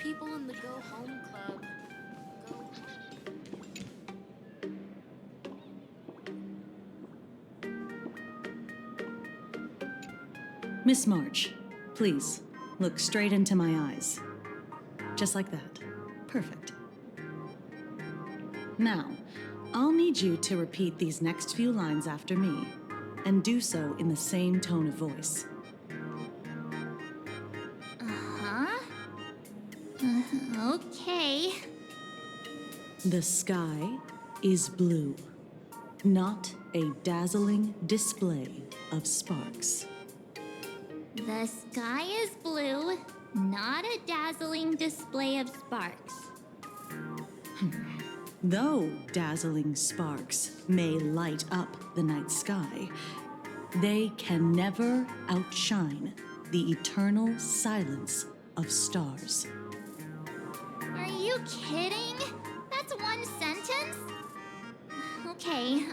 people in the Go Home Club go home. Miss March, please, look straight into my eyes. Just like that. Perfect. Now, I'll need you to repeat these next few lines after me, and do so in the same tone of voice. Okay. The sky is blue, not a dazzling display of sparks. The sky is blue, not a dazzling display of sparks. Though dazzling sparks may light up the night sky, they can never outshine the eternal silence of stars. Are you kidding? That's one sentence? Okay,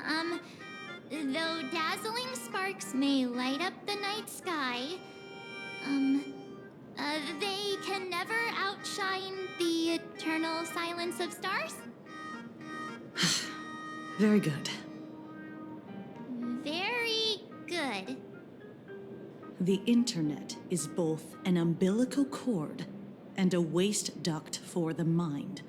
though dazzling sparks may light up the night sky, they can never outshine the eternal silence of stars? Very good. Very good. The internet is both an umbilical cord and a waste duct for the mind,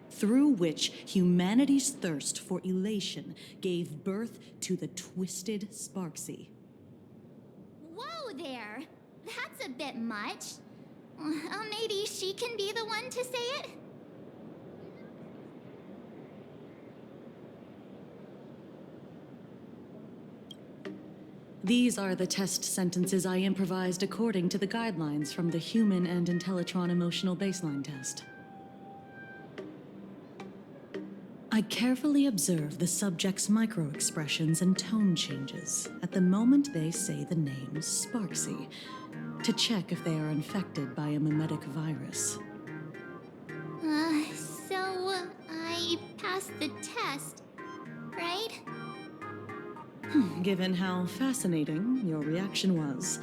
through which humanity's thirst for elation gave birth to the twisted Sparksy. Whoa there! That's a bit much. Maybe she can be the one to say it? These are the test sentences I improvised according to the guidelines from the Human and Intellitron Emotional Baseline Test. I carefully observe the subject's micro-expressions and tone changes at the moment they say the name Sparksy, to check if they are infected by a mimetic virus. So I passed the test, right? Given how fascinating your reaction was,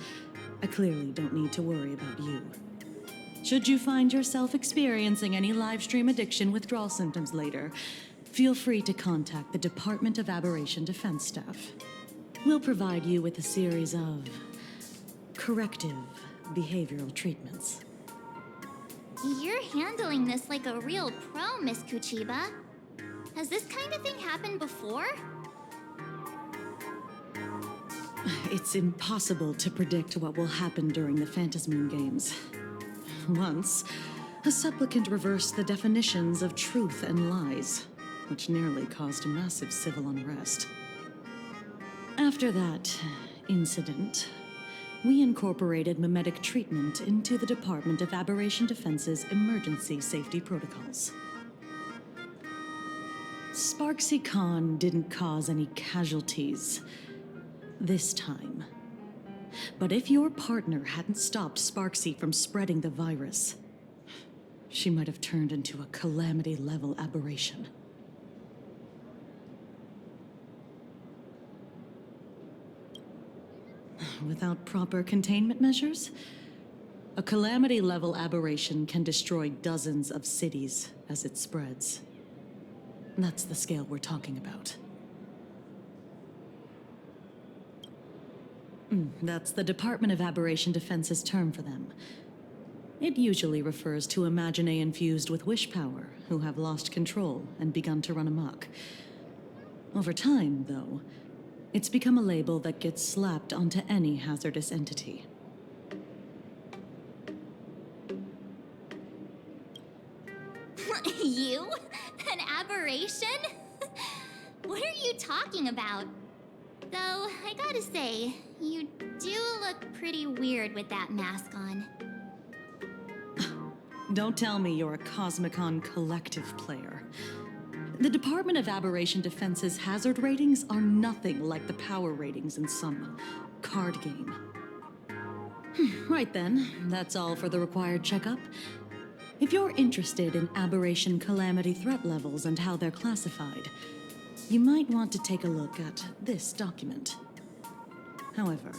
I clearly don't need to worry about you. Should you find yourself experiencing any live stream addiction withdrawal symptoms later, feel free to contact the Department of Aberration Defense staff. We'll provide you with a series of corrective behavioral treatments. You're handling this like a real pro, Miss Kuchiba. Has this kind of thing happened before? It's impossible to predict what will happen during the Phantasmoon Games. Once, a supplicant reversed the definitions of truth and lies, which nearly caused massive civil unrest. After that incident, we incorporated mimetic treatment into the Department of Aberration Defense's emergency safety protocols. Sparksy Khan didn't cause any casualties this time. But if your partner hadn't stopped Sparksy from spreading the virus, she might have turned into a calamity-level aberration. Without proper containment measures, a calamity-level aberration can destroy dozens of cities as it spreads. That's the scale we're talking about. That's the Department of Aberration Defense's term for them. It usually refers to Imaginae infused with wish power who have lost control and begun to run amok. Over time, though, it's become a label that gets slapped onto any hazardous entity. You? An aberration? What are you talking about? Though, I gotta say, you do look pretty weird with that mask on. Don't tell me you're a Cosmicon collective player. The Department of Aberration Defense's hazard ratings are nothing like the power ratings in some card game. Right then, that's all for the required checkup. If you're interested in aberration calamity threat levels and how they're classified, you might want to take a look at this document. However,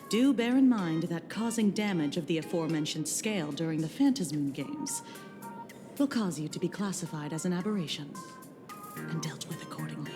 do bear in mind that causing damage of the aforementioned scale during the Phantasmoon Games will cause you to be classified as an aberration and dealt with accordingly.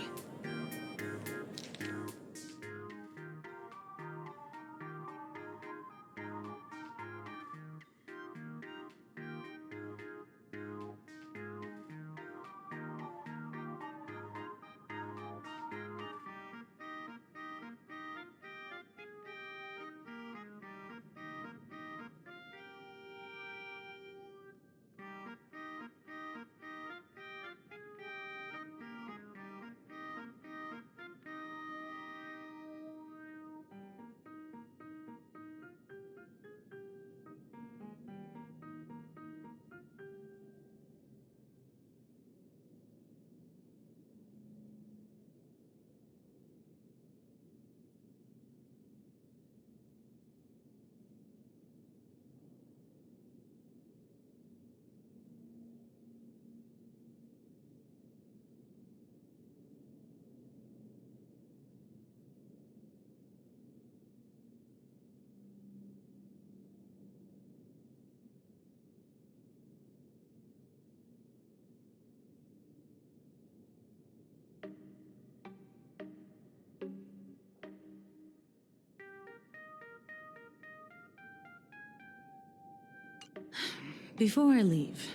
Before I leave,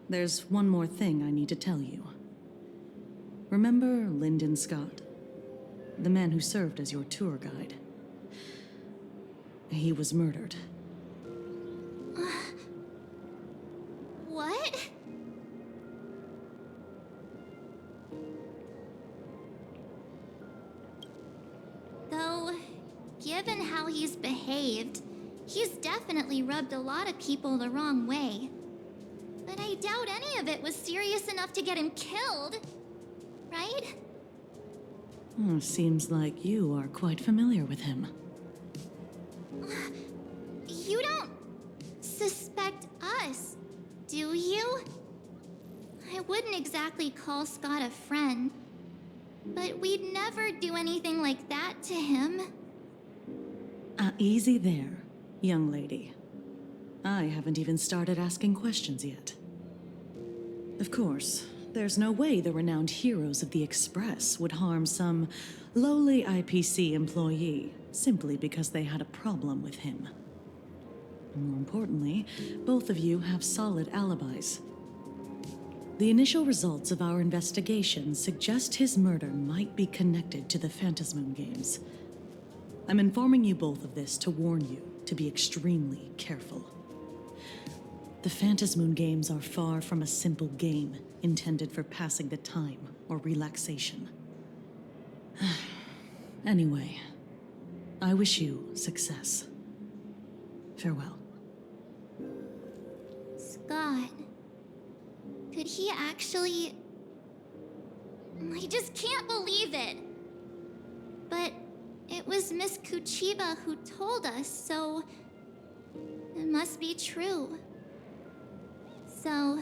there's one more thing I need to tell you. Remember Lyndon Scott? The man who served as your tour guide. He was murdered. What? Though, given how he's behaved, he's definitely rubbed a lot of people the wrong way. But I doubt any of it was serious enough to get him killed. Right? Seems like you are quite familiar with him. You don't suspect us, do you? I wouldn't exactly call Scott a friend, but we'd never do anything like that to him. Easy there, young lady. I haven't even started asking questions yet. Of course, there's no way the renowned heroes of the Express would harm some lowly IPC employee simply because they had a problem with him. More importantly, both of you have solid alibis. The initial results of our investigation suggest his murder might be connected to the Phantasmoon games. I'm informing you both of this to warn you to be extremely careful. The Phantasmoon games are far from a simple game intended for passing the time or relaxation. Anyway, I wish you success. Farewell. Scott. Could he actually... I just can't believe it. But it was Miss Kuchiba who told us, so... it must be true. So,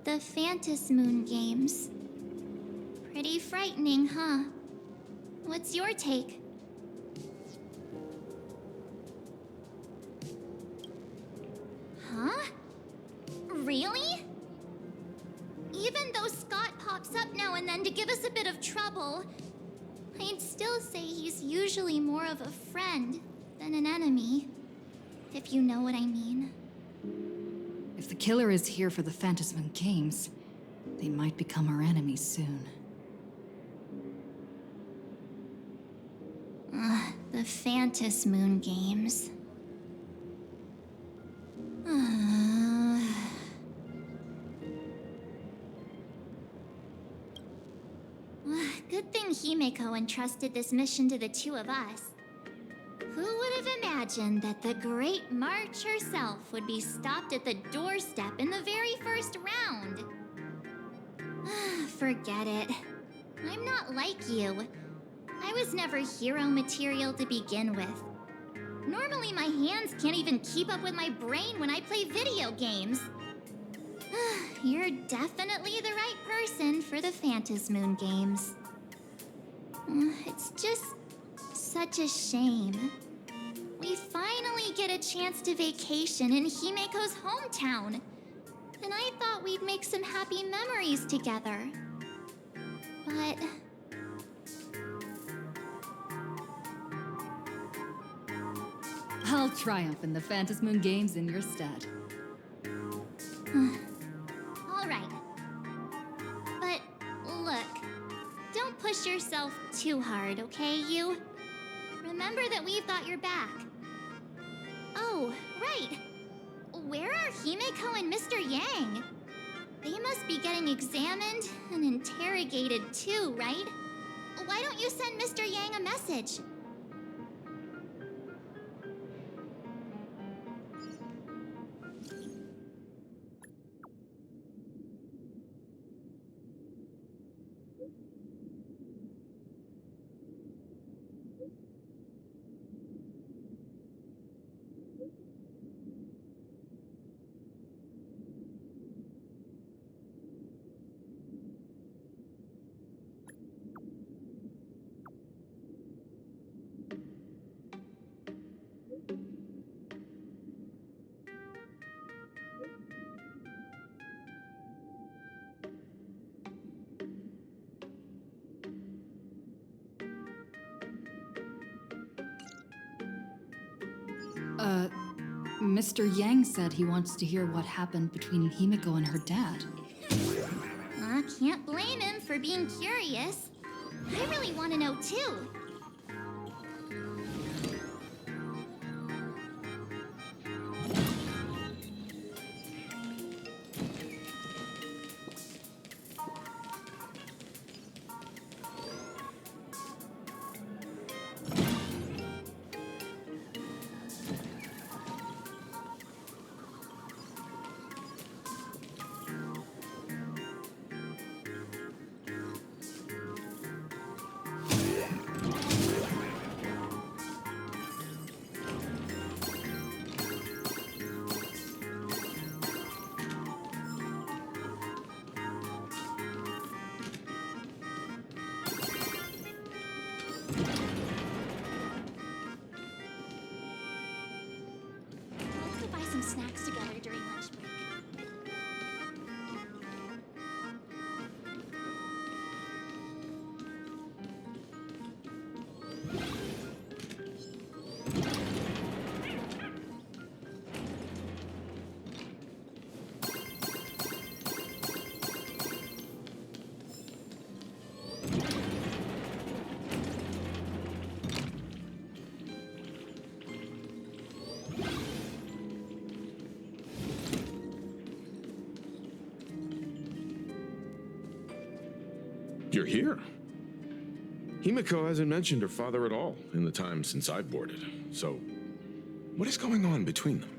the Phantasmoon games. Pretty frightening, huh? What's your take? Huh? Really? Even though Scott pops up now and then to give us a bit of trouble, I'd still say he's usually more of a friend than an enemy, if you know what I mean. If the killer is here for the Phantasmoon games, they might become our enemies soon. The Phantasmoon games. Good thing Himeko entrusted this mission to the two of us. Who would have imagined that the Great March herself would be stopped at the doorstep in the very first round? Forget it. I'm not like you. I was never hero material to begin with. Normally my hands can't even keep up with my brain when I play video games. You're definitely the right person for the Phantasmoon games. It's just such a shame. We finally get a chance to vacation in Himeko's hometown. And I I thought we'd make some happy memories together. But... I'll triumph in the Phantasmoon Games in your stead. All right. But look, don't push yourself too hard, okay, you? Remember that we've got your back. Oh, right. Where are Himeko and Mr. Yang? They must be getting examined and interrogated too, right? Why don't you send Mr. Yang a message? Mr. Yang said he wants to hear what happened between Himeko and her dad. Can't blame him for being curious. I really want to know too. Some snacks together during lunch break. You're here. Himeko hasn't mentioned her father at all in the time since I've boarded. So, what is going on between them?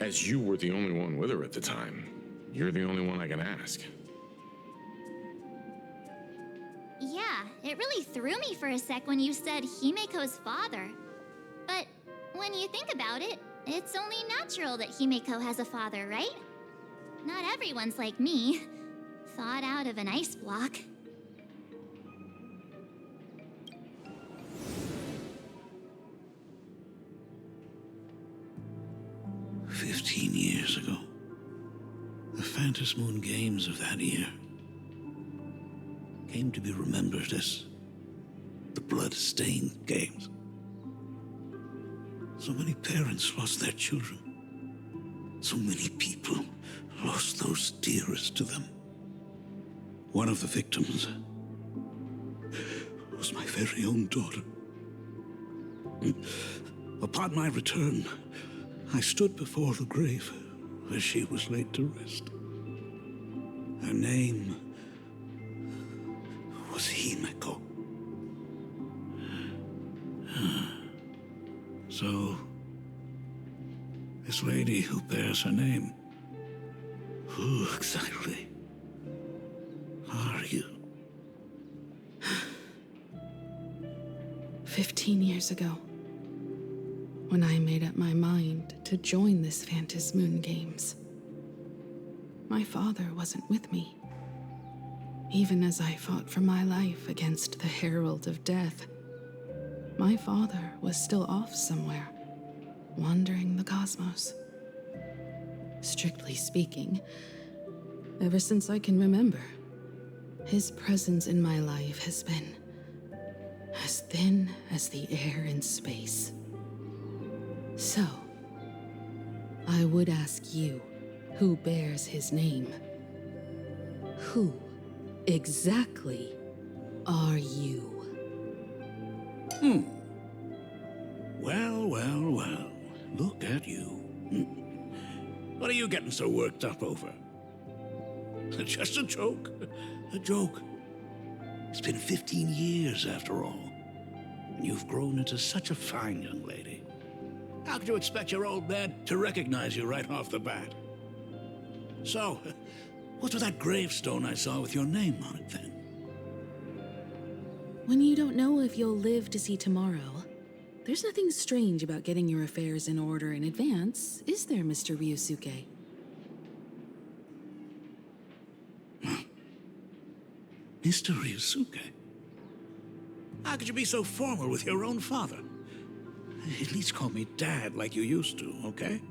As you were the only one with her at the time, you're the only one I can ask. Yeah, it really threw me for a sec when you said Himeko's father. But when you think about it, it's only natural that Himeko has a father, right? Not everyone's like me, thawed out of an ice block. 15 years ago, the Phantasmoon Games of that year came to be remembered as the Blood-Stained Games. So many parents lost their children. So many people lost those dearest to them. One of the victims was my very own daughter. Upon my return, I stood before the grave where she was laid to rest. Her name was Himeko. So, this lady who bears her name, who exactly are you? 15 years ago, when I made up my mind to join this Phantasmoon Games, my father wasn't with me. Even as I fought for my life against the Herald of Death, my father was still off somewhere, wandering the cosmos. Strictly speaking, Ever since I can remember, his presence in my life has been as thin as the air in space. So, I would ask you, who bears his name? Who exactly are you? Well. Look at you. What are you getting so worked up over? Just a joke. A joke. It's been 15 years after all. And you've grown into such a fine young lady. How could you expect your old man to recognize you right off the bat? So, what's with that gravestone I saw with your name on it then? When you don't know if you'll live to see tomorrow, there's nothing strange about getting your affairs in order in advance, is there, Mr. Ryusuke? Mr. Ryusuke? How could you be so formal with your own father? At least call me Dad like you used to, okay?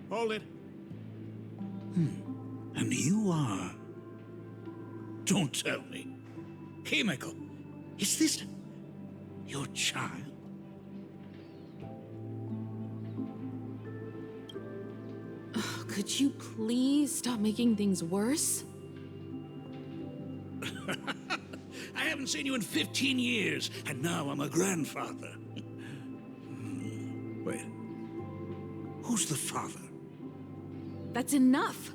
Hold it. And you are... Don't tell me. Himeko, is this your child? Could you please stop making things worse? I haven't seen you in 15 years, and now I'm a grandfather. Wait. Who's the father? That's enough!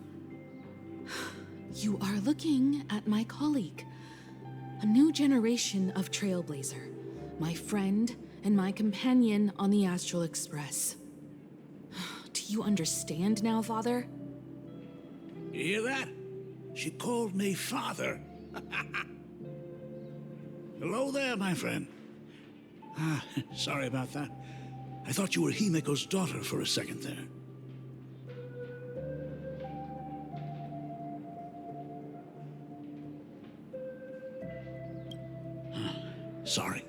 You are looking at my colleague. A new generation of trailblazer. My friend and my companion on the Astral Express. Do you understand now, Father? You hear that? She called me father. Hello there, my friend. Sorry about that. I thought you were Himeko's daughter for a second there. Sorry.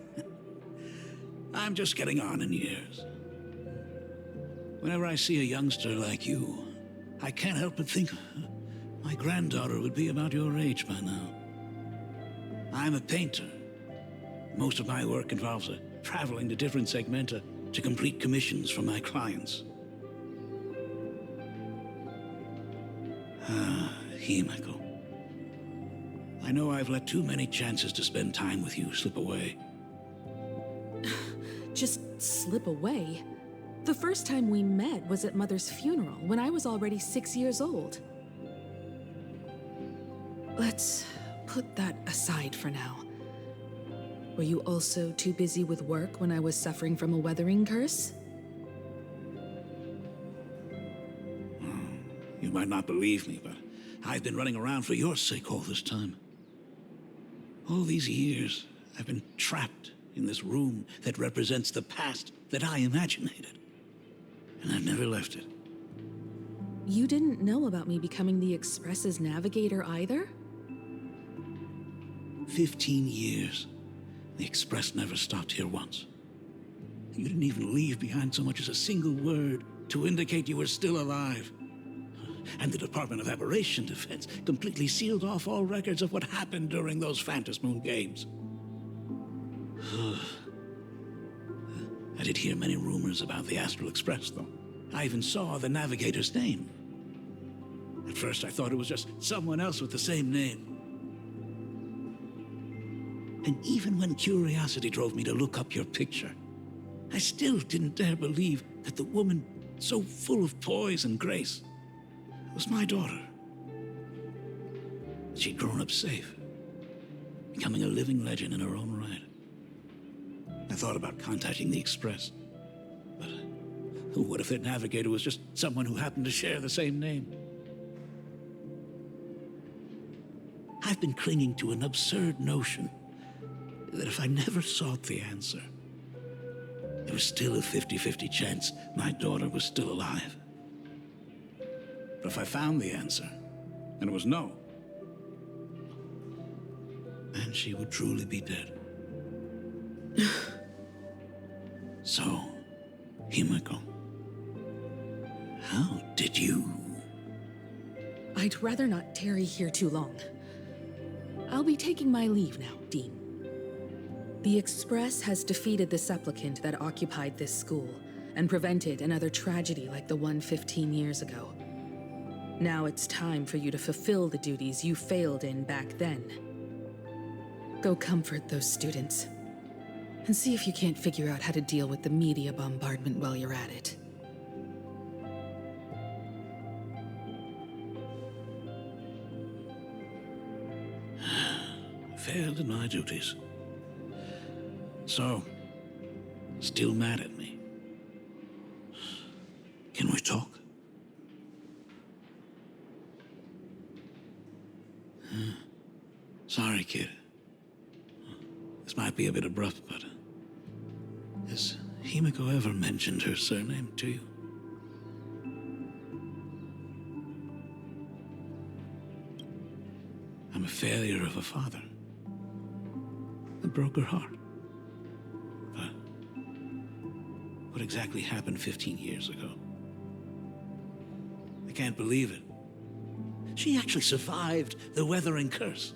I'm just getting on in years. Whenever I see a youngster like you, I can't help but think my granddaughter would be about your age by now. I'm a painter. Most of my work involves traveling to different segmenta to complete commissions for my clients. Himeko. I know I've let too many chances to spend time with you slip away. Just slip away? The first time we met was at Mother's funeral, when I was already 6 years old. Let's put that aside for now. Were you also too busy with work when I was suffering from a weathering curse? You might not believe me, but I've been running around for your sake all this time. All these years, I've been trapped in this room that represents the past that I imaginated. And I've never left it. You didn't know about me becoming the Express's navigator either? 15 years. The Express never stopped here once. You didn't even leave behind so much as a single word to indicate you were still alive. And the Department of Aberration Defense completely sealed off all records of what happened during those Phantom Moon games. I did hear many rumors about the Astral Express, though. I even saw the navigator's name. At first, I thought it was just someone else with the same name. And even when curiosity drove me to look up your picture, I still didn't dare believe that the woman so full of poise and grace was my daughter. She'd grown up safe, becoming a living legend in her own right. I thought about contacting the Express, but what if their navigator was just someone who happened to share the same name? I've been clinging to an absurd notion that if I never sought the answer, there was still a 50-50 chance my daughter was still alive. But if I found the answer, and it was no, then she would truly be dead. So, Himeko, How did you... I'd rather not tarry here too long. I'll be taking my leave now, Dean. The Express has defeated the supplicant that occupied this school and prevented another tragedy like the one 15 years ago. Now it's time for you to fulfill the duties you failed in back then. Go comfort those students, and see if you can't figure out how to deal with the media bombardment while you're at it. Failed in my duties. So, still mad at me. Can we talk? Sorry, kid. This might be a bit abrupt, but... has Himiko ever mentioned her surname to you? I'm a failure of a father. It broke her heart. But what exactly happened 15 years ago? I can't believe it. She actually survived the weathering curse.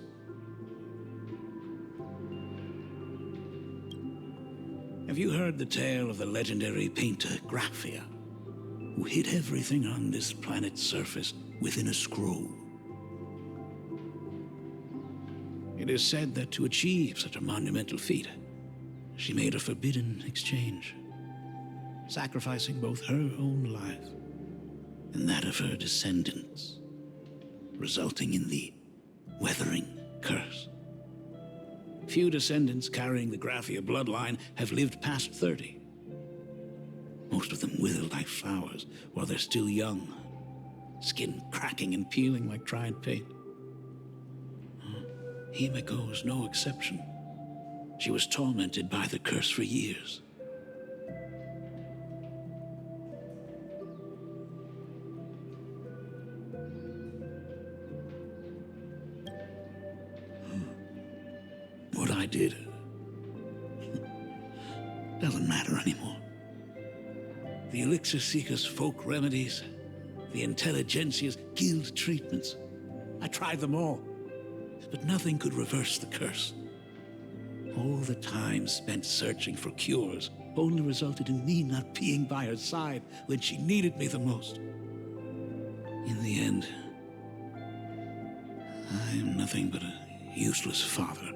Have you heard the tale of the legendary painter Graphia, who hid everything on this planet's surface within a scroll? It is said that to achieve such a monumental feat, she made a forbidden exchange, sacrificing both her own life and that of her descendants, resulting in the weathering curse. Few descendants carrying the Graphia bloodline have lived past 30. Most of them wither like flowers while they're still young, skin cracking and peeling like dried paint. Himiko was no exception. She was tormented by the curse for years. What I did doesn't matter anymore. The Elixir Seekers' folk remedies, the Intelligentsia's guild treatments. I tried them all, but nothing could reverse the curse. All the time spent searching for cures only resulted in me not being by her side when she needed me the most. In the end, I am nothing but a useless father.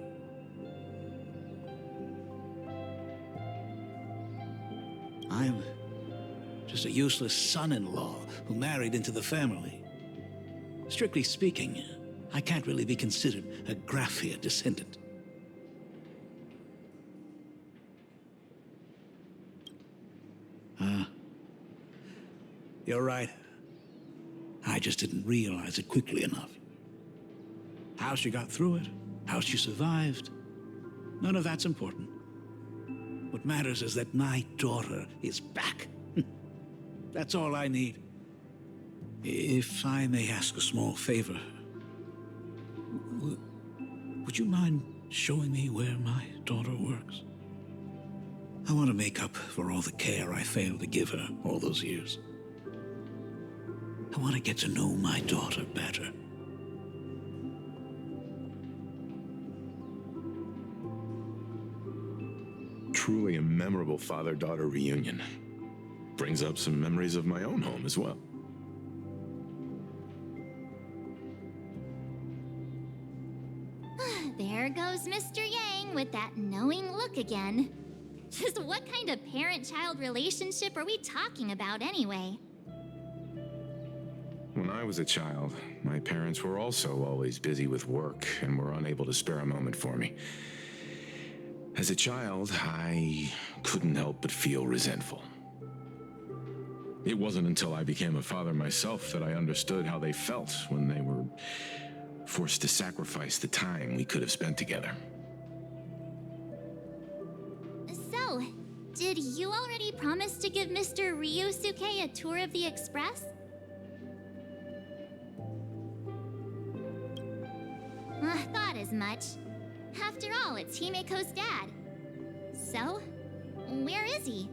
I'm just a useless son-in-law who married into the family. Strictly speaking, I can't really be considered a Graphia descendant. You're right. I just didn't realize it quickly enough. How she got through it, how she survived, none of that's important. What matters is that my daughter is back. That's all I need. If I may ask a small favor, would you mind showing me where my daughter works? I want to make up for all the care I failed to give her all those years. I want to get to know my daughter better. Truly a memorable father-daughter reunion. Brings up some memories of my own home as well. There goes Mr. Yang with that knowing look again. Just what kind of parent-child relationship are we talking about anyway? When I was a child, my parents were also always busy with work and were unable to spare a moment for me. As a child, I couldn't help but feel resentful. It wasn't until I became a father myself that I understood how they felt when they were forced to sacrifice the time we could have spent together. So, did you already promise to give Mr. Ryusuke a tour of the Express? Thought as much. After all, it's Himiko's dad. So, where is he?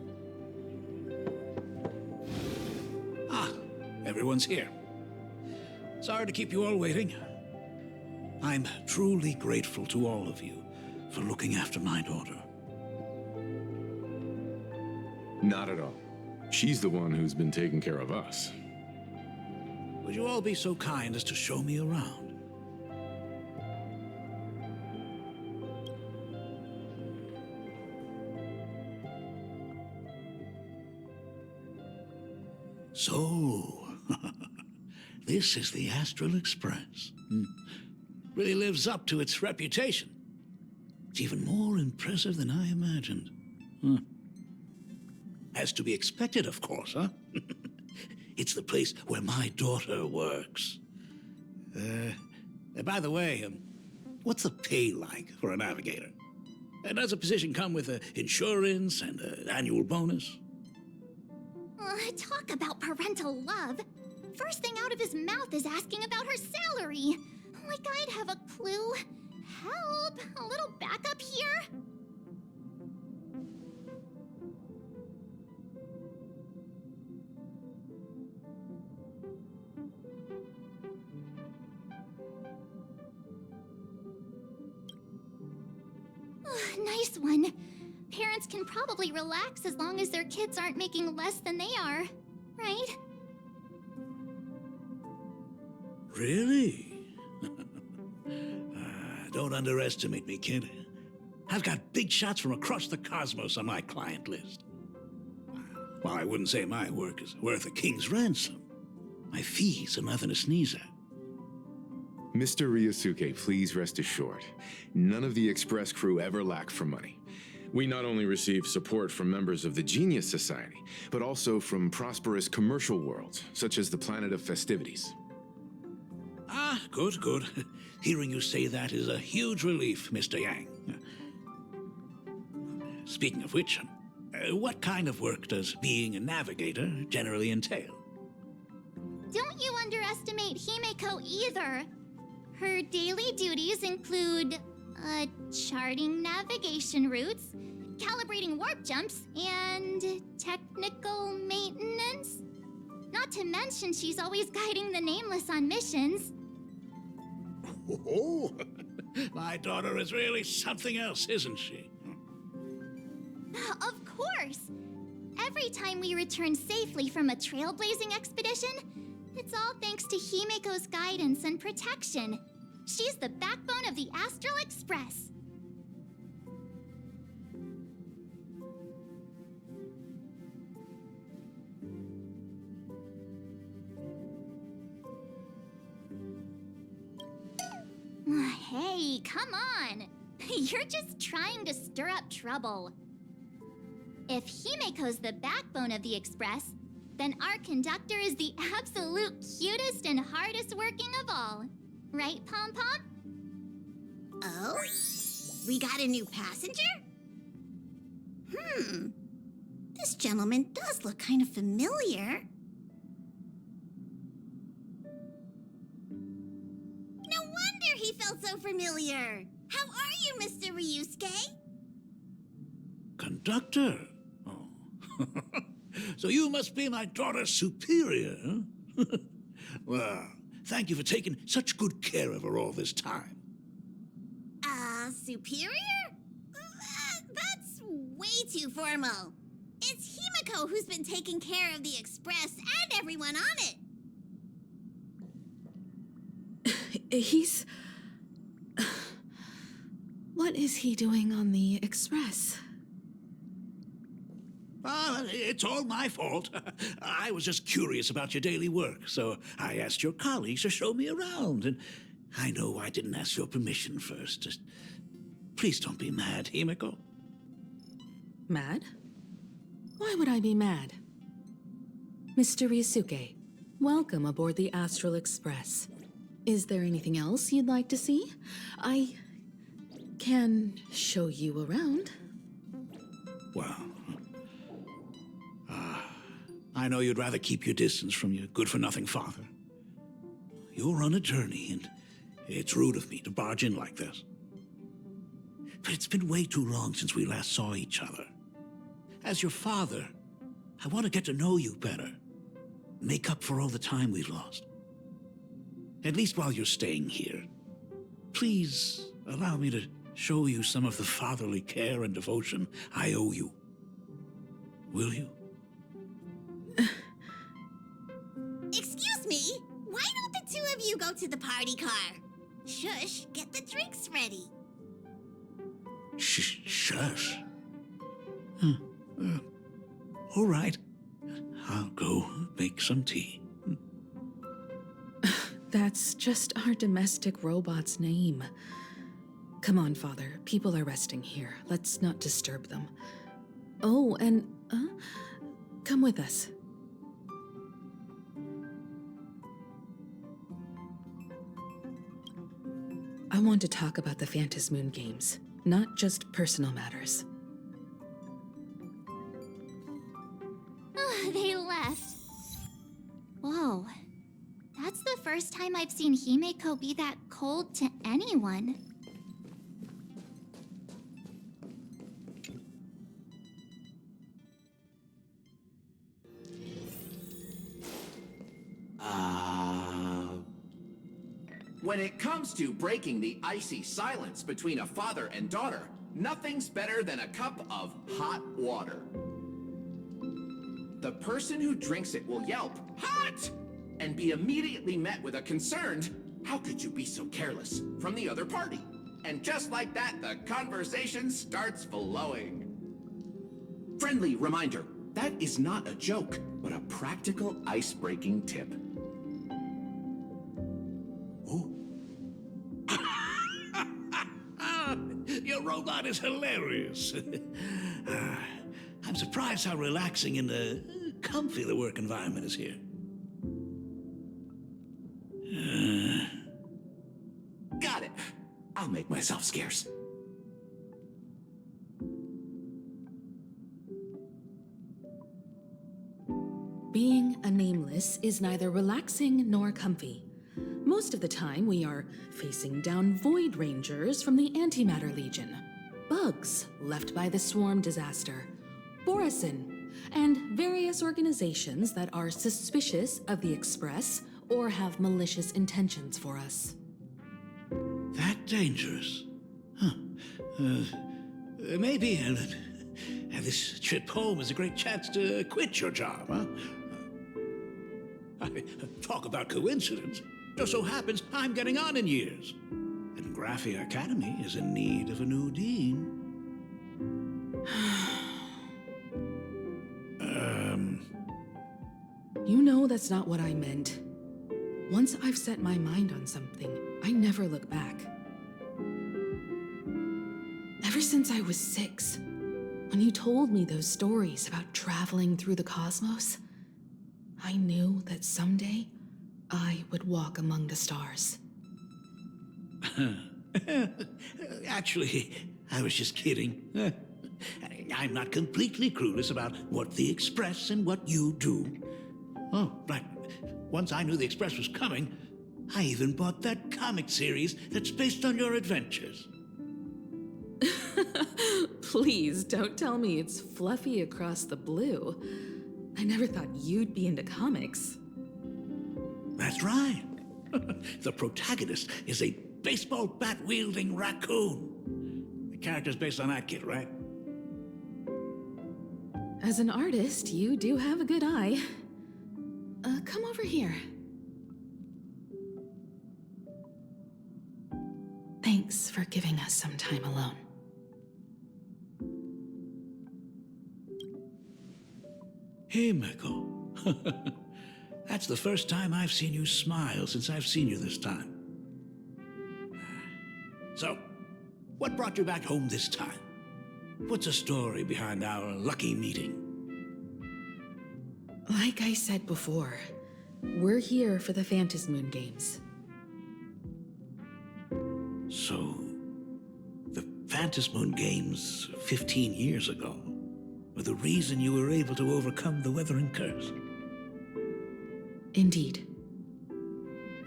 everyone's here. Sorry to keep you all waiting. I'm truly grateful to all of you for looking after my daughter. Not at all. She's the one who's been taking care of us. Would you all be so kind as to show me around? So, this is the Astral Express. Really lives up to its reputation. It's even more impressive than I imagined. As to be expected, of course, huh? It's the place where my daughter works. By the way, what's the pay like for a navigator? Does a position come with insurance and an annual bonus? Talk about parental love. First thing out of his mouth is asking about her salary. Like I'd have a clue. Help! A little backup here? Nice one. Parents can probably relax as long as their kids aren't making less than they are, right? Really? Don't underestimate me, kid. I've got big shots from across the cosmos on my client list. While I wouldn't say my work is worth a king's ransom, my fees are nothing to sneeze at. Mr. Ryosuke, please rest assured. None of the Express crew ever lack for money. We not only receive support from members of the Genius Society, but also from prosperous commercial worlds, such as the Planet of Festivities. Ah, good, good. Hearing you say that is a huge relief, Mr. Yang. Speaking of which, what kind of work does being a navigator generally entail? Don't you underestimate Himeko either. Her daily duties include, charting navigation routes, calibrating warp jumps, and technical maintenance. Not to mention she's always guiding the Nameless on missions. Oh, my daughter is really something else, isn't she? Of course! Every time we return safely from a trailblazing expedition, it's all thanks to Himeko's guidance and protection. She's the backbone of the Astral Express. Hey, come on! You're just trying to stir up trouble. If Himeko's the backbone of the Express, then our conductor is the absolute cutest and hardest working of all. Right, Pom Pom? Oh? We got a new passenger? This gentleman does look kind of familiar. No wonder he felt so familiar. How are you, Mr. Ryusuke? Conductor? Oh. So you must be my daughter's superior, huh? Well, thank you for taking such good care of her all this time. Superior? That's way too formal. It's Himeko who's been taking care of the Express and everyone on it. He's... What is he doing on the Express? It's all my fault. I was just curious about your daily work, so I asked your colleagues to show me around, and I know I didn't ask your permission first. Just please don't be mad, Himeko. Mad? Why would I be mad? Mr. Ryusuke, welcome aboard the Astral Express. Is there anything else you'd like to see? I can show you around. Well, I know you'd rather keep your distance from your good-for-nothing father. You're on a journey, and it's rude of me to barge in like this. But it's been way too long since we last saw each other. As your father, I want to get to know you better. make up for all the time we've lost. At least while you're staying here, please allow me to show you some of the fatherly care and devotion I owe you. Will you? Excuse me? Why don't the two of you go to the party car? Shush, get the drinks ready. Shush. All right. I'll go make some tea. That's just our domestic robot's name. Come on, Father. People are resting here. Let's not disturb them. Oh, and come with us. I want to talk about the Phantasmoon games, not just personal matters. They left. Whoa. That's the first time I've seen Himeko be that cold to anyone. When it comes to breaking the icy silence between a father and daughter, nothing's better than a cup of hot water. The person who drinks it will yelp, "Hot!" and be immediately met with a concerned, "How could you be so careless?" from the other party. And just like that, the conversation starts flowing. Friendly reminder, that is not a joke, but a practical ice-breaking tip. Your robot is hilarious. I'm surprised how relaxing and comfy the work environment is here. Got it. I'll make myself scarce. Being a nameless is neither relaxing nor comfy. Most of the time, we are facing down Void Rangers from the Antimatter Legion, bugs left by the Swarm disaster, Borisin, and various organizations that are suspicious of the Express or have malicious intentions for us. That dangerous? Huh. Maybe this trip home is a great chance to quit your job, huh? Talk about coincidence. Just so happens I'm getting on in years. And Graphia Academy is in need of a new dean. You know that's not what I meant. Once I've set my mind on something, I never look back. Ever since I was 6, when you told me those stories about traveling through the cosmos, I knew that someday I would walk among the stars. Actually, I was just kidding. I'm not completely clueless about what the Express and what you do. Oh, right. Once I knew the Express was coming, I even bought that comic series that's based on your adventures. Please don't tell me it's fluffy across the blue. I never thought you'd be into comics. That's right. The protagonist is a baseball bat-wielding raccoon. The character's based on that kid, right? As an artist, you do have a good eye. Come over here. Thanks for giving us some time alone. Himeko. That's the first time I've seen you smile since I've seen you this time. So, what brought you back home this time? What's the story behind our lucky meeting? Like I said before, we're here for the Phantasmoon games. So, the Phantasmoon games 15 years ago were the reason you were able to overcome the Weathering Curse? Indeed.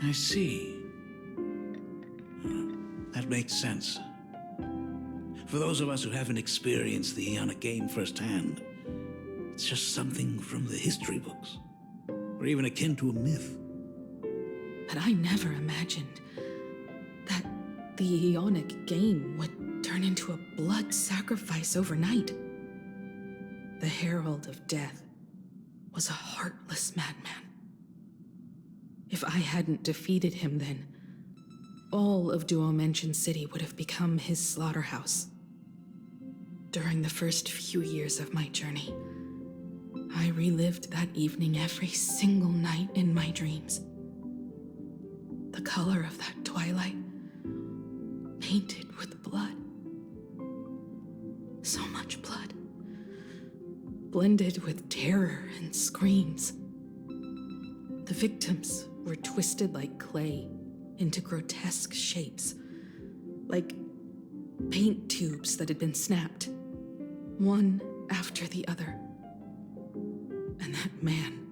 I see. That makes sense. For those of us who haven't experienced the Ionic game firsthand, it's just something from the history books. or even akin to a myth. But I never imagined that the Ionic game would turn into a blood sacrifice overnight. The Herald of Death was a heartless madman. If I hadn't defeated him then, all of Duomension City would have become his slaughterhouse. During the first few years of my journey, I relived that evening every single night in my dreams. The color of that twilight, painted with blood. So much blood. Blended with terror and screams. The victims were twisted like clay into grotesque shapes, like paint tubes that had been snapped, one after the other. And that man,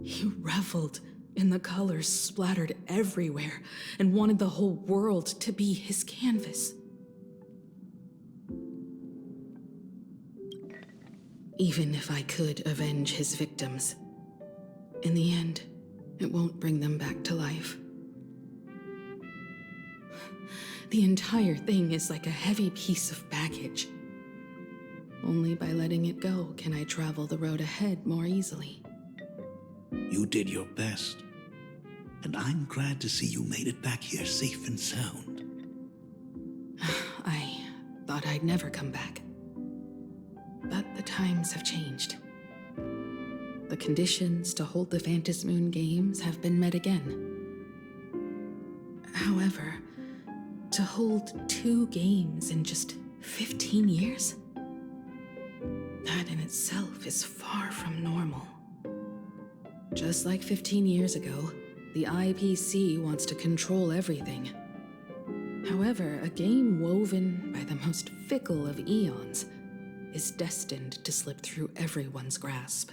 he reveled in the colors splattered everywhere and wanted the whole world to be his canvas. Even if I could avenge his victims, in the end, it won't bring them back to life. The entire thing is like a heavy piece of baggage. Only by letting it go can I travel the road ahead more easily. You did your best, and I'm glad to see you made it back here safe and sound. I thought I'd never come back. But the times have changed. The conditions to hold the Phantasmoon Games have been met again. However, to hold 2 games in just 15 years? That in itself is far from normal. Just like 15 years ago, the IPC wants to control everything. However, a game woven by the most fickle of eons is destined to slip through everyone's grasp.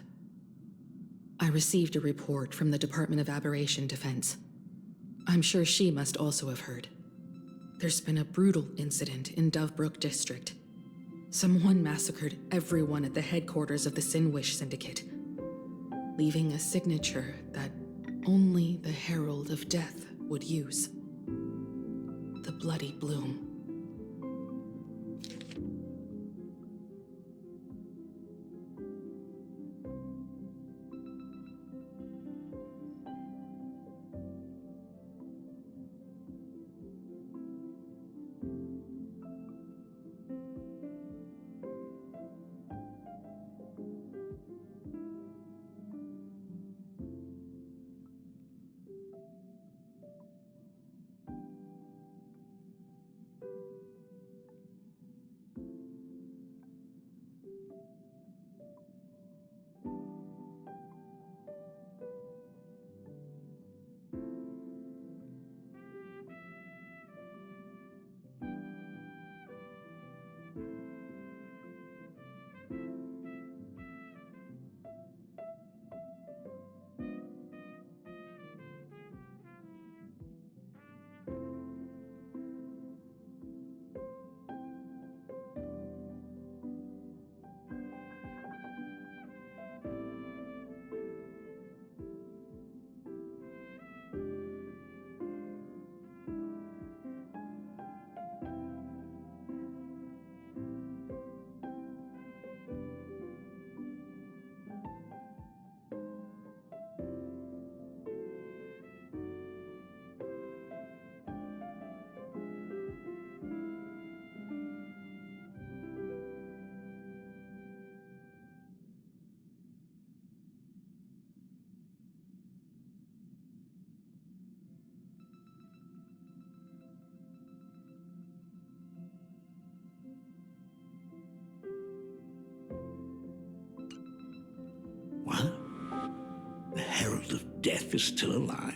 I received a report from the Department of Aberration Defense. I'm sure she must also have heard. There's been a brutal incident in Dovebrook District. Someone massacred everyone at the headquarters of the Sinwish Syndicate, leaving a signature that only the Herald of Death would use. The Bloody Bloom. What? The Herald of Death is still alive.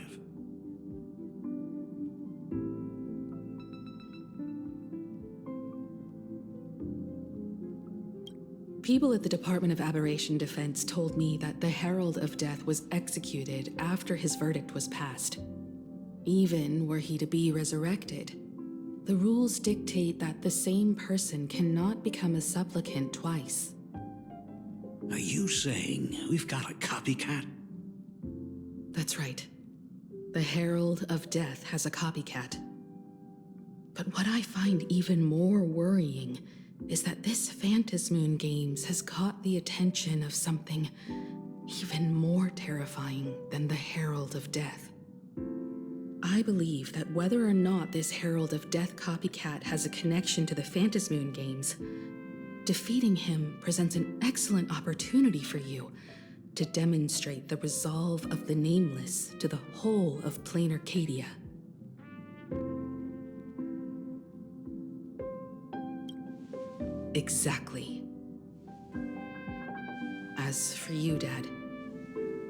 People at the Department of Aberration Defense told me that the Herald of Death was executed after his verdict was passed. Even were he to be resurrected, the rules dictate that the same person cannot become a supplicant twice. Are you saying we've got a copycat? That's right. The Herald of Death has a copycat. But what I find even more worrying is that this Phantasmoon Games has caught the attention of something even more terrifying than the Herald of Death. I believe that whether or not this Herald of Death copycat has a connection to the Phantasmoon Games, defeating him presents an excellent opportunity for you to demonstrate the resolve of the Nameless to the whole of Plain Arcadia. Exactly. As for you, Dad,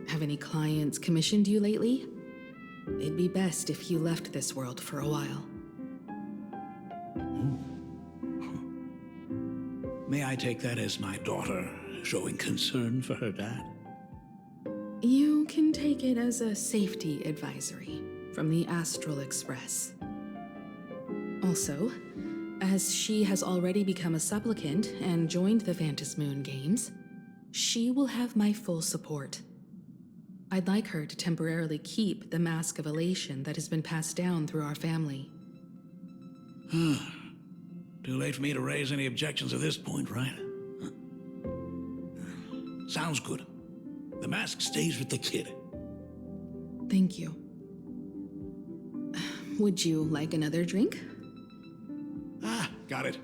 have any clients commissioned you lately? It'd be best if you left this world for a while. May I take that as my daughter showing concern for her dad? You can take it as a safety advisory from the Astral Express. Also, as she has already become a supplicant and joined the Phantasmoon Games, she will have my full support. I'd like her to temporarily keep the Mask of Elation that has been passed down through our family. Too late for me to raise any objections at this point, right? Sounds good. The mask stays with the kid. Thank you. Would you like another drink? Ah, got it.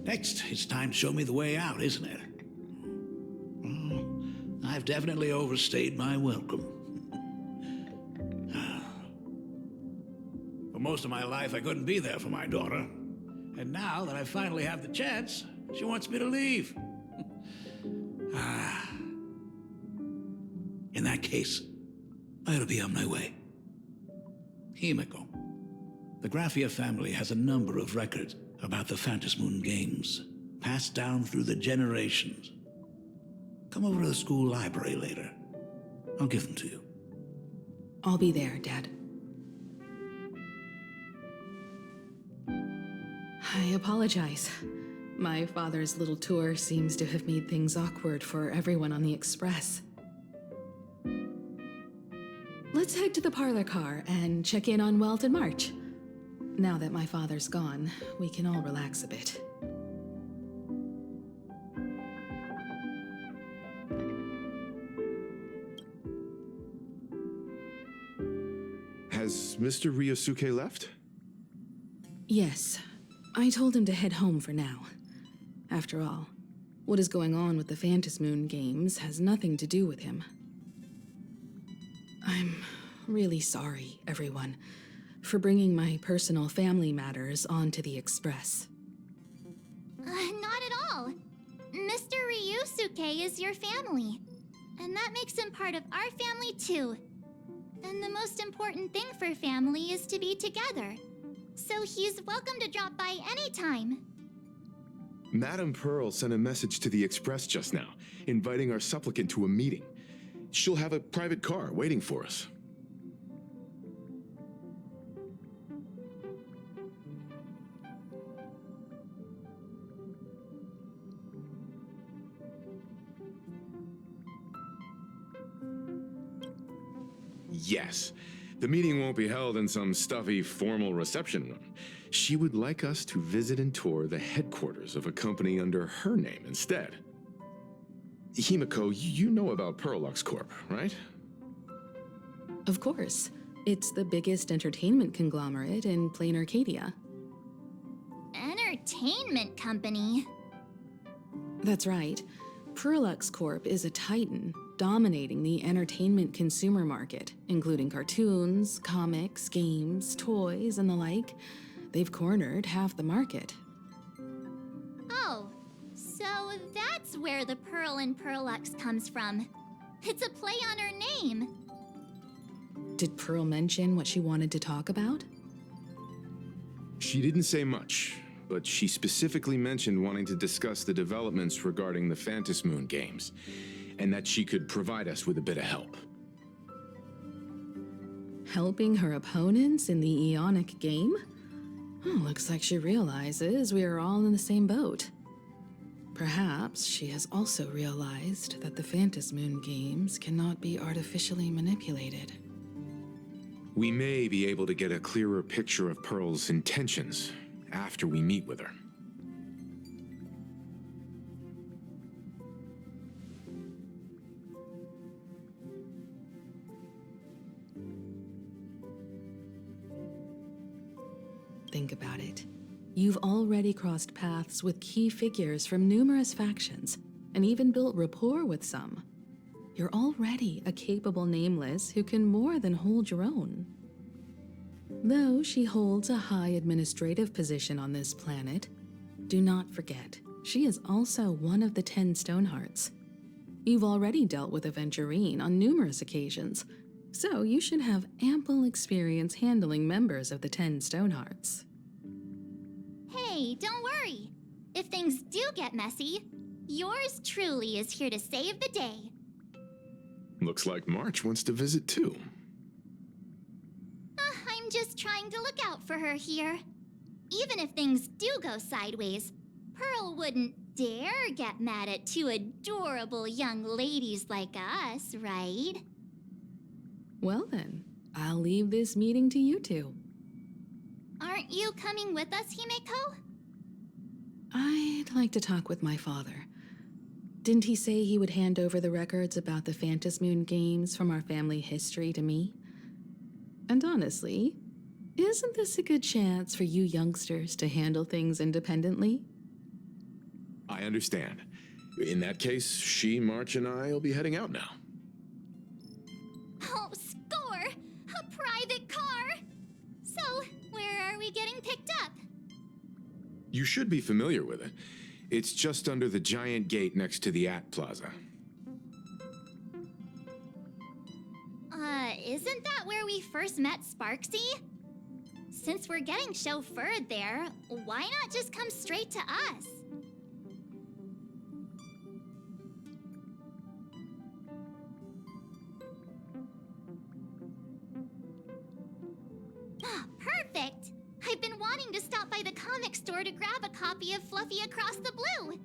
Next, it's time to show me the way out, isn't it? I've definitely overstayed my welcome. For most of my life, I couldn't be there for my daughter. And now that I finally have the chance, she wants me to leave. In that case, I'll be on my way. Himiko, the Graphia family has a number of records about the Phantasmoon Games, passed down through the generations. Come over to the school library later. I'll give them to you. I'll be there, Dad. I apologize. My father's little tour seems to have made things awkward for everyone on the express. Let's head to the parlor car and check in on Welt and March. Now that my father's gone, we can all relax a bit. Has Mr. Ryosuke left? Yes. I told him to head home for now. After all, what is going on with the Phantasmoon Games has nothing to do with him. I'm really sorry, everyone, for bringing my personal family matters onto the Express. Not at all. Mr. Ryosuke is your family, and that makes him part of our family too. And the most important thing for family is to be together. So he's welcome to drop by anytime. Madame Pearl sent a message to the Express just now, inviting our supplicant to a meeting. She'll have a private car waiting for us. Yes. The meeting won't be held in some stuffy, formal reception room. She would like us to visit and tour the headquarters of a company under her name instead. Himiko, you know about Perlux Corp, right? Of course. It's the biggest entertainment conglomerate in Plain Arcadia. Entertainment company? That's right. Perlux Corp is a titan, dominating the entertainment consumer market, including cartoons, comics, games, toys, and the like. They've cornered half the market. Oh, so that's where the Pearl in Perlux comes from. It's a play on her name. Did Pearl mention what she wanted to talk about? She didn't say much, but she specifically mentioned wanting to discuss the developments regarding the Phantasmoon Games, and that she could provide us with a bit of help. Helping her opponents in the Eonic game? Oh, looks like she realizes we are all in the same boat. Perhaps she has also realized that the Phantasmoon games cannot be artificially manipulated. We may be able to get a clearer picture of Pearl's intentions after we meet with her. Think about it. You've already crossed paths with key figures from numerous factions, and even built rapport with some. You're already a capable nameless who can more than hold your own. Though she holds a high administrative position on this planet, do not forget, she is also one of the 10 Stonehearts. You've already dealt with Aventurine on numerous occasions, so you should have ample experience handling members of the 10 Stonehearts. Hey, don't worry. If things do get messy, yours truly is here to save the day. Looks like March wants to visit too. I'm just trying to look out for her here. Even if things do go sideways, Pearl wouldn't dare get mad at two adorable young ladies like us, right? Well then, I'll leave this meeting to you two. Aren't you coming with us, Himeko? I'd like to talk with my father. Didn't he say he would hand over the records about the Phantasmoon games from our family history to me? And honestly, isn't this a good chance for you youngsters to handle things independently? I understand. In that case, she, March, and I will be heading out now. Oh, score! A private car! So, where are we getting picked up? You should be familiar with it. It's just under the giant gate next to the AT Plaza. Isn't that where we first met Sparksy? Since we're getting chauffeured there, why not just come straight to us? Perfect! I've been wanting to stop by the comic store to grab a copy of Fluffy Across the Blue.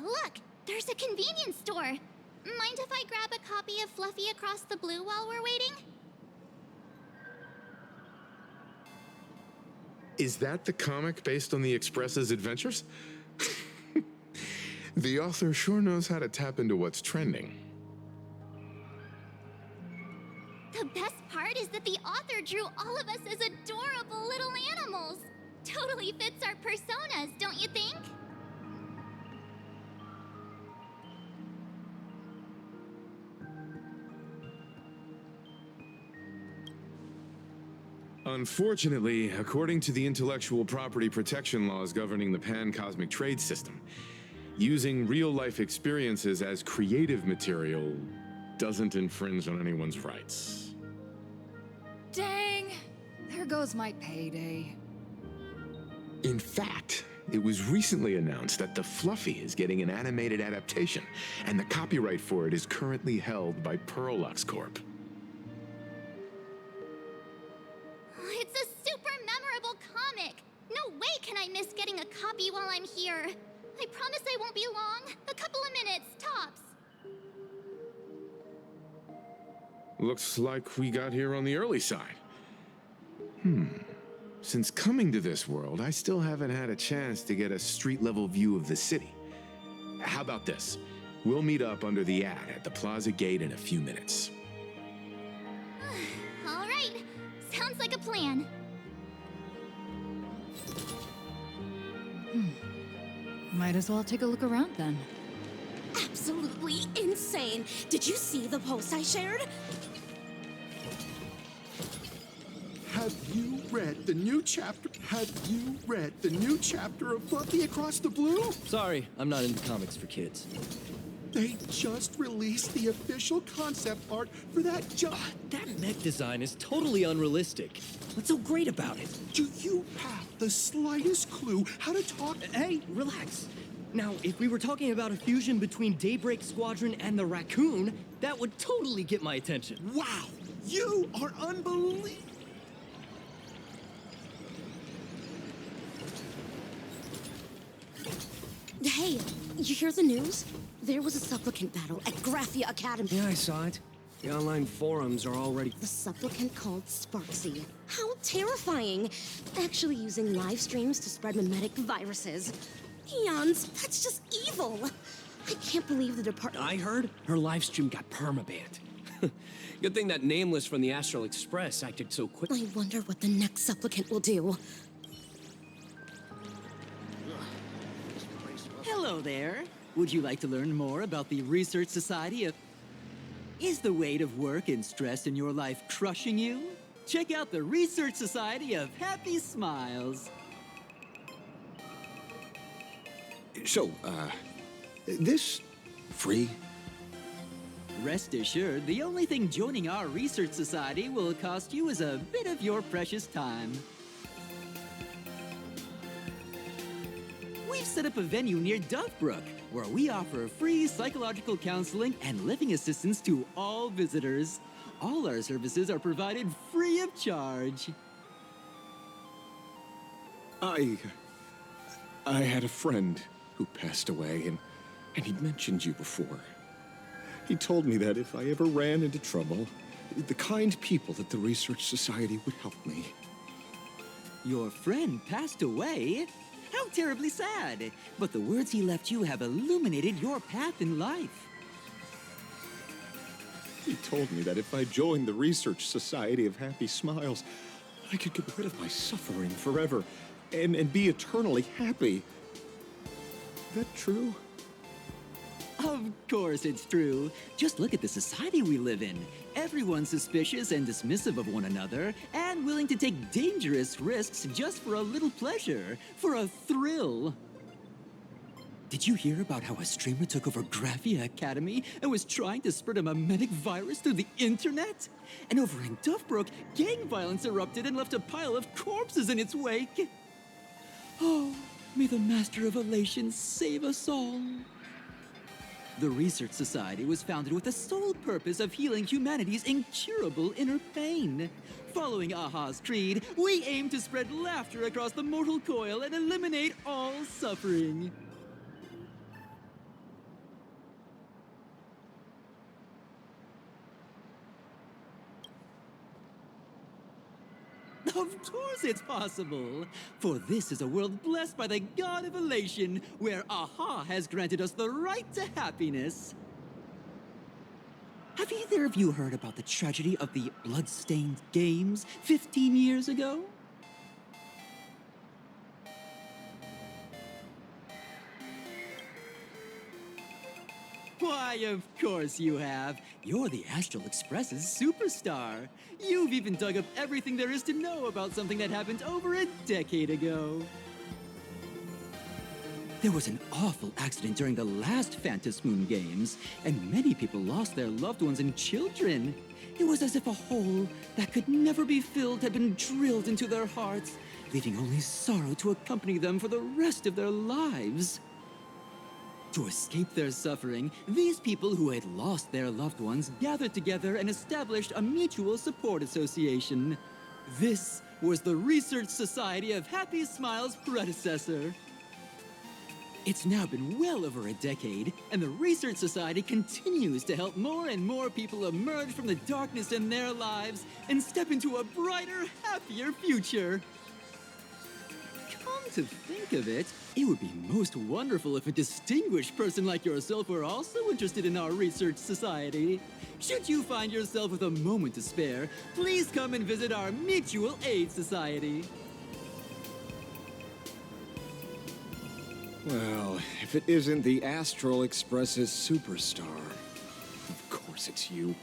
Look! There's a convenience store! Mind if I grab a copy of Fluffy Across the Blue while we're waiting? Is that the comic based on the Express's adventures? The author sure knows how to tap into what's trending. The best part is that the author drew all of us as adorable little animals! Totally fits our personas, don't you think? Unfortunately, according to the intellectual property protection laws governing the pan-cosmic trade system, using real-life experiences as creative material doesn't infringe on anyone's rights. Dang! There goes my payday. In fact, it was recently announced that the Fluffy is getting an animated adaptation, and the copyright for it is currently held by Pearlux Corp. It's a super memorable comic! No way can I miss getting a copy while I'm here. I promise I won't be long. A couple of minutes, tops. Looks like we got here on the early side. Since coming to this world, I still haven't had a chance to get a street-level view of the city. How about this? We'll meet up under the at the plaza gate in a few minutes. All right. Sounds like a plan. Might as well take a look around then. Absolutely insane. Did you see the post I shared? Have you read the new chapter? Have you read the new chapter of Fluffy Across the Blue? Sorry, I'm not into comics for kids. They just released the official concept art for that That mech design is totally unrealistic. What's so great about it? Do you have the slightest clue how to talk? Hey, relax. Now, if we were talking about a fusion between Daybreak Squadron and the Raccoon, that would totally get my attention. Wow! You are unbelievable! Hey, you hear the news? There was a supplicant battle at Graphia Academy. Yeah, I saw it. The online forums are already... The supplicant called Sparksy. How terrifying! Actually using live streams to spread mimetic viruses. Eons, that's just evil! I can't believe the department... I heard her live stream got permabanned. Good thing that Nameless from the Astral Express acted so quick. I wonder what the next supplicant will do. Hello there. Would you like to learn more about the Research Society of... Is the weight of work and stress in your life crushing you? Check out the Research Society of Happy Smiles. So, this free? Rest assured, the only thing joining our Research Society will cost you is a bit of your precious time. We've set up a venue near Dovebrook, where we offer free psychological counseling and living assistance to all visitors. All our services are provided free of charge. I had a friend who passed away, and he'd mentioned you before. He told me that if I ever ran into trouble, the kind people at the Research Society would help me. Your friend passed away? How terribly sad. But the words he left you have illuminated your path in life. He told me that if I joined the Research Society of Happy Smiles, I could get rid of my suffering forever and be eternally happy. That true? Of course it's true. Just look at the society we live in. Everyone's suspicious and dismissive of one another, and willing to take dangerous risks just for a little pleasure, for a thrill. Did you hear about how a streamer took over Graphia Academy and was trying to spread a mimetic virus through the internet? And over in Dovebrook, gang violence erupted and left a pile of corpses in its wake. Oh, may the Master of Elation save us all. The Research Society was founded with the sole purpose of healing humanity's incurable inner pain. Following Aha's creed, we aim to spread laughter across the mortal coil and eliminate all suffering. Of course it's possible! For this is a world blessed by the god of elation, where Aha has granted us the right to happiness. Have either of you heard about the tragedy of the Bloodstained Games 15 years ago? Why, of course you have. You're the Astral Express's superstar. You've even dug up everything there is to know about something that happened over a decade ago. There was an awful accident during the last Phantom Moon Games, and many people lost their loved ones and children. It was as if a hole that could never be filled had been drilled into their hearts, leaving only sorrow to accompany them for the rest of their lives. To escape their suffering, these people who had lost their loved ones gathered together and established a mutual support association. This was the Research Society of Happy Smiles' predecessor. It's now been well over a decade, and the Research Society continues to help more and more people emerge from the darkness in their lives and step into a brighter, happier future. Come to think of it, it would be most wonderful if a distinguished person like yourself were also interested in our Research Society. Should you find yourself with a moment to spare, please come and visit our Mutual Aid Society. Well, if it isn't the Astral Express's superstar. Of course it's you.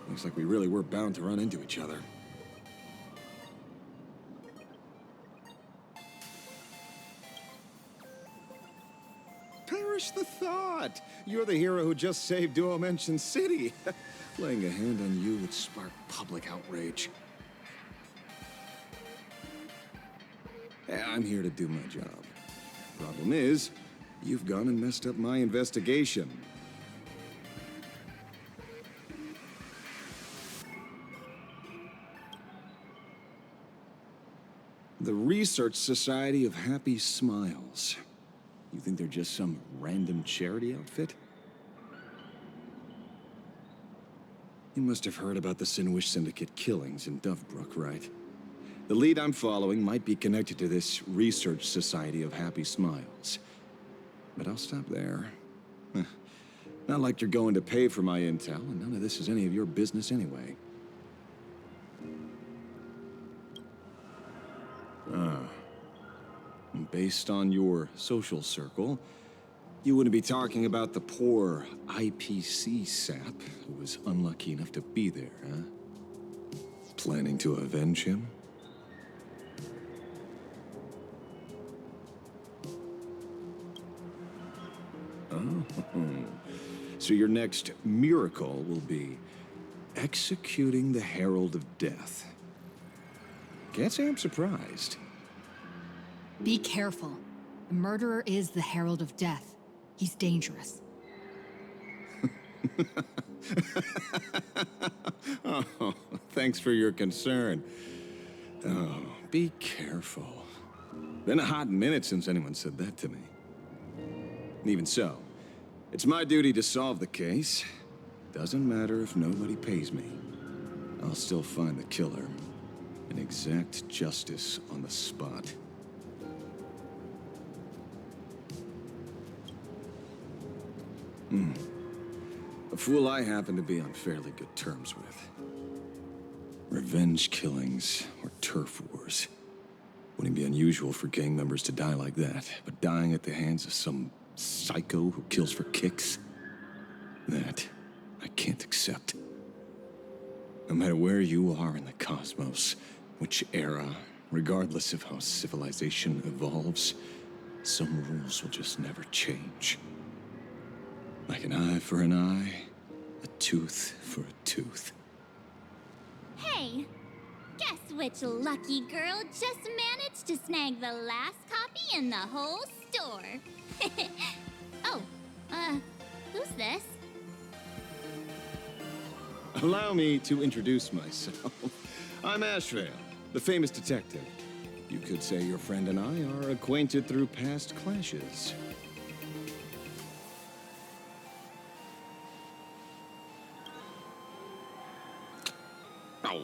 Looks like we really were bound to run into each other. Perish the thought? You're the hero who just saved Duo Mention City. Laying a hand on you would spark public outrage. I'm here to do my job. Problem is, you've gone and messed up my investigation. The Research Society of Happy Smiles. You think they're just some random charity outfit? You must have heard about the Sinwish Syndicate killings in Dovebrook, right? The lead I'm following might be connected to this Research Society of Happy Smiles. But I'll stop there. Not like you're going to pay for my intel, and none of this is any of your business anyway. Based on your social circle, you wouldn't be talking about the poor IPC sap who was unlucky enough to be there, huh? Planning to avenge him? Oh, so your next miracle will be executing the Herald of Death. Can't say I'm surprised. Be careful. The murderer is the Herald of Death. He's dangerous. Oh, thanks for your concern. Oh, be careful. Been a hot minute since anyone said that to me. Even so, it's my duty to solve the case. Doesn't matter if nobody pays me. I'll still find the killer and exact justice on the spot. A fool I happen to be on fairly good terms with. Revenge killings or turf wars. Wouldn't be unusual for gang members to die like that, but dying at the hands of some psycho who kills for kicks? That I can't accept. No matter where you are in the cosmos, which era, regardless of how civilization evolves, some rules will just never change. Like an eye for an eye, a tooth for a tooth. Hey, guess which lucky girl just managed to snag the last copy in the whole store? Oh, who's this? Allow me to introduce myself. I'm Ashvale, the famous detective. You could say your friend and I are acquainted through past clashes. Oh,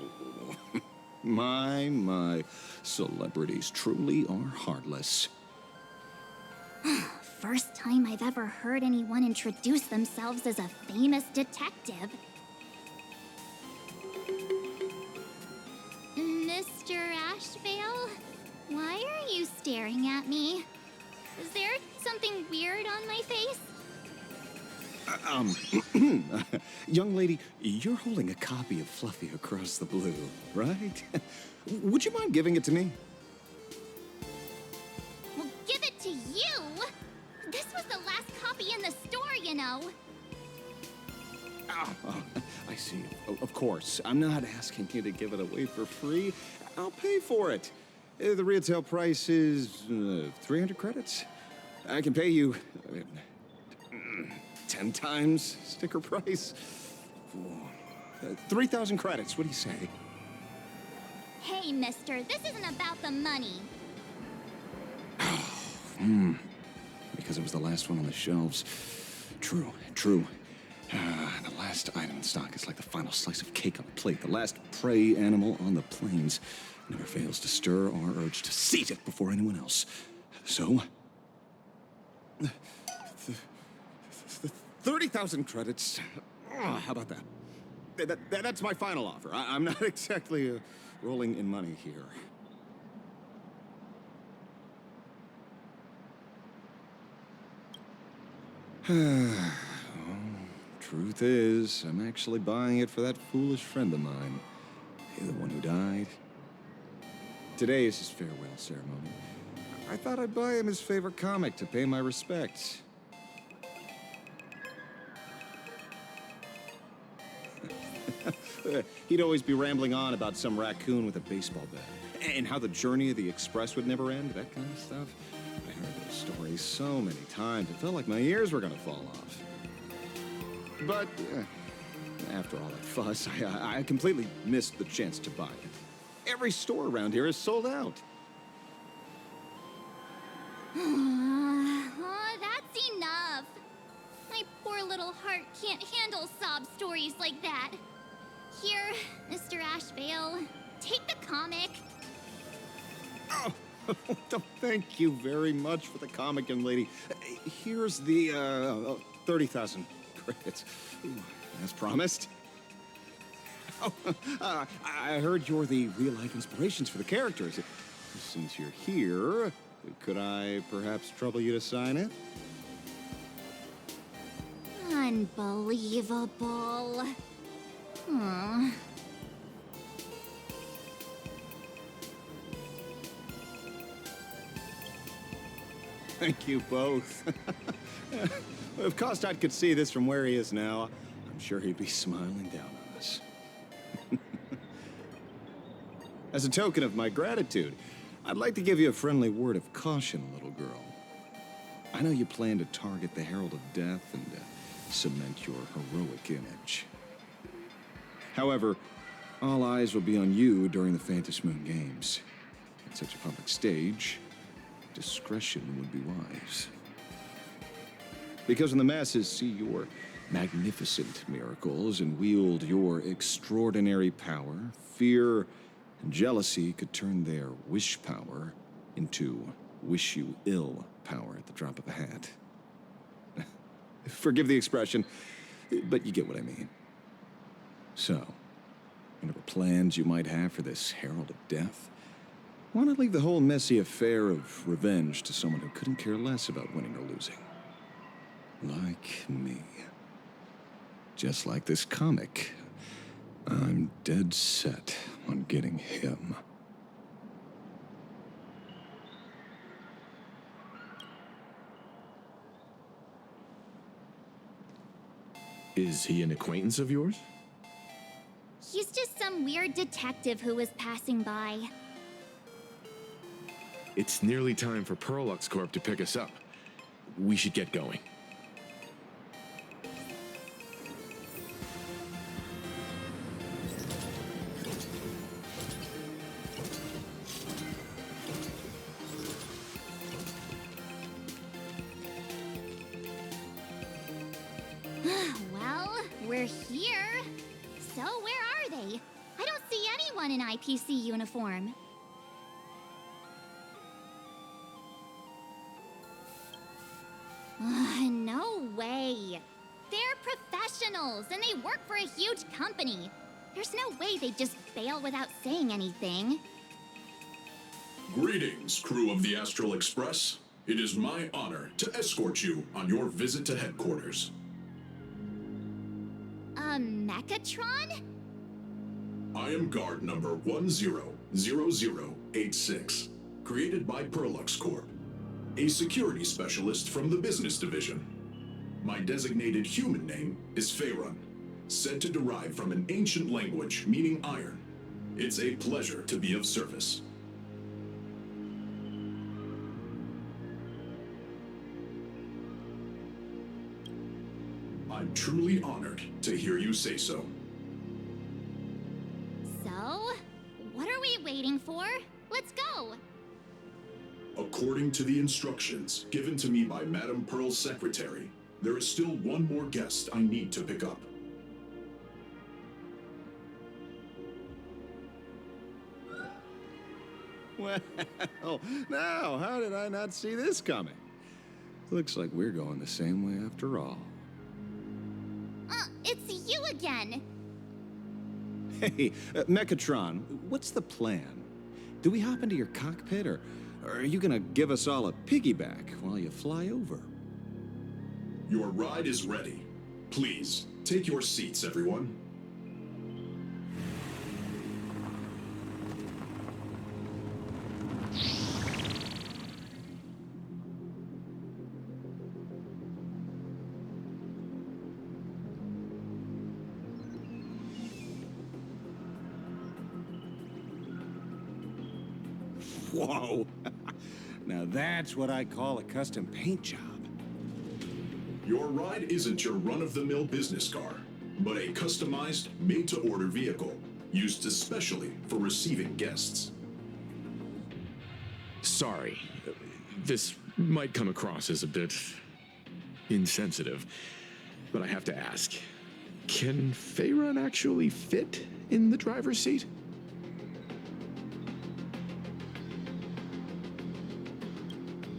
my. Celebrities truly are heartless. First time I've ever heard anyone introduce themselves as a famous detective. Mr. Ashvale, why are you staring at me? Is there something weird on my face? Young lady, you're holding a copy of Fluffy Across the Blue, right? Would you mind giving it to me? Well, give it to you! This was the last copy in the store, you know. Oh, I see. Of course. I'm not asking you to give it away for free. I'll pay for it. The retail price is 300 credits. I can pay you 10 times sticker price. 3,000 credits. What do you say? Hey, mister, this isn't about the money. Because it was the last one on the shelves. True. The last item in stock is like the final slice of cake on the plate. The last prey animal on the plains never fails to stir our urge to seize it before anyone else. So, 30,000 credits. How about that? That's my final offer. I'm not exactly rolling in money here. Truth is, I'm actually buying it for that foolish friend of mine. The one who died. Today is his farewell ceremony. I thought I'd buy him his favorite comic to pay my respects. He'd always be rambling on about some raccoon with a baseball bat, and how the journey of the express would never end, that kind of stuff. I heard those stories so many times, it felt like my ears were gonna fall off. But after all that fuss, I completely missed the chance to buy it. Every store around here is sold out. That's enough. My poor little heart can't handle sob stories like that. Here, Mr. Ashvale, take the comic. Oh, thank you very much for the comic, young lady. Here's the 30,000 credits, as promised. Oh, I heard you're the real-life inspirations for the characters. Since you're here, could I perhaps trouble you to sign it? Unbelievable. Aw. Thank you both. If Kostat could see this from where he is now, I'm sure he'd be smiling down on us. As a token of my gratitude, I'd like to give you a friendly word of caution, little girl. I know you plan to target the Herald of Death and cement your heroic image. However, all eyes will be on you during the Phantasmoon Games. At such a public stage, discretion would be wise. Because when the masses see your magnificent miracles and wield your extraordinary power, fear and jealousy could turn their wish power into wish you ill power at the drop of a hat. Forgive the expression, but you get what I mean. So, whatever plans you might have for this Herald of Death, why not leave the whole messy affair of revenge to someone who couldn't care less about winning or losing? Like me. Just like this comic, I'm dead set on getting him. Is he an acquaintance of yours? He's just some weird detective who was passing by. It's nearly time for Perlux Corp to pick us up. We should get going. Well, we're here. So where are they? I don't see anyone in IPC uniform. No way. They're professionals, and they work for a huge company. There's no way they'd just bail without saying anything. Greetings, crew of the Astral Express. It is my honor to escort you on your visit to headquarters. A Mechatron? I am guard number 100086, created by Perlux Corp, a security specialist from the business division. My designated human name is Faerun, said to derive from an ancient language meaning iron. It's a pleasure to be of service. I'm truly honored to hear you say so. So, what are we waiting for? Let's go! According to the instructions given to me by Madame Pearl's secretary, there is still one more guest I need to pick up. Well, now, how did I not see this coming? Looks like we're going the same way after all. It's you again! Hey, Mechatron, what's the plan? Do we hop into your cockpit, or are you gonna give us all a piggyback while you fly over? Your ride is ready. Please, take your seats, everyone. Whoa. Now that's what I call a custom paint job. Your ride isn't your run-of-the-mill business car, but a customized, made-to-order vehicle, used especially for receiving guests. Sorry, this might come across as a bit insensitive, but I have to ask, can Faerun actually fit in the driver's seat?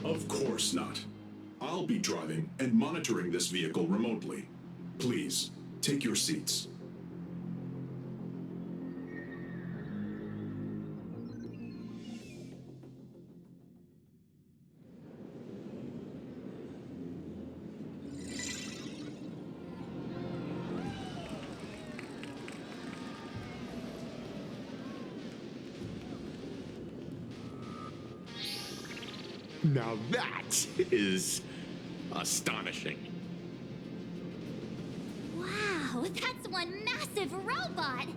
Of course not. I'll be driving and monitoring this vehicle remotely. Please, take your seats. Now that is astonishing. Wow, that's one massive robot!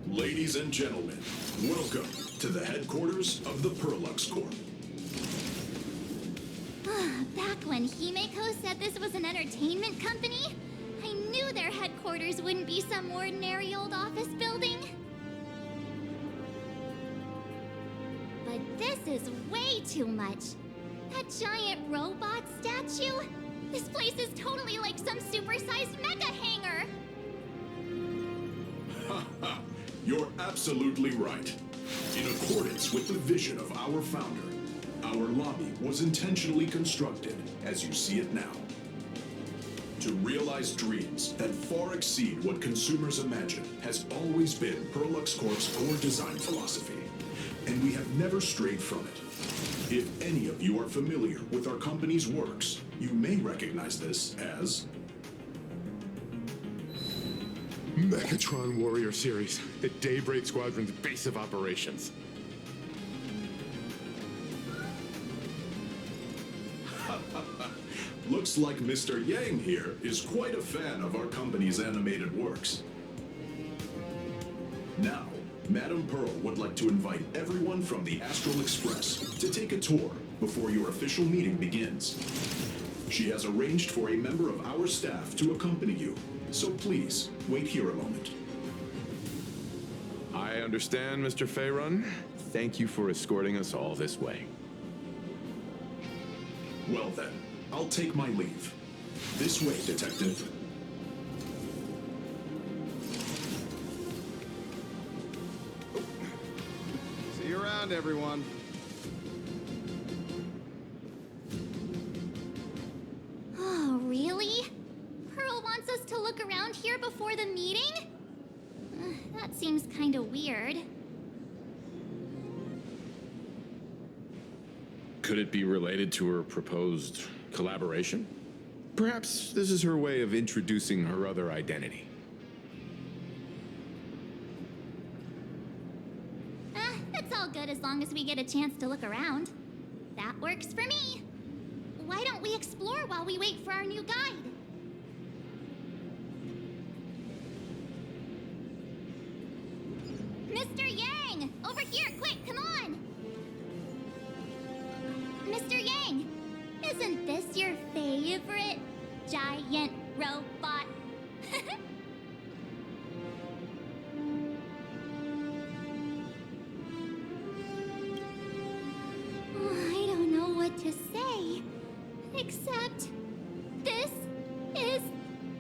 Ladies and gentlemen, welcome to the headquarters of the Perlux Corp. Back when Himeko said this was an entertainment company, I knew their headquarters wouldn't be some ordinary old office building. But this is way too much. That giant robot statue? This place is totally like some supersized mega hangar. You're absolutely right. In accordance with the vision of our founder, our lobby was intentionally constructed as you see it now. To realize dreams that far exceed what consumers imagine has always been Perlux Corp's core design philosophy, and we have never strayed from it. If any of you are familiar with our company's works, you may recognize this as Megatron Warrior Series, the Daybreak Squadron's base of operations. Looks like Mr. Yang here is quite a fan of our company's animated works. Now, Madame Pearl would like to invite everyone from the Astral Express to take a tour before your official meeting begins. She has arranged for a member of our staff to accompany you, so please, wait here a moment. I understand, Mr. Faerun. Thank you for escorting us all this way. Well then, I'll take my leave. This way, Detective. See you around, everyone. Oh, really? Pearl wants us to look around here before the meeting? That seems kind of weird. Could it be related to her proposed collaboration? Perhaps this is her way of introducing her other identity. It's all good as long as we get a chance to look around. That works for me. Why don't we explore while we wait for our new guide? Mr. Yang! Over here, quick, come on! Mr. Yang, isn't this your favorite giant robot? I don't know what to say, except this is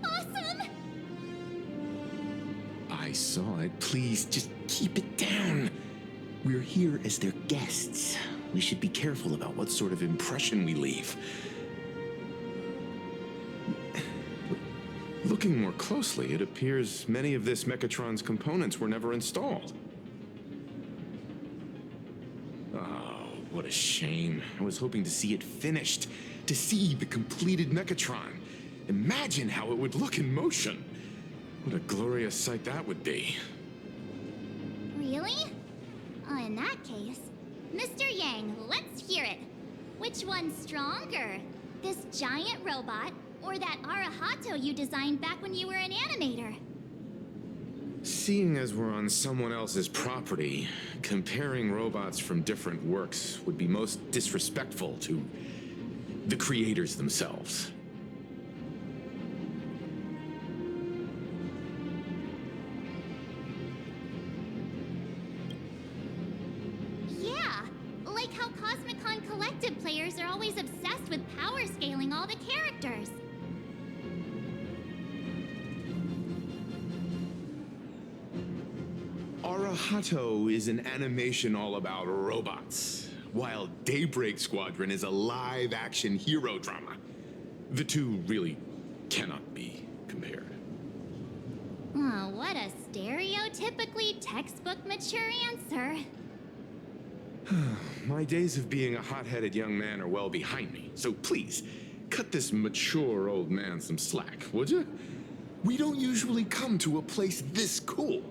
awesome! I saw it. Please, just keep it down. We're here as their guests. We should be careful about what sort of impression we leave. Looking more closely, it appears many of this Mechatron's components were never installed. Oh, what a shame. I was hoping to see it finished, to see the completed Mechatron. Imagine how it would look in motion. What a glorious sight that would be. Really? In that case, Mr. Yang, let's hear it. Which one's stronger? This giant robot, or that Arahato you designed back when you were an animator? Seeing as we're on someone else's property, comparing robots from different works would be most disrespectful to the creators themselves. Yeah, like how Cosmicon Collective players are always obsessed with power scaling all the characters. Arahato is an animation all about robots, while Daybreak Squadron is a live-action hero drama. The two really cannot be compared. Oh, what a stereotypically textbook mature answer. My days of being a hot-headed young man are well behind me, so please, cut this mature old man some slack, would you? We don't usually come to a place this cool.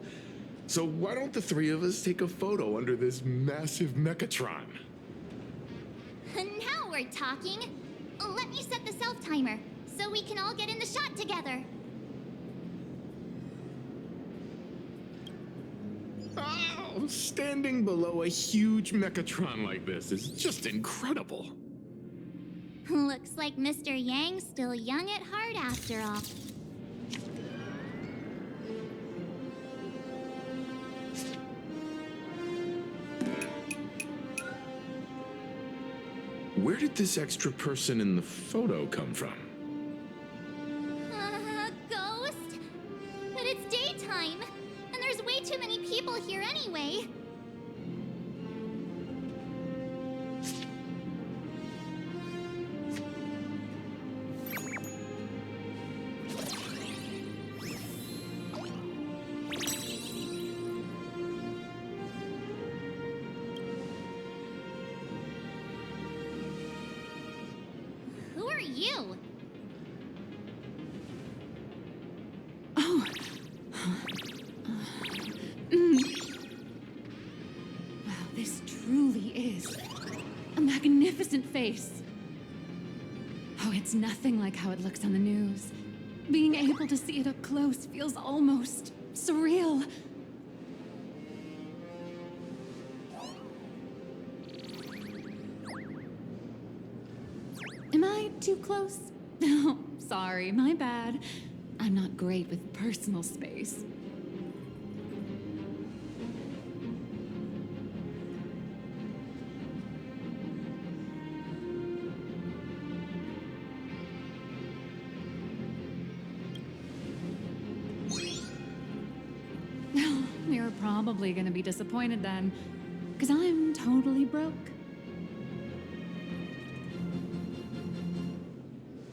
So why don't the three of us take a photo under this massive Mechatron? Now we're talking. Let me set the self-timer, so we can all get in the shot together. Oh, standing below a huge Mechatron like this is just incredible. Looks like Mr. Yang's still young at heart after all. Where did this extra person in the photo come from? Ghost? But it's daytime, and there's way too many people here anyway. Who are you? Oh. Wow, this truly is a magnificent face. Oh, it's nothing like how it looks on the news. Being able to see it up close feels almost surreal. Am I too close? Oh, sorry, my bad. I'm not great with personal space. You're probably gonna be disappointed then, because I'm totally broke.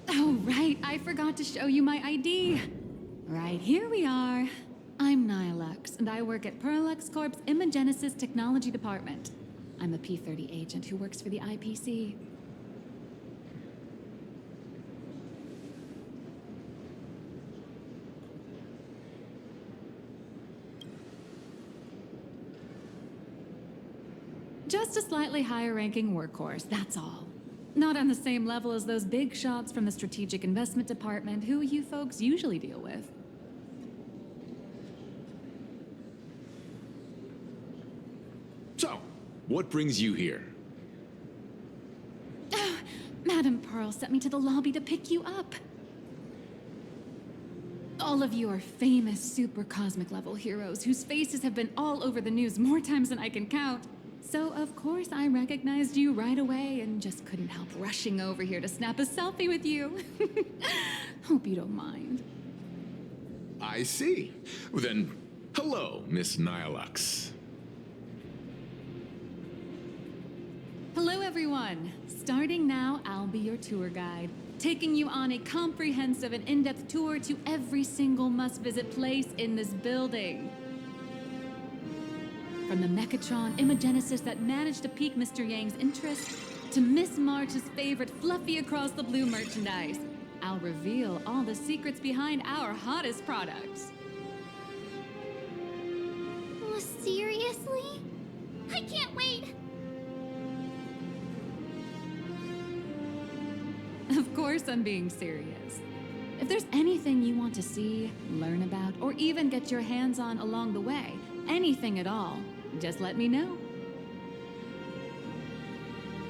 Oh, right, I forgot to show you my ID. Right, here we are. I'm Nihilux, and I work at Perlux Corp's Imagenesis Technology Department. I'm a P-30 agent who works for the IPC. Just a slightly higher-ranking workhorse, that's all. Not on the same level as those big shots from the Strategic Investment Department who you folks usually deal with. So, what brings you here? Madam Pearl sent me to the lobby to pick you up. All of you are famous super cosmic level heroes whose faces have been all over the news more times than I can count. So, of course, I recognized you right away and just couldn't help rushing over here to snap a selfie with you. Hope you don't mind. I see. Well, then, hello, Miss Nihilux. Hello, everyone. Starting now, I'll be your tour guide, taking you on a comprehensive and in-depth tour to every single must-visit place in this building. From the Mechatron Imagenesis that managed to pique Mr. Yang's interest, to Miss March's favorite fluffy across the blue merchandise, I'll reveal all the secrets behind our hottest products. Oh, seriously? I can't wait! Of course I'm being serious. If there's anything you want to see, learn about, or even get your hands on along the way, anything at all, just let me know.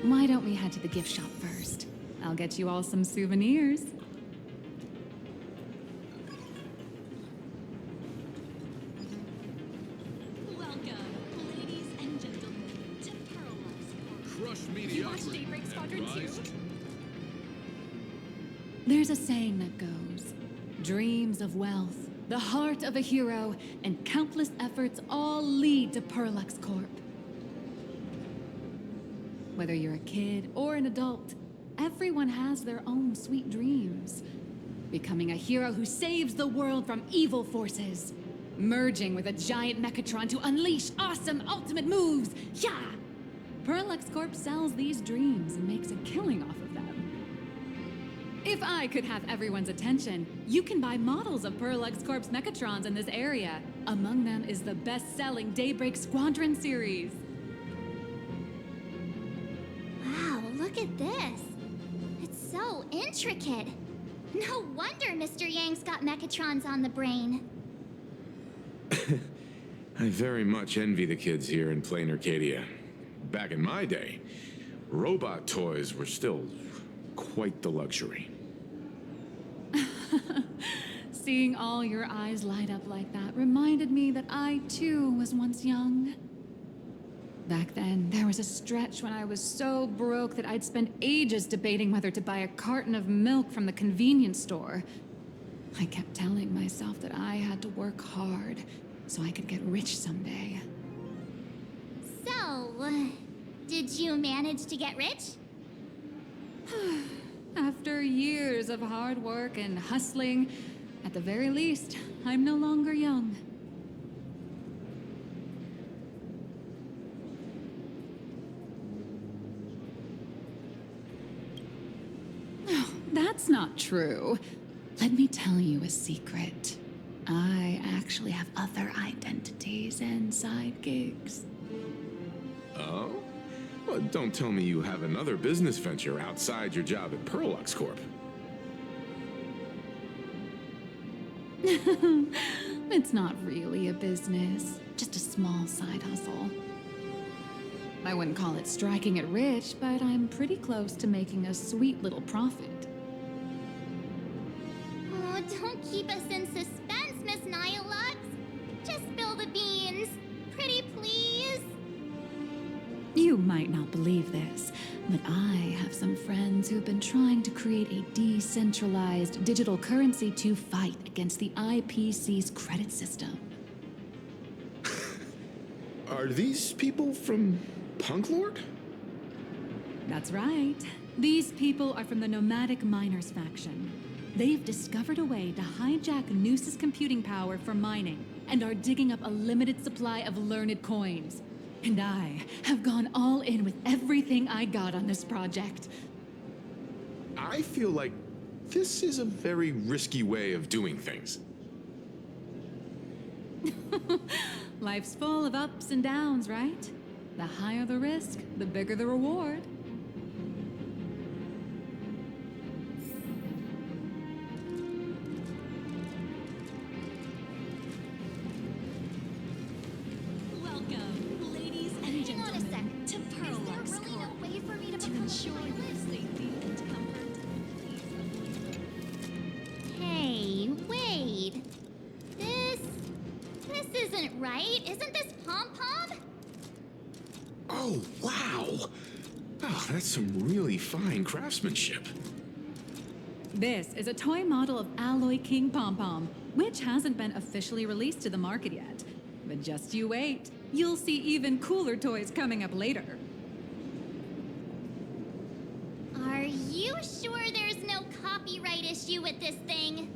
Why don't we head to the gift shop first? I'll get you all some souvenirs. Welcome, ladies and gentlemen, to Pearl's. Crush You watch Daybreak Squadron 2? There's a saying that goes, dreams of wealth, the heart of a hero, and countless efforts all lead to Perlux Corp. Whether you're a kid or an adult, everyone has their own sweet dreams. Becoming a hero who saves the world from evil forces. Merging with a giant Mechatron to unleash awesome ultimate moves. Yeah! Perlux Corp sells these dreams and makes a killing off of them. If I could have everyone's attention, you can buy models of Perlux Corp's Mechatrons in this area. Among them is the best-selling Daybreak Squadron series. Wow, look at this. It's so intricate. No wonder Mr. Yang's got Mechatrons on the brain. I very much envy the kids here in Plain Arcadia. Back in my day, robot toys were still quite the luxury. Seeing all your eyes light up like that reminded me that I, too, was once young. Back then, there was a stretch when I was so broke that I'd spend ages debating whether to buy a carton of milk from the convenience store. I kept telling myself that I had to work hard so I could get rich someday. So, did you manage to get rich? After years of hard work and hustling, at the very least, I'm no longer young. No, that's not true. Let me tell you a secret. I actually have other identities and side gigs. Oh? Well, don't tell me you have another business venture outside your job at Perlux Corp. It's not really a business, just a small side hustle. I wouldn't call it striking it rich, but I'm pretty close to making a sweet little profit. Oh, don't keep us in suspense, Miss Nihilux. Just spill the beans. Pretty please. You might not believe this, but I have some friends who've been trying to create a decentralized digital currency to fight against the IPC's credit system. Are these people from Punk Lord? That's right. These people are from the Nomadic Miners faction. They've discovered a way to hijack Noose's computing power for mining and are digging up a limited supply of learned coins. And I have gone all in with everything I got on this project. I feel like this is a very risky way of doing things. Life's full of ups and downs, right? The higher the risk, the bigger the reward. Welcome, ladies and gentlemen, to Perlux Corp. To ensure your safety and comfort, Hey, wait. This isn't right. Isn't this Pom-Pom? Oh, wow! Oh, that's some really fine craftsmanship. This is a toy model of Alloy King Pom-Pom, which hasn't been officially released to the market yet. But just you wait. You'll see even cooler toys coming up later. Are you sure there's no copyright issue with this thing?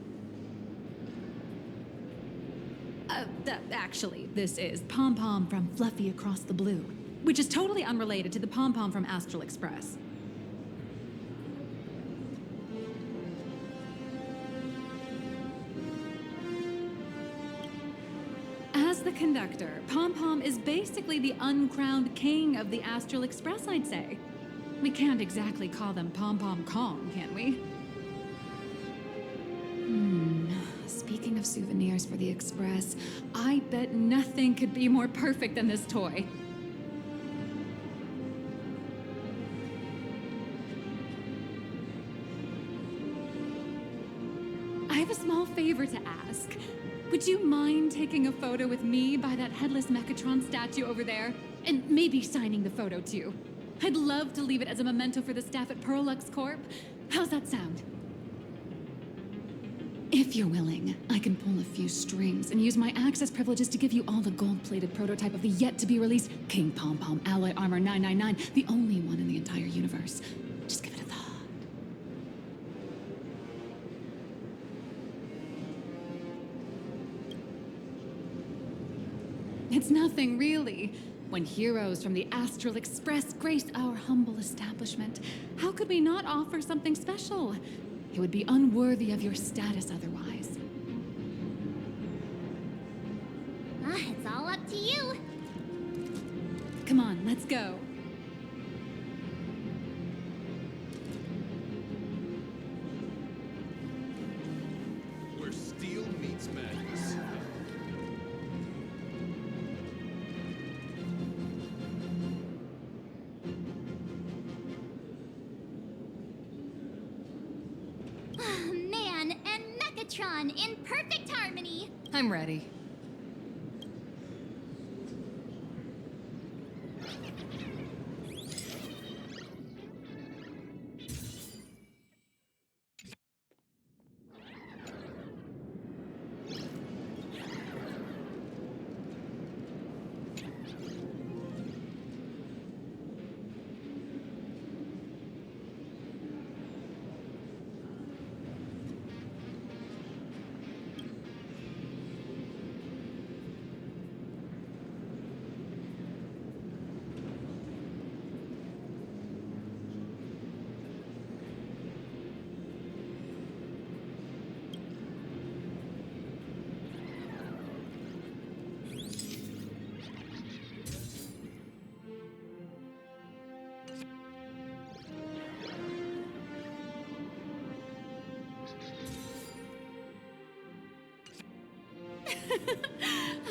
Actually, this is Pom-Pom from Fluffy Across the Blue, which is totally unrelated to the Pom-Pom from Astral Express. As the conductor, Pom-Pom is basically the uncrowned king of the Astral Express, I'd say. We can't exactly call them Pom-Pom Kong, can we? of souvenirs for the Express. I bet nothing could be more perfect than this toy. I have a small favor to ask. Would you mind taking a photo with me by that headless Mechatron statue over there? And maybe signing the photo too. I'd love to leave it as a memento for the staff at Perlux Corp. How's that sound? If you're willing, I can pull a few strings and use my access privileges to give you all the gold-plated prototype of the yet-to-be-released King Pom Pom Alloy Armor 999, the only one in the entire universe. Just give it a thought. It's nothing, really. When heroes from the Astral Express grace our humble establishment, how could we not offer something special? It would be unworthy of your status otherwise. It's all up to you. Come on, let's go. Where steel meets madness. Man and Mechatron in perfect harmony. I'm ready.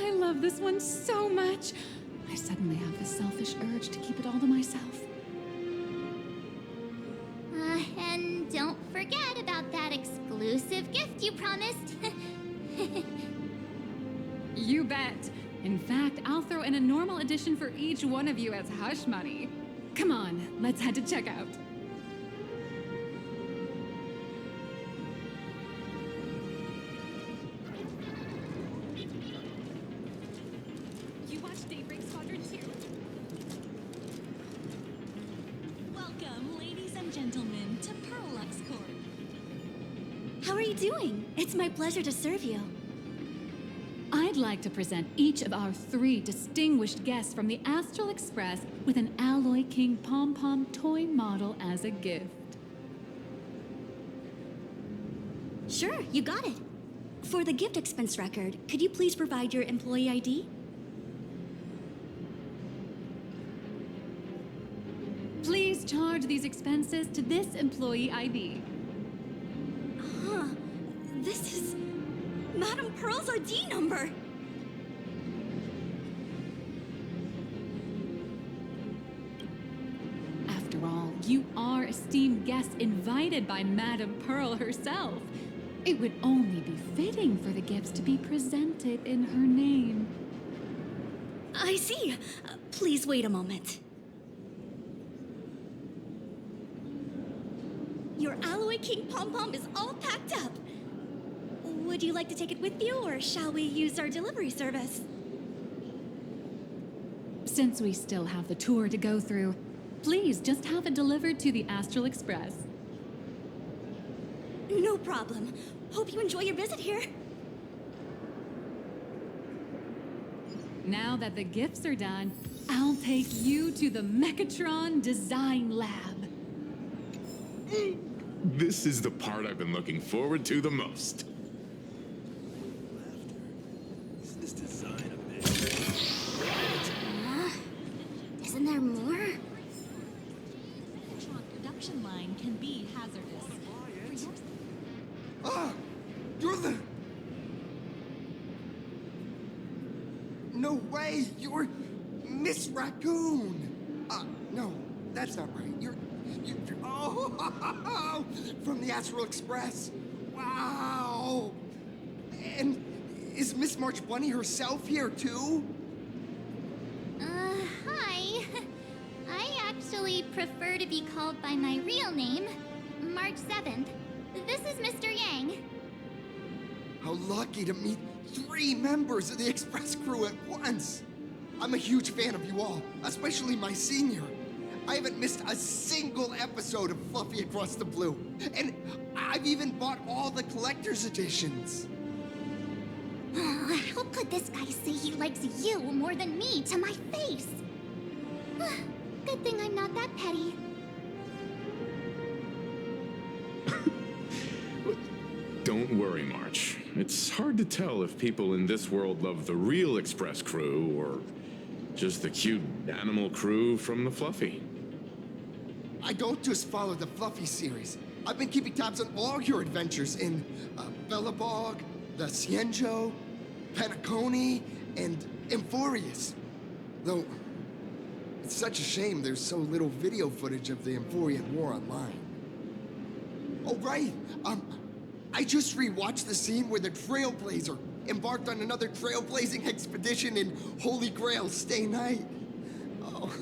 I love this one so much. I suddenly have this selfish urge to keep it all to myself. And don't forget about that exclusive gift you promised. You bet. In fact, I'll throw in a normal edition for each one of you as hush money. Come on, let's head to checkout. Welcome, ladies and gentlemen, to Perlux Corp. How are you doing? It's my pleasure to serve you. I'd like to present each of our 3 distinguished guests from the Astral Express with an Alloy King Pom Pom toy model as a gift. Sure, you got it. For the gift expense record, could you please provide your employee ID? Please charge these expenses to this employee ID. Huh. This is Madame Pearl's ID number. After all, you are esteemed guests invited by Madame Pearl herself. It would only be fitting for the gifts to be presented in her name. I see. Please wait a moment. Your Alloy King Pom Pom is all packed up. Would you like to take it with you, or shall we use our delivery service? Since we still have the tour to go through, please just have it delivered to the Astral Express. No problem. Hope you enjoy your visit here. Now that the gifts are done, I'll take you to the Mechatron Design Lab. This is the part I've been looking forward to the most. Isn't this design a bit? Isn't there more? Production line can be hazardous. Ah! You're the... No way! You're Miss Raccoon! No, that's not right. You're oh, from the Astral Express. Wow! And is Miss March Bunny herself here too? Hi. I actually prefer to be called by my real name, March 7th. This is Mr. Yang. How lucky to meet 3 members of the Express crew at once. I'm a huge fan of you all, especially my senior. I haven't missed a single episode of Fluffy Across the Blue. And I've even bought all the collector's editions. Oh, how could this guy say he likes you more than me to my face? Good thing I'm not that petty. Don't worry, March. It's hard to tell if people in this world love the real Express crew or just the cute animal crew from the Fluffy. I don't just follow the Fluffy series. I've been keeping tabs on all your adventures in Bellabog, the Cienjo, Penacony, and Emphorius. Though, it's such a shame there's so little video footage of the Emphorian War online. Oh, right. I just rewatched the scene where the Trailblazer embarked on another trailblazing expedition in Holy Grail Stay Night. Oh,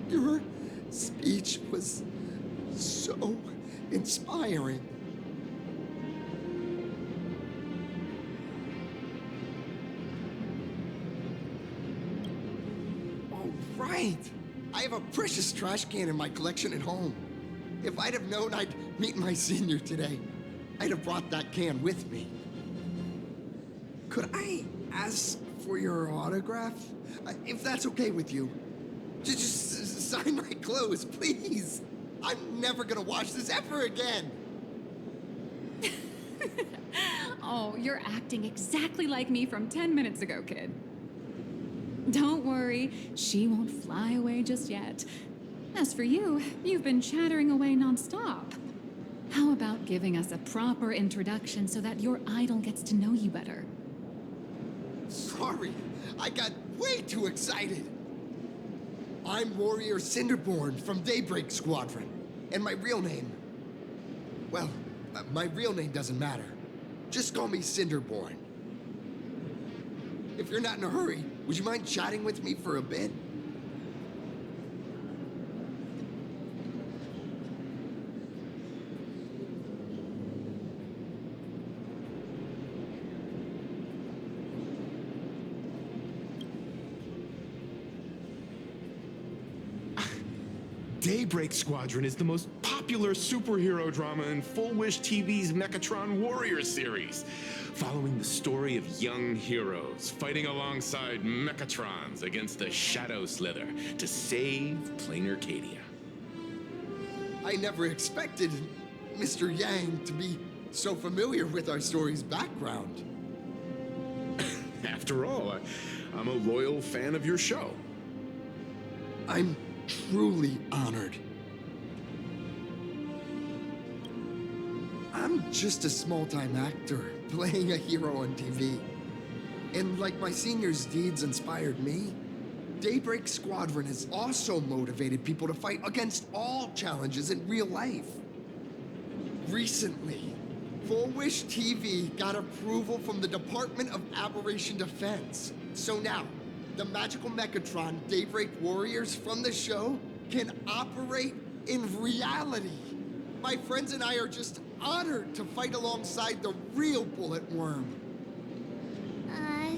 your speech was so inspiring. Oh, right. I have a precious trash can in my collection at home. If I'd have known I'd meet my senior today, I'd have brought that can with me. Could I ask for your autograph? If that's okay with you. Just sign my clothes, please. I'm never gonna watch this ever again. Oh, you're acting exactly like me from 10 minutes ago, kid. Don't worry, she won't fly away just yet. As for you, you've been chattering away nonstop. How about giving us a proper introduction so that your idol gets to know you better? Sorry, I got way too excited. I'm Warrior Cinderborn from Daybreak Squadron. And my real name... Well, my real name doesn't matter. Just call me Cinderborn. If you're not in a hurry, would you mind chatting with me for a bit? Daybreak Squadron is the most popular superhero drama in Full Wish TV's Mechatron Warrior series, following the story of young heroes fighting alongside Mechatrons against the Shadow Slither to save Plain Arcadia. I never expected Mr. Yang to be so familiar with our story's background. After all, I'm a loyal fan of your show. I'm truly honored. I'm just a small-time actor playing a hero on TV. And like my senior's deeds inspired me, Daybreak Squadron has also motivated people to fight against all challenges in real life. Recently, Full Wish TV got approval from the Department of Aberration Defense. So now, the magical Mechatron Daybreak Warriors from the show can operate in reality. My friends and I are just honored to fight alongside the real Bullet Worm.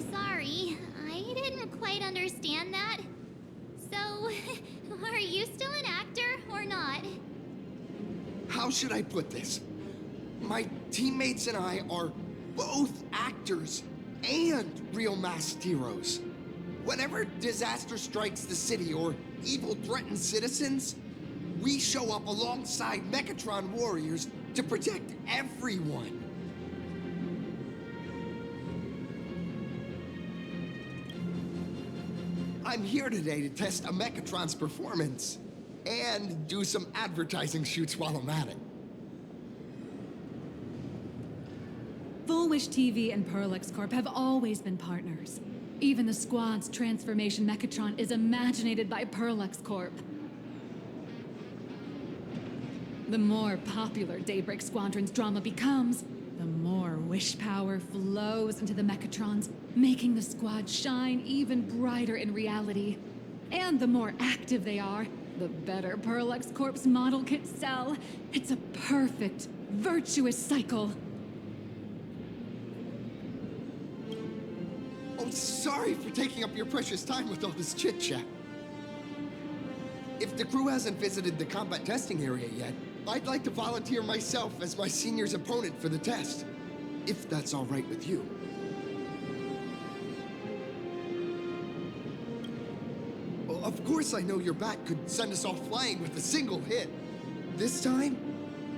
Sorry. I didn't quite understand that. So, are you still an actor or not? How should I put this? My teammates and I are both actors and real masked heroes. Whenever disaster strikes the city or evil threatens citizens, we show up alongside Mechatron warriors to protect everyone. I'm here today to test a Mechatron's performance and do some advertising shoots while I'm at it. Full Wish TV and Pearl X Corp have always been partners. Even the squad's transformation Mechatron is imaginated by Perlux Corp. The more popular Daybreak Squadron's drama becomes, the more wish power flows into the Mechatrons, making the squad shine even brighter in reality. And the more active they are, the better Perlux Corp's model kits sell. It's a perfect, virtuous cycle. Oh, sorry for taking up your precious time with all this chit-chat. If the crew hasn't visited the combat testing area yet, I'd like to volunteer myself as my senior's opponent for the test, if that's all right with you. Well, of course I know your bat could send us all flying with a single hit. This time,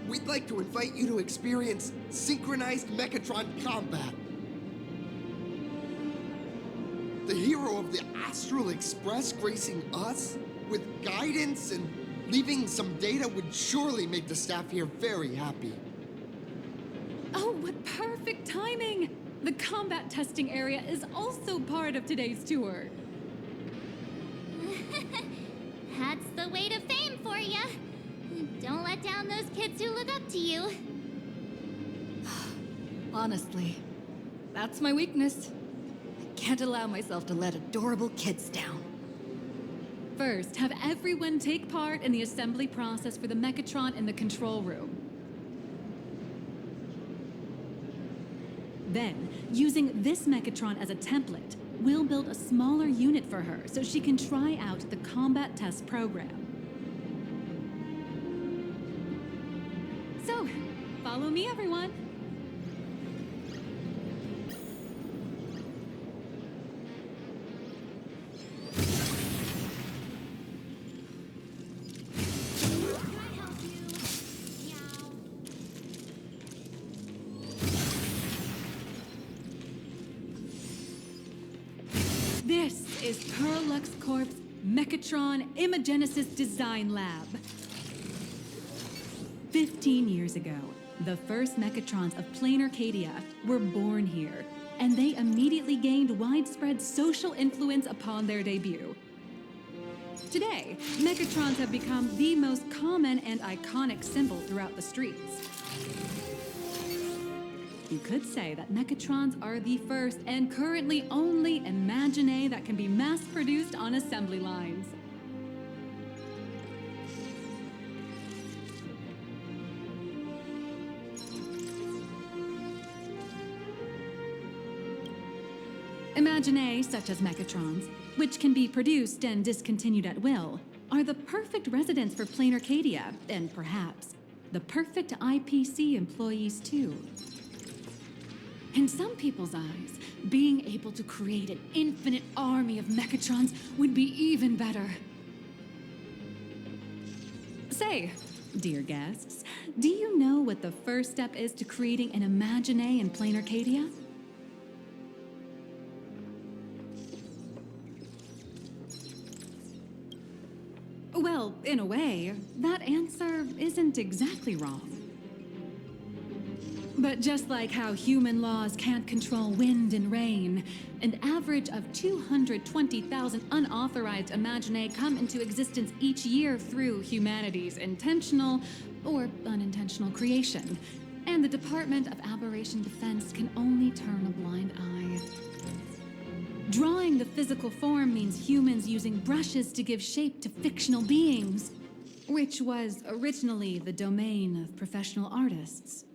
we'd like to invite you to experience synchronized Mechatron combat. The hero of the Astral Express gracing us with guidance and leaving some data would surely make the staff here very happy. Oh, what perfect timing! The combat testing area is also part of today's tour. That's the way to fame for ya. Don't let down those kids who look up to you. Honestly, that's my weakness. I can't allow myself to let adorable kids down. First, have everyone take part in the assembly process for the Mechatron in the control room. Then, using this Mechatron as a template, we'll build a smaller unit for her so she can try out the combat test program. So, follow me, everyone. This is Perlux Corp's Mechatron Imagenesis Design Lab. 15 years ago, the first Mechatrons of Plain Arcadia were born here, and they immediately gained widespread social influence upon their debut. Today, Mechatrons have become the most common and iconic symbol throughout the streets. You could say that Mechatrons are the first and currently only Imagine that can be mass-produced on assembly lines. Imagine such as Mechatrons, which can be produced and discontinued at will, are the perfect residents for Plain Arcadia, and perhaps the perfect IPC employees too. In some people's eyes, being able to create an infinite army of Mechatrons would be even better. Say, dear guests, do you know what the first step is to creating an Imagine in Plain Arcadia? Well, in a way, that answer isn't exactly wrong. But just like how human laws can't control wind and rain, an average of 220,000 unauthorized Imagine come into existence each year through humanity's intentional or unintentional creation. And the Department of Aberration Defense can only turn a blind eye. Drawing the physical form means humans using brushes to give shape to fictional beings, which was originally the domain of professional artists.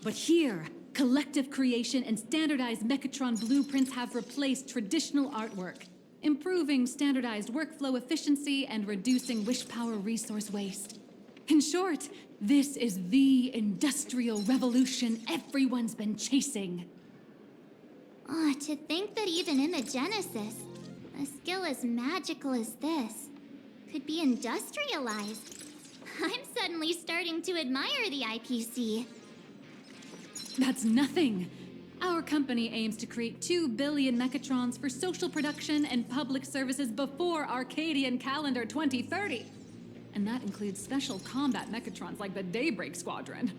But here, collective creation and standardized Mechatron blueprints have replaced traditional artwork, improving standardized workflow efficiency and reducing wish power resource waste. In short, this is the industrial revolution everyone's been chasing. Oh, to think that even Imagenesis, a skill as magical as this, could be industrialized. I'm suddenly starting to admire the IPC. That's nothing. Our company aims to create 2 billion Mechatrons for social production and public services before Arcadian calendar 2030. And that includes special combat Mechatrons like the Daybreak Squadron.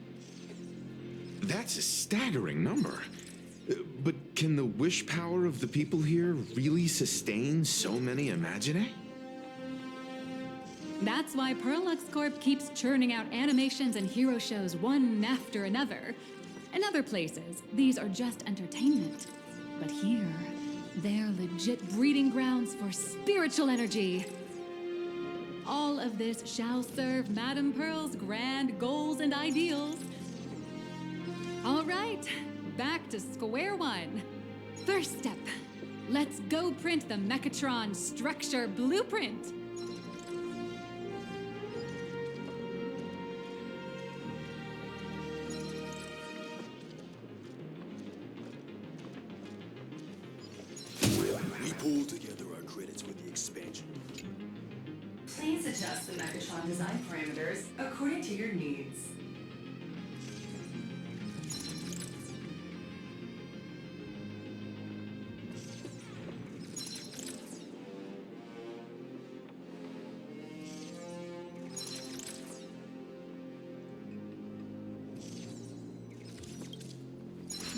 That's a staggering number. But can the wish power of the people here really sustain so many imaginae? That's why Perlux Corp keeps churning out animations and hero shows one after another. In other places, these are just entertainment. But here, they're legit breeding grounds for spiritual energy. All of this shall serve Madame Pearl's grand goals and ideals. All right, back to square one. First step, let's go print the Mechatron structure blueprint. We pulled together our credits with the expansion. Please adjust the Mechatron design parameters according to your needs.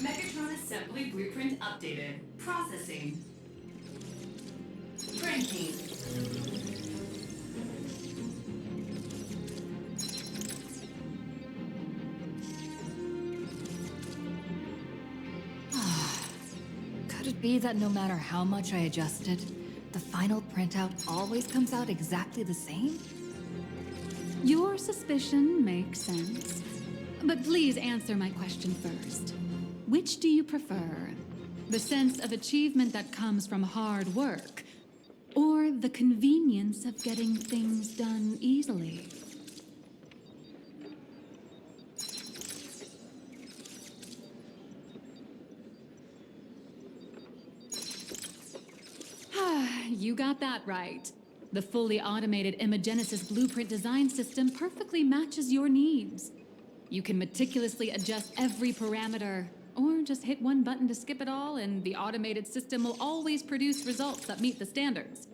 Mechatron assembly blueprint updated. Processing. Printing. Could it be that no matter how much I adjusted, the final printout always comes out exactly the same? Your suspicion makes sense. But please answer my question first. Which do you prefer? The sense of achievement that comes from hard work, or the convenience of getting things done easily? You got that right. The fully automated Imogenesis blueprint design system perfectly matches your needs. You can meticulously adjust every parameter, or just hit one button to skip it all, and the automated system will always produce results that meet the standards.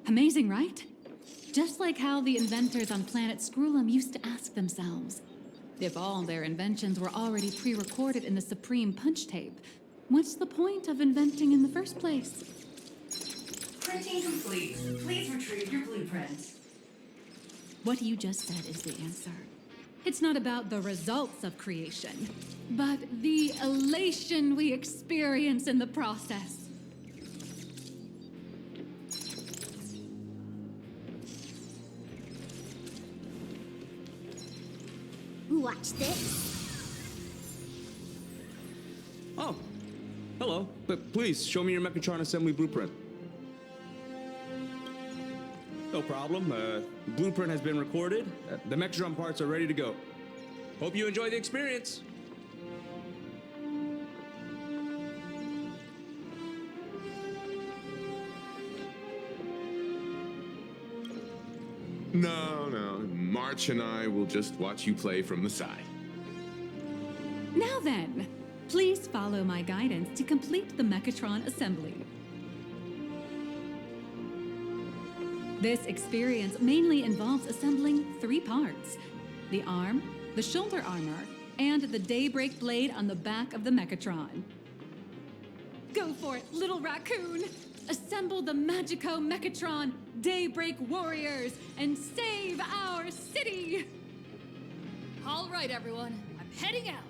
Amazing, right? Just like how the inventors on planet Scrulum used to ask themselves, if all their inventions were already pre-recorded in the Supreme Punch Tape, what's the point of inventing in the first place? Printing complete. Please retrieve your blueprint. What you just said is the answer. It's not about the results of creation, but the elation we experience in the process. Watch this. Oh, hello. But please, show me your Mechatron assembly blueprint. No problem. Blueprint has been recorded. The Mechatron parts are ready to go. Hope you enjoy the experience. No. March and I will just watch you play from the side. Now then, please follow my guidance to complete the Mechatron assembly. This experience mainly involves assembling 3 parts: the arm, the shoulder armor, and the daybreak blade on the back of the Mechatron. Go for it, little raccoon! Assemble the Magico Mechatron Daybreak Warriors and save our city! All right, everyone, I'm heading out.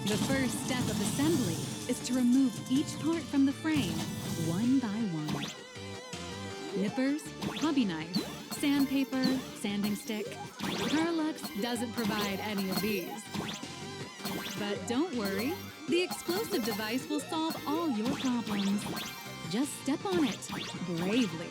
The first step of assembly is to remove each part from the frame, one by one. Nippers, hobby knife, sandpaper, sanding stick. Perlux doesn't provide any of these. But don't worry, the explosive device will solve all your problems. Just step on it, bravely.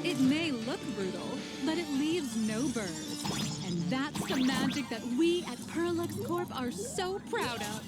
It may look brutal, but it leaves no burrs. And that's the magic that we at Perlux Corp are so proud of.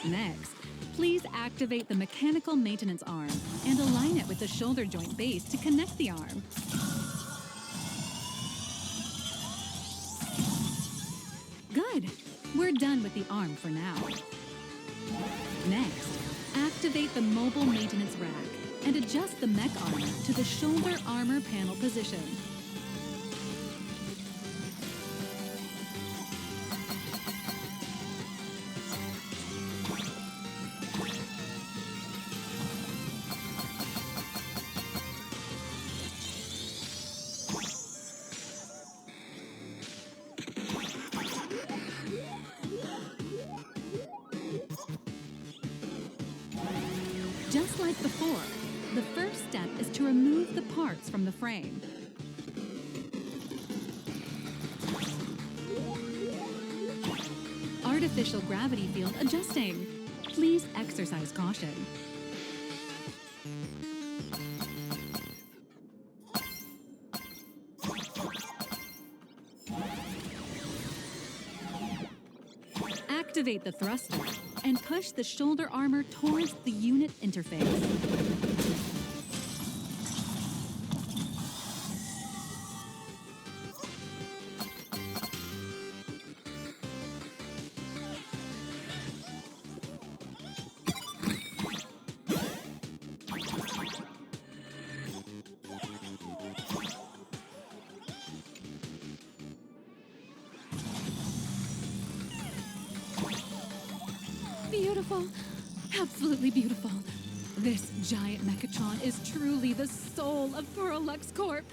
Next, please activate the mechanical maintenance arm and align it with the shoulder joint base to connect the arm. Good. We're done with the arm for now. Next, activate the mobile maintenance rack and adjust the mech armor to the shoulder armor panel position. Just like before, the first step is to remove the parts from the frame. Artificial gravity field adjusting. Please exercise caution. Activate the thruster and push the shoulder armor towards the unit interface. Beautiful. Absolutely beautiful. This giant Mechatron is truly the soul of Perlux Corp.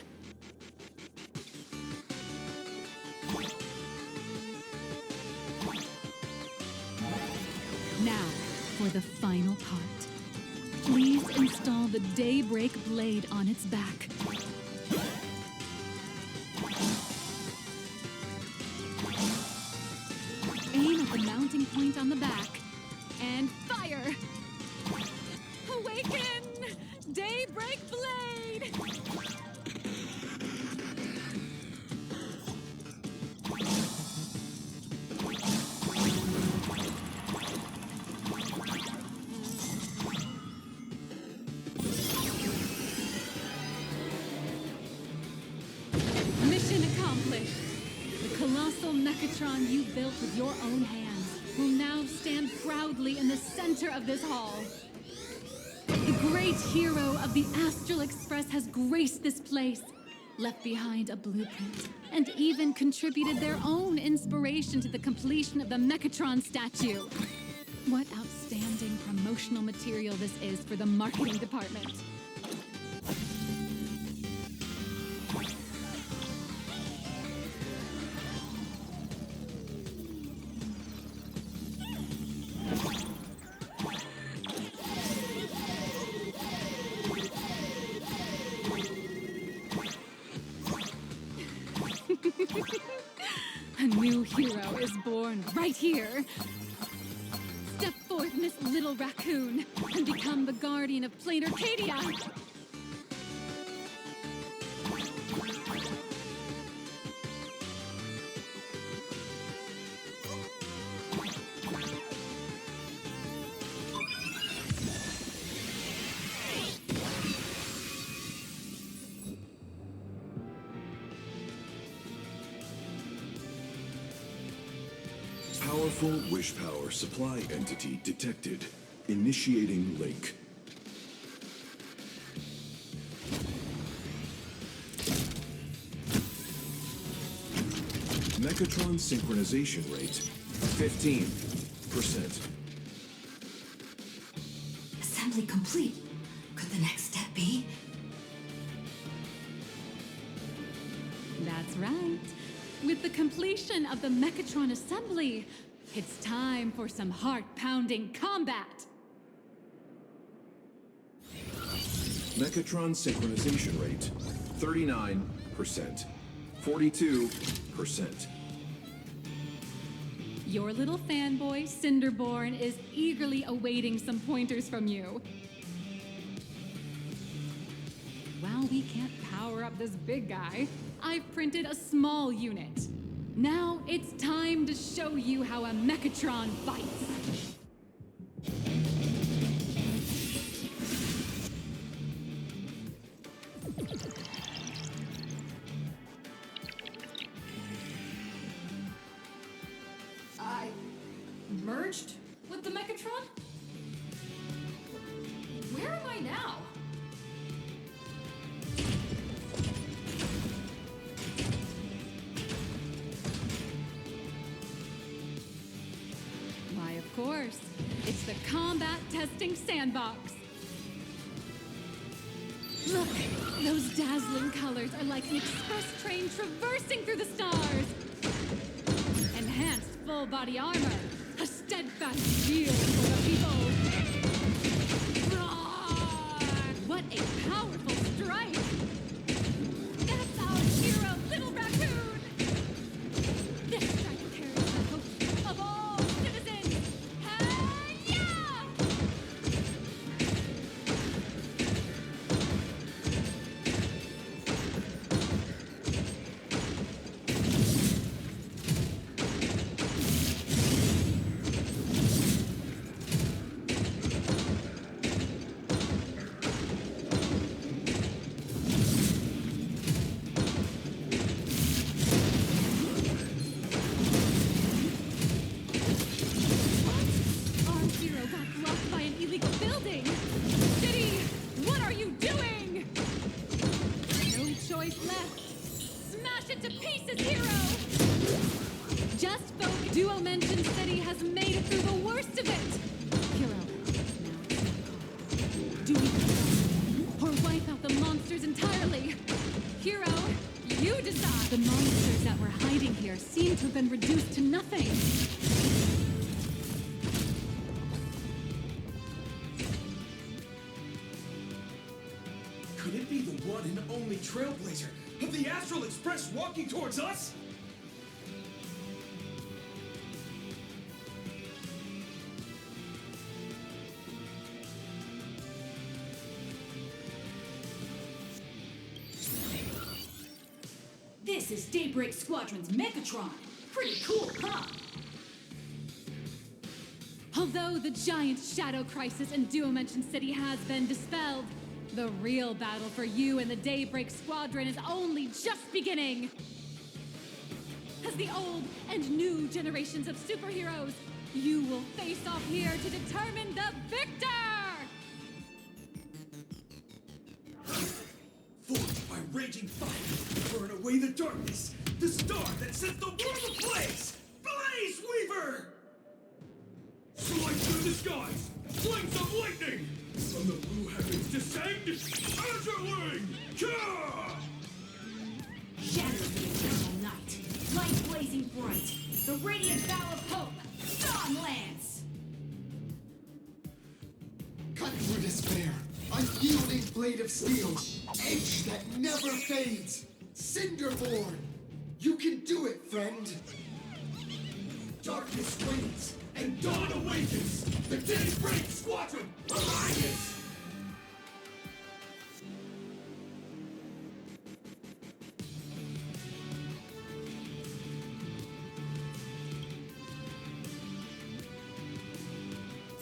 Now, for the final part. Please install the Daybreak blade on its back. Aim at the mounting point on the back, and fire! Awaken! Daybreak blade! Mission accomplished. The colossal Mechatron you built with your own hands will now stand proudly in the center of this hall. The great hero of the Astral Express has graced this place, left behind a blueprint, and even contributed their own inspiration to the completion of the Mechatron statue. What outstanding promotional material this is for the marketing department. A new hero is born right here. Step forth, Miss Little Raccoon, and become the guardian of Plain Arcadia. Powerful wish power supply entity detected. Initiating link. Mechatron synchronization rate 15%. Assembly complete. Could the next step be? That's right. With the completion of the Mechatron assembly, it's time for some heart-pounding combat! Mechatron synchronization rate 39%. 42%. Your little fanboy, Cinderborn, is eagerly awaiting some pointers from you. While we can't power up this big guy, I've printed a small unit. Now it's time to show you how a Mechatron fights. I merged with the Mechatron? Where am I now? Why, of course, it's the combat testing sandbox. Look, those dazzling colors are like an express train traversing through the stars. Enhanced full body armor, a steadfast shield for the people. Roar! What a powerful strike! That's our hero, Little Raccoon! This strike carries the hope of all citizens! Hi-ya! Our hero got blocked by an illegal building! City, what are you doing? No choice left. Smash it to pieces, hero! Just Folk Duo Mention City has made it through the worst of it! Hero, now it's your call. Do we or wipe out the monsters entirely? Hero, you decide! The monsters that were hiding here seem to have been reduced to nothing. and only trailblazer of the Astral Express walking towards us? This is Daybreak Squadron's Megatron. Pretty cool, huh? Although the giant shadow crisis in Duo-Mention City has been dispelled, the real battle for you and the Daybreak Squadron is only just beginning. As the old and new generations of superheroes, you will face off here to determine the victor! Forged by raging fire, burn away the darkness, the star that sets the world ablaze! Blaze Weaver! Slice through the skies, flames of lightning! From the blue heavens descend, Azurling! Ka! Shatter the eternal night. Light blazing bright. The radiant bow of hope. Dawn Lance! Cut through despair. Unyielding blade of steel. Edge that never fades. Cinderborn. You can do it, friend. Darkness wanes, and dawn awakens! The Daybreak Squadron Alliance!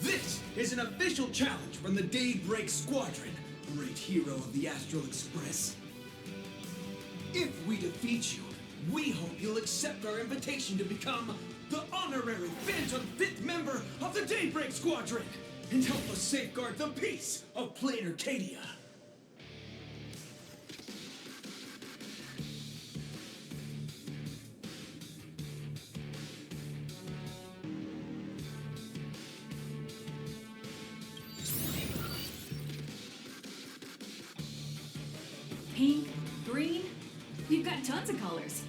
This is an official challenge from the Daybreak Squadron, great hero of the Astral Express. If we defeat you, we hope you'll accept our invitation to become the honorary Phantom 5th member of the Daybreak Squadron and help us safeguard the peace of Plain Arcadia. Pink, green, we've got tons of colors.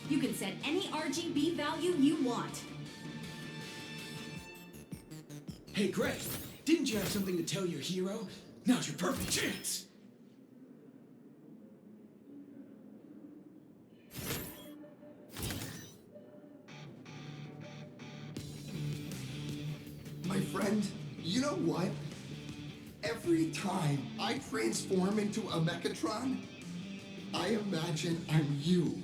You can set any RGB value you want. Hey, Greg, didn't you have something to tell your hero? Now's your perfect chance! My friend, you know what? Every time I transform into a Mechatron, I imagine I'm you.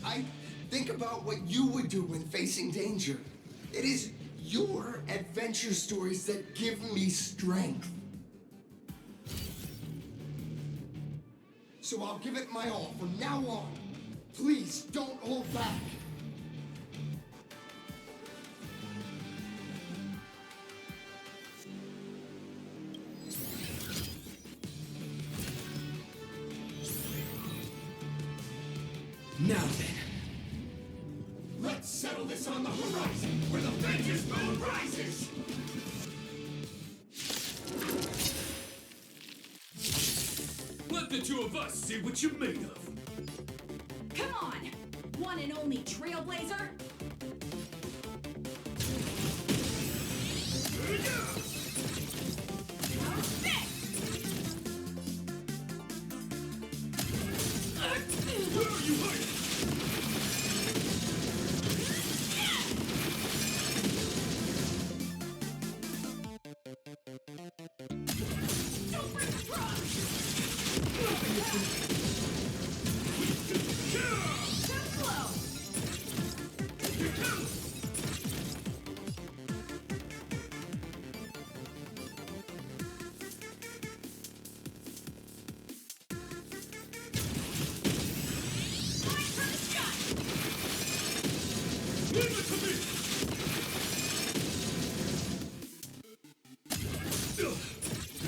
I think about what you would do when facing danger. It is your adventure stories that give me strength. So I'll give it my all from now on. Please don't hold back. Now then, let's settle this on the horizon where the Vengeance moon rises! Let the two of us see what you're made of. Come on! One and only Trailblazer? Where are you hiding?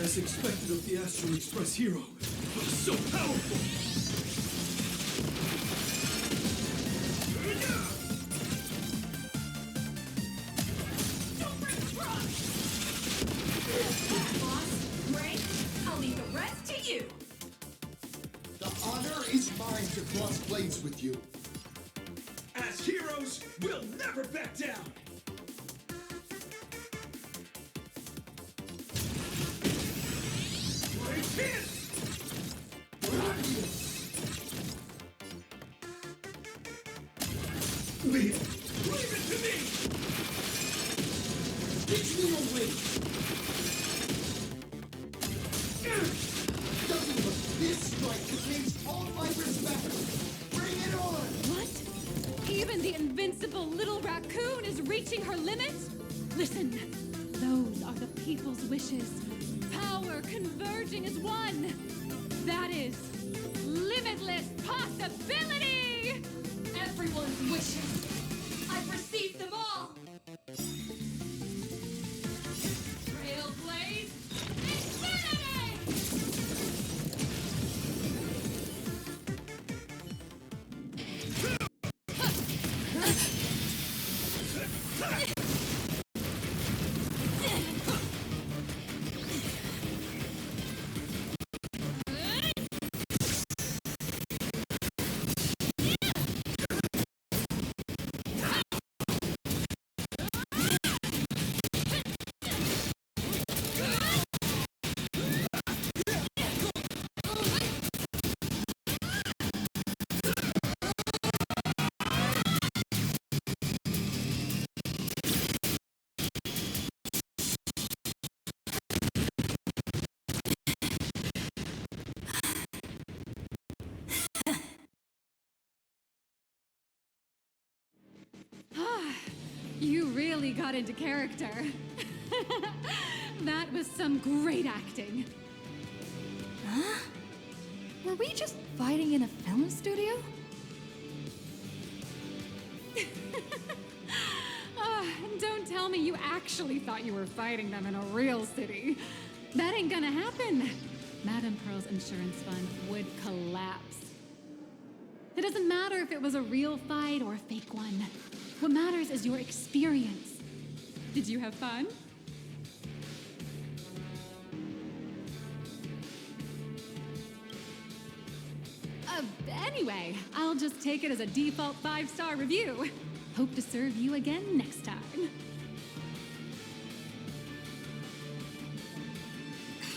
As expected of the Astral Express hero, but so powerful! Boss, Ray, I'll leave the rest to you. The honor is mine to cross blades with you. As heroes, we'll never back down! raccoon is reaching her limits? Listen, those are the people's wishes. Power converging as one. That is limitless possibility! Everyone's wishes. I've received them all. Trailblaze Infinity! You really got into character. That was some great acting. Huh? Were we just fighting in a film studio? Don't tell me you actually thought you were fighting them in a real city. That ain't gonna happen. Madame Pearl's insurance fund would collapse. It doesn't matter if it was a real fight or a fake one. What matters is your experience. Did you have fun? Anyway, I'll just take it as a default 5-star review. Hope to serve you again next time.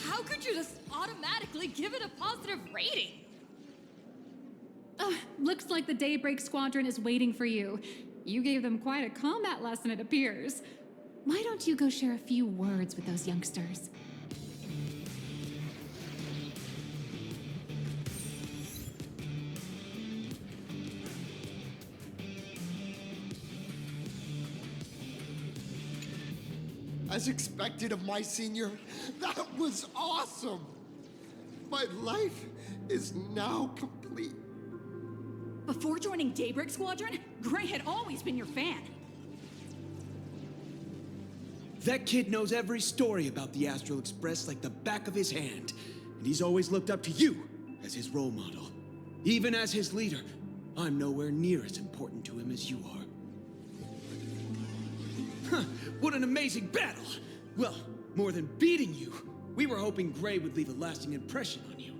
How could you just automatically give it a positive rating? Looks like the Daybreak Squadron is waiting for you. You gave them quite a combat lesson, it appears. Why don't you go share a few words with those youngsters? As expected of my senior, that was awesome! My life is now complete. Before joining Daybreak Squadron, Gray had always been your fan. That kid knows every story about the Astral Express like the back of his hand. And he's always looked up to you as his role model. Even as his leader, I'm nowhere near as important to him as you are. Huh, what an amazing battle! Well, more than beating you, we were hoping Gray would leave a lasting impression on you.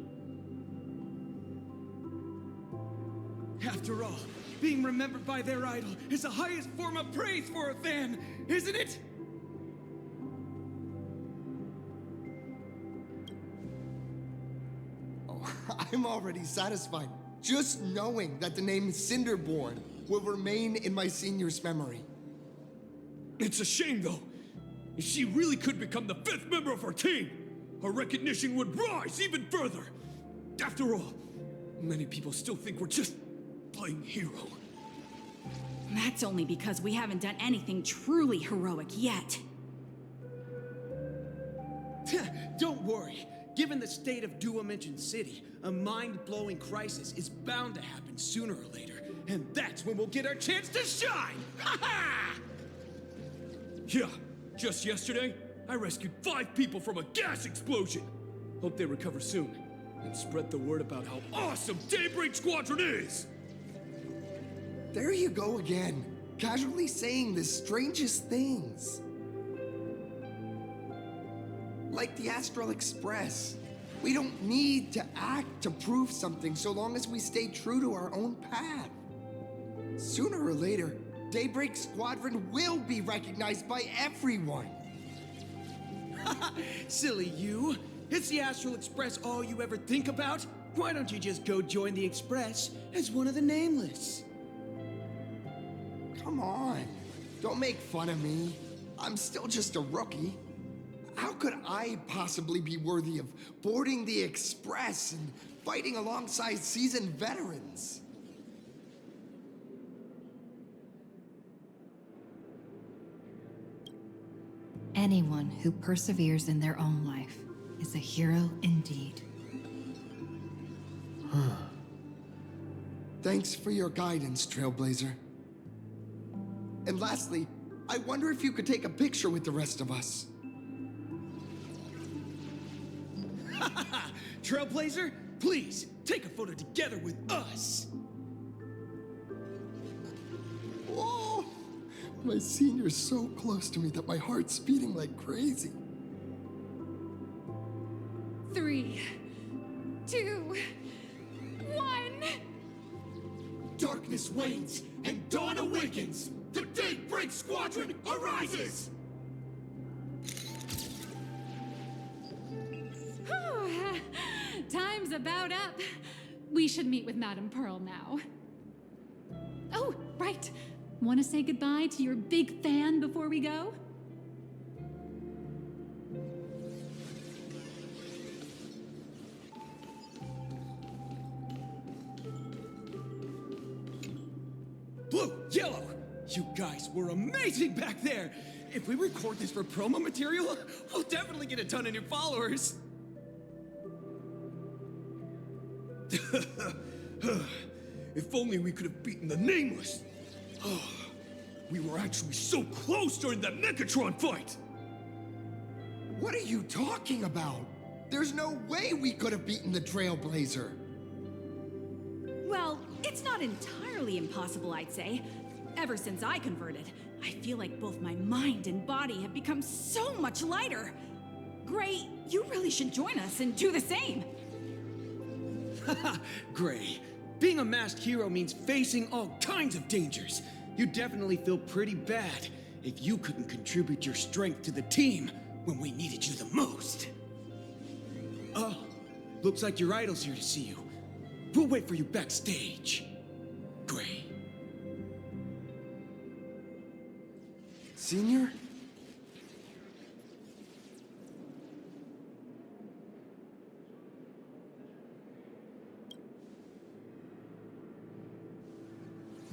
After all, being remembered by their idol is the highest form of praise for a fan, isn't it? Oh, I'm already satisfied, just knowing that the name Cinderborn will remain in my senior's memory. It's a shame, though. If she really could become the 5th member of our team, our recognition would rise even further. After all, many people still think we're just playing hero. That's only because we haven't done anything truly heroic yet. Don't worry. Given the state of Duo-Mention City, a mind-blowing crisis is bound to happen sooner or later. And that's when we'll get our chance to shine! Ha-ha! Yeah, just yesterday, I rescued 5 people from a gas explosion. Hope they recover soon. And spread the word about how awesome Daybreak Squadron is! There you go again, casually saying the strangest things. Like the Astral Express. We don't need to act to prove something so long as we stay true to our own path. Sooner or later, Daybreak Squadron will be recognized by everyone. Silly you. Is the Astral Express all you ever think about? Why don't you just go join the Express as one of the Nameless? Come on, don't make fun of me. I'm still just a rookie. How could I possibly be worthy of boarding the Express and fighting alongside seasoned veterans? Anyone who perseveres in their own life is a hero indeed. Thanks for your guidance, Trailblazer. And lastly, I wonder if you could take a picture with the rest of us. Trailblazer, please, take a photo together with us! Whoa! My senior's so close to me that my heart's beating like crazy. 3, 2, 1. Darkness wanes and dawn awakens. The Daybreak Squadron arises! Time's about up. We should meet with Madame Pearl now. Oh, right. Want to say goodbye to your big fan before we go? Blue, yellow, you guys were amazing back there. If we record this for promo material, we'll definitely get a ton of new followers. If only we could have beaten the Nameless. Oh, we were actually so close during that Megatron fight. What are you talking about? There's no way we could have beaten the Trailblazer. Well, it's not entirely impossible, I'd say. Ever since I converted, I feel like both my mind and body have become so much lighter. Gray, you really should join us and do the same. Haha, Gray. Being a masked hero means facing all kinds of dangers. You'd definitely feel pretty bad if you couldn't contribute your strength to the team when we needed you the most. Oh, looks like your idol's here to see you. We'll wait for you backstage. Gray. Senior?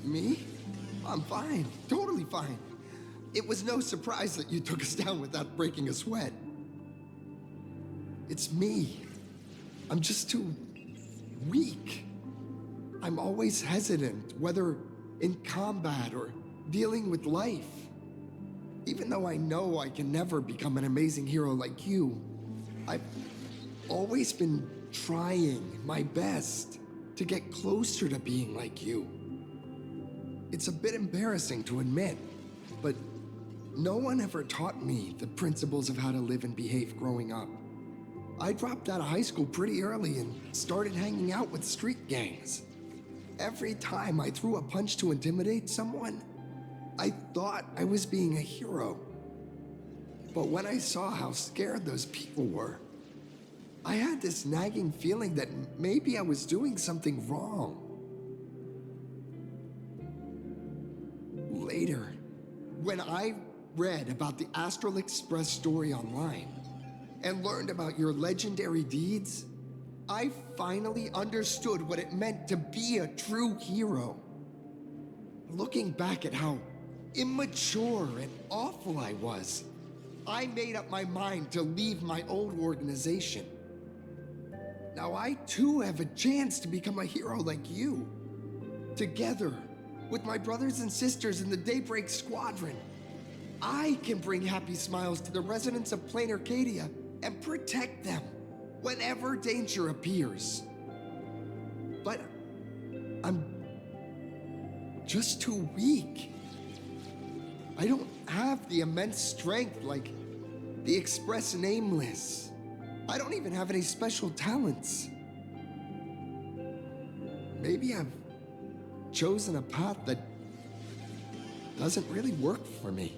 Me? I'm fine. Totally fine. It was no surprise that you took us down without breaking a sweat. It's me. I'm just too weak. I'm always hesitant, whether in combat or dealing with life. Even though I know I can never become an amazing hero like you, I've always been trying my best to get closer to being like you. It's a bit embarrassing to admit, but no one ever taught me the principles of how to live and behave growing up. I dropped out of high school pretty early and started hanging out with street gangs. Every time I threw a punch to intimidate someone, I thought I was being a hero. But when I saw how scared those people were, I had this nagging feeling that maybe I was doing something wrong. Later, when I read about the Astral Express story online and learned about your legendary deeds, I finally understood what it meant to be a true hero. Looking back at how immature and awful I was, I made up my mind to leave my old organization. Now I too have a chance to become a hero like you. Together, with my brothers and sisters in the Daybreak Squadron, I can bring happy smiles to the residents of Plain Arcadia and protect them whenever danger appears. But I'm just too weak. I don't have the immense strength like the Express Nameless. I don't even have any special talents. Maybe I've chosen a path that doesn't really work for me.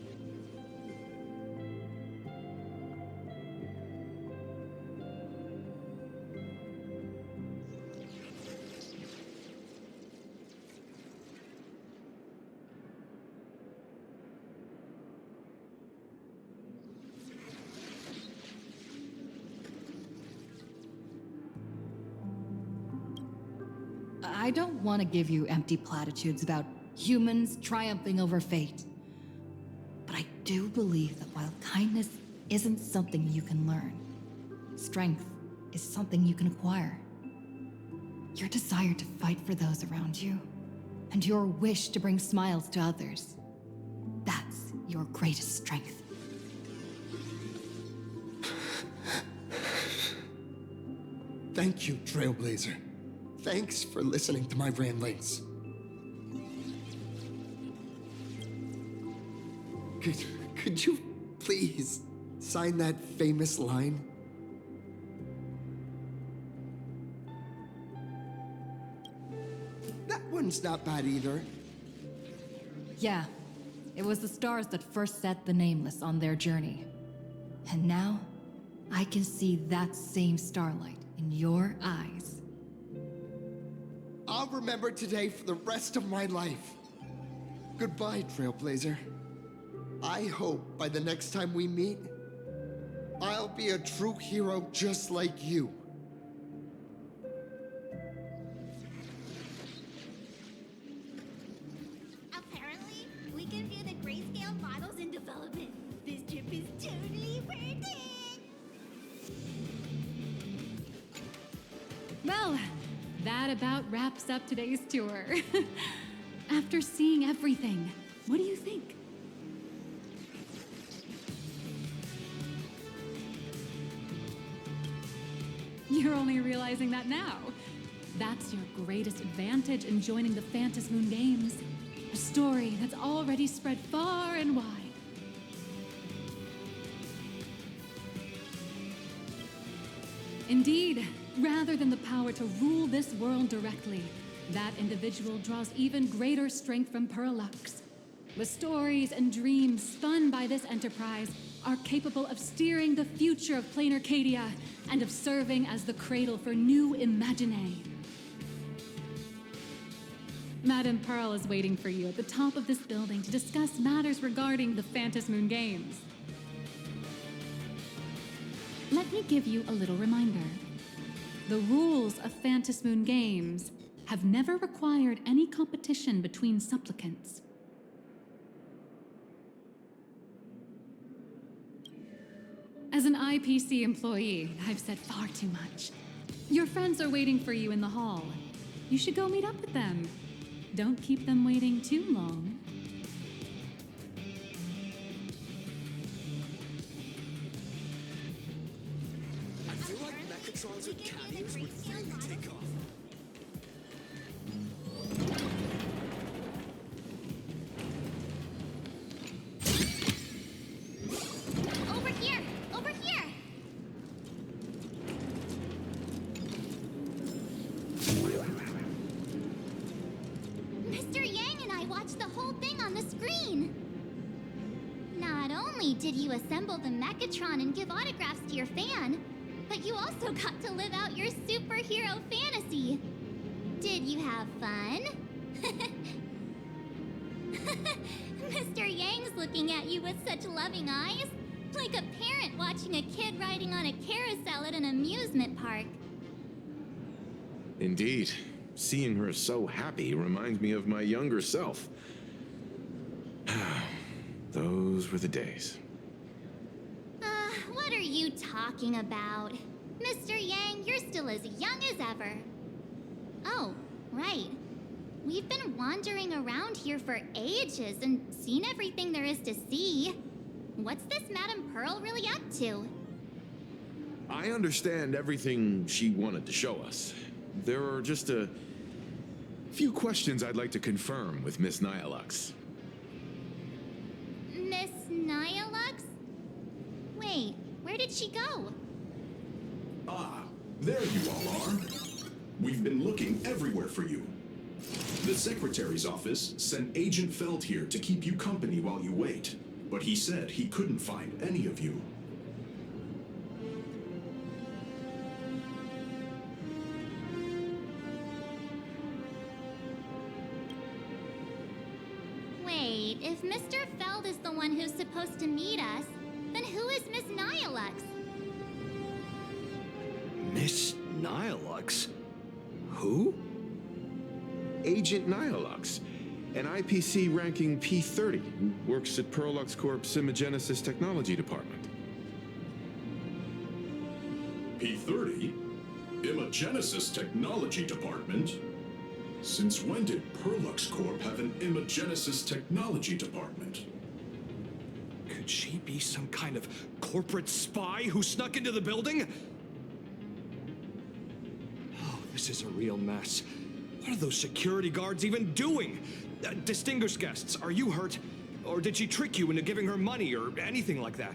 I don't want to give you empty platitudes about humans triumphing over fate. But I do believe that while kindness isn't something you can learn, strength is something you can acquire. Your desire to fight for those around you, and your wish to bring smiles to others, that's your greatest strength. Thank you, Trailblazer. Thanks for listening to my ramblings. Could you please sign that famous line? That one's not bad either. Yeah, it was the stars that first set the Nameless on their journey. And now, I can see that same starlight in your eyes. I'll remember today for the rest of my life. Goodbye, Trailblazer. I hope by the next time we meet, I'll be a true hero just like you. Apparently, we can view the grayscale models in development. This trip is totally worth it. Well, that about wraps up today's tour. After seeing everything, what do you think? You're only realizing that now. That's your greatest advantage in joining the Phantasmoon Games. A story that's already spread far and wide. Indeed, rather than the power to rule this world directly, that individual draws even greater strength from Parallax. The stories and dreams spun by this enterprise are capable of steering the future of Plain Arcadia and of serving as the cradle for new imaginae. Madame Pearl is waiting for you at the top of this building to discuss matters regarding the Phantasmoon Games. Let me give you a little reminder. The rules of Phantasmoon Games have never required any competition between supplicants. As an IPC employee, I've said far too much. Your friends are waiting for you in the hall. You should go meet up with them. Don't keep them waiting too long. I feel like Mechatrons with cameos would really take off. Over here! Over here! Mr. Yang and I watched the whole thing on the screen. Not only did you assemble the Mechatron and give autographs to your fan, but you also got to live out your superhero fantasy. Did you have fun? Mr. Yang's looking at you with such loving eyes, like a parent watching a kid riding on a carousel at an amusement park. Indeed. Seeing her so happy reminds me of my younger self. Those were the days. What are you talking about? Mr. Yang, you're still as young as ever. Oh, right. We've been wandering around here for ages and seen everything there is to see. What's this Madame Pearl really up to? I understand everything she wanted to show us. There are just a few questions I'd like to confirm with Miss Nihilux. Miss Nihilux? Wait, where did she go? Ah, there you all are. We've been looking everywhere for you. The Secretary's office sent Agent Feld here to keep you company while you wait, but he said he couldn't find any of you. Wait, if Mr. Feld is the one who's supposed to meet us, then who is Miss Nihilux? Miss Nihilux? Who? Agent Nihilux. an IPC ranking P30 who works at Perlux Corp's Imagenesis Technology Department. P30? Imagenesis Technology Department? Since when did Perlux Corp have an Imagenesis Technology Department? Could she be some kind of corporate spy who snuck into the building? Oh, this is a real mess. What are those security guards even doing? Distinguished guests, are you hurt? Or did she trick you into giving her money or anything like that?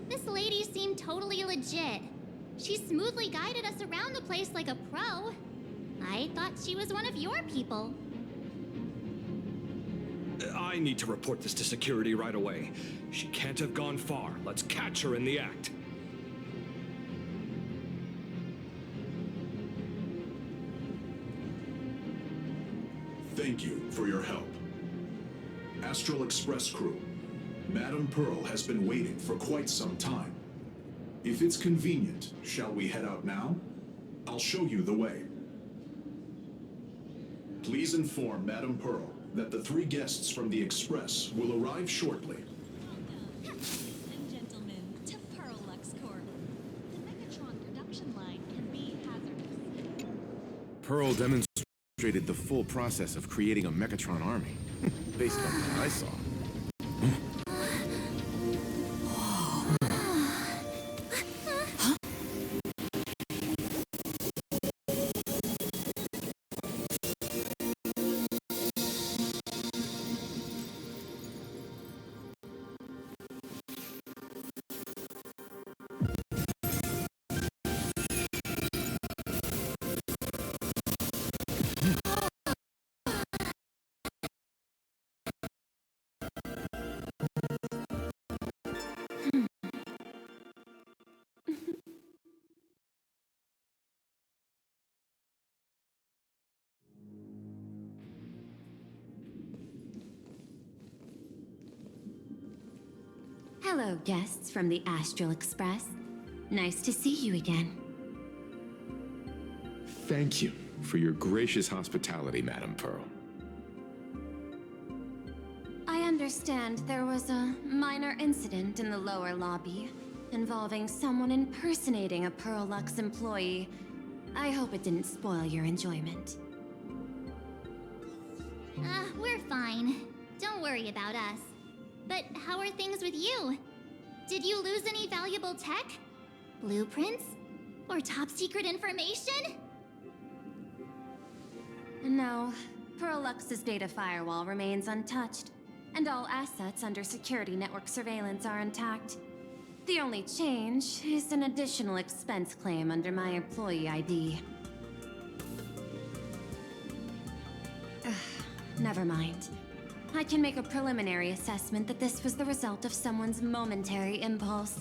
This lady seemed totally legit. She smoothly guided us around the place like a pro. I thought she was one of your people. I need to report this to security right away. She can't have gone far. Let's catch her in the act. Thank you for your help. Astral Express crew, Madame Pearl has been waiting for quite some time. If it's convenient, shall we head out now? I'll show you the way. Please inform Madame Pearl that the 3 guests from the Express will arrive shortly. Ladies and gentlemen, to Perlux Corp. The Megatron production line can be hazardous. Pearl demonstrated the full process of creating a Megatron army, based on what I saw. Hello, guests from the Astral Express. Nice to see you again. Thank you for your gracious hospitality, Madame Pearl. I understand there was a minor incident in the lower lobby involving someone impersonating a Perlux employee. I hope it didn't spoil your enjoyment. We're fine. Don't worry about us. But how are things with you? Did you lose any valuable tech? Blueprints? Or top secret information? No, Perlux's data firewall remains untouched, and all assets under security network surveillance are intact. The only change is an additional expense claim under my employee ID. Never mind. I can make a preliminary assessment that this was the result of someone's momentary impulse.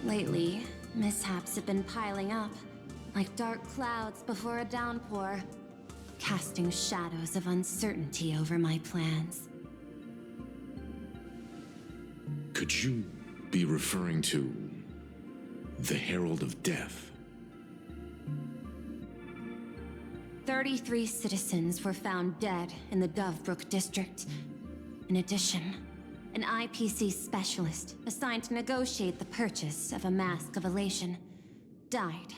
Lately, mishaps have been piling up, like dark clouds before a downpour, casting shadows of uncertainty over my plans. Could you be referring to the Herald of Death? 33 citizens were found dead in the Dovebrook district. In addition, an IPC specialist assigned to negotiate the purchase of a Mask of Elation died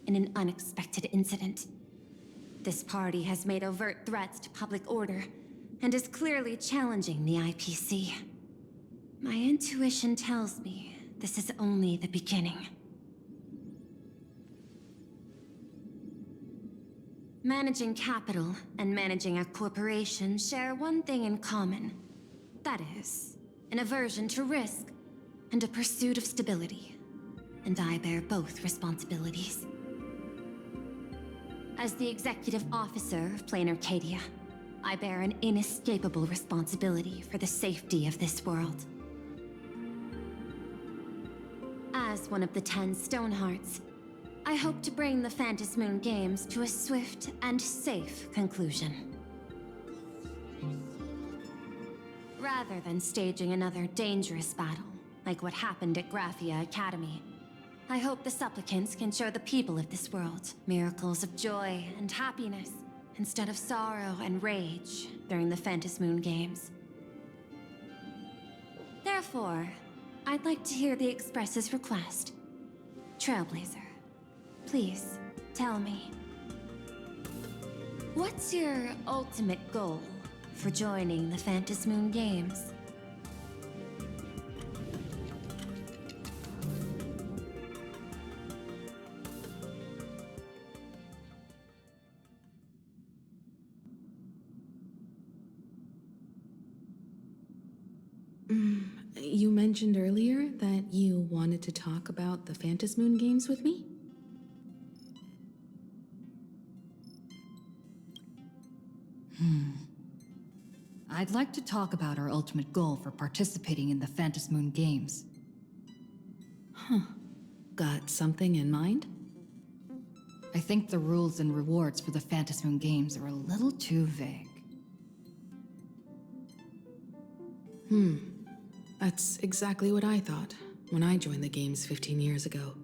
in an unexpected incident. This party has made overt threats to public order and is clearly challenging the IPC. My intuition tells me this is only the beginning. Managing capital and managing a corporation share one thing in common. That is, an aversion to risk and a pursuit of stability. And I bear both responsibilities. As the executive officer of Plain Arcadia, I bear an inescapable responsibility for the safety of this world. As one of the 10 Stonehearts, I hope to bring the Phantasmoon Games to a swift and safe conclusion. rather than staging another dangerous battle, like what happened at Graphia Academy. I hope the supplicants can show the people of this world miracles of joy and happiness, instead of sorrow and rage during the Phantasmoon Games. Therefore, I'd like to hear the Express's request. Trailblazer, please, tell me. What's your ultimate goal for joining the Phantasmoon Games? You mentioned earlier that you wanted to talk about the Phantasmoon Games with me? I'd like to talk about our ultimate goal for participating in the Phantasmoon Games. Got something in mind? I think the rules and rewards for the Phantasmoon Games are a little too vague. That's exactly what I thought when I joined the games 15 years ago.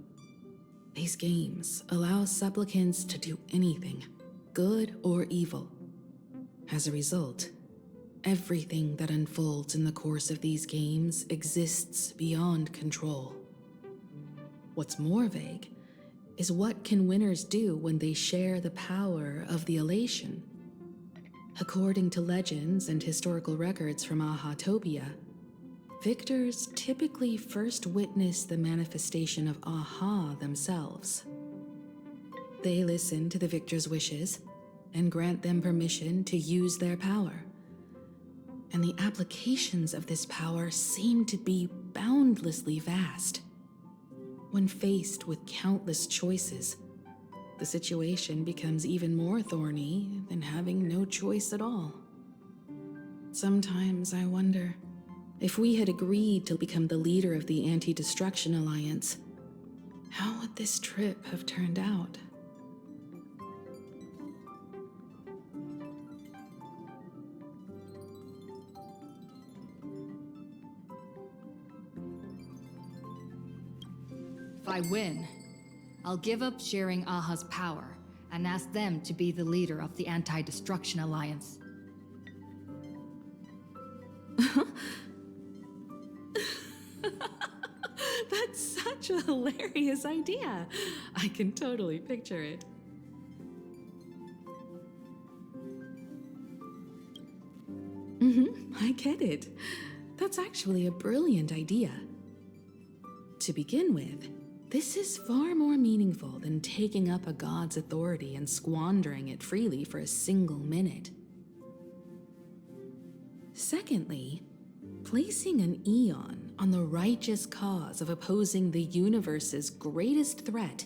These games allow supplicants to do anything, good or evil. As a result, everything that unfolds in the course of these games exists beyond control. What's more vague is what can winners do when they share the power of the elation. According to legends and historical records from Ahatopia, victors typically first witness the manifestation of Aha themselves. They listen to the victor's wishes and grant them permission to use their power. And the applications of this power seem to be boundlessly vast. When faced with countless choices, the situation becomes even more thorny than having no choice at all. Sometimes I wonder, if we had agreed to become the leader of the Anti-Destruction Alliance, how would this trip have turned out? If I win, I'll give up sharing Aha's power and ask them to be the leader of the Anti-Destruction Alliance. That's such a hilarious idea. I can totally picture it. I get it. That's actually a brilliant idea. To begin with, this is far more meaningful than taking up a god's authority and squandering it freely for a single minute. Secondly, placing an Eon on the righteous cause of opposing the universe's greatest threat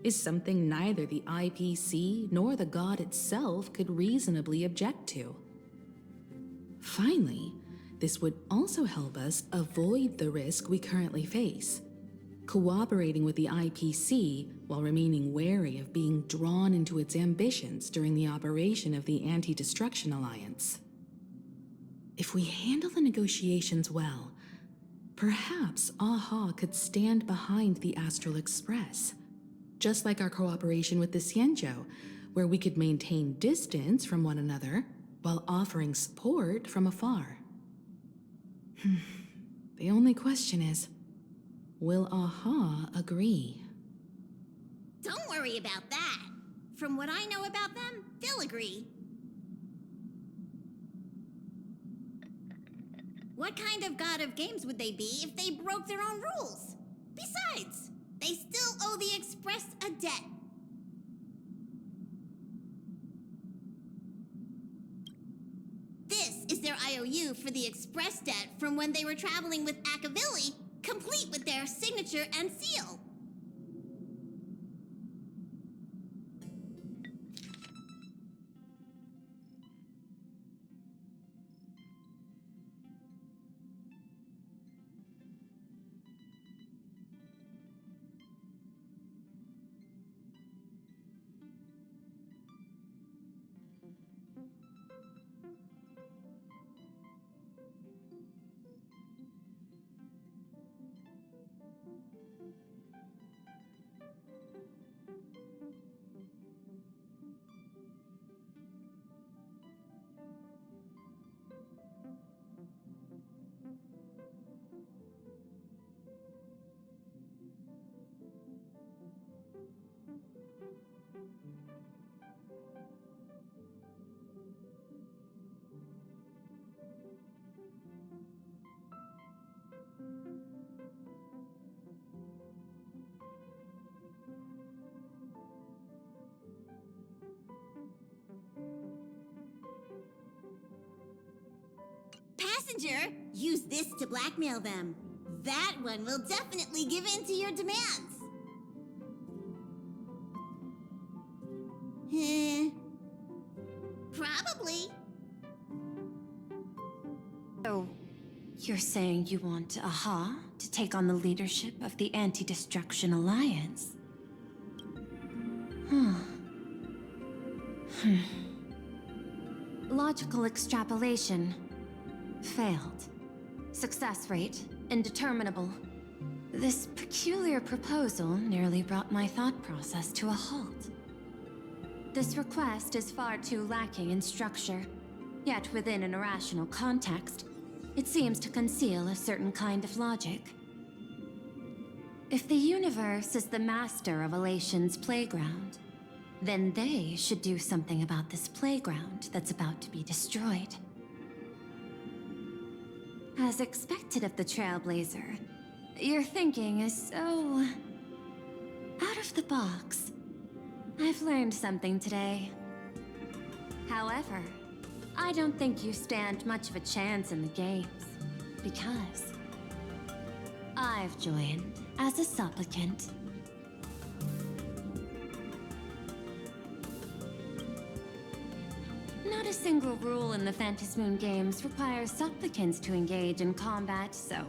is something neither the IPC nor the god itself could reasonably object to. Finally, this would also help us avoid the risk we currently face, cooperating with the IPC while remaining wary of being drawn into its ambitions during the operation of the Anti-Destruction Alliance. If we handle the negotiations well, perhaps Aha could stand behind the Astral Express, just like our cooperation with the Xianzhou, where we could maintain distance from one another while offering support from afar. The only question is, will Aha agree? Don't worry about that. From what I know about them, they'll agree. What kind of god of games would they be if they broke their own rules? Besides, they still owe the Express a debt. This is their IOU for the Express debt from when they were traveling with Akavili, complete with their signature and seal. Passenger, use this to blackmail them. That one will definitely give in to your demands. Probably. So, you're saying you want Aha to take on the leadership of the Anti-Destruction Alliance? Logical extrapolation. Failed. Success rate indeterminable. This peculiar proposal nearly brought my thought process to a halt. This request is far too lacking in structure, yet within an irrational context, it seems to conceal a certain kind of logic. If the universe is the master of Elation's playground, then they should do something about this playground that's about to be destroyed. As expected of the Trailblazer, your thinking is so out of the box. I've learned something today. However, I don't think you stand much of a chance in the games, because I've joined as a supplicant. Not a single rule in the Phantasmoon games requires supplicants to engage in combat, so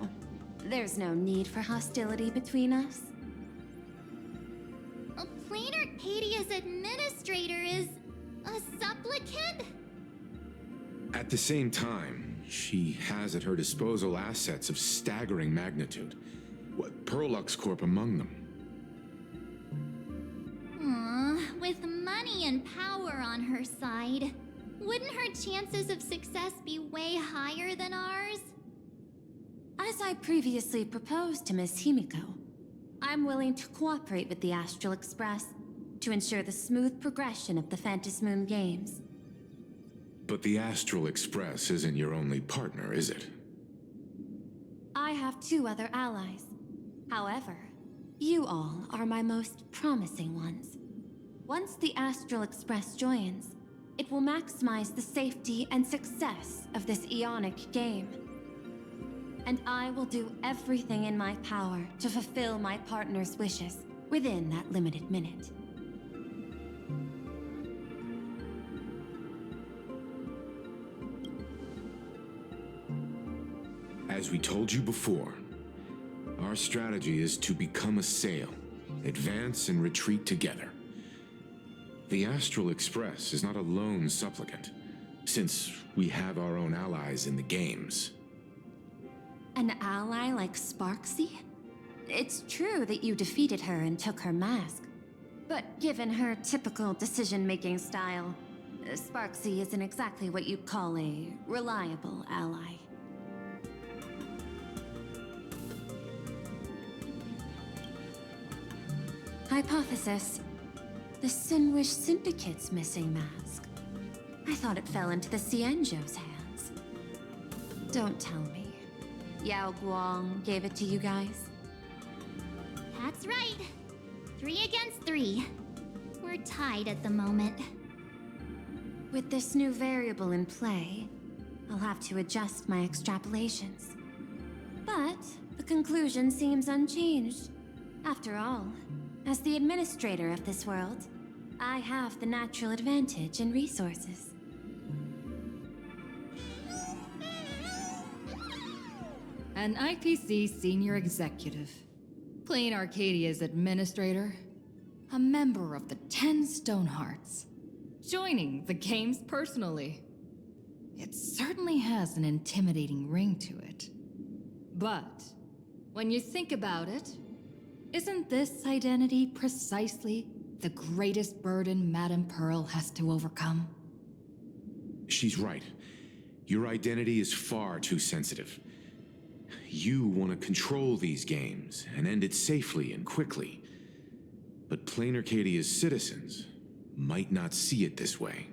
there's no need for hostility between us. Plain Arcadia's administrator is a supplicant? At the same time, she has at her disposal assets of staggering magnitude. What, Perlux Corp among them. With money and power on her side, wouldn't her chances of success be way higher than ours? As I previously proposed to Miss Himiko, I'm willing to cooperate with the Astral Express to ensure the smooth progression of the Phantasmoon games. But the Astral Express isn't your only partner, is it? I have 2 other allies. However, you all are my most promising ones. Once the Astral Express joins, it will maximize the safety and success of this Ionic game. And I will do everything in my power to fulfill my partner's wishes within that limited minute. As we told you before, our strategy is to become a sail, advance and retreat together. The Astral Express is not a lone supplicant, since we have our own allies in the games. An ally like Sparksy? It's true that you defeated her and took her mask. But given her typical decision-making style, Sparksy isn't exactly what you'd call a reliable ally. Hypothesis. The Sinwish Syndicate's missing mask. I thought it fell into the Cienjo's hands. Don't tell me. Yao Guang gave it to you guys? That's right. 3 against 3. We're tied at the moment. With this new variable in play, I'll have to adjust my extrapolations. But the conclusion seems unchanged. After all, as the administrator of this world, I have the natural advantage in resources. An IPC senior executive, Plain Arcadia's administrator, a member of the 10 Stonehearts, joining the games personally. It certainly has an intimidating ring to it. But when you think about it, Isn't this identity precisely the greatest burden Madame Pearl has to overcome? She's right. Your identity is far too sensitive. You want to control these games and end it safely and quickly. But Plain Arcadia's citizens might not see it this way.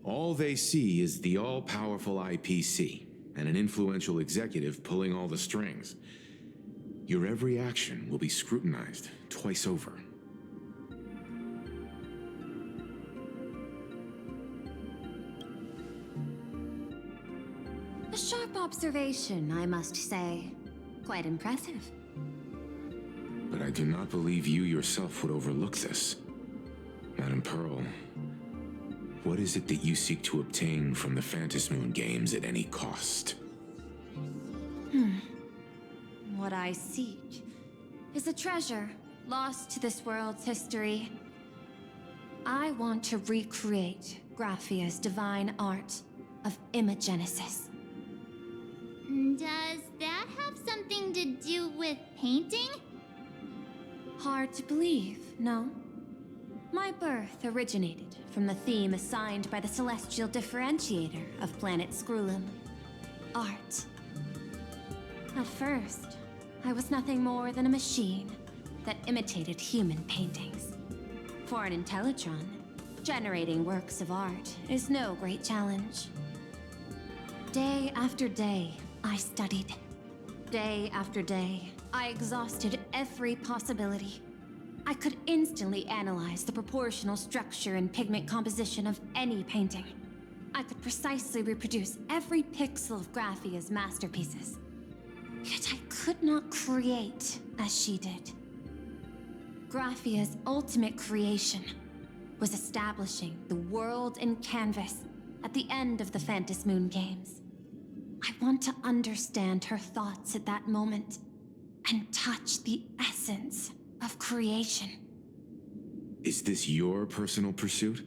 All they see is the all-powerful IPC and an influential executive pulling all the strings. Your every action will be scrutinized twice over. A sharp observation, I must say. Quite impressive. But I do not believe you yourself would overlook this. Madame Pearl, what is it that you seek to obtain from the Phantasmoon games at any cost? What I seek is a treasure lost to this world's history. I want to recreate Graphia's divine art of imagenesis. Does that have something to do with painting? Hard to believe, no? My birth originated from the theme assigned by the celestial differentiator of planet Scrulum, art. At first, I was nothing more than a machine that imitated human paintings. For an Intellitron, generating works of art is no great challenge. Day after day, I studied. Day after day, I exhausted every possibility. I could instantly analyze the proportional structure and pigment composition of any painting. I could precisely reproduce every pixel of Graphia's masterpieces. Yet I could not create as she did. Graphia's ultimate creation was establishing the world in canvas at the end of the Phantasmoon games. I want to understand her thoughts at that moment and touch the essence of creation. Is this your personal pursuit?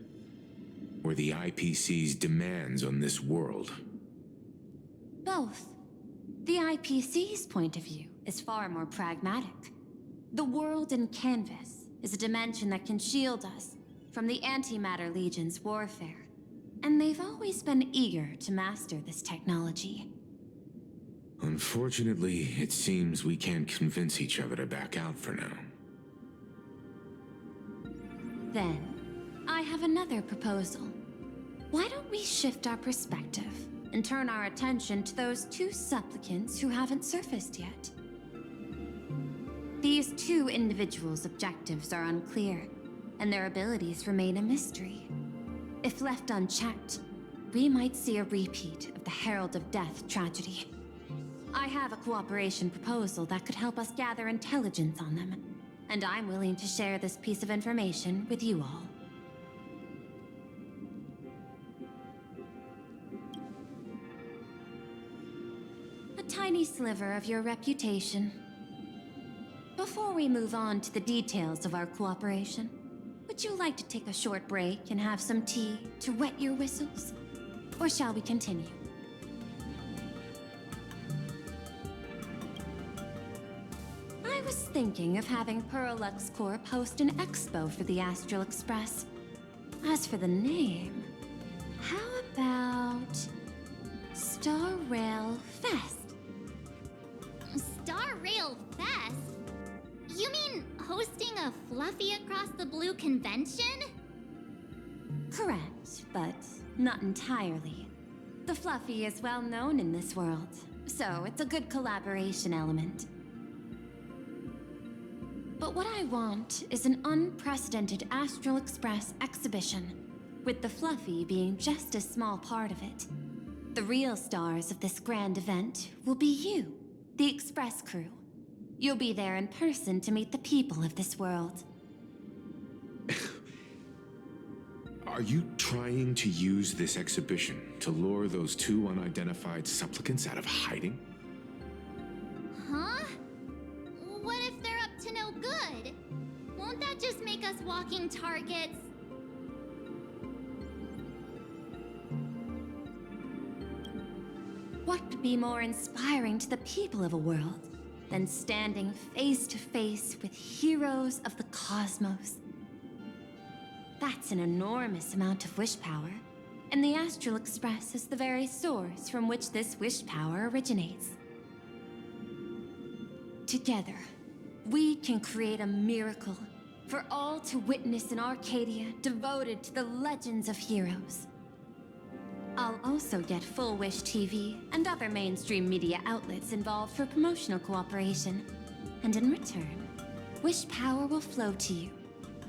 Or the IPC's demands on this world? Both. The IPC's point of view is far more pragmatic. The world in canvas is a dimension that can shield us from the Antimatter Legion's warfare, and they've always been eager to master this technology. Unfortunately, it seems we can't convince each other to back out for now. Then, I have another proposal. Why don't we shift our perspective and turn our attention to those two supplicants who haven't surfaced yet? These two individuals' objectives are unclear, and their abilities remain a mystery. If left unchecked, we might see a repeat of the Herald of Death tragedy. I have a cooperation proposal that could help us gather intelligence on them, and I'm willing to share this piece of information with you all. A tiny sliver of your reputation. Before we move on to the details of our cooperation, would you like to take a short break and have some tea to wet your whistles? Or shall we continue? I was thinking of having Perlux Corp host an expo for the Astral Express. As for the name, how about Star Rail Fest? Star Rail Fest? You mean hosting a Fluffy Across the Blue convention? Correct, but not entirely. The Fluffy is well known in this world, so it's a good collaboration element. But what I want is an unprecedented Astral Express exhibition, with the Fluffy being just a small part of it. The real stars of this grand event will be you, the Express crew. You'll be there in person to meet the people of this world. Are you trying to use this exhibition to lure those two unidentified supplicants out of hiding? Huh? What if they're up to no good? Won't that just make us walking targets? What could be more inspiring to the people of a world than standing face to face with heroes of the cosmos. That's an enormous amount of wish power, and the Astral Express is the very source from which this wish power originates. Together, we can create a miracle for all to witness in Arcadia devoted to the legends of heroes. I'll also get Full Wish TV and other mainstream media outlets involved for promotional cooperation. And in return, wish power will flow to you.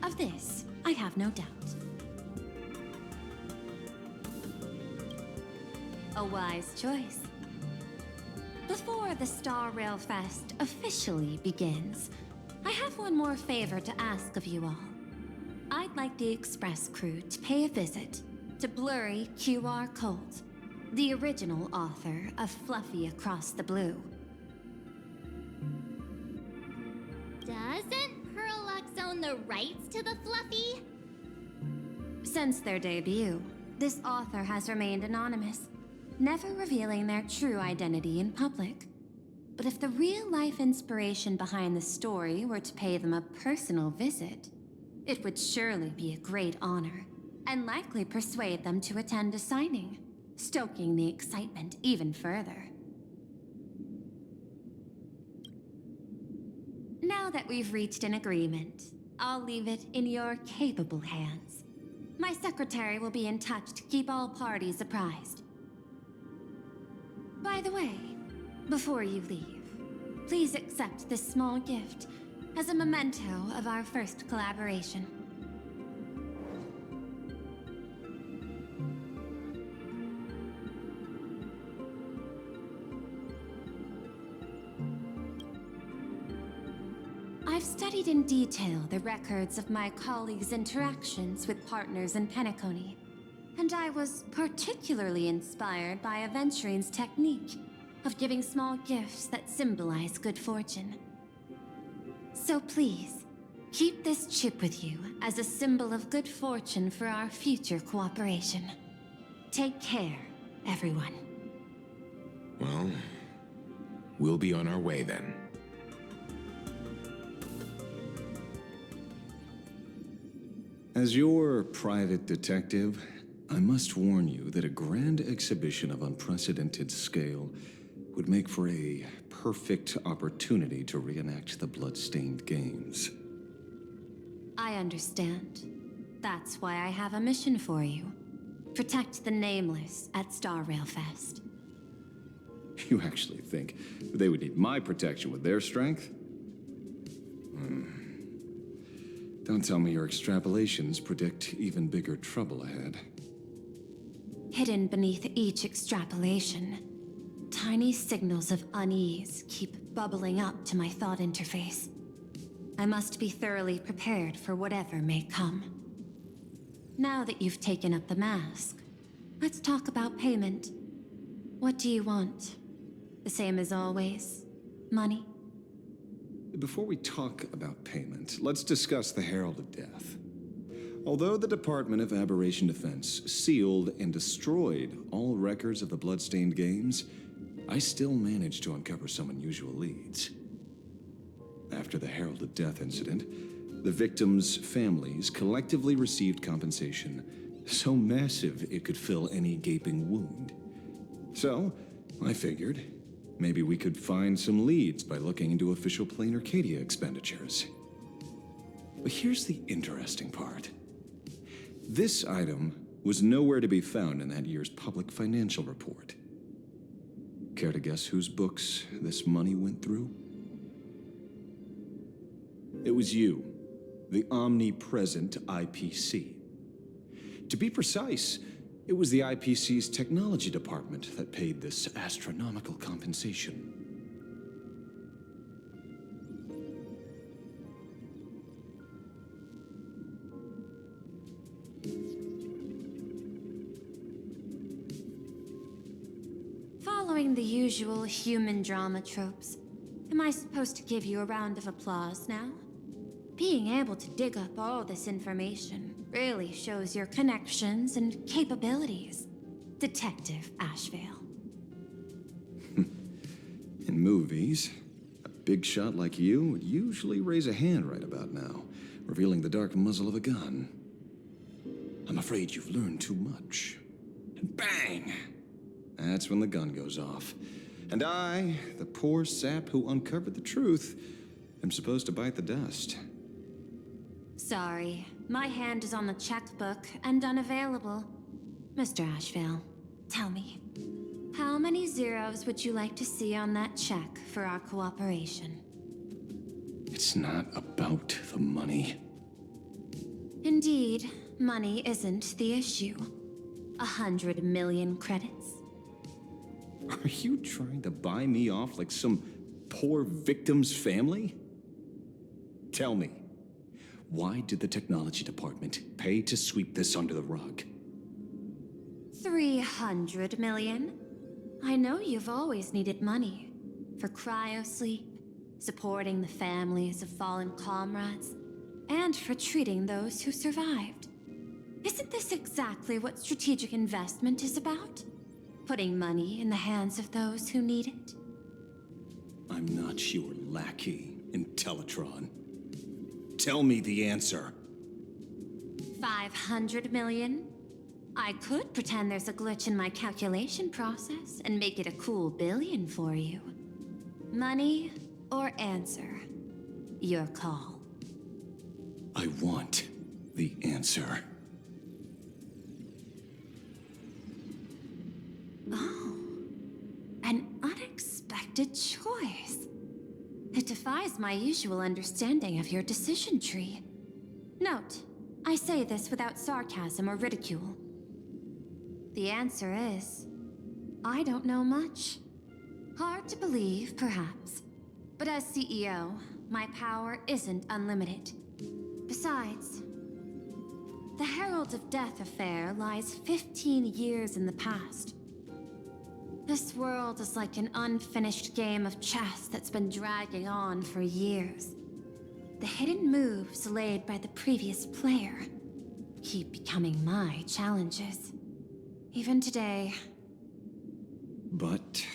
Of this, I have no doubt. A wise choice. Before the Star Rail Fest officially begins, I have one more favor to ask of you all. I'd like the Express crew to pay a visit to Blurry QR Colt, the original author of Fluffy Across the Blue. Doesn't Perlux own the rights to the Fluffy? Since their debut, this author has remained anonymous, never revealing their true identity in public. But if the real-life inspiration behind the story were to pay them a personal visit, it would surely be a great honor, and likely persuade them to attend a signing, stoking the excitement even further. Now that we've reached an agreement, I'll leave it in your capable hands. My secretary will be in touch to keep all parties apprised. By the way, before you leave, please accept this small gift as a memento of our first collaboration. I've studied in detail the records of my colleagues' interactions with partners in Penacony, and I was particularly inspired by Aventurine's technique of giving small gifts that symbolize good fortune. So please, keep this chip with you as a symbol of good fortune for our future cooperation. Take care, everyone. Well, we'll be on our way then. As your private detective, I must warn you that a grand exhibition of unprecedented scale would make for a perfect opportunity to reenact the blood-stained games. I understand. That's why I have a mission for you. Protect the Nameless at Star Rail Fest. You actually think they would need my protection with their strength? Don't tell me your extrapolations predict even bigger trouble ahead. Hidden beneath each extrapolation, tiny signals of unease keep bubbling up to my thought interface. I must be thoroughly prepared for whatever may come. Now that you've taken up the mask, let's talk about payment. What do you want? The same as always? Money? Before we talk about payment, let's discuss the Herald of Death. Although the Department of Aberration Defense sealed and destroyed all records of the bloodstained games, I still managed to uncover some unusual leads. After the Herald of Death incident, the victims' families collectively received compensation so massive it could fill any gaping wound. So, I figured, maybe we could find some leads by looking into official Plain Arcadia expenditures. But here's the interesting part. This item was nowhere to be found in that year's public financial report. Care to guess whose books this money went through? It was you, the omnipresent IPC. To be precise, it was the IPC's technology department that paid this astronomical compensation. Following the usual human drama tropes, am I supposed to give you a round of applause now? Being able to dig up all this information really shows your connections and capabilities, Detective Ashvale. In movies, a big shot like you would usually raise a hand right about now, revealing the dark muzzle of a gun. I'm afraid you've learned too much. And bang! That's when the gun goes off. And I, the poor sap who uncovered the truth, am supposed to bite the dust. Sorry, my hand is on the checkbook and unavailable. Mr. Ashvale, tell me, how many zeros would you like to see on that check for our cooperation? It's not about the money. Indeed, money isn't the issue. 100 million credits. Are you trying to buy me off like some poor victim's family? Tell me, why did the technology department pay to sweep this under the rug? 300 million? I know you've always needed money. For cryosleep, supporting the families of fallen comrades, and for treating those who survived. Isn't this exactly what strategic investment is about? Putting money in the hands of those who need it? I'm not your lackey, Intellitron. Tell me the answer. 500 million? I could pretend there's a glitch in my calculation process and make it a cool billion for you. Money or answer? Your call. I want the answer. Oh, an unexpected choice. It defies my usual understanding of your decision tree. Note, I say this without sarcasm or ridicule. The answer is, I don't know much. Hard to believe, perhaps. But as CEO, my power isn't unlimited. Besides, the Herald of Death affair lies 15 years in the past. This world is like an unfinished game of chess that's been dragging on for years. The hidden moves laid by the previous player keep becoming my challenges. Even today. But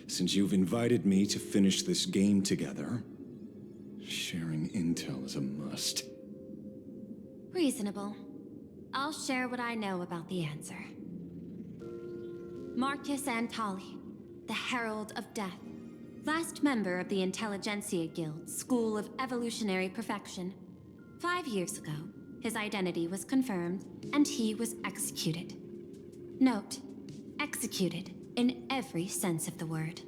since you've invited me to finish this game together, sharing intel is a must. Reasonable. I'll share what I know about the answer. Marcus Antali, the Herald of Death, last member of the Intelligentsia Guild School of Evolutionary Perfection. 5 years ago, his identity was confirmed, and he was executed. Note, executed in every sense of the word.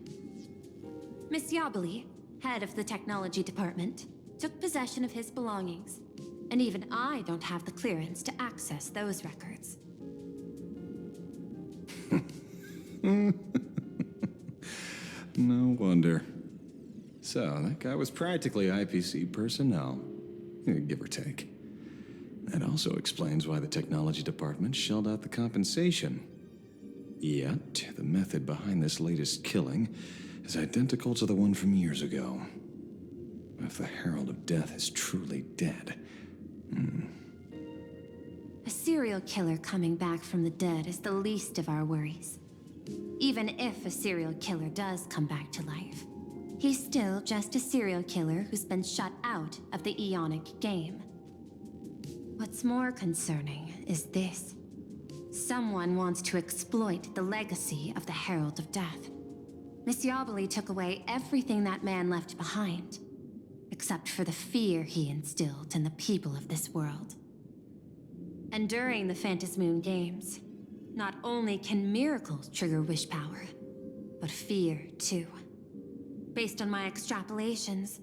Miss Yabali, head of the technology department, took possession of his belongings, and even I don't have the clearance to access those records. No wonder. So, that guy was practically IPC personnel, give or take. That also explains why the technology department shelled out the compensation. Yet, the method behind this latest killing is identical to the one from years ago. If the Herald of Death is truly dead... A serial killer coming back from the dead is the least of our worries. Even if a serial killer does come back to life, he's still just a serial killer who's been shut out of the Ionic game. What's more concerning is this. Someone wants to exploit the legacy of the Herald of Death. Miss Yabali took away everything that man left behind, except for the fear he instilled in the people of this world. And during the Phantasmoon Games, not only can miracles trigger wish power, but fear too. Based on my extrapolations,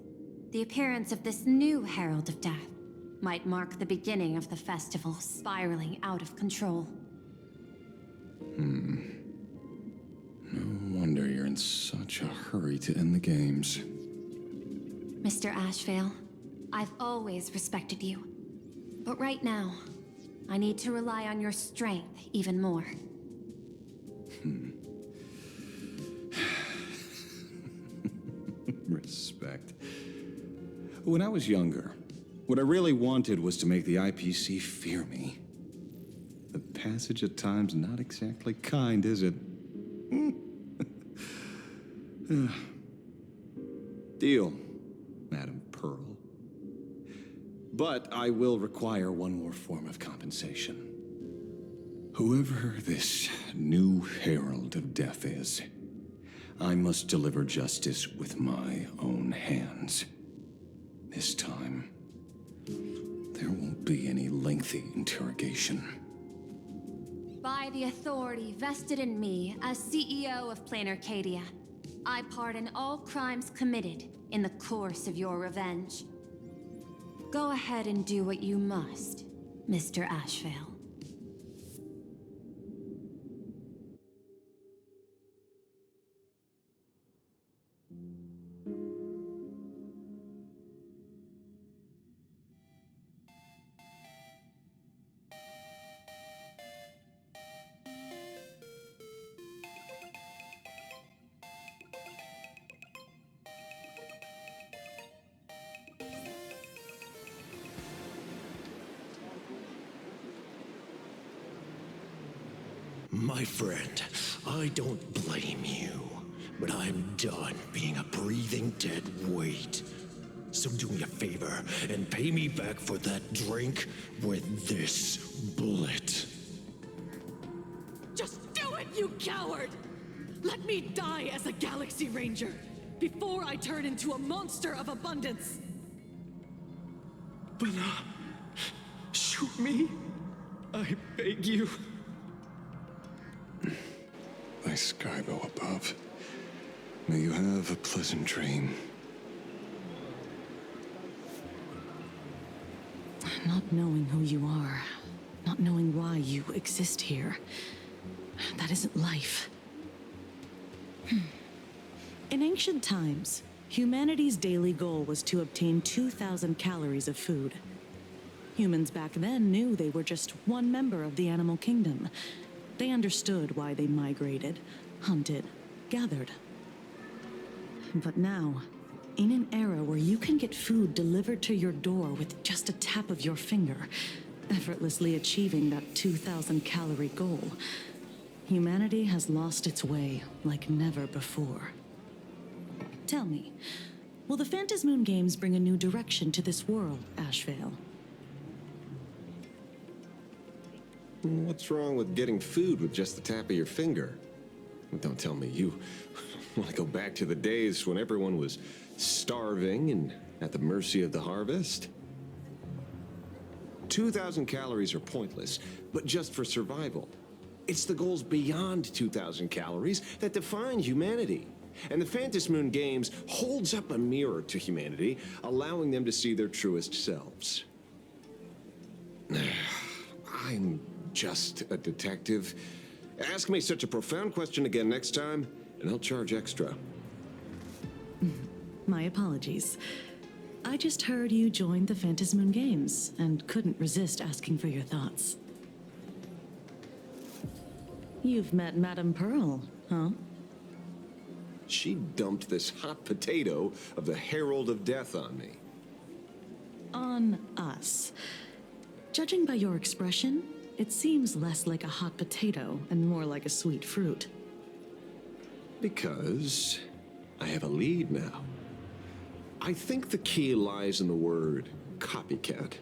the appearance of this new Herald of Death might mark the beginning of the festival spiraling out of control. No wonder you're in such a hurry to end the games. Mr. Ashvale, I've always respected you. But right now, I need to rely on your strength even more. Respect. When I was younger, what I really wanted was to make the IPC fear me. The passage at times not exactly kind, is it? Deal, Madam Pearl. But I will require one more form of compensation. Whoever this new Herald of Death is, I must deliver justice with my own hands. This time, there won't be any lengthy interrogation. By the authority vested in me as CEO of Plain Arcadia, I pardon all crimes committed in the course of your revenge. Go ahead and do what you must, Mr. Ashvale. My friend, I don't blame you, but I'm done being a breathing dead weight. So do me a favor and pay me back for that drink with this bullet. Just do it, you coward! Let me die as a Galaxy Ranger before I turn into a monster of abundance. But, shoot me. I beg you. My Skybow above, may you have a pleasant dream. Not knowing who you are, not knowing why you exist here, that isn't life. In ancient times, humanity's daily goal was to obtain 2,000 calories of food. Humans back then knew they were just one member of the animal kingdom. They understood why they migrated, hunted, gathered. But now, in an era where you can get food delivered to your door with just a tap of your finger, effortlessly achieving that 2,000 calorie goal, humanity has lost its way like never before. Tell me, will the Phantasmoon Games bring a new direction to this world, Ashvale? What's wrong with getting food with just the tap of your finger? Don't tell me you want to go back to the days when everyone was starving and at the mercy of the harvest? 2,000 calories are pointless, but just for survival. It's the goals beyond 2,000 calories that define humanity. And the Phantasmoon Games holds up a mirror to humanity, allowing them to see their truest selves. I'm just a detective. Ask me such a profound question again next time, and I'll charge extra. My apologies. I just heard you joined the Phantasmoon Games and couldn't resist asking for your thoughts. You've met Madame Pearl, huh? She dumped this hot potato of the Herald of Death on me. On us. Judging by your expression, it seems less like a hot potato and more like a sweet fruit. Because I have a lead now. I think the key lies in the word copycat.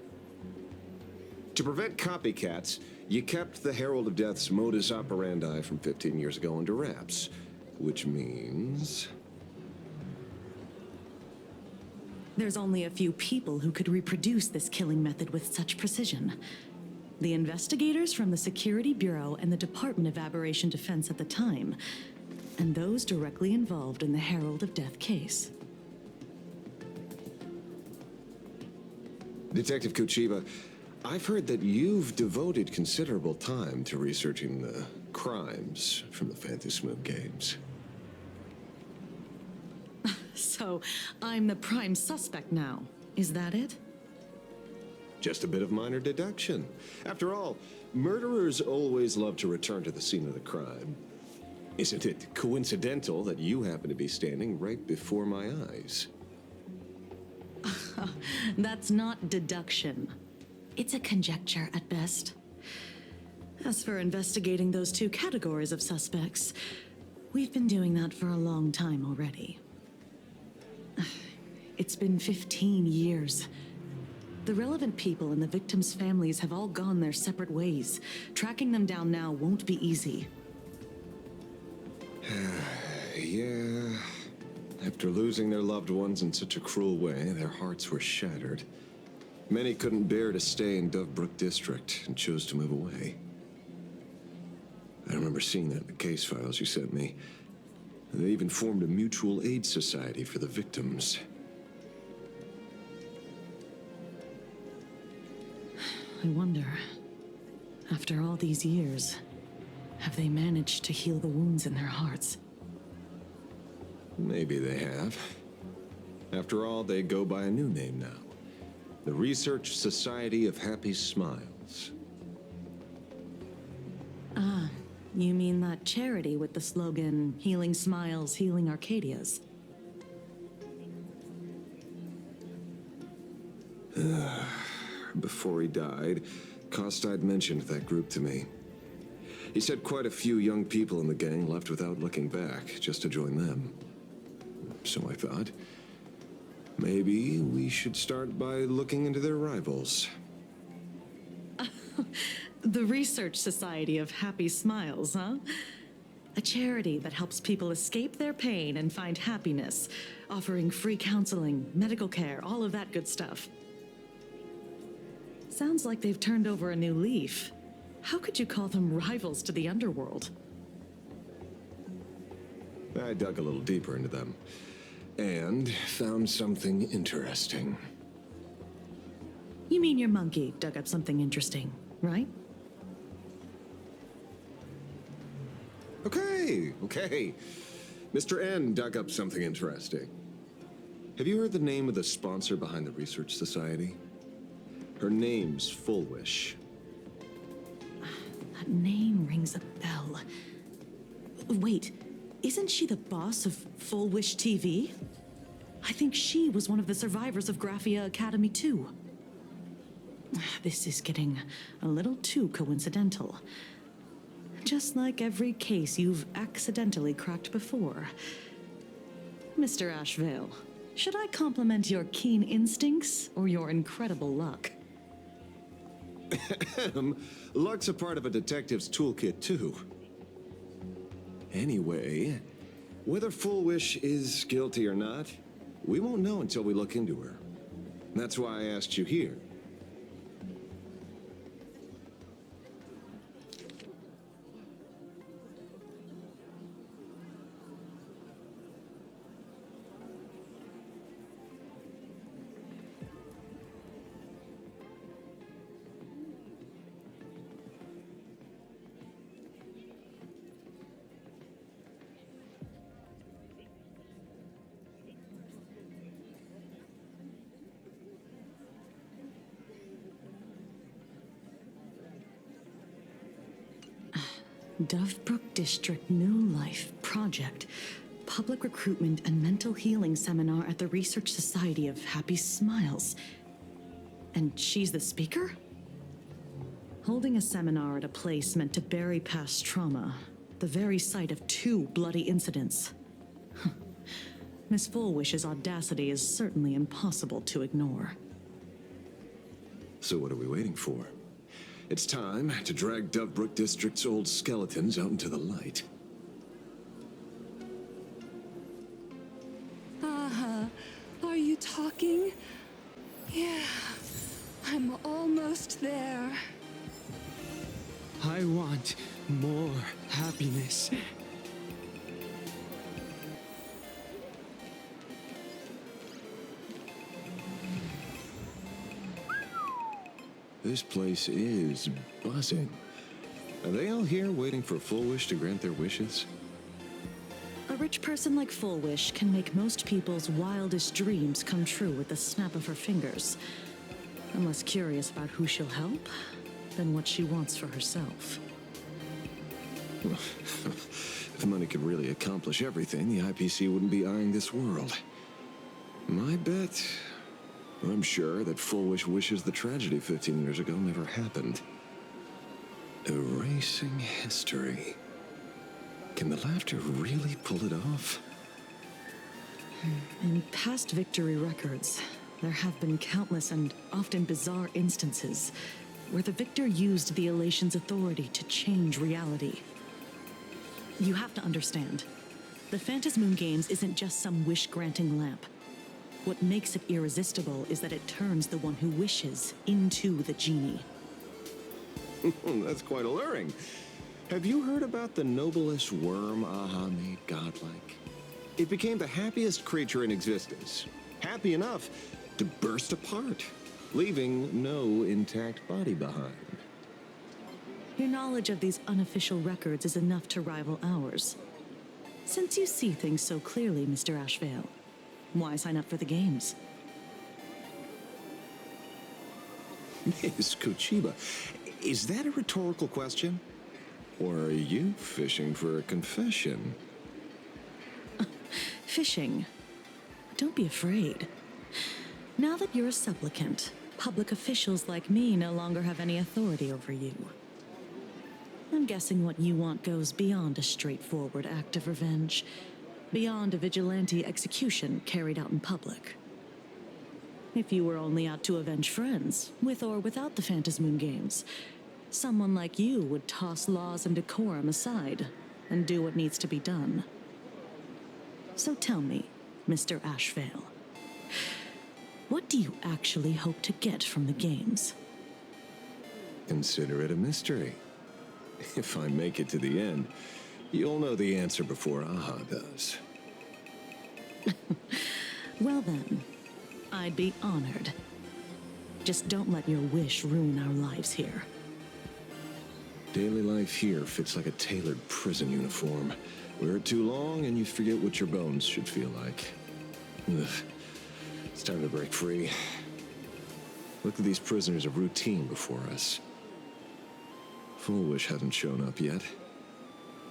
To prevent copycats, you kept the Herald of Death's modus operandi from 15 years ago under wraps, which means... There's only a few people who could reproduce this killing method with such precision. The investigators from the Security Bureau and the Department of Aberration Defense at the time, and those directly involved in the Herald of Death case. Detective Kuchiba, I've heard that you've devoted considerable time to researching the crimes from the Phantasmoon Games. So, I'm the prime suspect now. Is that it? Just a bit of minor deduction. After all, murderers always love to return to the scene of the crime. Isn't it coincidental that you happen to be standing right before my eyes? That's not deduction. It's a conjecture at best. As for investigating those two categories of suspects, we've been doing that for a long time already. It's been 15 years. The relevant people and the victims' families have all gone their separate ways. Tracking them down now won't be easy. Yeah. After losing their loved ones in such a cruel way, their hearts were shattered. Many couldn't bear to stay in Dovebrook District and chose to move away. I remember seeing that in the case files you sent me. They even formed a mutual aid society for the victims. I wonder, after all these years, have they managed to heal the wounds in their hearts? Maybe they have. After all, they go by a new name now. The Research Society of Happy Smiles. Ah, you mean that charity with the slogan, Healing Smiles, Healing Arcadias? Before he died, Kostad mentioned that group to me. He said quite a few young people in the gang left without looking back, just to join them. So I thought, maybe we should start by looking into their rivals. The Research Society of Happy Smiles, huh? A charity that helps people escape their pain and find happiness, offering free counseling, medical care, all of that good stuff. Sounds like they've turned over a new leaf. How could you call them rivals to the underworld? I dug a little deeper into them, and found something interesting. You mean your monkey dug up something interesting, right? Okay. Mr. N dug up something interesting. Have you heard the name of the sponsor behind the Research Society? Her name's Fullwish. That name rings a bell. Wait, isn't she the boss of Fullwish TV? I think she was one of the survivors of Graphia Academy too. This is getting a little too coincidental. Just like every case you've accidentally cracked before. Mr. Ashvale, should I compliment your keen instincts or your incredible luck? Luck's a part of a detective's toolkit, too. Anyway, whether Fullwish is guilty or not, we won't know until we look into her. That's why I asked you here. Dovebrook District New Life Project. Public Recruitment and Mental Healing Seminar at the Research Society of Happy Smiles. And she's the speaker? Holding a seminar at a place meant to bury past trauma. The very site of 2 bloody incidents. Miss Fullwish's audacity is certainly impossible to ignore. So what are we waiting for? It's time to drag Dovebrook District's old skeletons out into the light. Are you talking? Yeah, I'm almost there. I want more happiness. This place is buzzing. Are they all here waiting for Fullwish to grant their wishes? A rich person like Fullwish can make most people's wildest dreams come true with the snap of her fingers. I'm less curious about who she'll help than what she wants for herself. If money could really accomplish everything, the IPC wouldn't be eyeing this world. My bet, I'm sure that Fullwish wishes the tragedy 15 years ago never happened. Erasing history. Can the laughter really pull it off? In past victory records, there have been countless and often bizarre instances where the victor used the elation's authority to change reality. You have to understand, the Phantasmoon Games isn't just some wish-granting lamp. What makes it irresistible is that it turns the one who wishes into the genie. That's quite alluring. Have you heard about the noblest worm Aha made godlike? It became the happiest creature in existence. Happy enough to burst apart, leaving no intact body behind. Your knowledge of these unofficial records is enough to rival ours. Since you see things so clearly, Mr. Ashvale, why sign up for the games? Miss Kuchiba, is that a rhetorical question? Or are you fishing for a confession? Fishing. Don't be afraid. Now that you're a supplicant, public officials like me no longer have any authority over you. I'm guessing what you want goes beyond a straightforward act of revenge, beyond a vigilante execution carried out in public. If you were only out to avenge friends, with or without the Phantasmoon Games, someone like you would toss laws and decorum aside and do what needs to be done. So tell me, Mr. Ashvale, what do you actually hope to get from the games? Consider it a mystery. If I make it to the end, you'll know the answer before Aha does. Well then, I'd be honored. Just don't let your wish ruin our lives here. Daily life here fits like a tailored prison uniform. Wear it too long and you forget what your bones should feel like. Ugh. It's time to break free. Look at these prisoners of routine before us. Full Wish hasn't shown up yet.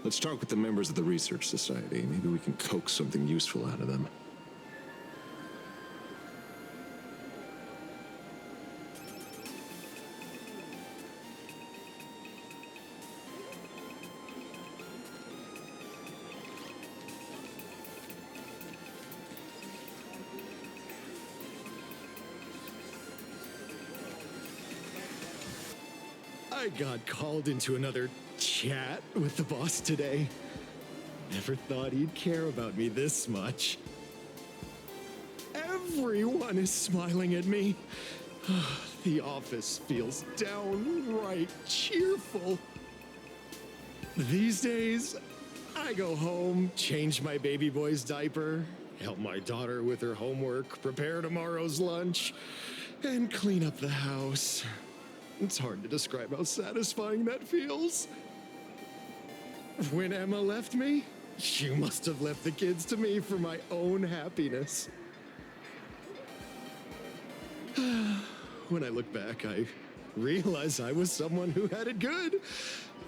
Let's talk with the members of the Research Society. Maybe we can coax something useful out of them. I got called into another chat with the boss today. Never thought he'd care about me this much. Everyone is smiling at me. The office feels downright cheerful. These days, I go home, change my baby boy's diaper, help my daughter with her homework, prepare tomorrow's lunch, and clean up the house. It's hard to describe how satisfying that feels. When Emma left me, she must have left the kids to me for my own happiness. When I look back, I realize I was someone who had it good,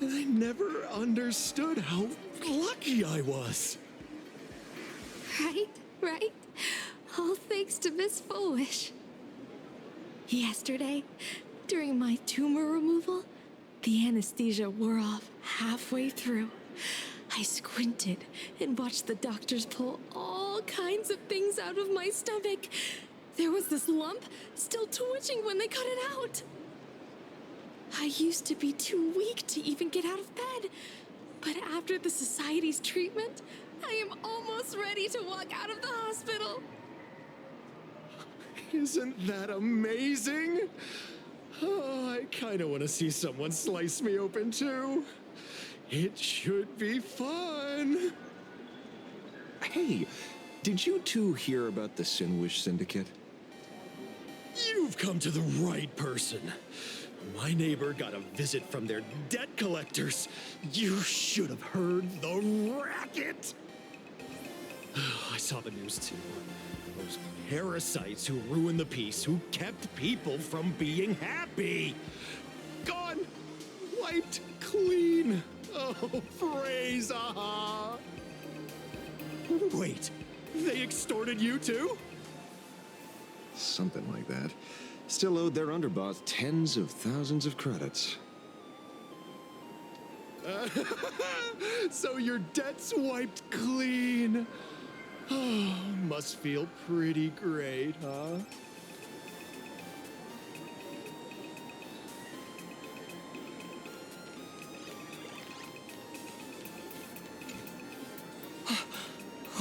and I never understood how lucky I was. Right? All thanks to Miss Foolish. Yesterday, during my tumor removal, the anesthesia wore off halfway through. I squinted and watched the doctors pull all kinds of things out of my stomach. There was this lump still twitching when they cut it out. I used to be too weak to even get out of bed, but after the Society's treatment, I am almost ready to walk out of the hospital. Isn't that amazing? Oh, I kind of want to see someone slice me open too. It should be fun. Hey, did you two hear about the Sinwish Syndicate? You've come to the right person. My neighbor got a visit from their debt collectors. You should have heard the racket. I saw the news too. Those parasites who ruined the peace, who kept people from being happy. Gone. Wiped clean. Oh, praise Aha. Wait, they extorted you too? Something like that. Still owed their underboss tens of thousands of credits. So your debt's wiped clean. Oh, must feel pretty great, huh?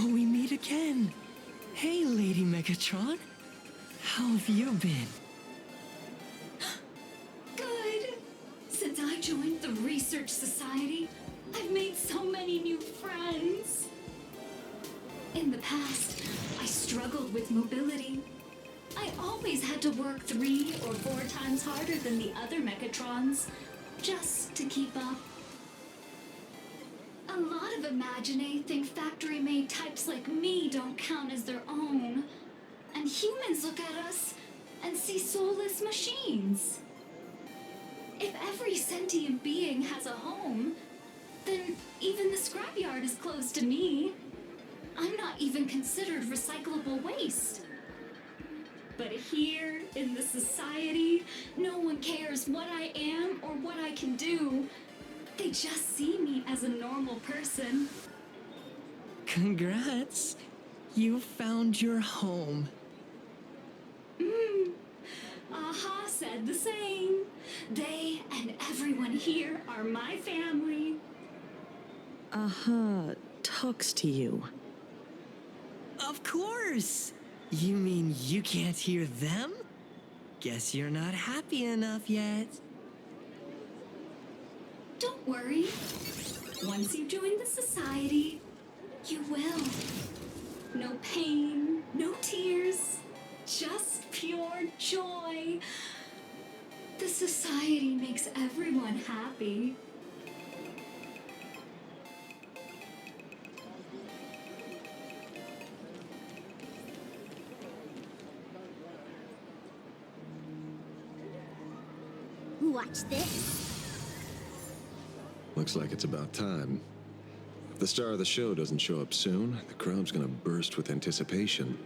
We meet again. Hey, Lady Megatron. How have you been? Good. Since I joined the Research Society, I've made so many new friends. In the past, I struggled with mobility. I always had to work 3 or 4 times harder than the other Megatrons, just to keep up. A lot of Imaginae think factory-made types like me don't count as their own. And humans look at us and see soulless machines. If every sentient being has a home, then even the scrapyard is closed to me. I'm not even considered recyclable waste. But here, in the society, no one cares what I am or what I can do. They just see me as a normal person. Congrats. You found your home. Aha said the same. They and everyone here are my family. Aha talks to you. Of course. You mean you can't hear them? Guess you're not happy enough yet. Don't worry. Once you join the society, you will. No pain, no tears, just pure joy. The society makes everyone happy. Watch this. Looks like it's about time. If the star of the show doesn't show up soon, the crowd's gonna burst with anticipation.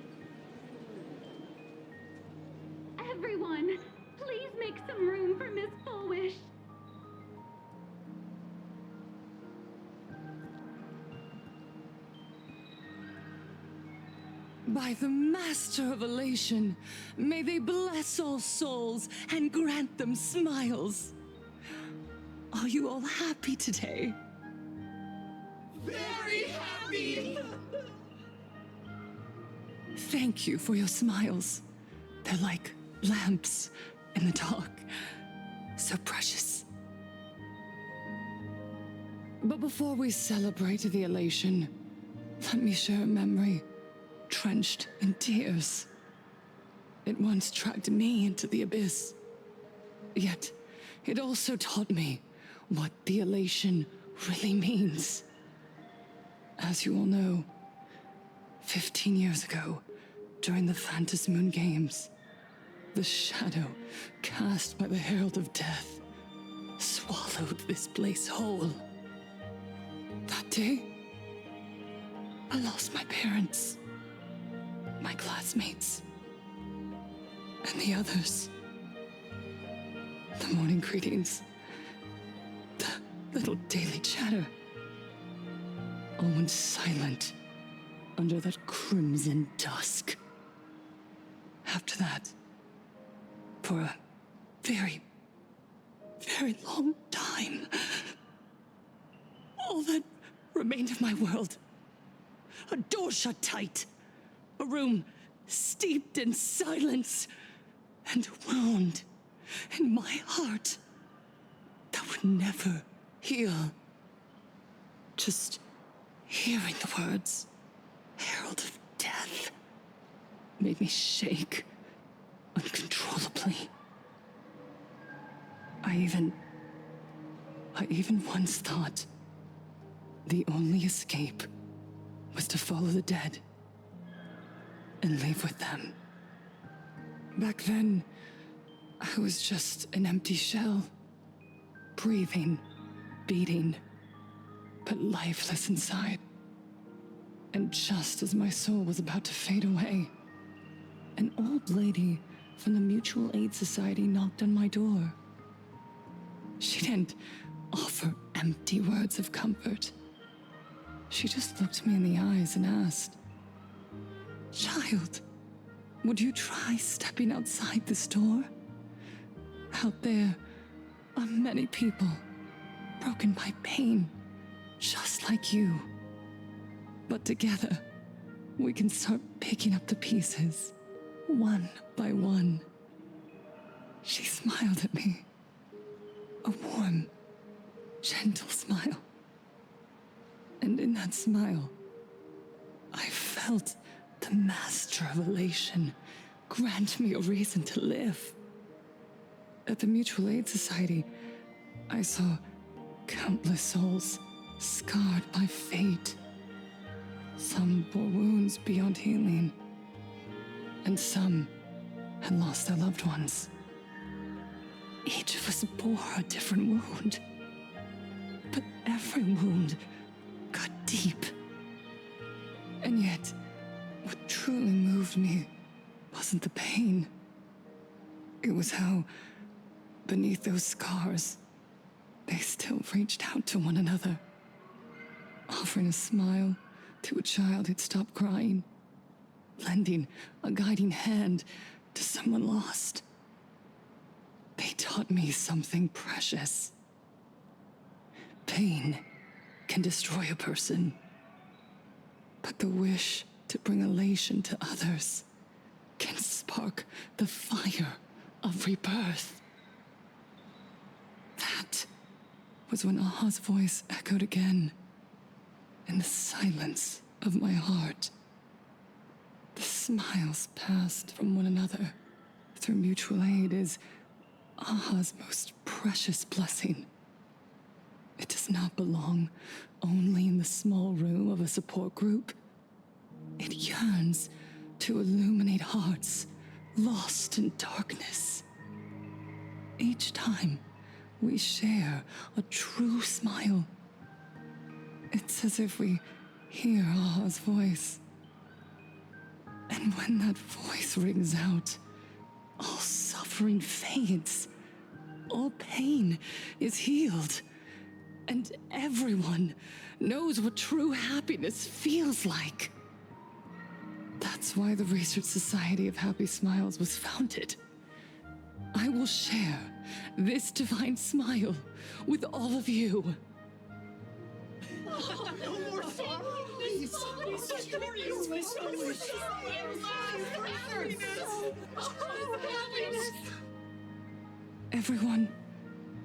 Everyone, please make some room for Miss Fullwish. By the Master of Elation, may they bless all souls and grant them smiles. Are you all happy today? Very happy! Thank you for your smiles. They're like lamps in the dark. So precious. But before we celebrate the elation, let me share a memory drenched in tears. It once dragged me into the abyss. Yet, it also taught me what the elation really means. As you all know, 15 years ago, during the Phantasmoon Games, the shadow cast by the Herald of Death swallowed this place whole. That day, I lost my parents, my classmates, and the others. The morning greetings, the little daily chatter, all went silent under that crimson dusk. After that, for a very, very long time, all that remained of my world, a door shut tight, a room steeped in silence, and a wound in my heart that would never heal. Just hearing the words, Herald of Death, made me shake uncontrollably. I even once thought the only escape was to follow the dead and leave with them. Back then, I was just an empty shell, breathing, beating, but lifeless inside. And just as my soul was about to fade away, an old lady from the Mutual Aid Society knocked on my door. She didn't offer empty words of comfort. She just looked me in the eyes and asked, Child, would you try stepping outside this door? Out there are many people broken by pain, just like you. But together, we can start picking up the pieces, one by one. She smiled at me. A warm, gentle smile. And in that smile, I felt the master of elation grant me a reason to live. At the Mutual Aid Society, I saw countless souls scarred by fate. Some bore wounds beyond healing, and some had lost their loved ones. Each of us bore a different wound, but every wound got deep. And yet, what truly moved me wasn't the pain. It was how, beneath those scars, they still reached out to one another, offering a smile to a child who'd stopped crying, lending a guiding hand to someone lost. They taught me something precious. Pain can destroy a person, but the wish to bring elation to others can spark the fire of rebirth. That was when Aha's voice echoed again in the silence of my heart. The smiles passed from one another through mutual aid is Aha's most precious blessing. It does not belong only in the small room of a support group. It yearns to illuminate hearts lost in darkness. Each time we share a true smile, it's as if we hear Aha's voice. And when that voice rings out, all suffering fades, all pain is healed, and everyone knows what true happiness feels like. That's why the Research Society of Happy Smiles was founded. I will share this divine smile with all of you. No more sorrow! Everyone,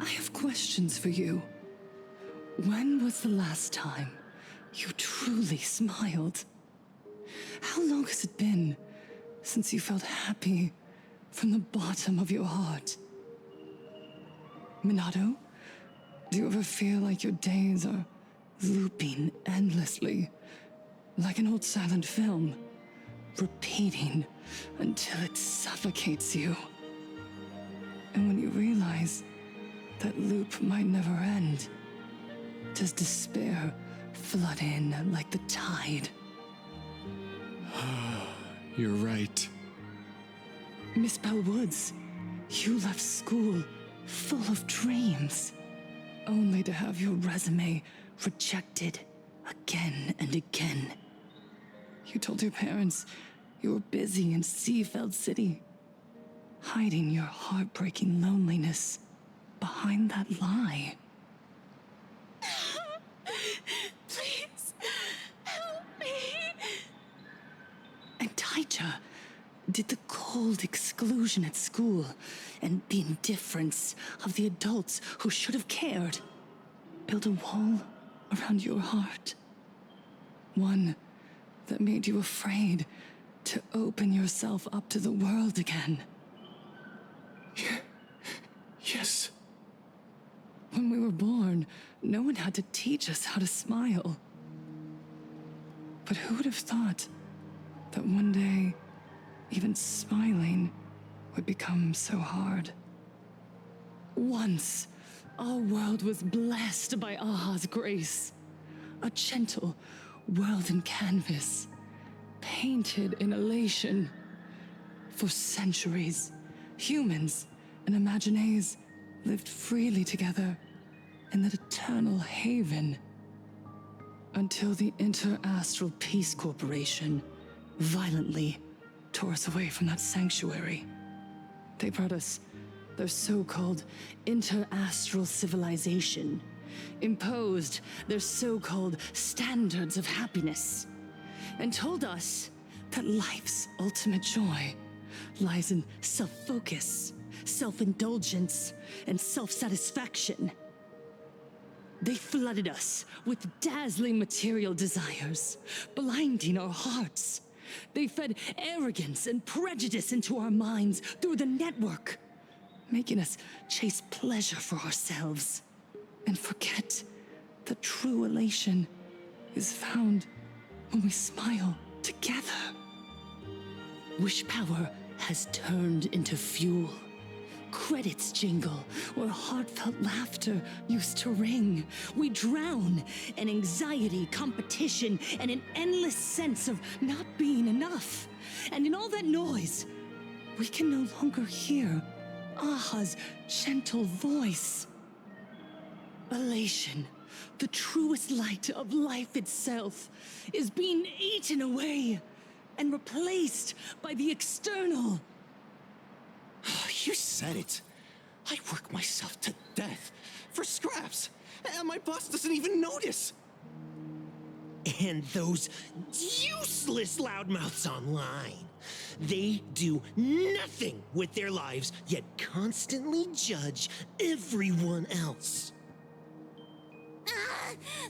I have questions for you. When was the last time you truly smiled? How long has it been since you felt happy from the bottom of your heart? Minato, do you ever feel like your days are looping endlessly, like an old silent film, repeating until it suffocates you? And when you realize that loop might never end, does despair flood in like the tide? You're right. Miss Bell Woods, you left school full of dreams, only to have your resume rejected again and again. You told your parents you were busy in Seafeld City, hiding your heartbreaking loneliness behind that lie. Please, help me. And Taija did the cold exclusion at school and the indifference of the adults who should have cared build a wall around your heart. One that made you afraid to open yourself up to the world again. Yes. When we were born, no one had to teach us how to smile. But who would have thought that one day, even smiling would become so hard? Once, our world was blessed by Aha's grace. A gentle world in canvas, painted in elation. For centuries, humans and Imaginaes lived freely together in that eternal haven. Until the Inter-Astral Peace Corporation violently tore us away from that sanctuary. They brought us their so-called inter-astral civilization, imposed their so-called standards of happiness, and told us that life's ultimate joy lies in self-focus, self-indulgence, and self-satisfaction. They flooded us with dazzling material desires, blinding our hearts. They fed arrogance and prejudice into our minds through the network, making us chase pleasure for ourselves and forget that true elation is found when we smile together. Wish power has turned into fuel. Credits jingle where heartfelt laughter used to ring. We drown in anxiety, competition, and an endless sense of not being enough. And in all that noise, we can no longer hear Aha's gentle voice. Elation, the truest light of life itself, is being eaten away and replaced by the external. You said it. I work myself to death for scraps, and my boss doesn't even notice. And those useless loudmouths online. They do nothing with their lives, yet constantly judge everyone else.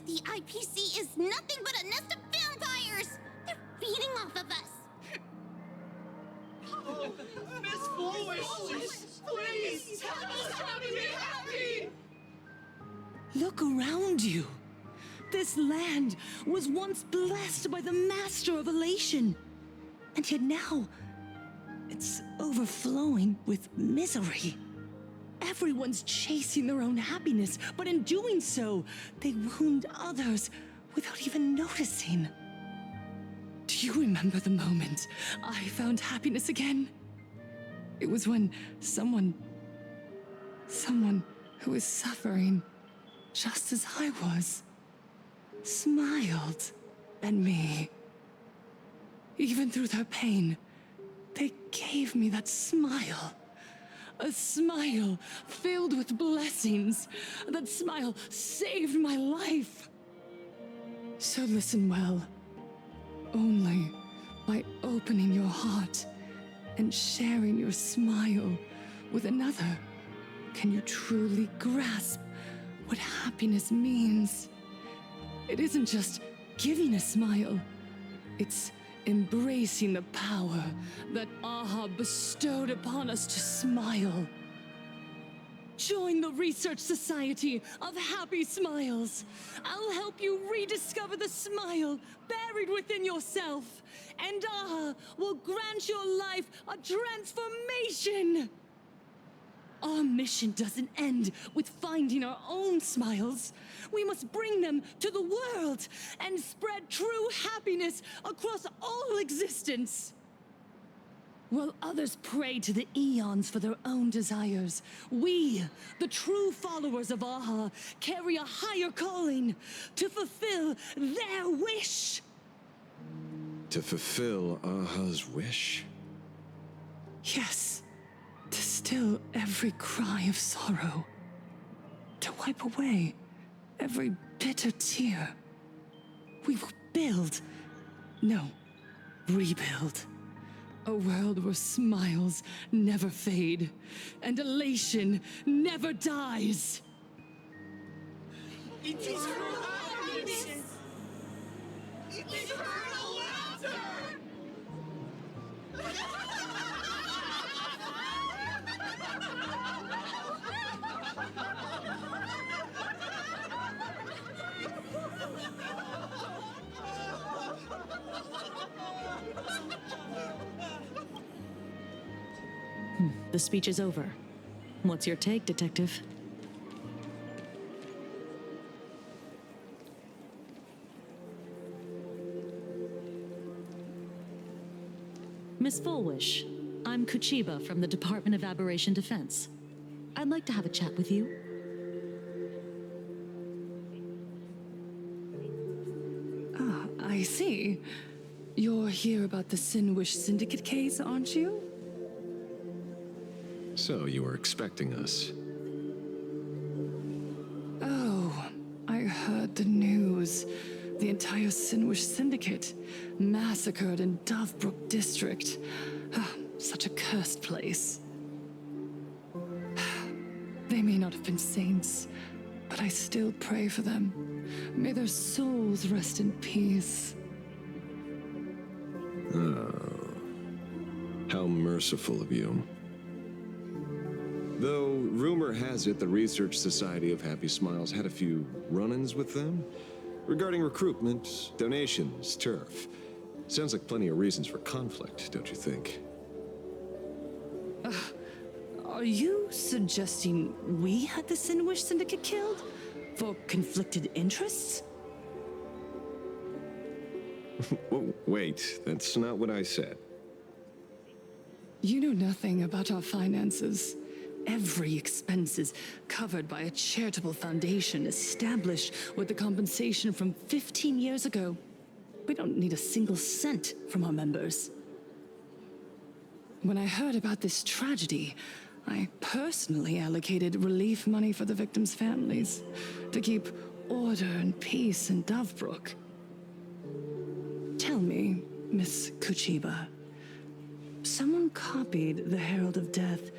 The IPC is nothing but a nest of vampires! They're feeding off of us! Oh, Miss Foolish, please tell us how to be happy! Look around you. This land was once blessed by the master of elation. And yet now, it's overflowing with misery. Everyone's chasing their own happiness, but in doing so, they wound others without even noticing. Do you remember the moment I found happiness again? It was when someone who was suffering just as I was, smiled at me. Even through their pain, they gave me that smile. A smile filled with blessings. That smile saved my life. So listen well. Only by opening your heart and sharing your smile with another can you truly grasp what happiness means. It isn't just giving a smile. It's embracing the power that Aha bestowed upon us to smile. Join the Research Society of Happy Smiles. I'll help you rediscover the smile buried within yourself, and Aha will grant your life a transformation. Our mission doesn't end with finding our own smiles. We must bring them to the world and spread true happiness across all existence. While others pray to the eons for their own desires, we, the true followers of Aha, carry a higher calling to fulfill their wish. To fulfill Aha's wish? Yes. To still every cry of sorrow. To wipe away every bitter tear. We will build, no, rebuild. A world where smiles never fade and elation never dies. Eternal happiness! Eternal laughter! The speech is over. What's your take, Detective? Miss Fullwish, I'm Kuchiba from the Department of Aberration Defense. I'd like to have a chat with you. Ah, I see. You're here about the Sinwish Syndicate case, aren't you? So you were expecting us. Oh, I heard the news. The entire Sinwish Syndicate massacred in Dovebrook District. Ah, such a cursed place. They may not have been saints, but I still pray for them. May their souls rest in peace. Oh, how merciful of you. Though, rumor has it the Research Society of Happy Smiles had a few run-ins with them regarding recruitment, donations, turf. Sounds like plenty of reasons for conflict, don't you think? Are you suggesting we had the Sinwish Syndicate killed? For conflicted interests? Wait, that's not what I said. You know nothing about our finances. Every expense is covered by a charitable foundation established with the compensation from 15 years ago. We don't need a single cent from our members. When I heard about this tragedy, I personally allocated relief money for the victims' families to keep order and peace in Dovebrook. Tell me, Miss Kuchiba, someone copied the Herald of Death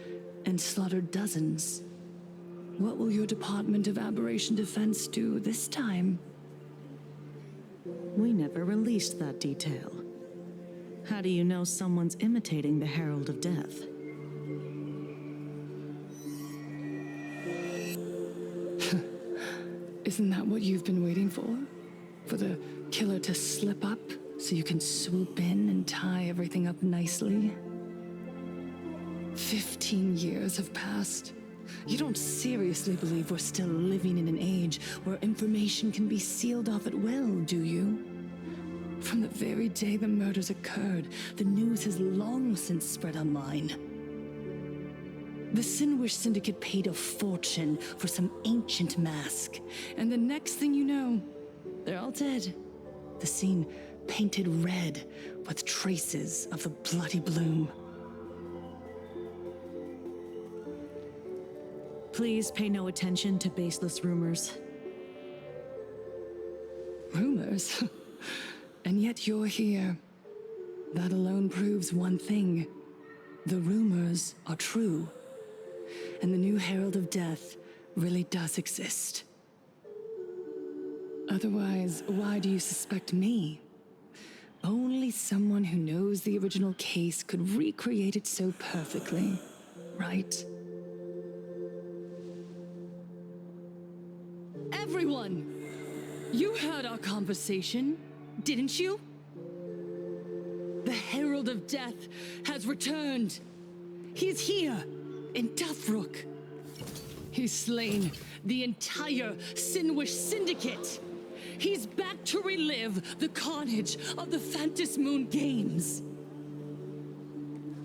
and slaughtered dozens. What will your Department of Aberration Defense do this time? We never released that detail. How do you know someone's imitating the Herald of Death? Isn't that what you've been waiting for? For the killer to slip up so you can swoop in and tie everything up nicely? 15 years have passed. You don't seriously believe we're still living in an age where information can be sealed off at will, do you? From the very day the murders occurred, the news has long since spread online. The Sinwish Syndicate paid a fortune for some ancient mask, and the next thing you know, they're all dead. The scene painted red with traces of the bloody bloom. Please pay no attention to baseless rumors. Rumors? And yet you're here. That alone proves one thing. The rumors are true. And the new Herald of Death really does exist. Otherwise, why do you suspect me? Only someone who knows the original case could recreate it so perfectly, right? Everyone! You heard our conversation, didn't you? The Herald of Death has returned. He's here, in Dovebrook. He's slain the entire Sinwish Syndicate. He's back to relive the carnage of the Phantom Moon Games.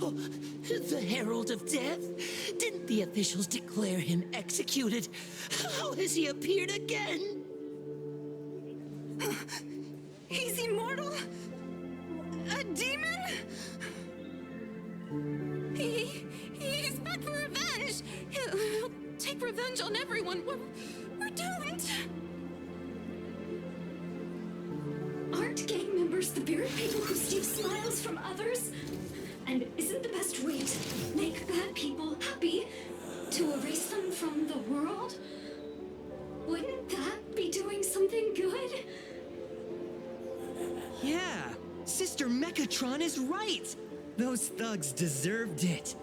Oh, the Herald of Death? Didn't the officials declare him executed? How has he appeared again? He's immortal? A demon? He's back for revenge. He'll take revenge on everyone. We're doomed. Aren't gang members the very people who steal smiles from others? And isn't the best way to make bad people happy to erase them from the world? Wouldn't that be doing something good? Yeah, Sister Mechatron is right. Those thugs deserved it.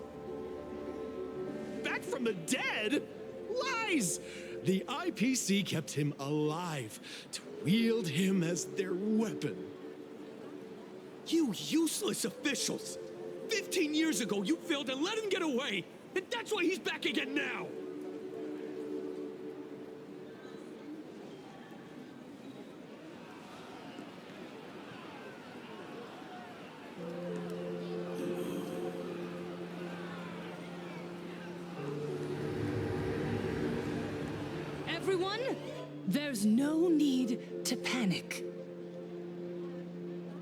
Back from the dead? Lies! The IPC kept him alive to wield him as their weapon. You useless officials! 15 years ago, you failed to let him get away, and that's why he's back again now! Everyone, there's no need to panic.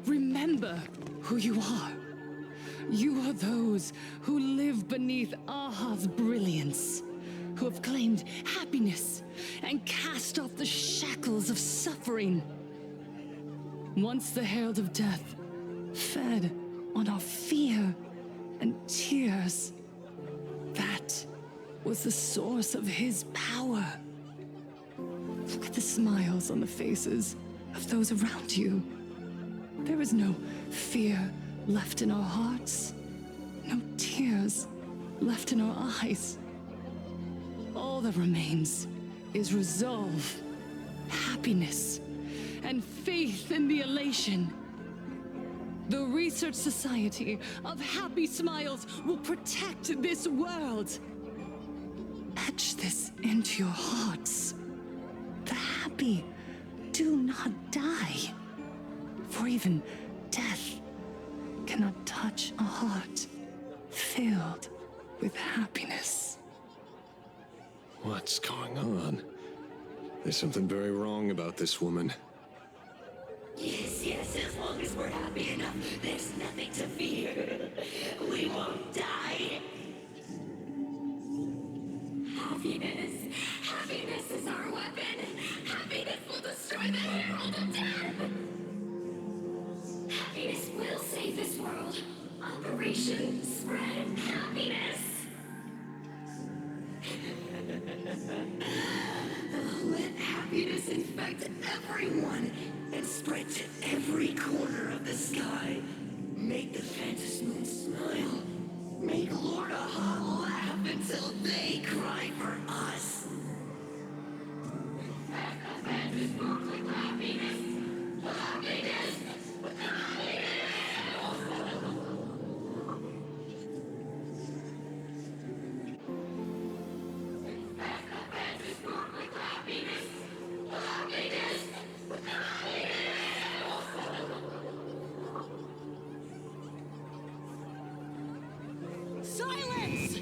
Remember Remember who you are. You are those who live beneath Aha's brilliance, who have claimed happiness and cast off the shackles of suffering. Once the herald of death fed on our fear and tears, that was the source of his power. Look at the smiles on the faces of those around you. There is no fear left in our hearts, no tears left in our eyes. All that remains is resolve, happiness, and faith in the elation. The Research Society of Happy Smiles will protect this world. Etch this into your hearts. The happy do not die, for even death cannot touch a heart filled with happiness. What's going on? There's something very wrong about this woman. Yes, yes, as long as we're happy enough, there's nothing to fear. We won't die. Happiness. Happiness is our weapon. Happiness will destroy the herald of death. Happiness will save this world. Operation Spread Happiness. Let happiness infect everyone and spread to every corner of the sky. Make the Phantom Moon smile. Make Lord Aha laugh until they cry for us. Infect the Phantom Moon with happiness. Happiness. Silence!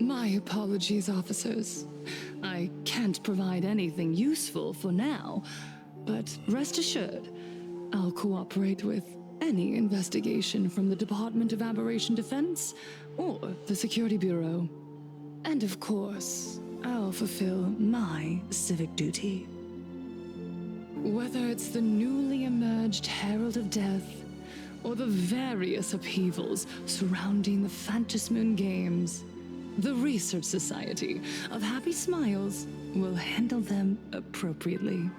My apologies, officers. I can't provide anything useful for now, but rest assured, I'll cooperate with any investigation from the Department of Aberration Defense or the Security Bureau. And of course, I'll fulfill my civic duty. Whether it's the newly emerged Herald of Death or the various upheavals surrounding the Phantasmoon Games, the Research Society of Happy Smiles will handle them appropriately.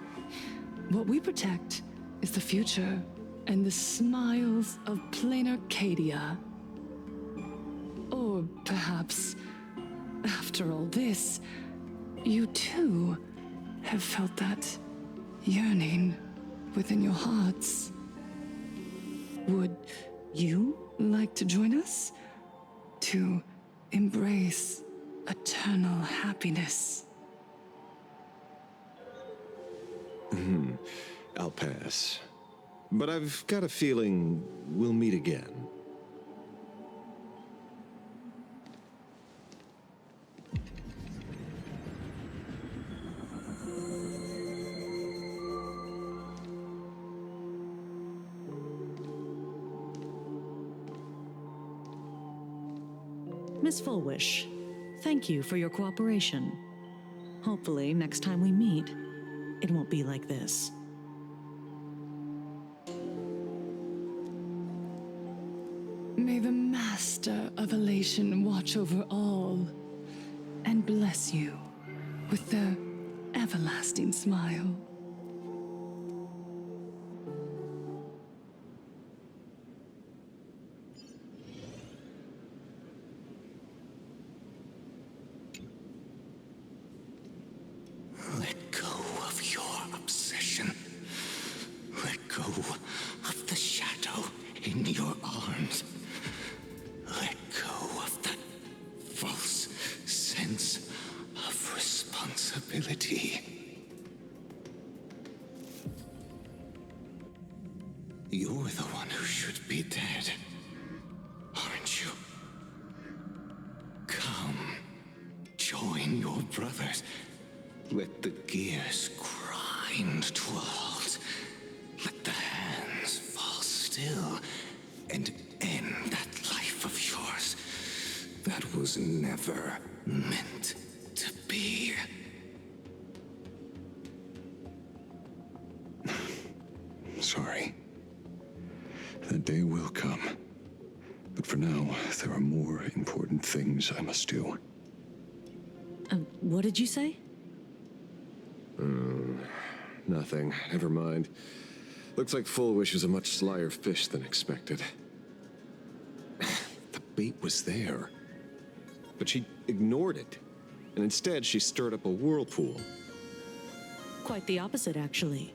What we protect is the future and the smiles of plain Arcadia. Or perhaps, after all this, you too have felt that yearning within your hearts. Would you like to join us to embrace eternal happiness? I'll pass. But I've got a feeling we'll meet again. Miss Fullwish, thank you for your cooperation. Hopefully, next time we meet, it won't be like this. May the Master of Elation watch over all and bless you with their everlasting smile. Let go of your obsession. Let go of the shadow in your arms. Let go of that false sense of responsibility. You're the one who should be dead, aren't you? Let the gears grind to a halt. Let the hands fall still and end that life of yours that was never meant to be. Sorry. That day will come. But for now, there are more important things I must do. What did you say? Nothing. Never mind. Looks like Full Wish is a much slyer fish than expected. The bait was there. But she ignored it. And instead, she stirred up a whirlpool. Quite the opposite, actually.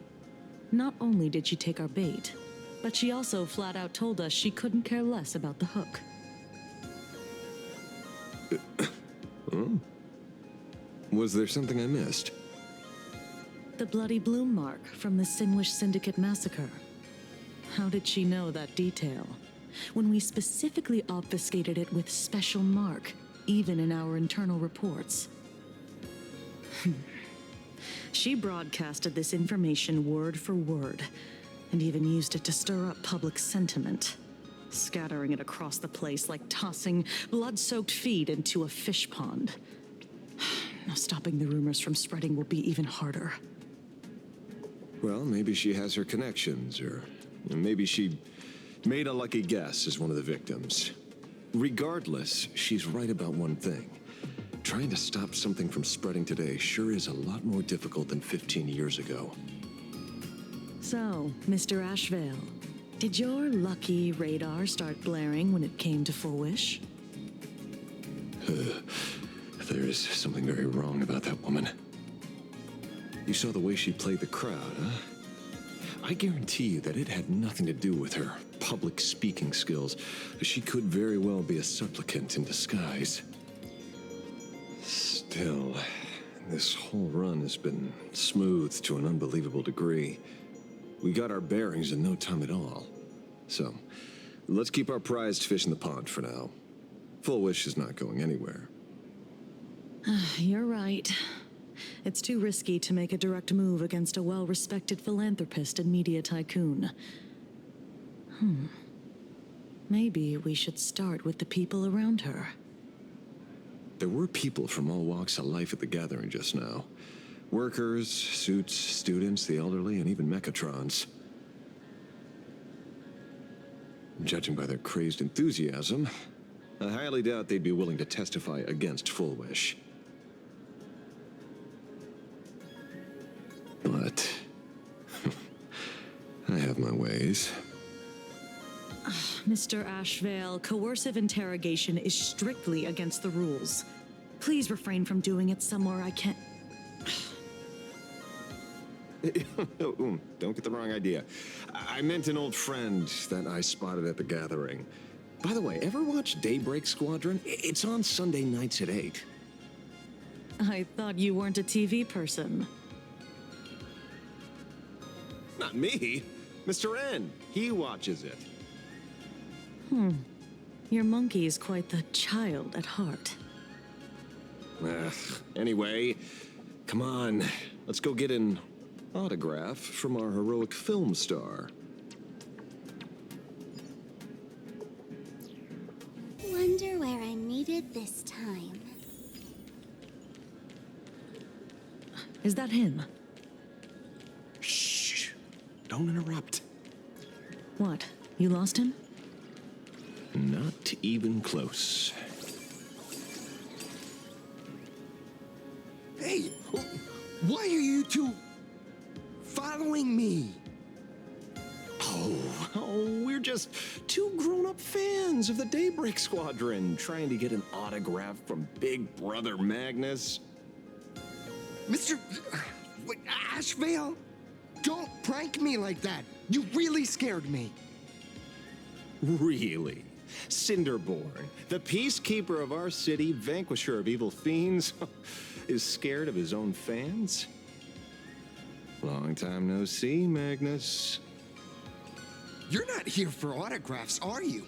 Not only did she take our bait, but she also flat out told us she couldn't care less about the hook. Oh? Was there something I missed? The bloody bloom mark from the Sinwish Syndicate massacre. How did she know that detail? When we specifically obfuscated it with special mark, even in our internal reports. She broadcasted this information word for word, and even used it to stir up public sentiment, scattering it across the place like tossing blood-soaked feed into a fish pond. Now stopping the rumors from spreading will be even harder. Well, maybe she has her connections, or maybe she made a lucky guess as one of the victims. Regardless, she's right about one thing. Trying to stop something from spreading today sure is a lot more difficult than 15 years ago. So, Mr. Ashvale, did your lucky radar start blaring when it came to Full Wish? There is something very wrong about that woman. You saw the way she played the crowd, huh? I guarantee you that it had nothing to do with her public speaking skills. She could very well be a supplicant in disguise. Still, this whole run has been smooth to an unbelievable degree. We got our bearings in no time at all. So, let's keep our prized fish in the pond for now. Full Wish is not going anywhere. You're right. It's too risky to make a direct move against a well-respected philanthropist and media tycoon. Maybe we should start with the people around her. There were people from all walks of life at the gathering just now. Workers, suits, students, the elderly, and even mechatrons. Judging by their crazed enthusiasm, I highly doubt they'd be willing to testify against Full Wish. But I have my ways. Mr. Ashvale, coercive interrogation is strictly against the rules. Please refrain from doing it somewhere I can't... Don't get the wrong idea. I meant an old friend that I spotted at the gathering. By the way, ever watch Daybreak Squadron? It's on Sunday nights at 8. I thought you weren't a TV person. Not me. Mr. N. He watches it. Your monkey is quite the child at heart. Anyway, come on. Let's go get an autograph from our heroic film star. Wonder where I'm needed this time. Is that him? Shh. Don't interrupt. What? You lost him? Not even close. Hey, why are you two following me? Oh, we're just two grown-up fans of the Daybreak Squadron trying to get an autograph from Big Brother Magnus. Mr. Ashvale, don't prank me like that. You really scared me. Really? Cinderborn, the peacekeeper of our city, vanquisher of evil fiends, is scared of his own fans? Long time no see, Magnus. You're not here for autographs, are you?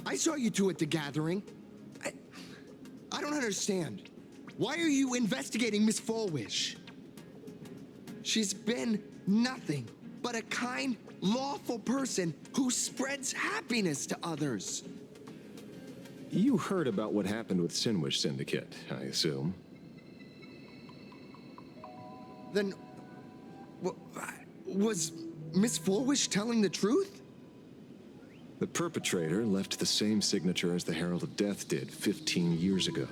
I saw you two at the gathering. I don't understand. Why are you investigating Miss Fulwish? She's been nothing but a kind, lawful person who spreads happiness to others. You heard about what happened with Sinwish Syndicate, I assume. Then, was Miss Fulwish telling the truth? The perpetrator left the same signature as the Herald of Death did 15 years ago.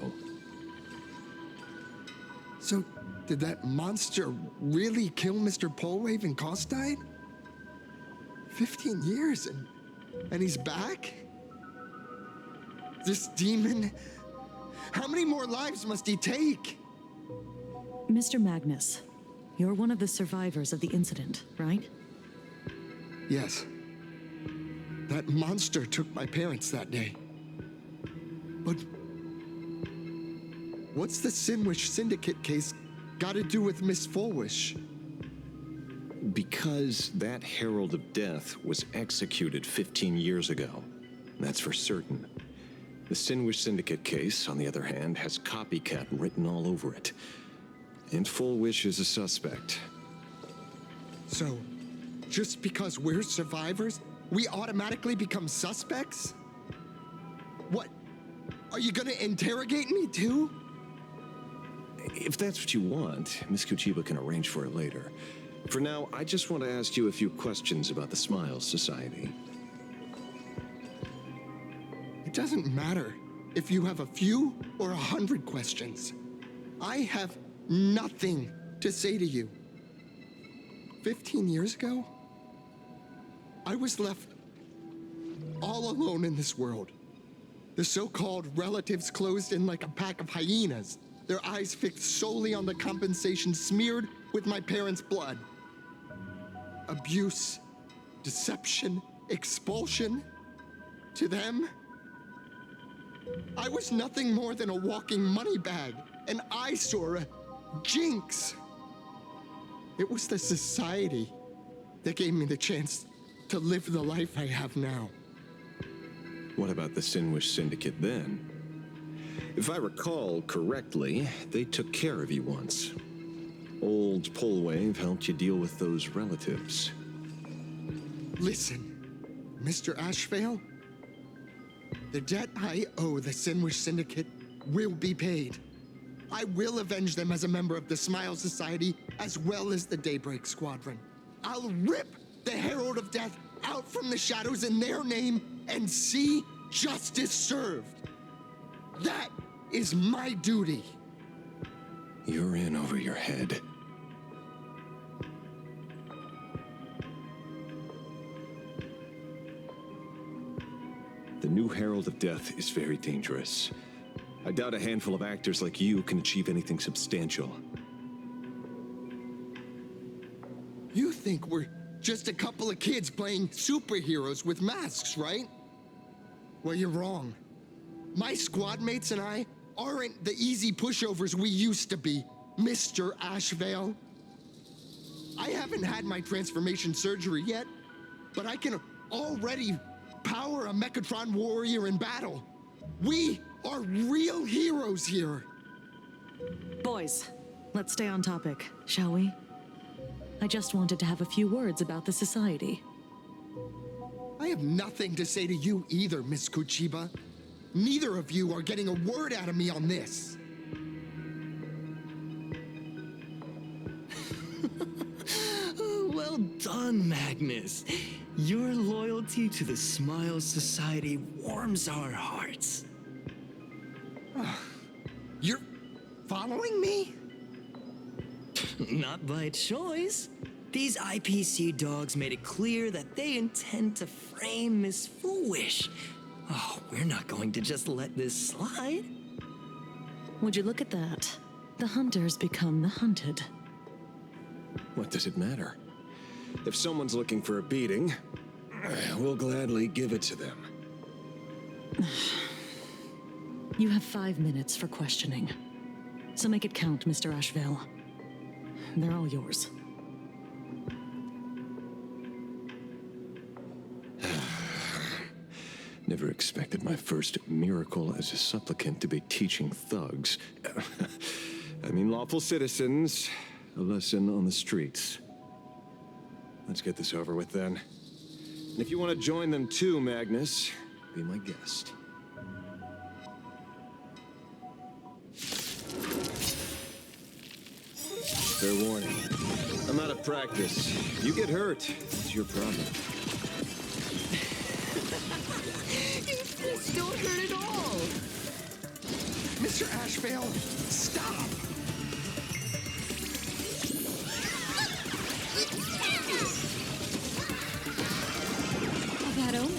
So, did that monster really kill Mr. Polwave and Costide? 15 years and he's back? This demon? How many more lives must he take? Mr. Magnus, you're one of the survivors of the incident, right? Yes. That monster took my parents that day. But what's the Sinwish Syndicate case got to do with Miss Fulwish? Because that Herald of Death was executed 15 years ago. That's for certain. The Sinwish Syndicate case, on the other hand, has copycat written all over it. And Fulwish is a suspect. So, just because we're survivors, we automatically become suspects? What? Are you gonna interrogate me too? If that's what you want, Miss Kuchiba can arrange for it later. For now, I just want to ask you a few questions about the Smiles Society. It doesn't matter if you have a few or 100 questions. I have nothing to say to you. 15 years ago, I was left all alone in this world. The so-called relatives closed in like a pack of hyenas, their eyes fixed solely on the compensation smeared with my parents' blood. Abuse, deception, expulsion. To them, I was nothing more than a walking money bag, an eyesore, a jinx. It was the society that gave me the chance to live the life I have now. What about the Sinwish Syndicate then? If I recall correctly, they took care of you once. Old Polwave helped you deal with those relatives. Listen, Mr. Ashvale, the debt I owe the Sinwish Syndicate will be paid. I will avenge them as a member of the Smile Society as well as the Daybreak Squadron. I'll rip the Herald of Death out from the shadows in their name and see justice served. That is my duty. You're in over your head. The new Herald of Death is very dangerous. I doubt a handful of actors like you can achieve anything substantial. You think we're just a couple of kids playing superheroes with masks, right? Well, you're wrong. My squad mates and I aren't the easy pushovers we used to be, Mr. Ashvale. I haven't had my transformation surgery yet, but I can already power a Mechatron warrior in battle. We are real heroes here. Boys, let's stay on topic, shall we? I just wanted to have a few words about the society. I have nothing to say to you either, Miss Kuchiba. Neither of you are getting a word out of me on this. Well done, Magnus. Your loyalty to the Smile Society warms our hearts. You're following me? Not by choice. These IPC dogs made it clear that they intend to frame Miss Foolish. Oh, we're not going to just let this slide. Would you look at that? The hunters become the hunted. What does it matter? If someone's looking for a beating, we'll gladly give it to them. You have 5 minutes for questioning. So make it count, Mr. Ashvale. They're all yours. Never expected my first miracle as a supplicant to be teaching thugs. I mean lawful citizens, a lesson on the streets. Let's get this over with then. And if you want to join them too, Magnus, be my guest. Fair warning. I'm out of practice. You get hurt, it's your problem. This don't hurt at all! Mr. Ashvale, stop! A bad omen.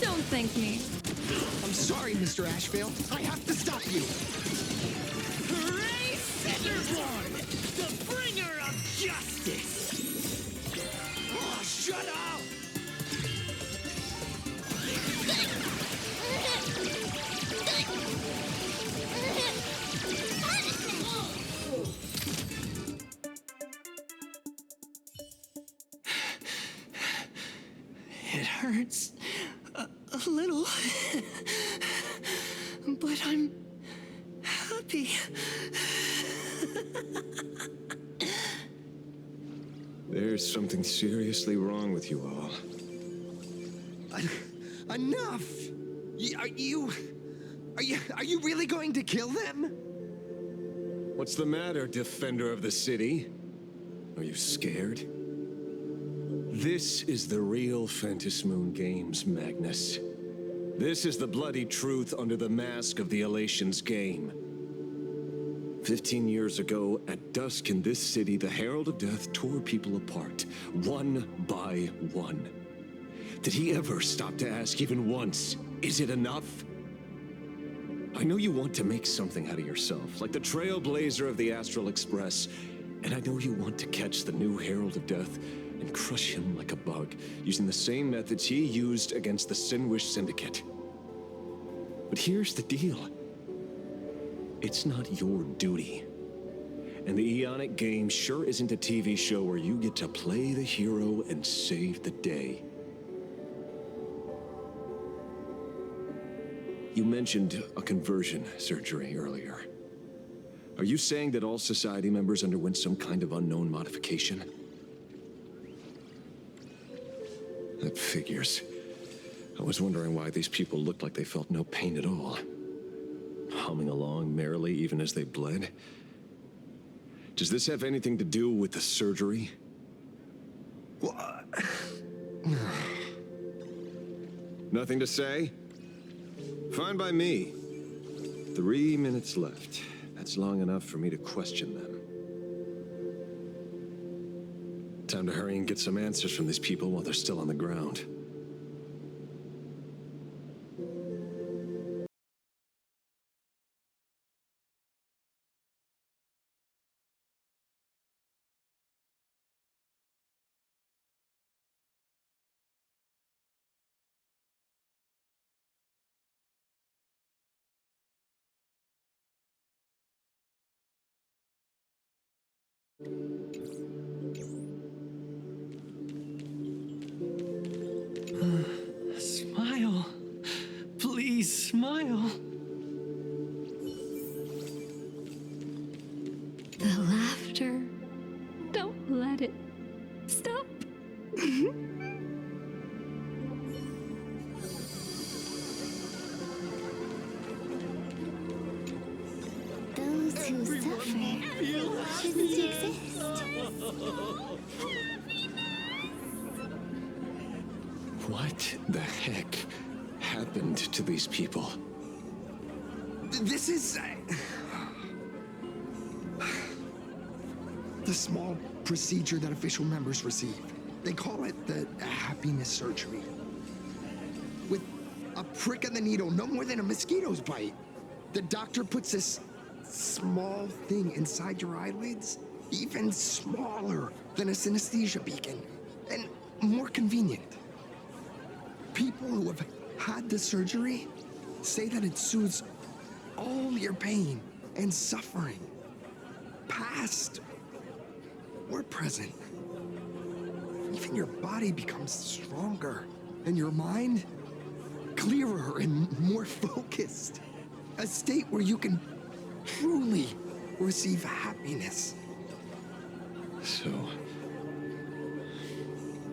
Don't thank me. I'm sorry, Mr. Ashvale. I have to stop you. Hooray, Cinderborn! The bringer of justice! Oh, shut up! It hurts a little, but I'm happy. There's something seriously wrong with you all. Enough! Are you really going to kill them? What's the matter, defender of the city? Are you scared? This is the real Phantasmoon Games, Magnus. This is the bloody truth under the mask of the Elation's game. 15 years ago, at dusk in this city, the Herald of Death tore people apart, one by one. Did he ever stop to ask even once, is it enough? I know you want to make something out of yourself, like the trailblazer of the Astral Express, and I know you want to catch the new Herald of Death and crush him like a bug, using the same methods he used against the Sinwish Syndicate. But here's the deal. It's not your duty. And the Eonic game sure isn't a TV show where you get to play the hero and save the day. You mentioned a conversion surgery earlier. Are you saying that all society members underwent some kind of unknown modification? That figures. I was wondering why these people looked like they felt no pain at all. Humming along merrily even as they bled. Does this have anything to do with the surgery? What? Nothing to say? Fine by me. 3 minutes left. That's long enough for me to question them. Time to hurry and get some answers from these people while they're still on the ground. Smile. Please smile. The laughter. Don't let it stop. Those who suffer shouldn't exist. What the heck happened to these people? This is... the small procedure that official members receive. They call it the happiness surgery. With a prick of the needle, no more than a mosquito's bite. The doctor puts this small thing inside your eyelids, even smaller than a synesthesia beacon, and more convenient. People who have had the surgery say that it soothes all your pain and suffering, past or present. Even your body becomes stronger, and your mind clearer and more focused. A state where you can truly receive happiness. So,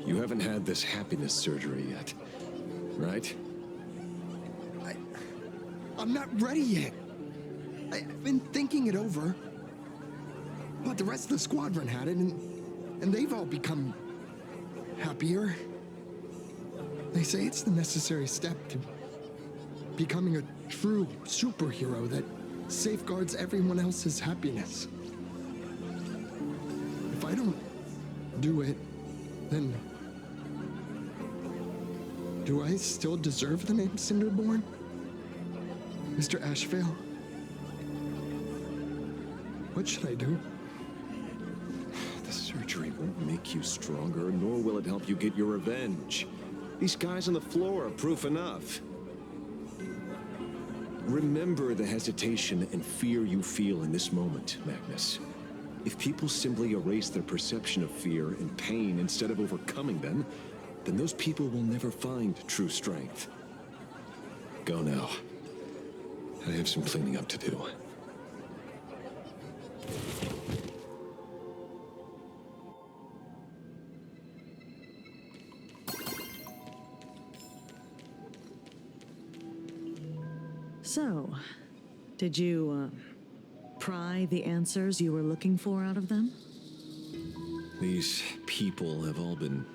you haven't had this happiness surgery yet, right? I'm not ready yet. I've been thinking it over. But the rest of the squadron had it, and they've all become happier. They say it's the necessary step to becoming a true superhero that safeguards everyone else's happiness. If I don't do it, then do I still deserve the name Cinderborn? Mr. Ashvale? What should I do? The surgery won't make you stronger, nor will it help you get your revenge. These guys on the floor are proof enough. Remember the hesitation and fear you feel in this moment, Magnus. If people simply erase their perception of fear and pain instead of overcoming them, then those people will never find true strength. Go now. I have some cleaning up to do. So, did you, pry the answers you were looking for out of them? These people have all been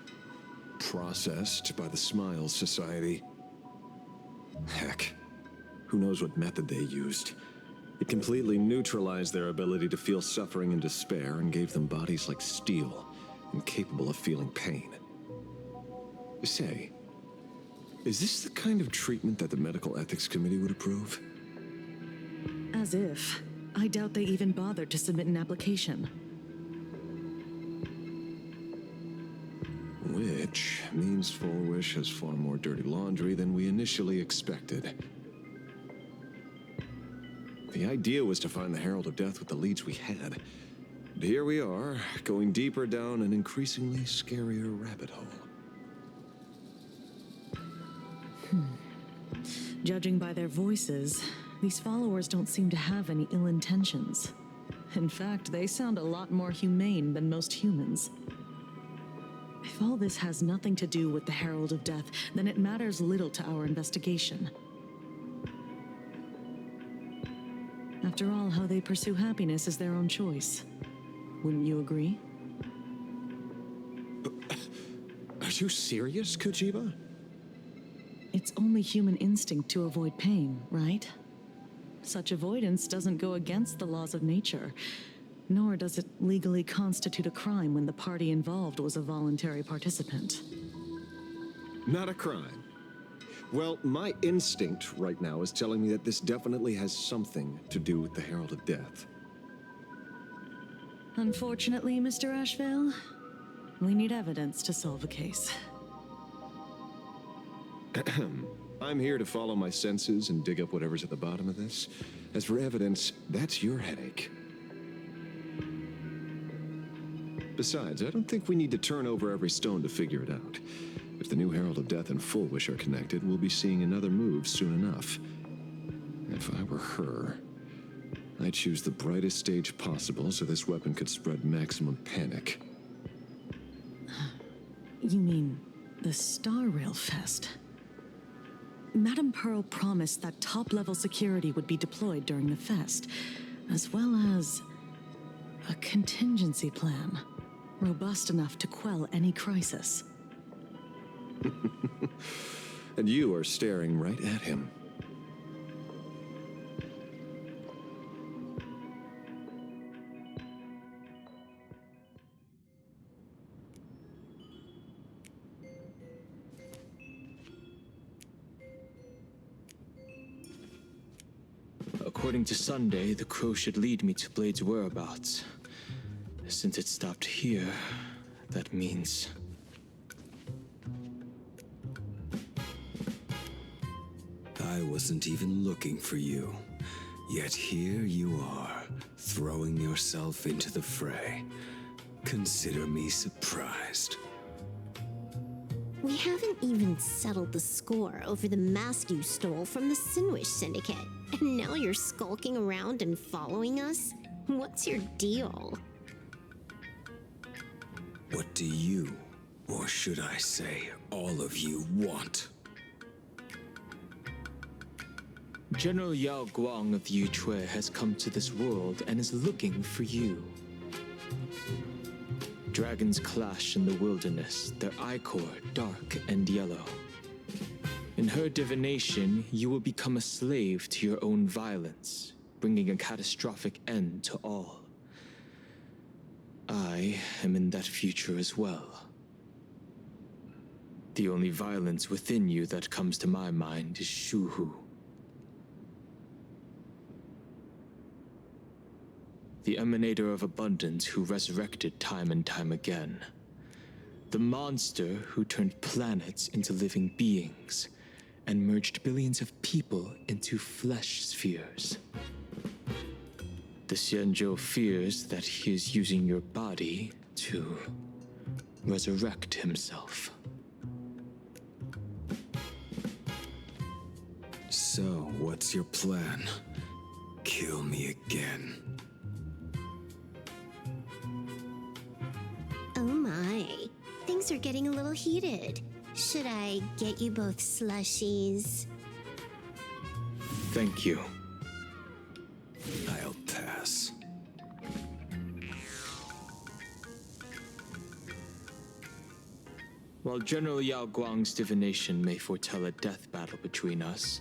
processed by the Smiles Society. Heck, who knows what method they used. It completely neutralized their ability to feel suffering and despair and gave them bodies like steel, incapable of feeling pain. Say, is this the kind of treatment that the Medical Ethics Committee would approve? As if. I doubt they even bothered to submit an application. Which means Forwish has far more dirty laundry than we initially expected. The idea was to find the Herald of Death with the leads we had. But here we are, going deeper down an increasingly scarier rabbit hole. Judging by their voices, these followers don't seem to have any ill intentions. In fact, they sound a lot more humane than most humans. If all this has nothing to do with the Herald of Death, then it matters little to our investigation. After all, how they pursue happiness is their own choice. Wouldn't you agree? Are you serious, Kojiba? It's only human instinct to avoid pain, right? Such avoidance doesn't go against the laws of nature, nor does it legally constitute a crime when the party involved was a voluntary participant. Not a crime. Well, my instinct right now is telling me that this definitely has something to do with the Herald of Death. Unfortunately, Mr. Ashvale, we need evidence to solve a case. I'm here to follow my senses and dig up whatever's at the bottom of this. As for evidence, that's your headache. Besides, I don't think we need to turn over every stone to figure it out. If the new Herald of Death and Fullwish are connected, we'll be seeing another move soon enough. If I were her, I'd choose the brightest stage possible so this weapon could spread maximum panic. You mean the Star Rail Fest? Madame Pearl promised that top-level security would be deployed during the fest, as well as a contingency plan, robust enough to quell any crisis. And you are staring right at him. According to Sunday, the crow should lead me to Blade's whereabouts. Since it stopped here, that means... I wasn't even looking for you. Yet here you are, throwing yourself into the fray. Consider me surprised. We haven't even settled the score over the mask you stole from the Sinwish Syndicate. And now you're skulking around and following us? What's your deal? What do you, or should I say, all of you, want? General Yao Guang of the Yuchui has come to this world and is looking for you. Dragons clash in the wilderness, their ichor dark and yellow. In her divination, you will become a slave to your own violence, bringing a catastrophic end to all. I am in that future as well. The only violence within you that comes to my mind is Shuhu. The emanator of abundance who resurrected time and time again. The monster who turned planets into living beings and merged billions of people into flesh spheres. The Xianzhou fears that he is using your body to resurrect himself. So, what's your plan? Kill me again. Oh my, things are getting a little heated. Should I get you both slushies? Thank you. I'll pass. While General Yao Guang's divination may foretell a death battle between us,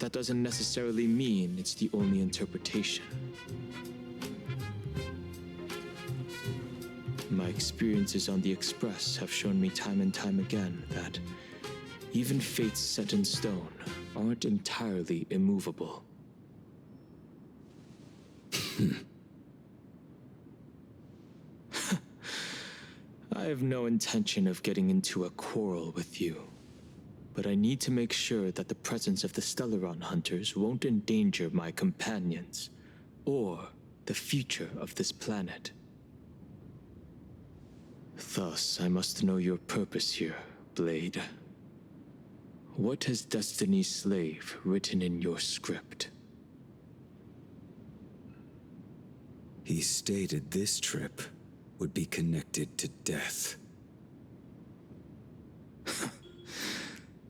that doesn't necessarily mean it's the only interpretation. My experiences on the Express have shown me time and time again that even fates set in stone aren't entirely immovable. I have no intention of getting into a quarrel with you, but I need to make sure that the presence of the Stellaron hunters won't endanger my companions or the future of this planet. Thus, I must know your purpose here, Blade. What has Destiny's Slave written in your script? He stated this trip would be connected to death.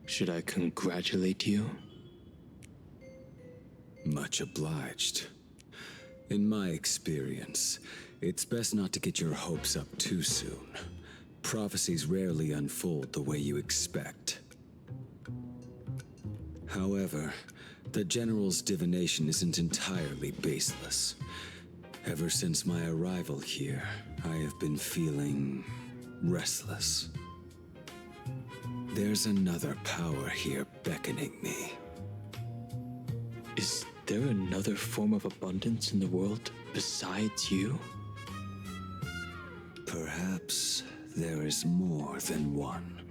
Should I congratulate you? Much obliged. In my experience, it's best not to get your hopes up too soon. Prophecies rarely unfold the way you expect. However, the General's divination isn't entirely baseless. Ever since my arrival here, I have been feeling restless. There's another power here beckoning me. Is there another form of abundance in the world besides you? Perhaps there is more than one.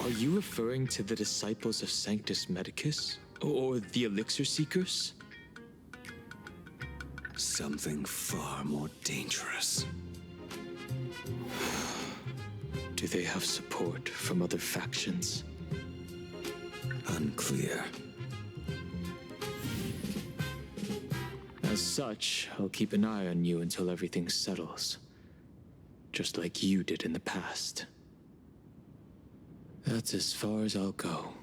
Are you referring to the disciples of Sanctus Medicus? Or the Elixir Seekers? Something far more dangerous. Do they have support from other factions? Unclear. As such, I'll keep an eye on you until everything settles. Just like you did in the past. That's as far as I'll go.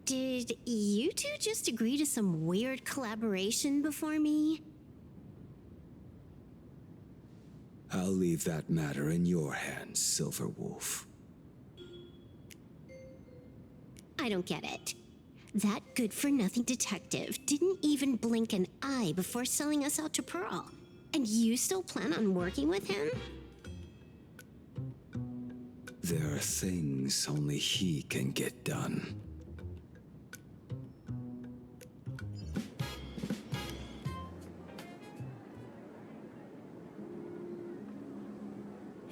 Did you two just agree to some weird collaboration before me? I'll leave that matter in your hands, Silverwolf. I don't get it. That good-for-nothing detective didn't even blink an eye before selling us out to Pearl. And you still plan on working with him? There are things only he can get done.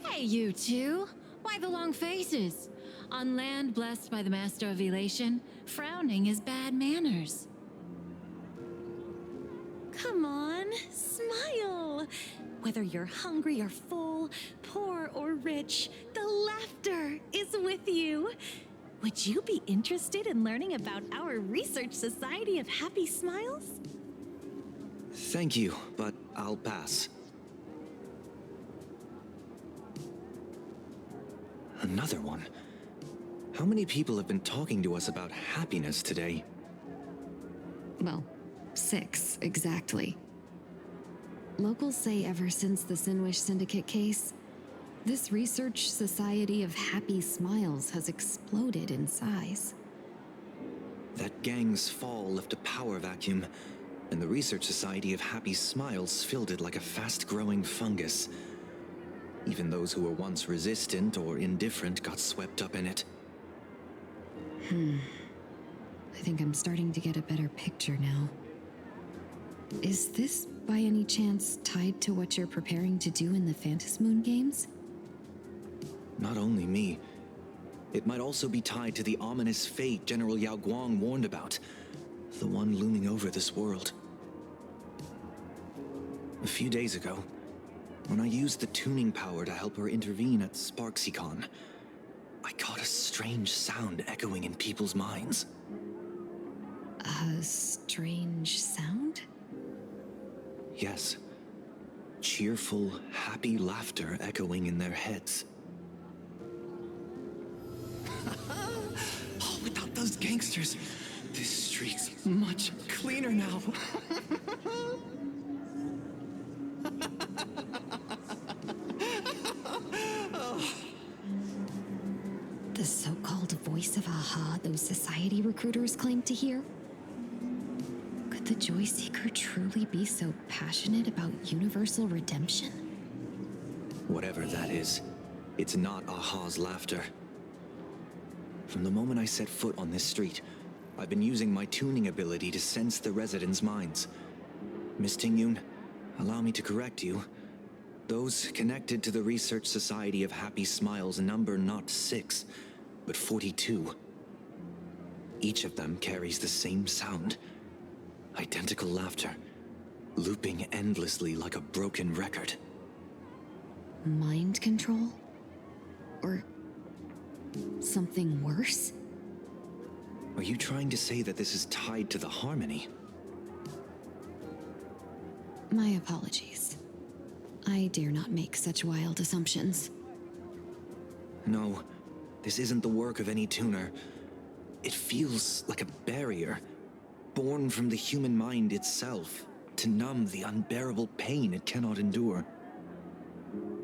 Hey, you two! Why the long faces? On land blessed by the Master of Elation, frowning is bad manners. Come on, smile! Whether you're hungry or full, poor or rich, the laughter is with you. Would you be interested in learning about our Research Society of Happy Smiles? Thank you, but I'll pass. Another one. How many people have been talking to us about happiness today? Well, 6 exactly. Locals say ever since the Sinwish Syndicate case, this Research Society of Happy Smiles has exploded in size. That gang's fall left a power vacuum, and the Research Society of Happy Smiles filled it like a fast-growing fungus. Even those who were once resistant or indifferent got swept up in it. I think I'm starting to get a better picture now. Is this, by any chance, tied to what you're preparing to do in the Phantasmoon games? Not only me. It might also be tied to the ominous fate General Yao Guang warned about. The one looming over this world. A few days ago, when I used the tuning power to help her intervene at SparksyCon, I caught a strange sound echoing in people's minds. A strange sound? Yes. Cheerful, happy laughter echoing in their heads. Oh, without those gangsters, this street's much cleaner now. The so-called voice of aha those society recruiters claim to hear? Could the Joy Seeker truly be so passionate about universal redemption? Whatever that is, it's not Aha's laughter. From the moment I set foot on this street, I've been using my tuning ability to sense the residents' minds. Miss Tingyun, allow me to correct you. Those connected to the Research Society of Happy Smiles number not 6, but 42. Each of them carries the same sound. Identical laughter, looping endlessly like a broken record. Mind control? Or something worse? Are you trying to say that this is tied to the harmony? My apologies. I dare not make such wild assumptions. No, this isn't the work of any tuner. It feels like a barrier, born from the human mind itself, to numb the unbearable pain it cannot endure.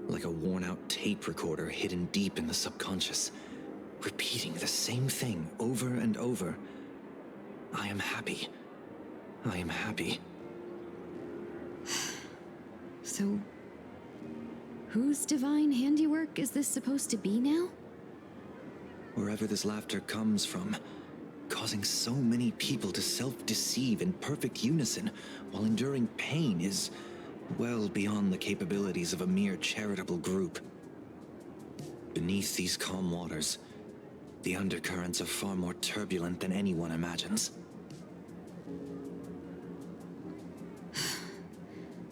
Like a worn-out tape recorder hidden deep in the subconscious, repeating the same thing over and over. I am happy. I am happy. So, whose divine handiwork is this supposed to be now? Wherever this laughter comes from, causing so many people to self-deceive in perfect unison while enduring pain is well beyond the capabilities of a mere charitable group. Beneath these calm waters, the undercurrents are far more turbulent than anyone imagines.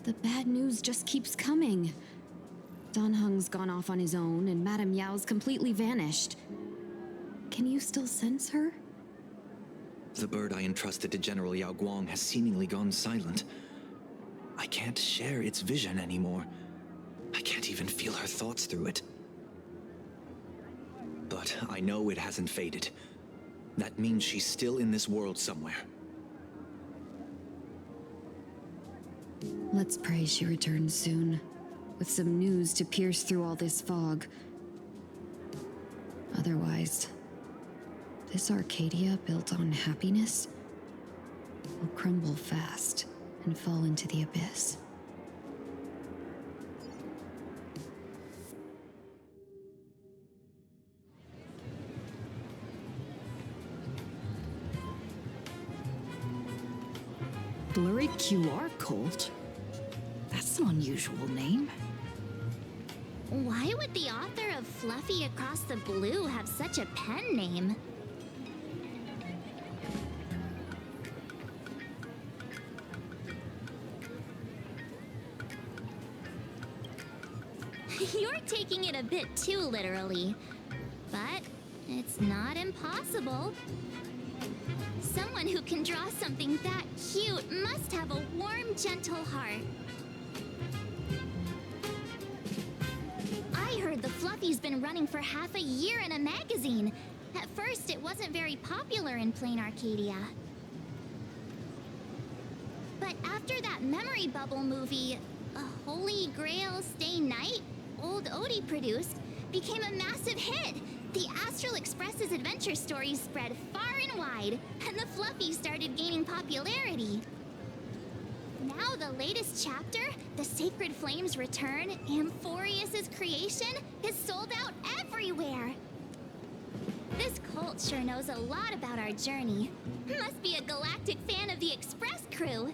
The bad news just keeps coming. Dan Heng's gone off on his own, and Madame Yao's completely vanished. Can you still sense her? The bird I entrusted to General Yao Guang has seemingly gone silent. I can't share its vision anymore. I can't even feel her thoughts through it. But I know it hasn't faded. That means she's still in this world somewhere. Let's pray she returns soon, with some news to pierce through all this fog. Otherwise, this Arcadia built on happiness will crumble fast and fall into the abyss. Blurry QR Cult? That's an unusual name. Why would the author of of Fluffy Across the Blue have such a pen name? You're taking it a bit too literally, but it's not impossible. Someone who can draw something that cute must have a warm, gentle heart. I heard the Fluffy's been running for half a year in a magazine. At first, it wasn't very popular in Plain Arcadia. But after that Memory Bubble movie, A Holy Grail Stay Night, Old Odie produced, became a massive hit. The Astral Express's adventure stories spread far and wide, and the Fluffy started gaining popularity. Now the latest chapter, The Sacred Flames Return, Amphorius's creation, is sold out everywhere. This cult sure knows a lot about our journey. Must be a galactic fan of the Express crew.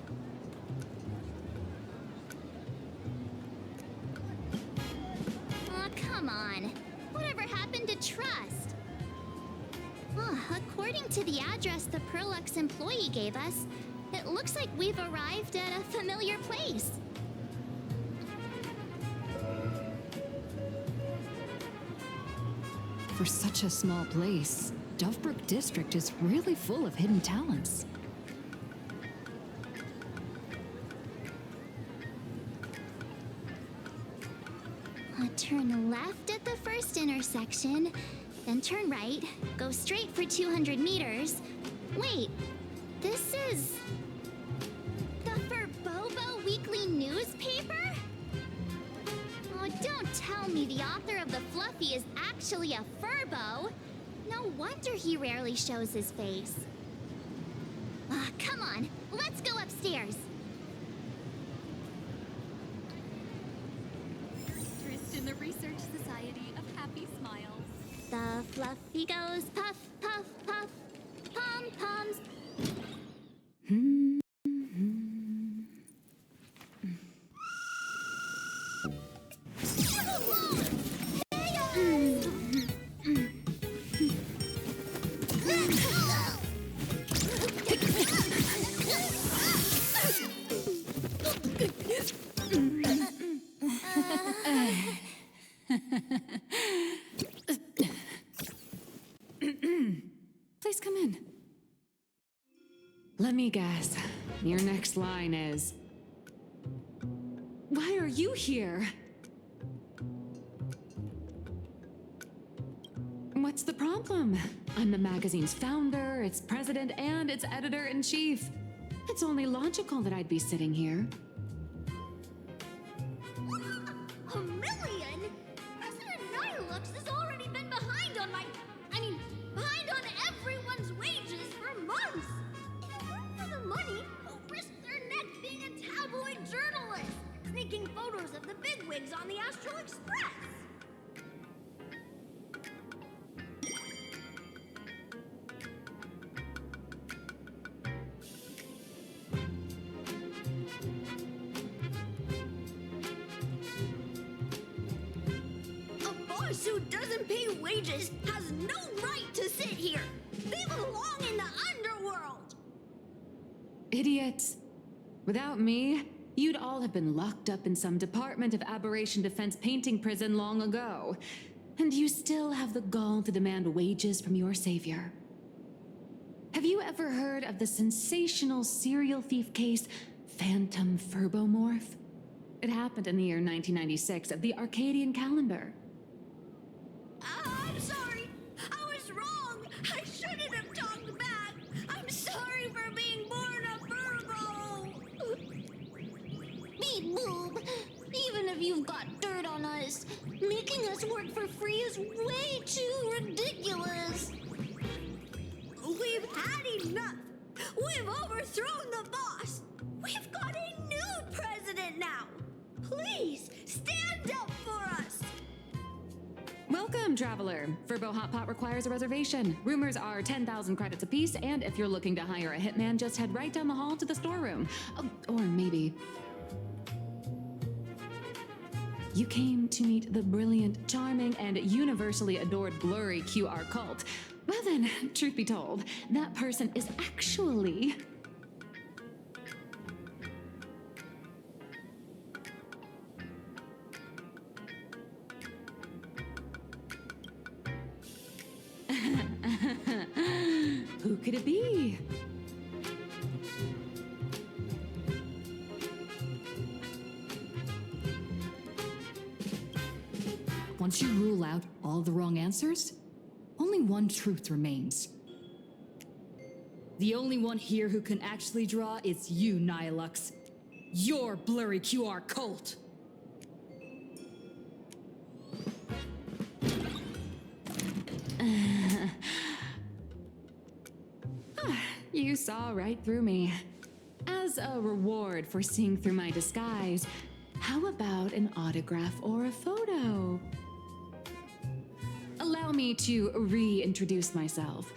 Aw, come on. Whatever happened to trust? According to the address the Perlux employee gave us, it looks like we've arrived at a familiar place. For such a small place, Dovebrook District is really full of hidden talents. Turn left at the first intersection, then turn right, go straight for 200 meters. Wait, this is the Furbobo Weekly newspaper? Oh, don't tell me the author of the Fluffy is actually a Furbo. No wonder he rarely shows his face. Come on, let's go upstairs. In the Research Society of Happy Smiles. The Fluffy goes puff, puff, puff, pom-poms. Please come in. Let me guess. Your next line is... Why are you here? What's the problem? I'm the magazine's founder, its president, and its editor-in-chief. It's only logical that I'd be sitting here. $1 million? President Nihilux has already been behind on behind on everyone's wages for months. If it weren't for the money, who'll risk their neck being a tabloid journalist, sneaking photos of the bigwigs on the Astral Express? Who doesn't pay wages has no right to sit here. They belong in the underworld. Idiots. Without me, you'd all have been locked up in some Department of Aberration Defense painting prison long ago. And you still have the gall to demand wages from your savior. Have you ever heard of the sensational serial thief case, Phantom Furbomorph? It happened in the year 1996 of the Arcadian calendar. I'm sorry. I was wrong. I shouldn't have talked back. I'm sorry for being born a Furbo. Beep boop. Even if you've got dirt on us, making us work for free is way too ridiculous. We've had enough. We've overthrown the boss. We've got a new president now. Please stand up for us. Welcome, traveler. Furbo Hot Pot requires a reservation. Rumors are 10,000 credits apiece, and if you're looking to hire a hitman, just head right down the hall to the storeroom. Oh, or maybe... you came to meet the brilliant, charming, and universally adored blurry QR cult. Well then, truth be told, that person is actually... Who could it be? Once you rule out all the wrong answers, only one truth remains. The only one here who can actually draw is you, Nihilux. Your blurry QR cult. You saw right through me. As a reward for seeing through my disguise, how about an autograph or a photo? Allow me to reintroduce myself.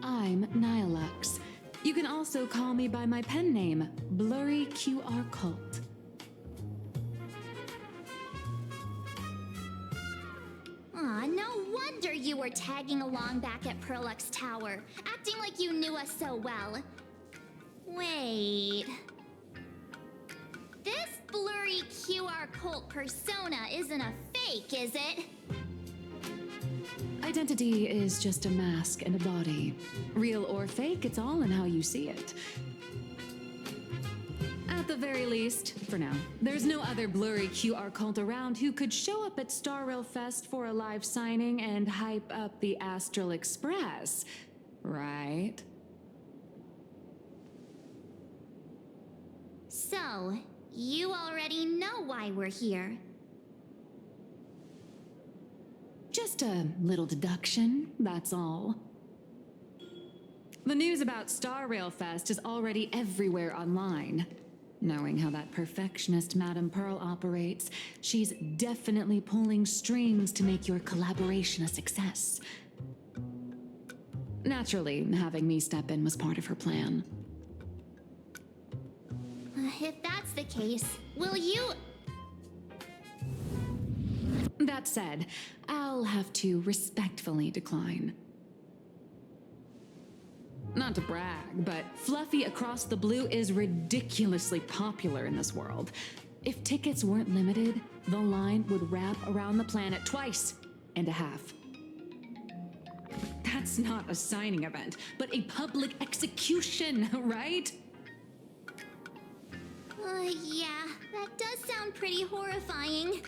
I'm Nihilux. You can also call me by my pen name, Blurry QR Cult. Aw, no wonder you were tagging along back at Perlux Tower, acting like you knew us so well. Wait... This blurry QR cult persona isn't a fake, is it? Identity is just a mask and a body. Real or fake, it's all in how you see it. At the very least, for now, there's no other blurry QR cult around who could show up at Star Rail Fest for a live signing and hype up the Astral Express, right? So, you already know why we're here. Just a little deduction, that's all. The news about Star Rail Fest is already everywhere online. Knowing how that perfectionist Madame Pearl operates, she's definitely pulling strings to make your collaboration a success. Naturally, having me step in was part of her plan. If that's the case, will you... That said, I'll have to respectfully decline. Not to brag, but Fluffy Across the Blue is ridiculously popular in this world. If tickets weren't limited, the line would wrap around the planet twice and a half. That's not a signing event, but a public execution, right? Yeah, that does sound pretty horrifying.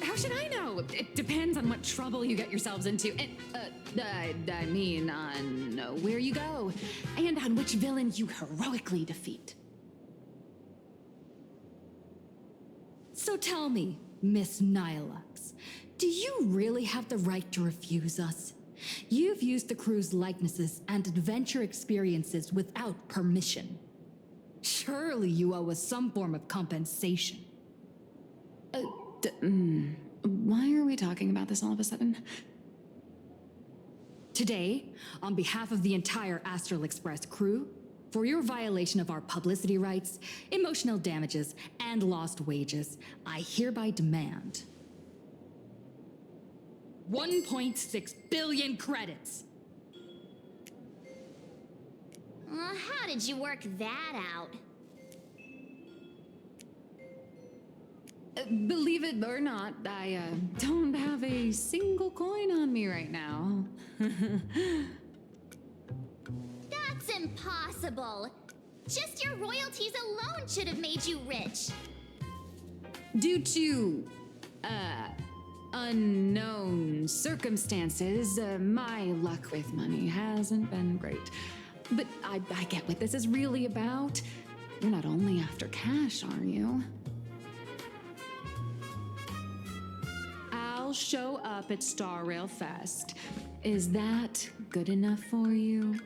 How should I know? It depends on what trouble you get yourselves into, and, I mean, on where you go, and on which villain you heroically defeat. So tell me, Miss Nihilux, do you really have the right to refuse us? You've used the crew's likenesses and adventure experiences without permission. Surely you owe us some form of compensation. Why are we talking about this all of a sudden? Today, on behalf of the entire Astral Express crew, for your violation of our publicity rights, emotional damages, and lost wages, I hereby demand 1.6 billion credits. How did you work that out? Believe it or not, I don't have a single coin on me right now. That's impossible. Just your royalties alone should have made you rich. Due to, unknown circumstances, my luck with money hasn't been great. But I get what this is really about. You're not only after cash, are you? I'll show up at Star Rail Fest. Is that good enough for you?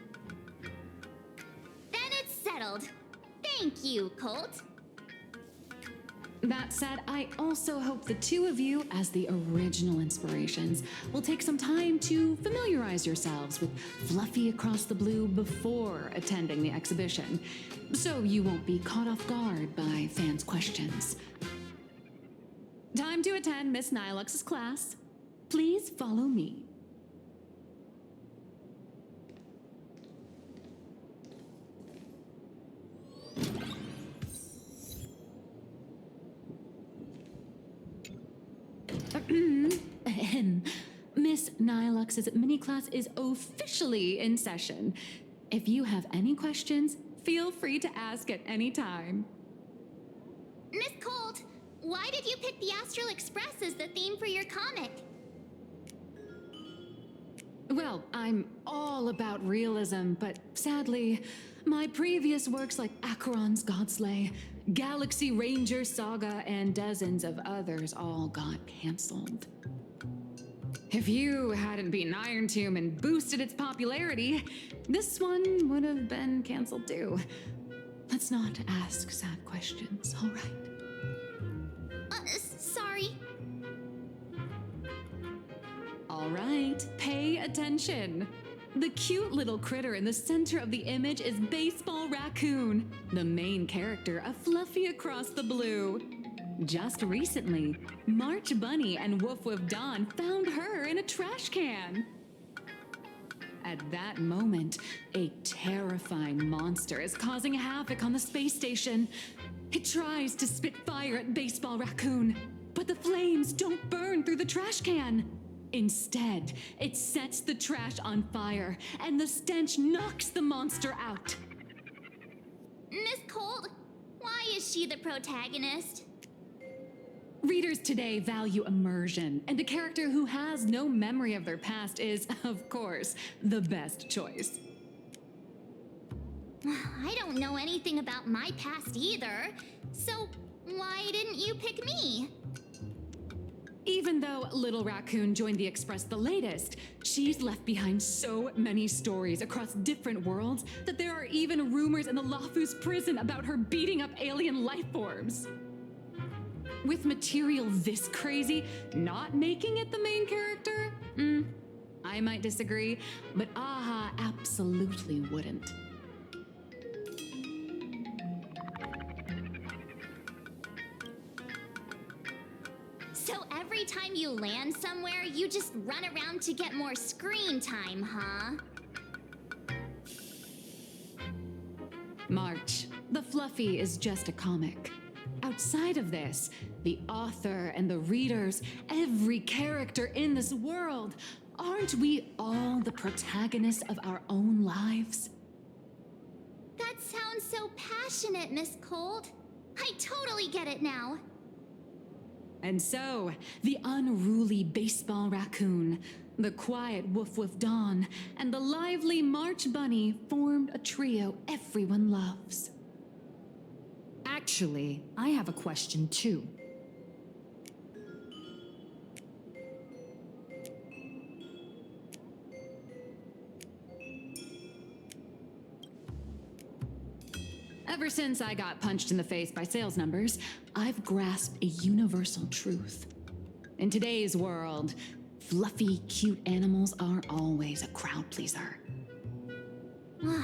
Then it's settled. Thank you, Colt. That said, I also hope the two of you, as the original inspirations, will take some time to familiarize yourselves with Fluffy Across the Blue before attending the exhibition, so you won't be caught off guard by fans' questions. Time to attend Miss Nilux's class. Please follow me. Miss Nilux's mini class is officially in session. If you have any questions, feel free to ask at any time. Miss Colt, why did you pick the Astral Express as the theme for your comic? Well, I'm all about realism, but sadly, my previous works like Acheron's Godslay, Galaxy Ranger Saga, and dozens of others all got cancelled. If you hadn't beaten Iron Tomb and boosted its popularity, this one would have been cancelled too. Let's not ask sad questions, all right? Sorry. All right, pay attention. The cute little critter in the center of the image is Baseball Raccoon, the main character of Fluffy Across the Blue. Just recently, March Bunny and Woof Woof Dawn found her in a trash can. At that moment, a terrifying monster is causing havoc on the space station. It tries to spit fire at Baseball Raccoon, but the flames don't burn through the trash can. Instead, it sets the trash on fire, and the stench knocks the monster out. Miss Colt, why is she the protagonist? Readers today value immersion, and a character who has no memory of their past is, of course, the best choice. I don't know anything about my past either, so why didn't you pick me? Even though Little Raccoon joined the Express the latest, she's left behind so many stories across different worlds that there are even rumors in the Lafus prison about her beating up alien life forms. With material this crazy, not making it the main character? I might disagree, but AHA absolutely wouldn't. So every time you land somewhere, you just run around to get more screen time, huh? March, the Fluffy is just a comic. Outside of this, the author and the readers, every character in this world, aren't we all the protagonists of our own lives? That sounds so passionate, Miss Colt. I totally get it now. And so, the unruly Baseball Raccoon, the quiet Woof Woof Dawn, and the lively March Bunny formed a trio everyone loves. Actually, I have a question too. Ever since I got punched in the face by sales numbers, I've grasped a universal truth. In today's world, fluffy, cute animals aren't always a crowd pleaser.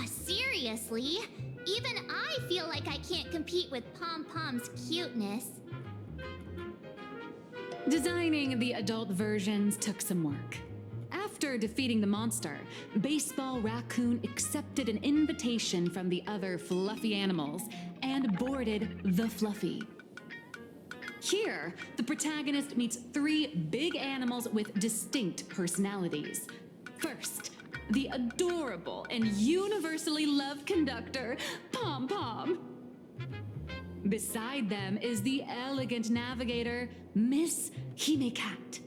Seriously? Even I feel like I can't compete with Pom Pom's cuteness. Designing the adult versions took some work. After defeating the monster, Baseball Raccoon accepted an invitation from the other fluffy animals and boarded the Fluffy. Here, the protagonist meets three big animals with distinct personalities. First, the adorable and universally loved conductor, Pom Pom. Beside them is the elegant navigator, Miss Hime-Cat.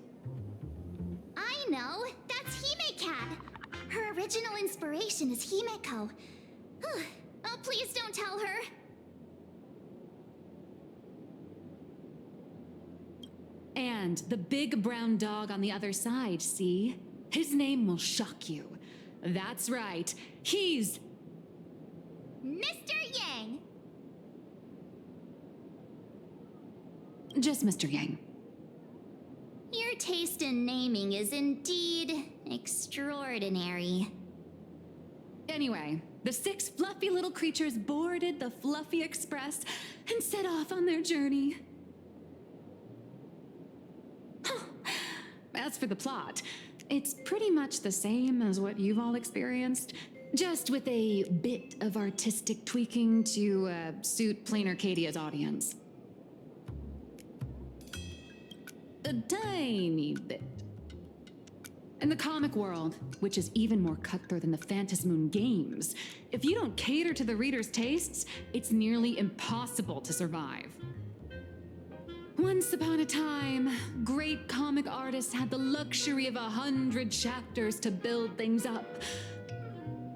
I know, that's Hime-Cat. Her original inspiration is Himeko. Oh, please don't tell her. And the big brown dog on the other side, see? His name will shock you. That's right, he's... Mr. Yang! just Mr. Yang. Your taste in naming is indeed extraordinary. Anyway, the 6 fluffy little creatures boarded the Fluffy Express and set off on their journey. As for the plot, it's pretty much the same as what you've all experienced, just with a bit of artistic tweaking to suit Plain Arcadia's audience. A tiny bit. In the comic world, which is even more cutthroat than the Phantasmoon games, if you don't cater to the reader's tastes, it's nearly impossible to survive. Once upon a time, great comic artists had the luxury of 100 chapters to build things up.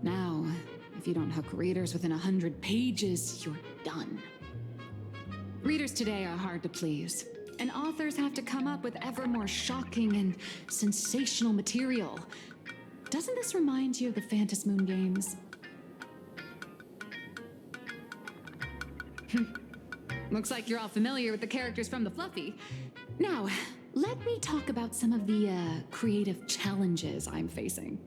Now, if you don't hook readers within 100 pages, you're done. Readers today are hard to please, and authors have to come up with ever more shocking and sensational material. Doesn't this remind you of the Phantasmoon games? Looks like you're all familiar with the characters from the Fluffy. Now, let me talk about some of the creative challenges I'm facing.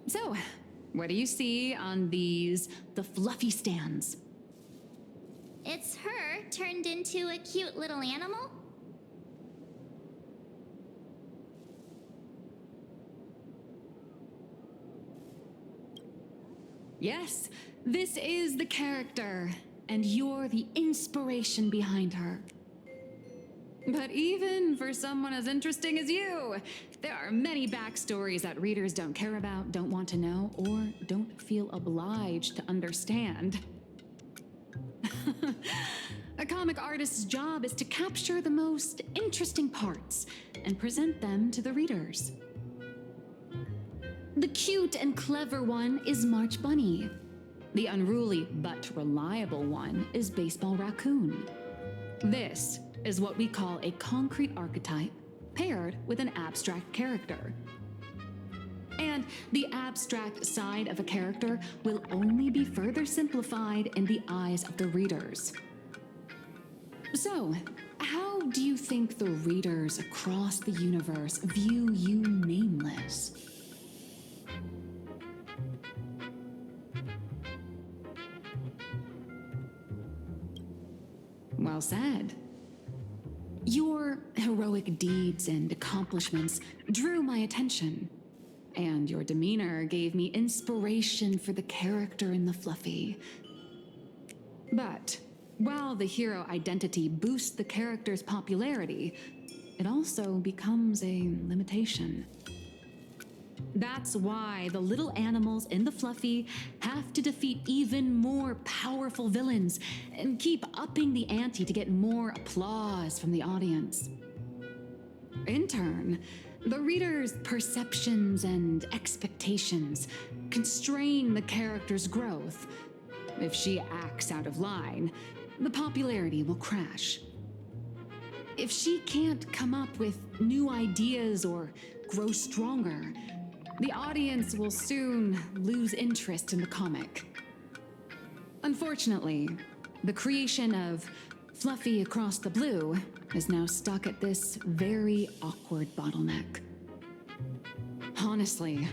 So, what do you see on the Fluffy stands? It's her turned into a cute little animal? Yes, this is the character, and you're the inspiration behind her. But even for someone as interesting as you, there are many backstories that readers don't care about, don't want to know, or don't feel obliged to understand. A comic artist's job is to capture the most interesting parts and present them to the readers. The cute and clever one is March Bunny. The unruly but reliable one is Baseball Raccoon. This is what we call a concrete archetype paired with an abstract character. And the abstract side of a character will only be further simplified in the eyes of the readers. So, how do you think the readers across the universe view you nameless? Well said. Your heroic deeds and accomplishments drew my attention, and your demeanor gave me inspiration for the character in the Fluffy. But while the hero identity boosts the character's popularity, it also becomes a limitation. That's why the little animals in the Fluffy have to defeat even more powerful villains and keep upping the ante to get more applause from the audience. In turn, the reader's perceptions and expectations constrain the character's growth. If she acts out of line, the popularity will crash. If she can't come up with new ideas or grow stronger, the audience will soon lose interest in the comic. Unfortunately, the creation of Fluffy Across the Blue is now stuck at this very awkward bottleneck. Honestly,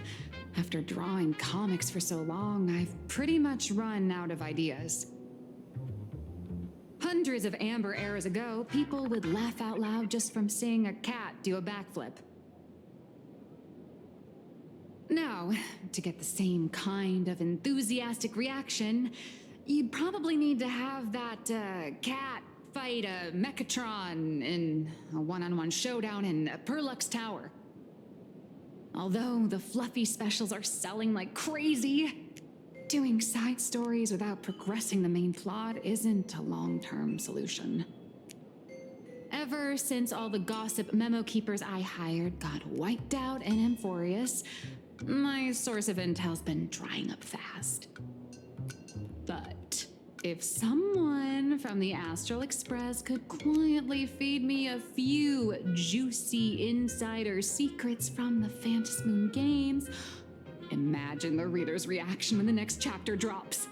after drawing comics for so long, I've pretty much run out of ideas. Hundreds of Amber eras ago, people would laugh out loud just from seeing a cat do a backflip. Now, to get the same kind of enthusiastic reaction, you'd probably need to have that cat fight a Mechatron in a one-on-one showdown in Perlux Tower. Although the Fluffy specials are selling like crazy, doing side stories without progressing the main plot isn't a long-term solution. Ever since all the gossip memo keepers I hired got wiped out in Amphorius, my source of intel's been drying up fast. But If someone from the Astral Express could quietly feed me a few juicy insider secrets from the Phantasmoon games, imagine the reader's reaction when the next chapter drops.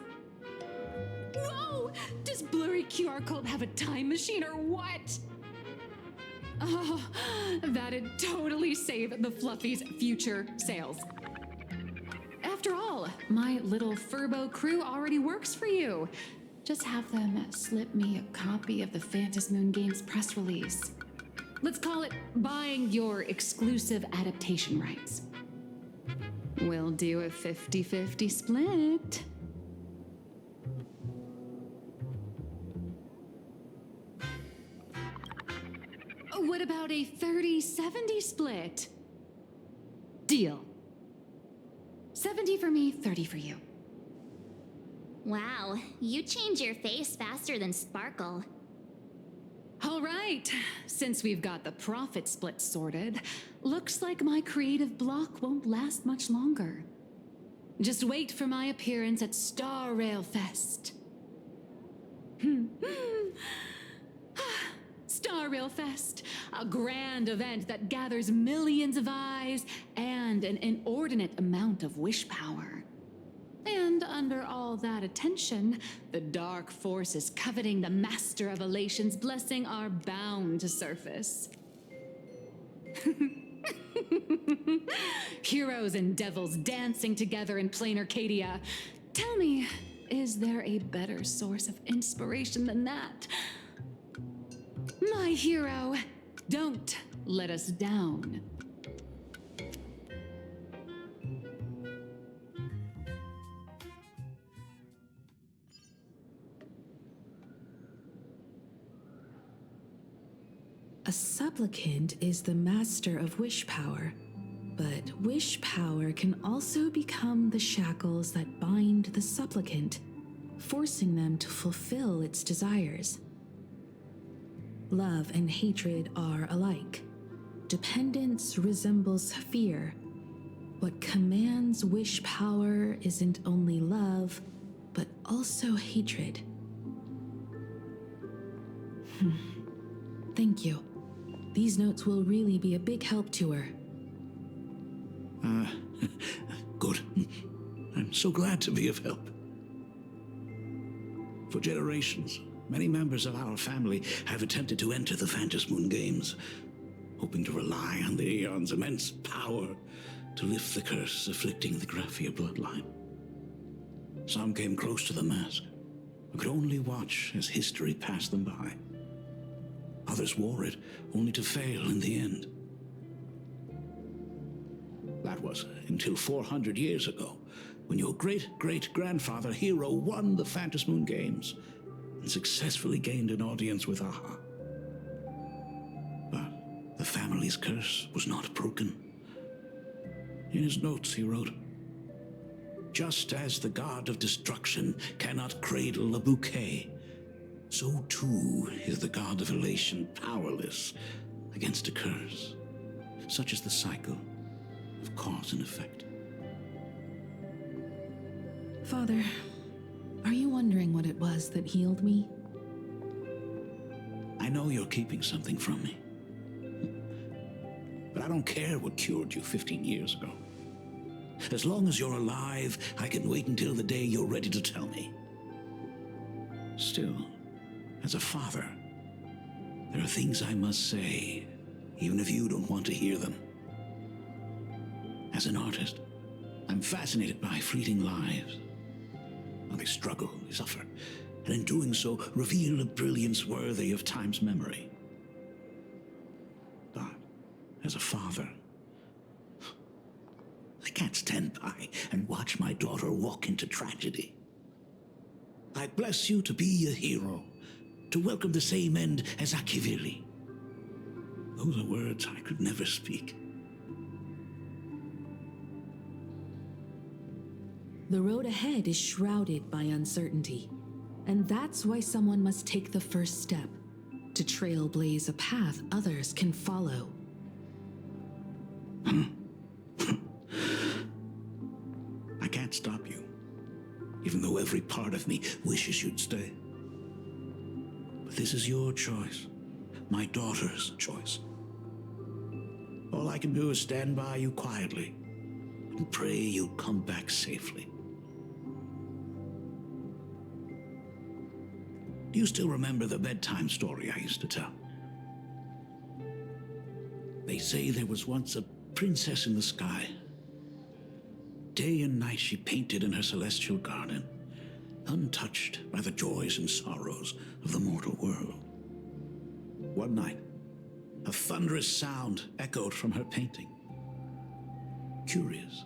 Whoa! Does blurry QR code have a time machine or what? Oh, that'd totally save the Fluffy's future sales. After all, my little Furbo crew already works for you. Just have them slip me a copy of the Phantasmoon Games press release. Let's call it buying your exclusive adaptation rights. We'll do a 50-50 split. What about a 30-70 split? Deal. 70 for me, 30 for you. Wow, you change your face faster than Sparkle. All right, since we've got the profit split sorted, looks like my creative block won't last much longer. Just wait for my appearance at Star Rail Fest. Star Rail Fest, a grand event that gathers millions of eyes and an inordinate amount of wish power. And under all that attention, the dark forces coveting the Master of Elation's blessing are bound to surface. Heroes and devils dancing together in plain Arcadia. Tell me, is there a better source of inspiration than that? My hero, don't let us down. A supplicant is the master of wish power, but wish power can also become the shackles that bind the supplicant, forcing them to fulfill its desires. Love and hatred are alike. Dependence resembles fear. What commands wish power isn't only love, but also hatred. Thank you. These notes will really be a big help to her. Good. I'm so glad to be of help. For generations, many members of our family have attempted to enter the Phantasmoon Games, hoping to rely on the Aeon's immense power to lift the curse afflicting the Graphia bloodline. Some came close to the mask, but could only watch as history passed them by. Others wore it, only to fail in the end. That was until 400 years ago, when your great-great-grandfather Hero won the Phantasmoon Games and successfully gained an audience with Aha. But the family's curse was not broken. In his notes he wrote, "Just as the god of destruction cannot cradle a bouquet, so too is the god of elation powerless against a curse. Such is the cycle of cause and effect." Father, are you wondering what it was that healed me? I know you're keeping something from me. But I don't care what cured you 15 years ago. As long as you're alive, I can wait until the day you're ready to tell me. Still, as a father, there are things I must say, even if you don't want to hear them. As an artist, I'm fascinated by fleeting lives. How they struggle, they suffer, and in doing so, reveal a brilliance worthy of time's memory. But as a father, I can't stand by and watch my daughter walk into tragedy. I bless you to be a hero, to welcome the same end as Akivili. Those are words I could never speak. The road ahead is shrouded by uncertainty, and that's why someone must take the first step, to trailblaze a path others can follow. I can't stop you, even though though every part of me wishes you'd stay. But this is your choice, my daughter's choice. All I can do is stand by you quietly and pray you'll come back safely. Do you still remember the bedtime story I used to tell? They say there was once a princess in the sky. Day and night she painted in her celestial garden, untouched by the joys and sorrows of the mortal world. One night, a thunderous sound echoed from her painting. Curious,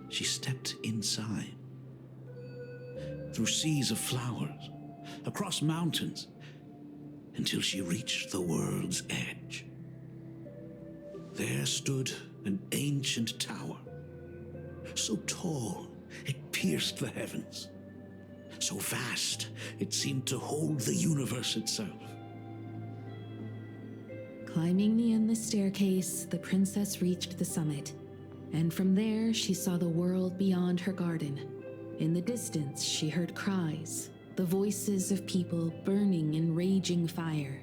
she stepped inside. Through seas of flowers, across mountains, until she reached the world's edge. There stood an ancient tower, so tall it pierced the heavens, so vast it seemed to hold the universe itself. Climbing the endless staircase, the princess reached the summit, and from there she saw the world beyond her garden. In the distance, she heard cries, the voices of people burning in raging fire.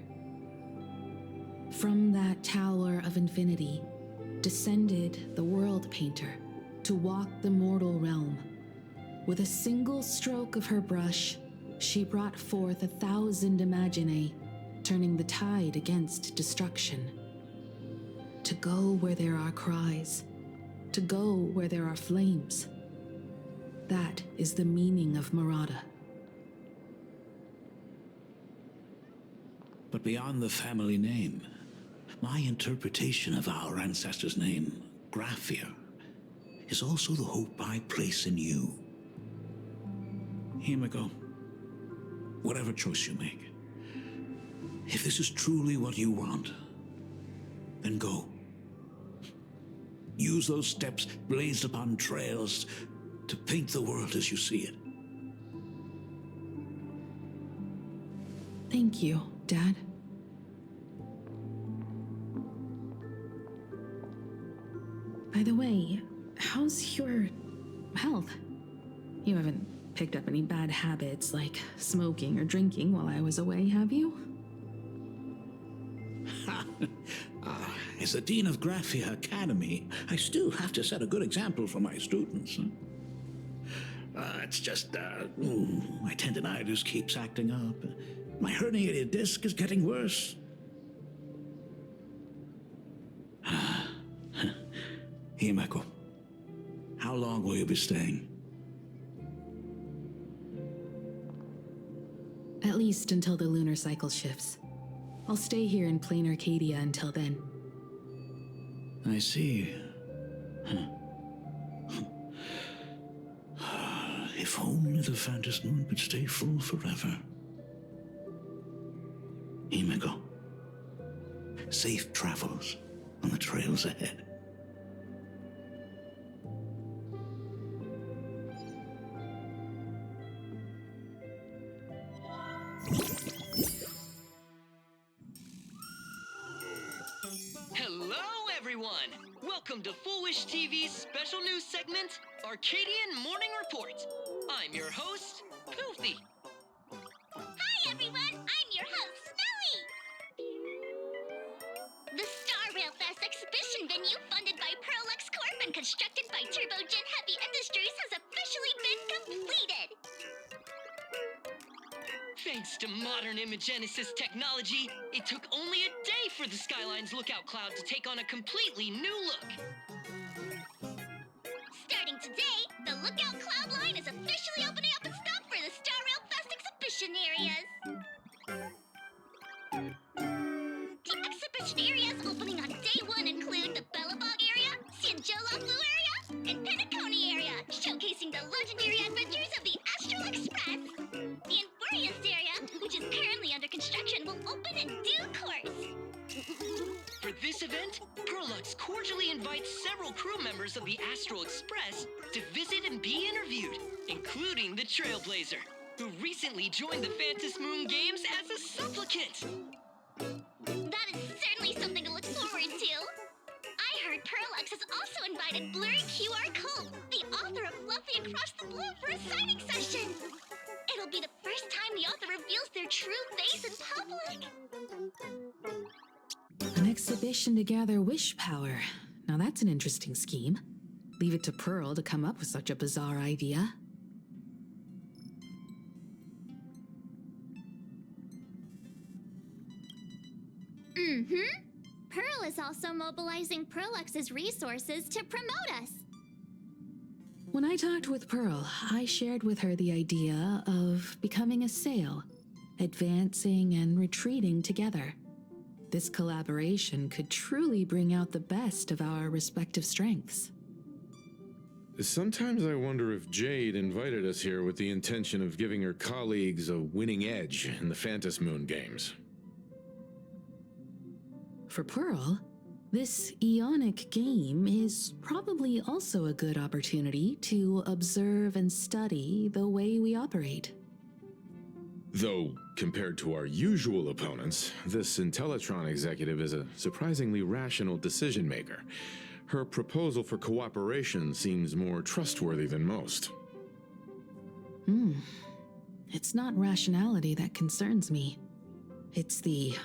From that tower of infinity descended the world painter to walk the mortal realm. With a single stroke of her brush, she brought forth 1,000 imaginae, turning the tide against destruction. To go where there are cries, to go where there are flames. That is the meaning of Murata. But beyond the family name, my interpretation of our ancestor's name, Graphia, is also the hope I place in you. Himiko, whatever choice you make, if this is truly what you want, then go. Use those steps blazed upon trails to paint the world as you see it. Thank you, Dad. By the way, how's your health? You haven't picked up any bad habits like smoking or drinking while I was away, have you? As the Dean of Graphia Academy, I still have to set a good example for my students. It's just, my tendinitis keeps acting up. My herniated disc is getting worse. Himeko, how long will you be staying? At least until the lunar cycle shifts. I'll stay here in plain Arcadia until then. I see. If only the Phantom Moon could stay full forever. Himeko, safe travels on the trails ahead. Hello, everyone! Welcome to Foolish TV's special news segment, Arcadian Morning Report. I'm your host, Poofy. Hi, everyone! I'm your host, Smelly! The Star Rail Fest exhibition venue funded by Prolux Corp and constructed by Turbogen Heavy Industries has officially been completed! Thanks to modern imagenesis technology, it took only a day for the Skyline's lookout cloud to take on a completely new look. Starting today, the lookout cloud line is officially opening up its stop for the Star Rail Fest exhibition areas. The exhibition areas opening on day one include the Bellabog area, Sanjolafu area, and Penacony area, showcasing the legendary adventures of the Astral Express. The Infurious area, which is currently under construction, will open in due course. For this event, Prolux cordially invites several crew members of the Astral Express to visit and be interviewed, including the Trailblazer, who recently joined the Phantom Moon Games as a supplicant. That is certainly something to look forward to. I heard Prolux has also invited Blurry QR Cole, the author of Fluffy Across the Blue, for a signing session. It'll be the first time the author reveals their true face in public. An exhibition to gather wish power. Now that's an interesting scheme. Leave it to Pearl to come up with such a bizarre idea. Pearl is also mobilizing Perlux's resources to promote us. When I talked with Pearl, I shared with her the idea of becoming a sail, advancing and retreating together. This collaboration could truly bring out the best of our respective strengths. Sometimes I wonder if Jade invited us here with the intention of giving her colleagues a winning edge in the Phantom Moon games. For Pearl, this Ionic game is probably also a good opportunity to observe and study the way we operate. Though, compared to our usual opponents, this Intellitron executive is a surprisingly rational decision maker. Her proposal for cooperation seems more trustworthy than most. It's not rationality that concerns me. It's the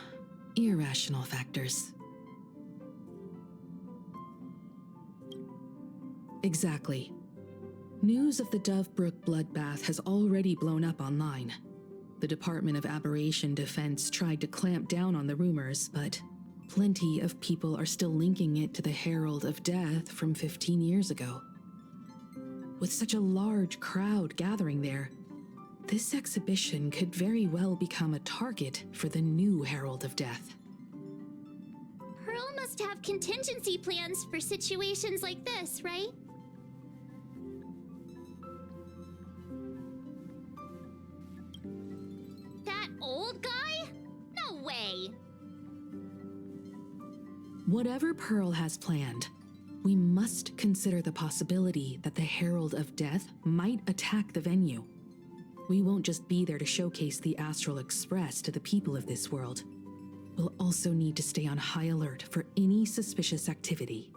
irrational factors. Exactly. News of the Dovebrook bloodbath has already blown up online. The Department of Aberration Defense tried to clamp down on the rumors, but plenty of people are still linking it to the Herald of Death from 15 years ago. With such a large crowd gathering there, this exhibition could very well become a target for the new Herald of Death. Pearl must have contingency plans for situations like this, right? That old guy? No way! Whatever Pearl has planned, we must consider the possibility that the Herald of Death might attack the venue. We won't just be there to showcase the Astral Express to the people of this world. We'll also need to stay on high alert for any suspicious activity.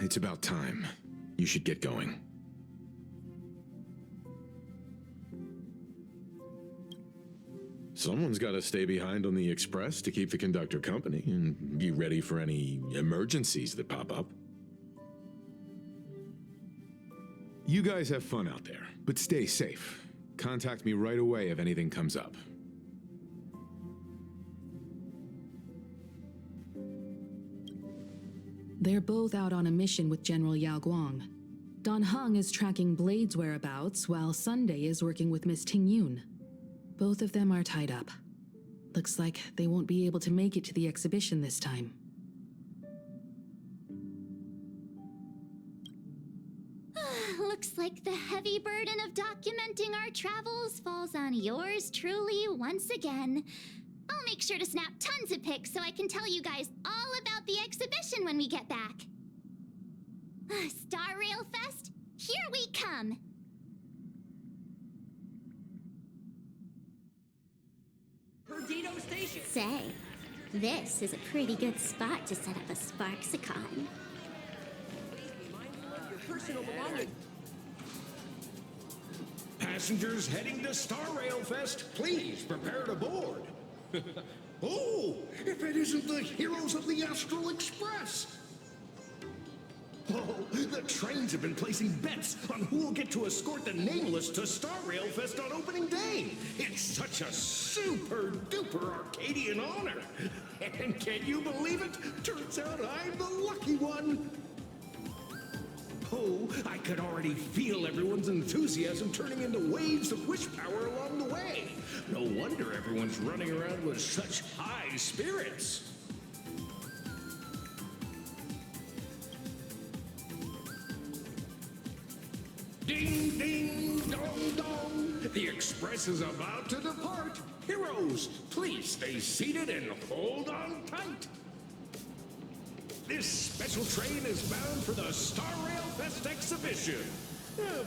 It's about time. You should get going. Someone's got to stay behind on the express to keep the conductor company and be ready for any emergencies that pop up. You guys have fun out there, but stay safe. Contact me right away if anything comes up. They're both out on a mission with General Yao Guang. Dan Heng is tracking Blade's whereabouts, while Sunday is working with Miss Ting Yun. Both of them are tied up. Looks like they won't be able to make it to the exhibition this time. Looks like the heavy burden of documenting our travels falls on yours truly once again. I'll make sure to snap tons of pics so I can tell you guys all about the exhibition when we get back. Star Rail Fest, here we come! Perdido Station! Say, this is a pretty good spot to set up a Sparksicon. Your personal belongings. Passengers heading to Star Rail Fest, please prepare to board. Oh, if it isn't the heroes of the Astral Express! Oh, the trains have been placing bets on who will get to escort the Nameless to Star Rail Fest on opening day. It's such a super-duper Arcadian honor. And can you believe it? Turns out I'm the lucky one. Oh, I could already feel everyone's enthusiasm turning into waves of wish power along the way. No wonder everyone's running around with such high spirits. Ding, ding, dong, dong. The express is about to depart. Heroes, please stay seated and hold on tight. This special train is bound for the Star Rail Fest exhibition.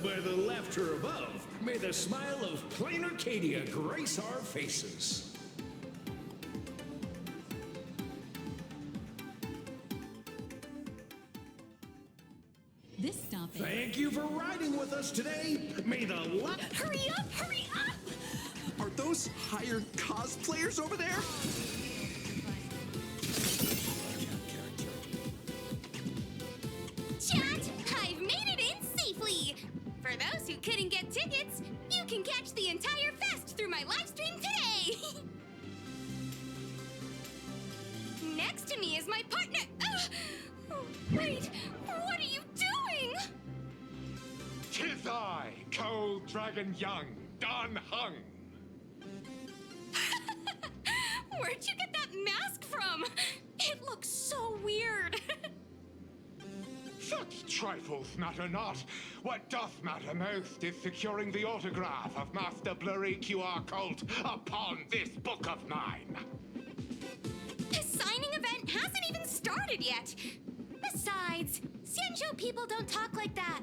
By the laughter above, may the smile of plain Arcadia grace our faces. this stopping? Thank you for riding with us today. May the luck... Hurry up! Hurry up! Are those hired cosplayers over there? Chat, I've made it in safely. For those who couldn't get tickets, you can catch the entire fest through my live stream today. Next to me is my partner. Oh, wait, what are you doing? 'Tis I, Cold Dragon Young, Don Hung. Where'd you get that mask from? It looks so weird. Such trifles matter not. What doth matter most is securing the autograph of Master Blurry QR Cult upon this book of mine. The signing event hasn't even started yet. Besides, Sanjo people don't talk like that.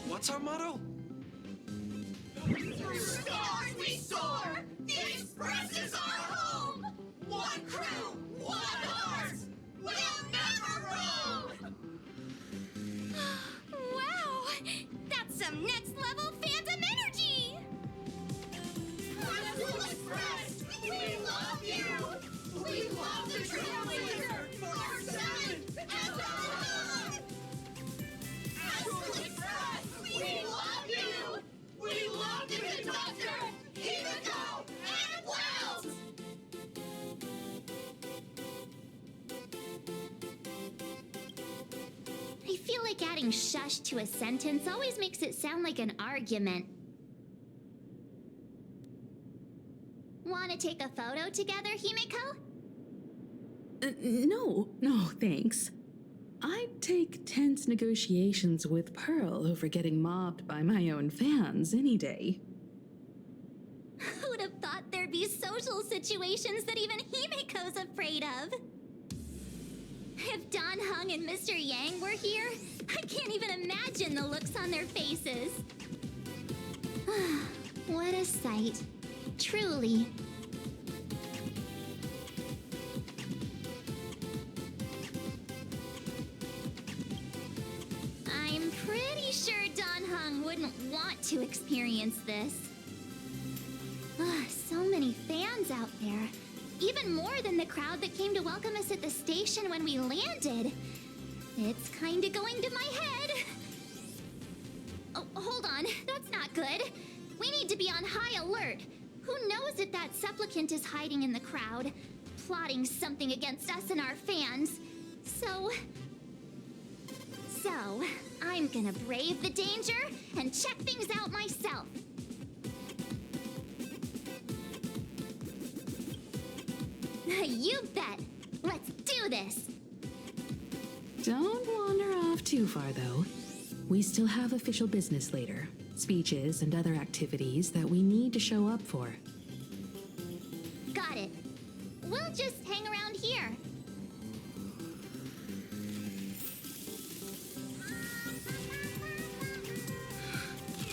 What's our motto? Through stars we soar! The Express is our home! One crew, one heart! We'll never roam! Wow! That's some next level phantom energy! Astral Express! We love you! We love the Trailblazer! Our 7 and our home! Astral Express! We love you! We love the conductor! Himiko and Wells! I feel like adding shush to a sentence always makes it sound like an argument. Want to take a photo together, Himiko? No, thanks. I'd take tense negotiations with Pearl over getting mobbed by my own fans any day. Who would have thought there'd be social situations that even Himiko's afraid of? If Don Hung and Mr. Yang were here, I can't even imagine the looks on their faces. What a sight. Truly. I'm pretty sure Don Hung wouldn't want to experience this. So many fans out there. Even more than the crowd that came to welcome us at the station when we landed. It's kinda going to my head. Oh, hold on. That's not good. We need to be on high alert. Who knows if that supplicant is hiding in the crowd, plotting something against us and our fans. So, I'm gonna brave the danger and check things out myself. You bet. Let's do this. Don't wander off too far, though. We still have official business later. Speeches and other activities that we need to show up for. Got it. We'll just hang around here.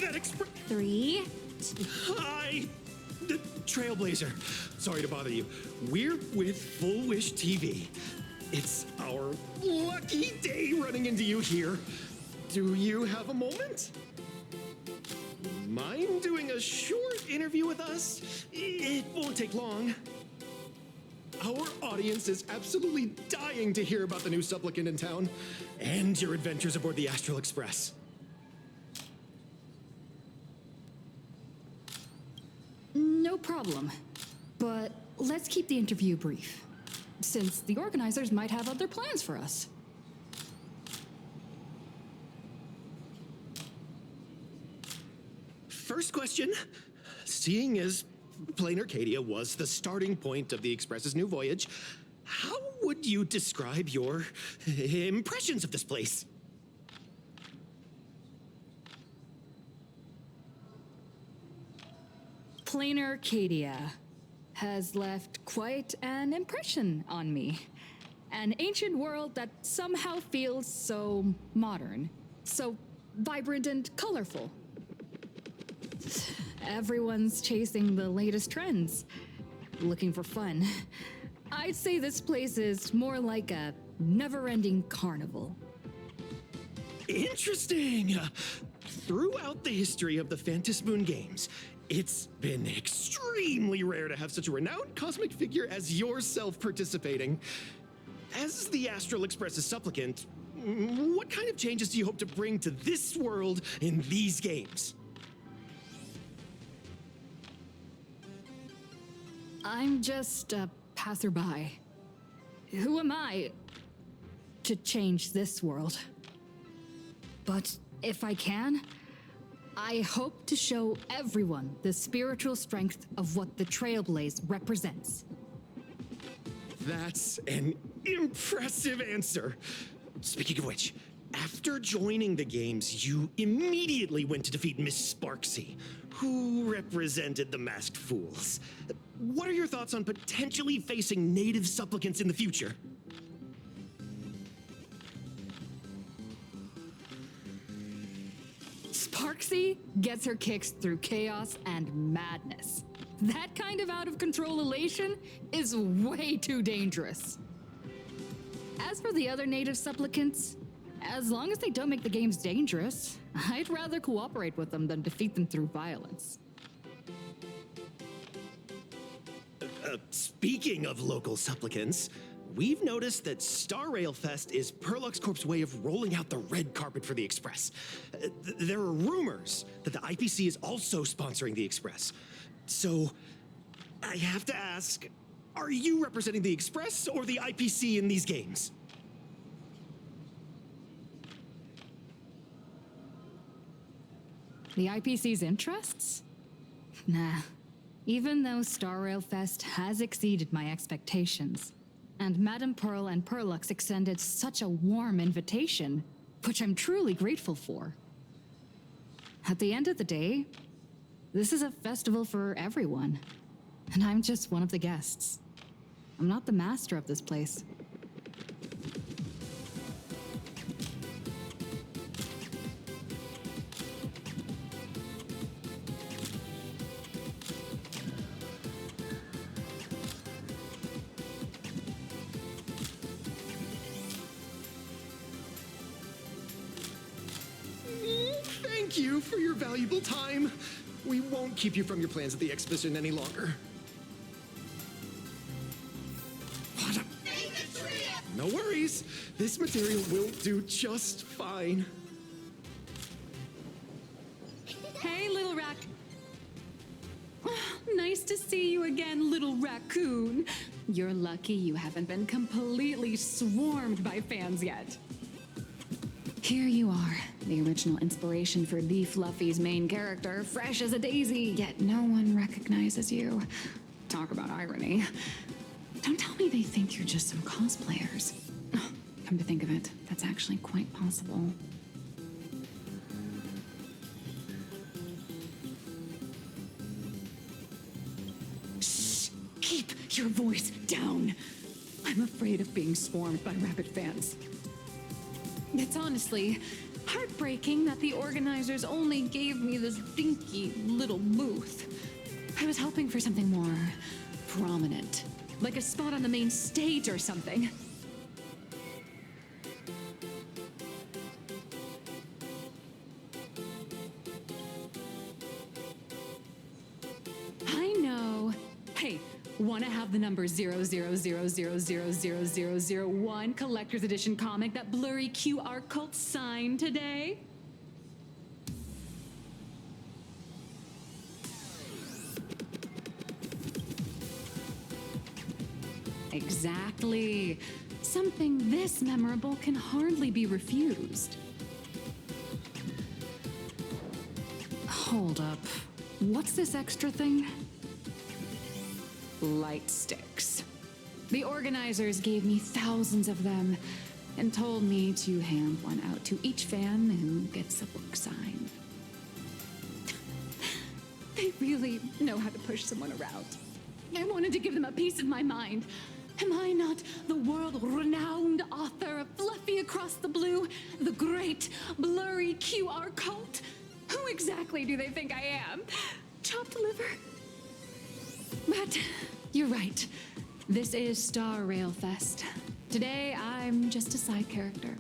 That express... 3. Hi! The Trailblazer. Sorry to bother you. We're with Full Wish TV. It's our lucky day running into you here. Do you have a moment? Mind doing a short interview with us? It won't take long. Our audience is absolutely dying to hear about the new supplicant in town and your adventures aboard the Astral Express. No problem. But let's keep the interview brief, since the organizers might have other plans for us. First question. Seeing as Plain Arcadia was the starting point of the Express's new voyage, how would you describe your impressions of this place? Plain Arcadia has left quite an impression on me. An ancient world that somehow feels so modern, so vibrant and colorful. Everyone's chasing the latest trends, looking for fun. I'd say this place is more like a never-ending carnival. Interesting. Throughout the history of the Phantom Moon games, it's been extremely rare to have such a renowned cosmic figure as yourself participating. As the Astral Express's supplicant, what kind of changes do you hope to bring to this world in these games? I'm just a passerby. Who am I to change this world? But if I can, I hope to show everyone the spiritual strength of what the Trailblaze represents. That's an impressive answer. Speaking of which, after joining the games, you immediately went to defeat Miss Sparksy, who represented the Masked Fools. What are your thoughts on potentially facing native supplicants in the future? Sparksy gets her kicks through chaos and madness. That kind of out-of-control elation is way too dangerous. As for the other native supplicants, as long as they don't make the games dangerous, I'd rather cooperate with them than defeat them through violence. Speaking of local supplicants, we've noticed that Star Rail Fest is Perlux Corp's way of rolling out the red carpet for the Express. There are rumors that the IPC is also sponsoring the Express. So, I have to ask, are you representing the Express or the IPC in these games? The IPC's interests? Nah. Even though Star Rail Fest has exceeded my expectations, and Madame Pearl and Perlux extended such a warm invitation, which I'm truly grateful for. At the end of the day, this is a festival for everyone, and I'm just one of the guests. I'm not the master of this place. Thank you for your valuable time. We won't keep you from your plans at the exhibition any longer. No worries. This material will do just fine. Hey, little Nice to see you again, little raccoon. You're lucky you haven't been completely swarmed by fans yet. Here you are, the original inspiration for the Fluffy's main character, fresh as a daisy, yet no one recognizes you. Talk about irony. Don't tell me they think you're just some cosplayers. Oh, come to think of it, that's actually quite possible. Shh! Keep your voice down! I'm afraid of being swarmed by rabid fans. It's honestly heartbreaking that the organizers only gave me this dinky little booth. I was hoping for something more prominent, like a spot on the main stage or something. I know. Hey, wanna have the number 000000001 collector's edition comic that blurry QR cult signed today? Exactly. Something this memorable can hardly be refused. Hold up. What's this extra thing? Light sticks. The organizers gave me thousands of them and told me to hand one out to each fan who gets a book signed. They really know how to push someone around. I wanted to give them a piece of my mind. Am I not the world-renowned author of Fluffy Across the Blue, the great blurry QR cult? Who exactly do they think I am? Chopped liver? But you're right. This is Star Rail Fest. Today, I'm just a side character.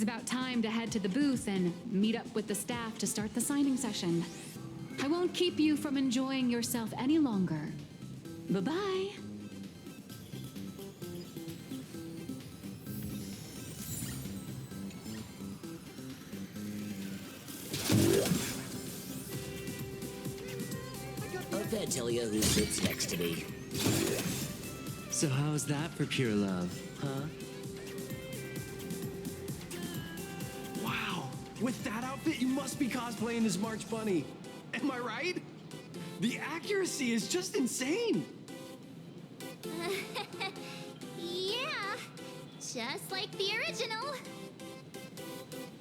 It's about time to head to the booth and meet up with the staff to start the signing session. I won't keep you from enjoying yourself any longer. Bye-bye. I can't tell you who sits next to me. So how's that for pure love, huh? Wow, with that outfit, you must be cosplaying as March Bunny. Am I right? The accuracy is just insane. Yeah, just like the original.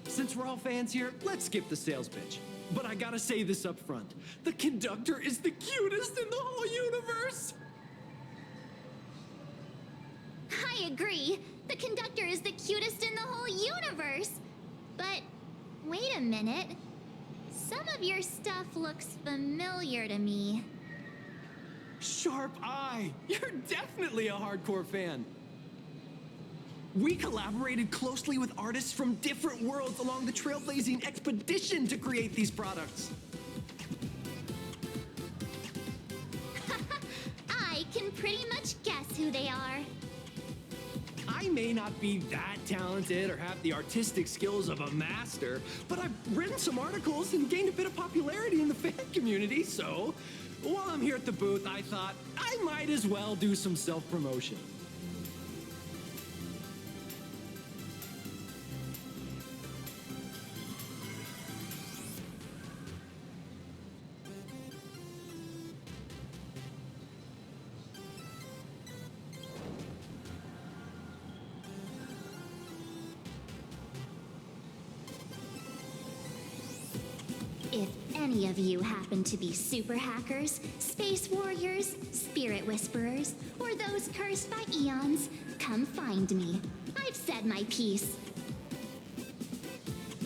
Since we're all fans here, let's skip the sales pitch. But I gotta say this up front. The conductor is the cutest in the whole universe! I agree. The conductor is the cutest in the whole universe. But wait a minute. Some of your stuff looks familiar to me. Sharp eye! You're definitely a hardcore fan. We collaborated closely with artists from different worlds along the trailblazing expedition to create these products. I can pretty much guess who they are. I may not be that talented or have the artistic skills of a master, but I've written some articles and gained a bit of popularity in the fan community, so while I'm here at the booth, I thought I might as well do some self-promotion. If any of you happen to be super hackers, space warriors, spirit whisperers, or those cursed by eons, come find me. I've said my piece.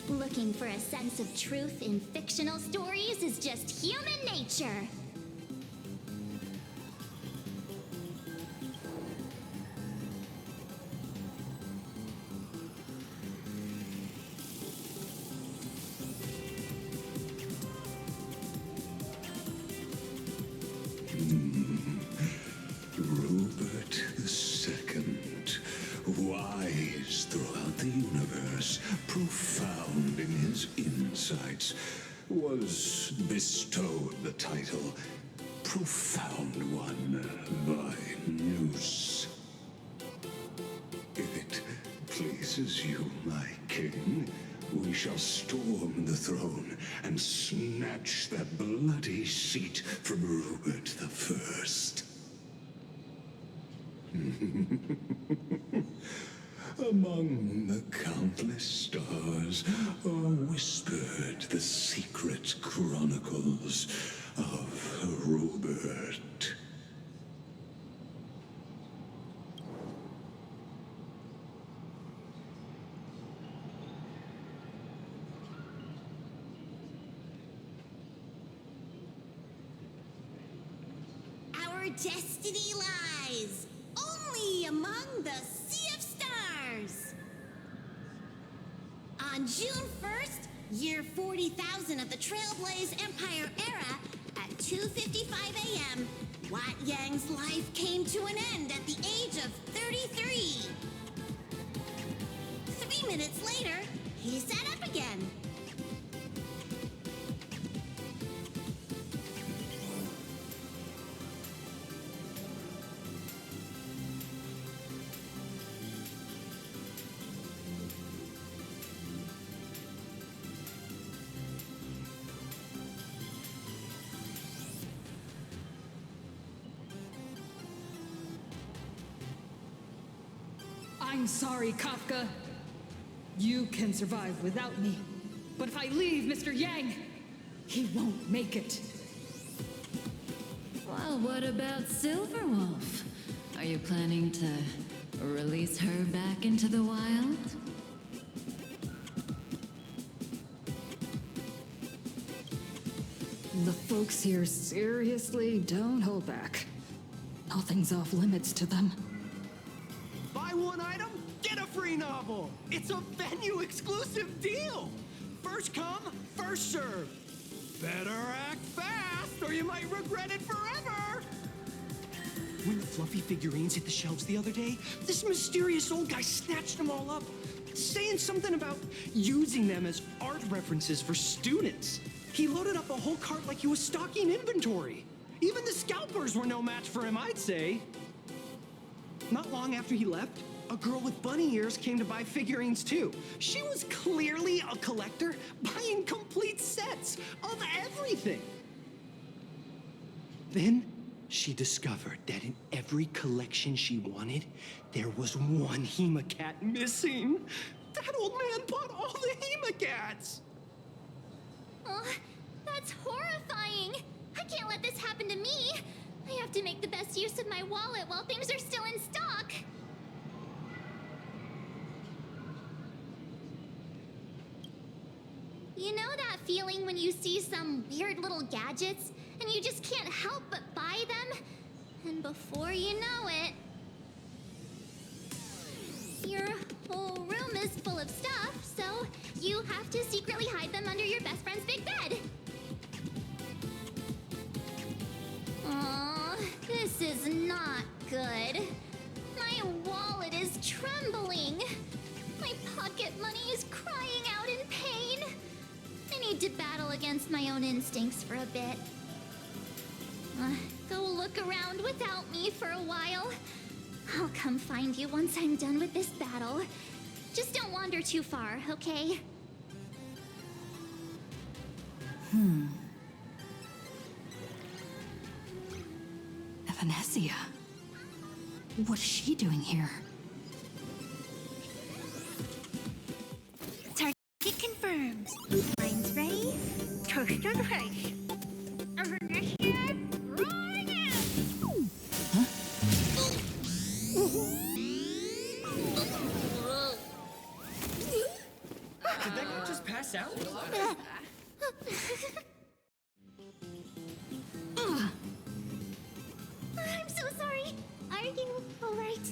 Looking for a sense of truth in fictional stories is just human nature. Rupert II, wise throughout the universe, profound in his insights, was bestowed the title Profound One by Meus. If it pleases you, my king, we shall storm the throne and snatch that bloody seat from Rupert I. Among the countless stars are whispered the secret chronicles of Rupert. Our destiny lies only among the Sea of Stars. On June 1st, year 40,000 of the Trailblaze Empire era, at 2:55 a.m., Wat Yang's life came to an end at the age of 33. 3 minutes later, he sat up again. I'm sorry, Kafka. You can survive without me. But if I leave Mr. Yang, he won't make it. Well, what about Silverwolf? Are you planning to release her back into the wild? The folks here seriously don't hold back. Nothing's off limits to them. Buy one item, get a free novel. It's a venue-exclusive deal. First come, first serve. Better act fast, or you might regret it forever. When the fluffy figurines hit the shelves the other day, this mysterious old guy snatched them all up, saying something about using them as art references for students. He loaded up a whole cart like he was stocking inventory. Even the scalpers were no match for him, I'd say. Not long after he left, a girl with bunny ears came to buy figurines too. She was clearly a collector, buying complete sets of everything. Then she discovered that in every collection she wanted, there was one Hemacat missing. That old man bought all the Hemacats. Oh, that's horrifying. I can't let this happen to me. I have to make the best use of my wallet while things are still in stock. You know that feeling when you see some weird little gadgets and you just can't help but buy them? And before you know it, your whole room is full of stuff, so you have to secretly hide them under your best friend's big bed. Aw, this is not good. My wallet is trembling. My pocket money is crying out in pain. I need to battle against my own instincts for a bit. Go look around without me for a while. I'll come find you once I'm done with this battle. Just don't wander too far, okay? Evanesia. What is she doing here? Target confirmed. Mine's ready. Toast on face. Evanesia, rolling out. Did that guy just pass out? I'm so sorry. Are you alright?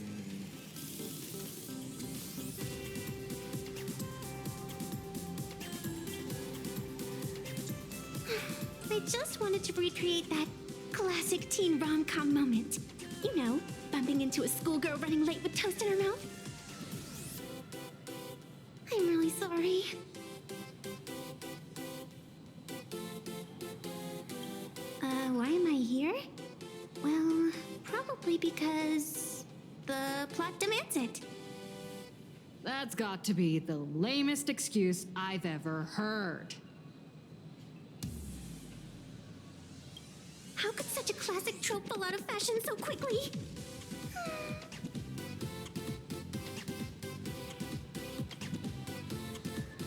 I just wanted to recreate that classic teen rom-com moment. You know, bumping into a schoolgirl running late with toast in her mouth. I'm really sorry. Why am I here? Well, probably because the plot demands it. That's got to be the lamest excuse I've ever heard. How could such a classic trope fall out of fashion so quickly?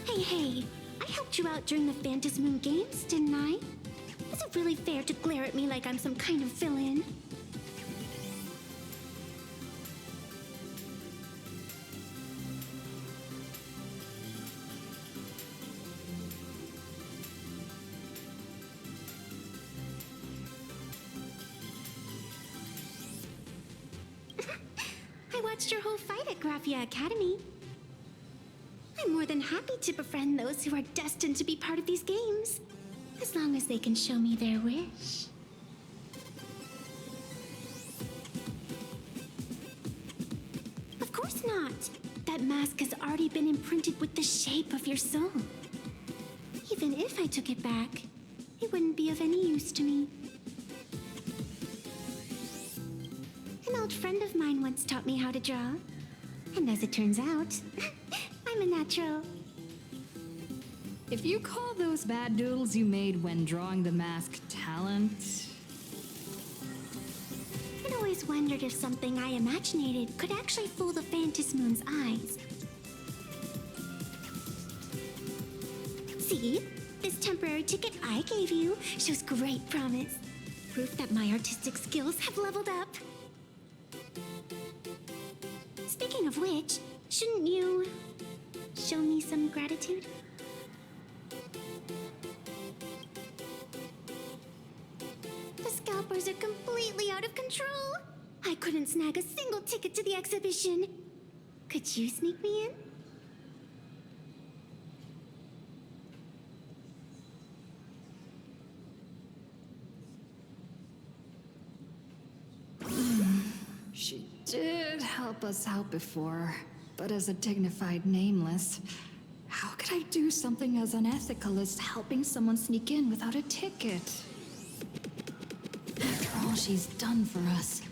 Hey, I helped you out during the Phantasmoon Games, didn't I? Is it really fair to glare at me like I'm some kind of villain? I watched your whole fight at Graphia Academy. I'm more than happy to befriend those who are destined to be part of these games, as long as they can show me their wish. Of course not. That mask has already been imprinted with the shape of your soul. Even if I took it back, it wouldn't be of any use to me. An old friend of mine once taught me how to draw. And as it turns out, I'm a natural. If you call those bad doodles you made when drawing the mask talent... I'd always wondered if something I imaginated could actually fool the Phantasmoon's eyes. See? This temporary ticket I gave you shows great promise. Proof that my artistic skills have leveled up. Speaking of which, shouldn't you show me some gratitude? The scalpers are completely out of control. I couldn't snag a single ticket to the exhibition. Could you sneak me in? She did help us out before, but as a dignified nameless, how could I do something as unethical as helping someone sneak in without a ticket? After all she's done for us,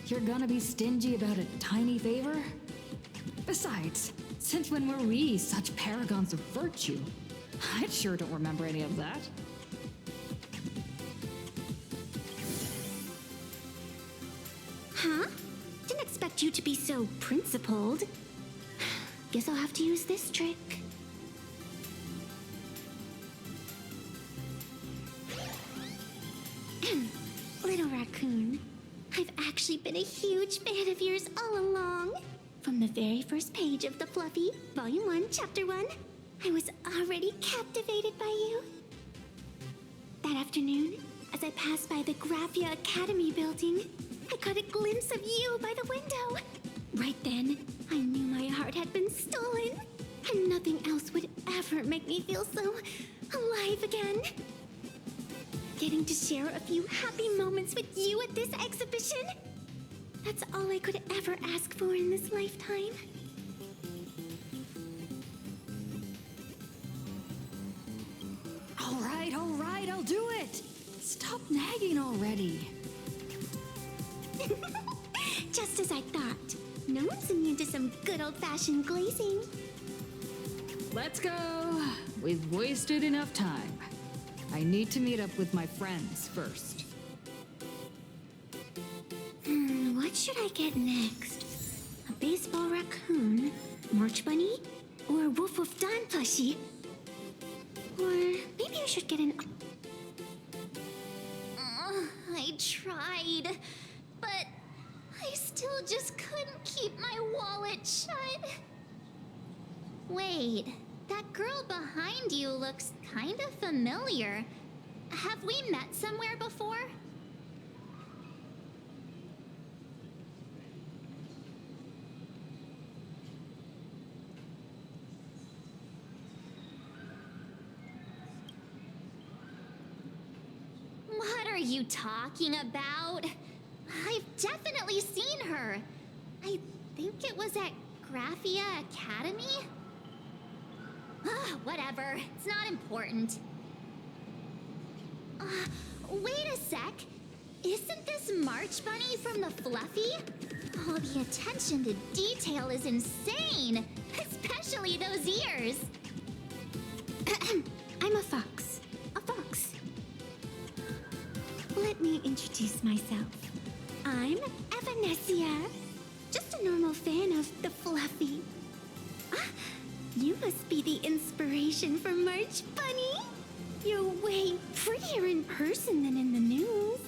you're gonna be stingy about a tiny favor? Besides, since when were we such paragons of virtue? I sure don't remember any of that. Huh? Didn't expect you to be so principled. Guess I'll have to use this trick. Little raccoon, I've actually been a huge fan of yours all along. From the very first page of The Fluffy, Volume 1, Chapter 1, I was already captivated by you. That afternoon, as I passed by the Graphia Academy building, I caught a glimpse of you by the window. Right then, I knew my heart had been stolen, and nothing else would ever make me feel so alive again. Getting to share a few happy moments with you at this exhibition, that's all I could ever ask for in this lifetime. All right, I'll do it. Stop nagging already. Just as I thought. No one's immune to some good old-fashioned glazing. Let's go. We've wasted enough time. I need to meet up with my friends first. What should I get next? A baseball raccoon, March Bunny, or a Wolf of Dawn plushie? Or maybe I should get an... I tried, but I still just couldn't keep my wallet shut. Wait, that girl behind you looks kind of familiar. Have we met somewhere before? What are you talking about? I've definitely seen her. I think it was at Graphia Academy? Whatever, it's not important. Wait a sec. Isn't this March Bunny from the Fluffy? Oh, the attention to detail is insane, especially those ears. I'm a fox. A fox. Let me introduce myself. I'm Evanessia. Just a normal fan of the Fluffy. You must be the inspiration for March Bunny. You're way prettier in person than in the news.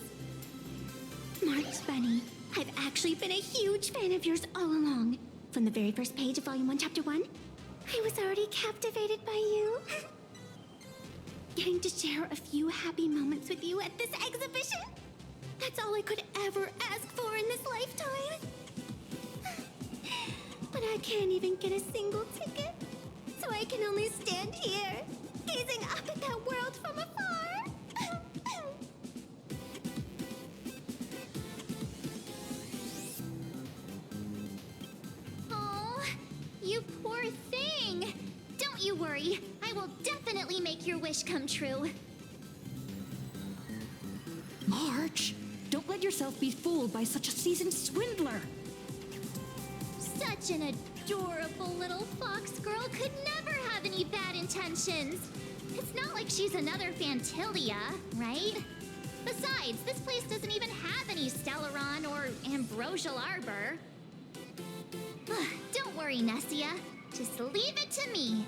March Bunny, I've actually been a huge fan of yours all along. From the very first page of Volume 1, Chapter 1, I was already captivated by you. Getting to share a few happy moments with you at this exhibition, that's all I could ever ask for in this lifetime. But I can't even get a single ticket, so I can only stand here, gazing up at that world from afar. Oh, you poor thing. Don't you worry. I will definitely make your wish come true. March, don't let yourself be fooled by such a seasoned swindler. Such an adorable little fox girl could never have any bad intentions. It's not like she's another Fantilia, right? Besides, this place doesn't even have any Stellaron or Ambrosial Arbor. Don't worry, Nessia. Just leave it to me.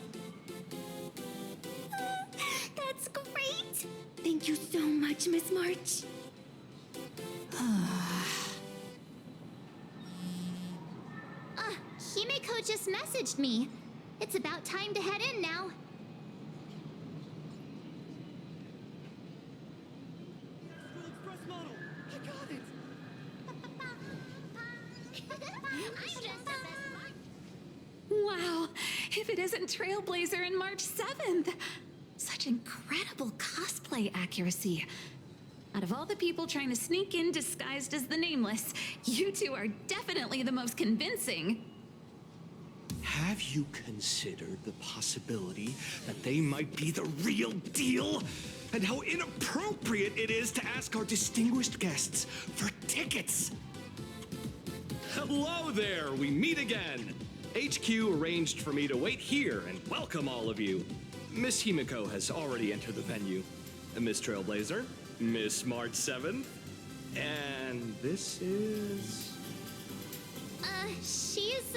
That's great. Thank you so much, Miss March. Himeko just messaged me. It's about time to head in now. Wow, if it isn't Trailblazer and March 7th! Such incredible cosplay accuracy. Out of all the people trying to sneak in disguised as the Nameless, you two are definitely the most convincing. Have you considered the possibility that they might be the real deal? And how inappropriate it is to ask our distinguished guests for tickets? Hello there, we meet again. HQ arranged for me to wait here and welcome all of you. Miss Himiko has already entered the venue. Miss Trailblazer, Miss March 7th, and this is... She's,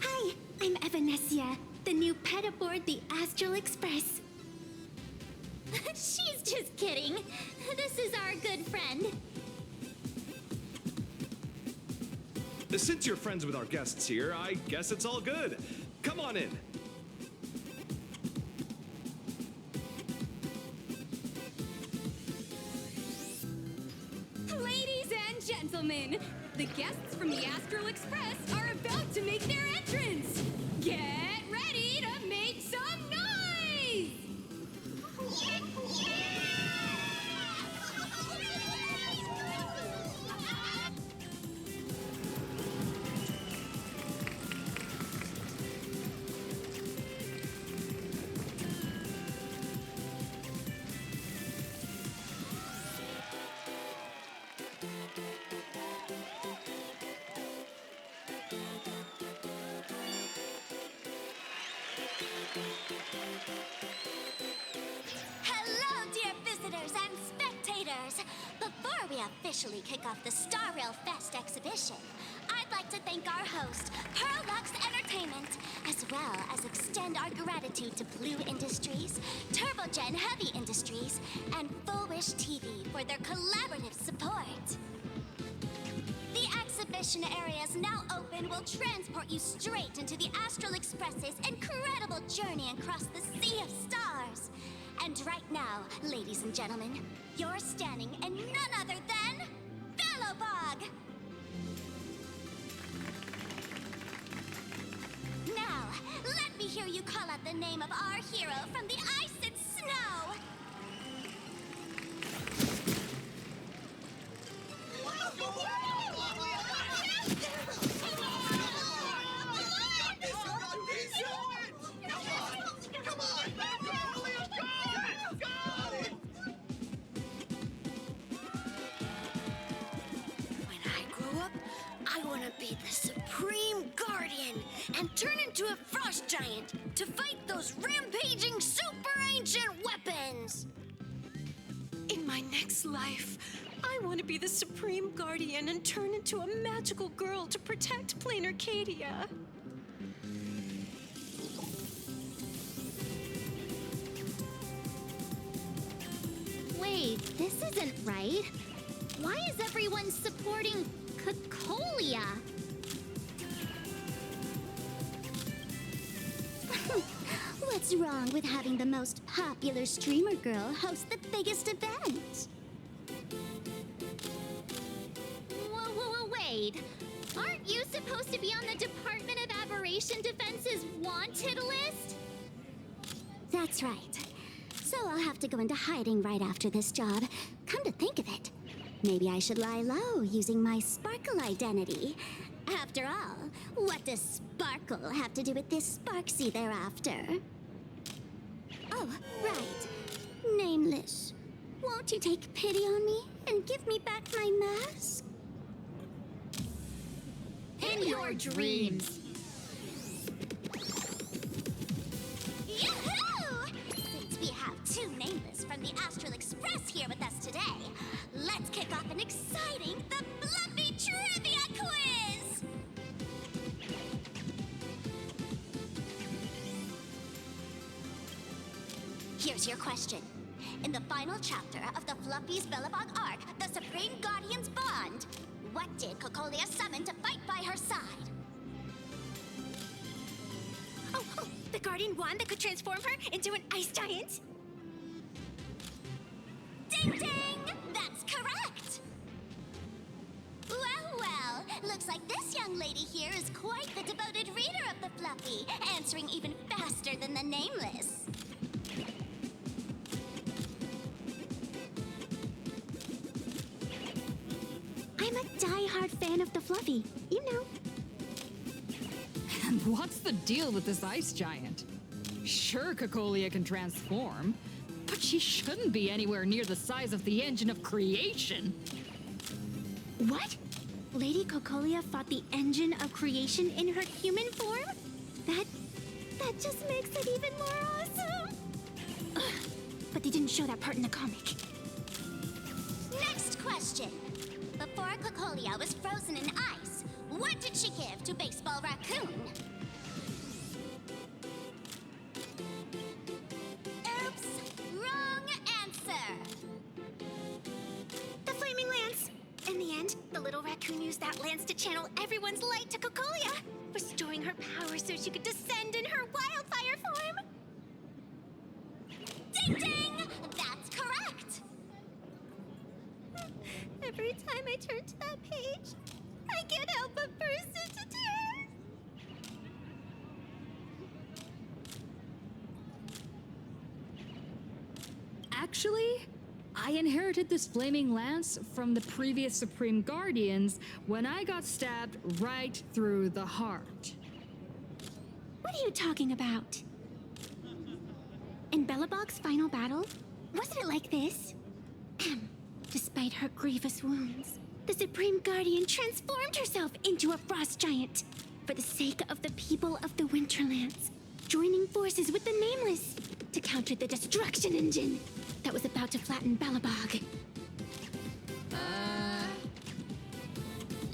Hi, I'm Evanesia, the new pet aboard the Astral Express. She's just kidding. This is our good friend. Since you're friends with our guests here, I guess it's all good. Come on in. Ladies and gentlemen, the guests from the Astral Express are about to make their entrance. Get ready to make some noise! Hello, dear visitors and spectators! Before we officially kick off the Star Rail Fest exhibition, I'd like to thank our host, Pearlux Entertainment, as well as extend our gratitude to Blue Industries, TurboGen Heavy Industries, and Full Wish TV for their collaborative support. The exhibition area is now open will transport you straight into the Astral Express's incredible journey across the sea of stars. And right now, ladies and gentlemen, you're standing in none other than Bellowbog! Now, let me hear you call out the name of our hero from the ice and snow! When I grow up, I want to be the Supreme Guardian and turn into a frost giant to fight those rampaging super ancient weapons. In my next life, I want to be the Supreme Guardian and turn into a magical girl to protect Plain Arcadia. Wait, this isn't right. Why is everyone supporting Cocolia? What's wrong with having the most popular streamer girl host the biggest event? Whoa, wait. Aren't you supposed to be on the Department of Aberration Defense's wanted list? That's right. So I'll have to go into hiding right after this job. Come to think of it, maybe I should lie low using my Sparkle identity. After all, what does Sparkle have to do with this Sparksy thereafter? Oh, right. Nameless. Won't you take pity on me and give me back my mask? In your dreams. Yoo-hoo! Since we have two Nameless from the Astral Express here with us today, let's kick off an exciting The Fluffy Trivia Quiz! Here's your question. In the final chapter of the Fluffy's Bellowbog arc, The Supreme Guardian's Bond, what did Cocolia summon to fight by her side? Oh, the guardian wand that could transform her into an ice giant? Ding ding! That's correct! Well, well, looks like this young lady here is quite the devoted reader of the Fluffy, answering even faster than the Nameless. I'm a die-hard fan of the Fluffy, you know. And what's the deal with this ice giant? Sure, Cocolia can transform, but she shouldn't be anywhere near the size of the engine of creation. What? Lady Cocolia fought the engine of creation in her human form? That just makes it even more awesome! Ugh, but they didn't show that part in the comic. Next question. Before Cocolia was frozen in ice, what did she give to Baseball Raccoon? Oops! Wrong answer! The Flaming Lance! In the end, the little raccoon used that lance to channel everyone's light to Cocolia, restoring her power so she could descend in her wildfire form! Ding ding! That's correct! Every time I turn to that page, I can't help but burst into tears! Actually, I inherited this flaming lance from the previous Supreme Guardians when I got stabbed right through the heart. What are you talking about? In Belobog's final battle, wasn't it like this? Despite her grievous wounds, the Supreme Guardian transformed herself into a frost giant for the sake of the people of the Winterlands, joining forces with the Nameless to counter the destruction engine that was about to flatten Belobog.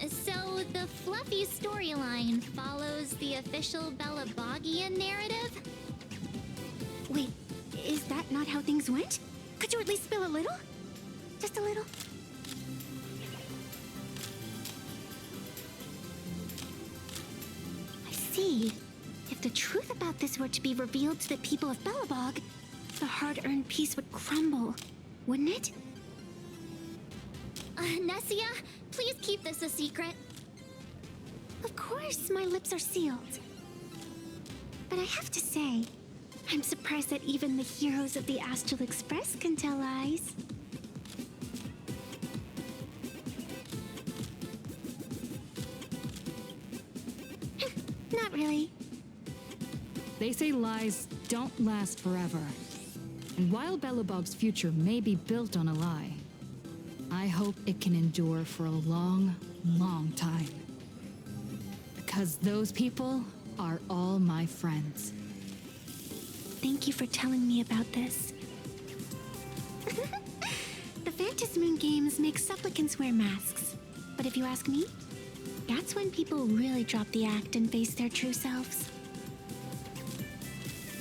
So the Fluffy storyline follows the official Belabogian narrative? Wait, is that not how things went? Could you at least spill a little? Just a little? I see. If the truth about this were to be revealed to the people of Belobog, the hard-earned peace would crumble, wouldn't it? Nessia, please keep this a secret. Of course, my lips are sealed. But I have to say, I'm surprised that even the heroes of the Astral Express can tell lies. Not really. They say lies don't last forever. And while Belobog's future may be built on a lie, I hope it can endure for a long, long time. Because those people are all my friends. Thank you for telling me about this. The Phantasmoon games make supplicants wear masks. But if you ask me, that's when people really drop the act and face their true selves.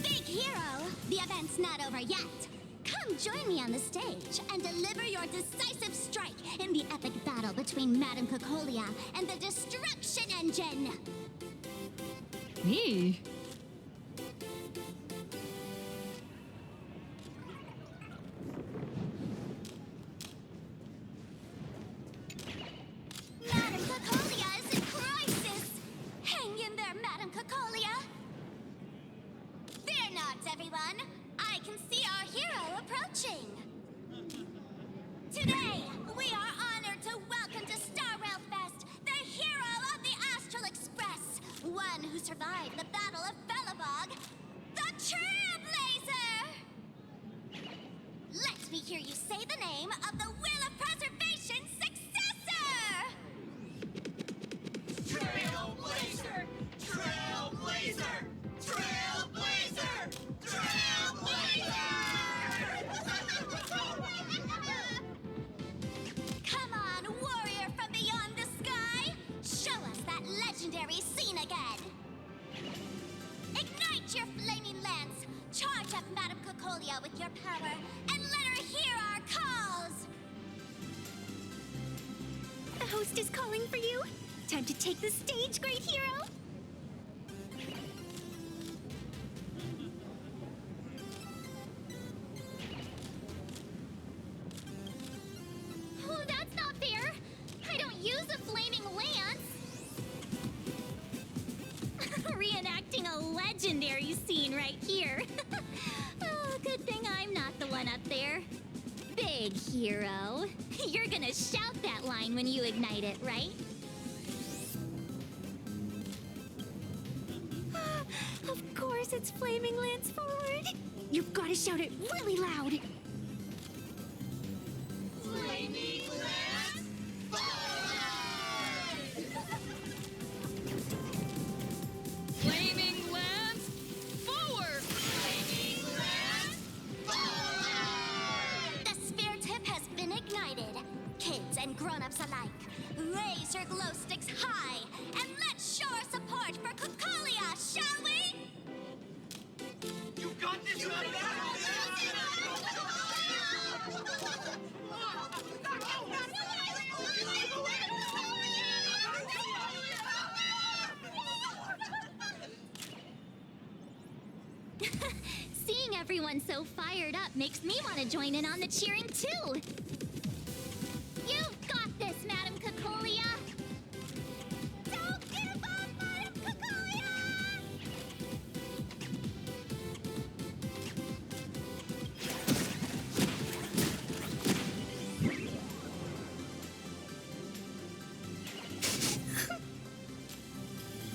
Big hero! The event's not over yet! Come join me on the stage and deliver your decisive strike in the epic battle between Madame Cocolia and the Destruction Engine! Me? Madame Cocolia is in crisis! Hang in there, Madame Cocolia! Fear not, everyone! I can see our hero approaching! Today, we are honored to welcome to Star Rail Fest the hero of the Astral Express, one who survived the Battle of Belobog, the Trailblazer! Let me hear you say the name of the Wheel of Preservation's successor! Trailblazer! Trailblazer! Trailblazer! Come on, warrior from beyond the sky! Show us that legendary scene again! Ignite your flaming lance! Charge up Madame Cocolia with your power, and let her hear our calls! The host is calling for you. Time to take the stage, great hero! big hero. You're gonna shout that line when you ignite it, right? Of course, it's Flaming Lance Forward. You've got to shout it really loud. Flaming Lance Forward! Flaming Lance Forward! Flaming Lance Forward! The spirit tip has been ignited. Kids and grown-ups alike, raise your glow sticks high and let's show our support for Kukalia, shall we? You got this, you got Seeing everyone so fired up makes me want to join in on the cheering too. You've got this, Madam Kukalia. Don't give up, Madam Kukalia!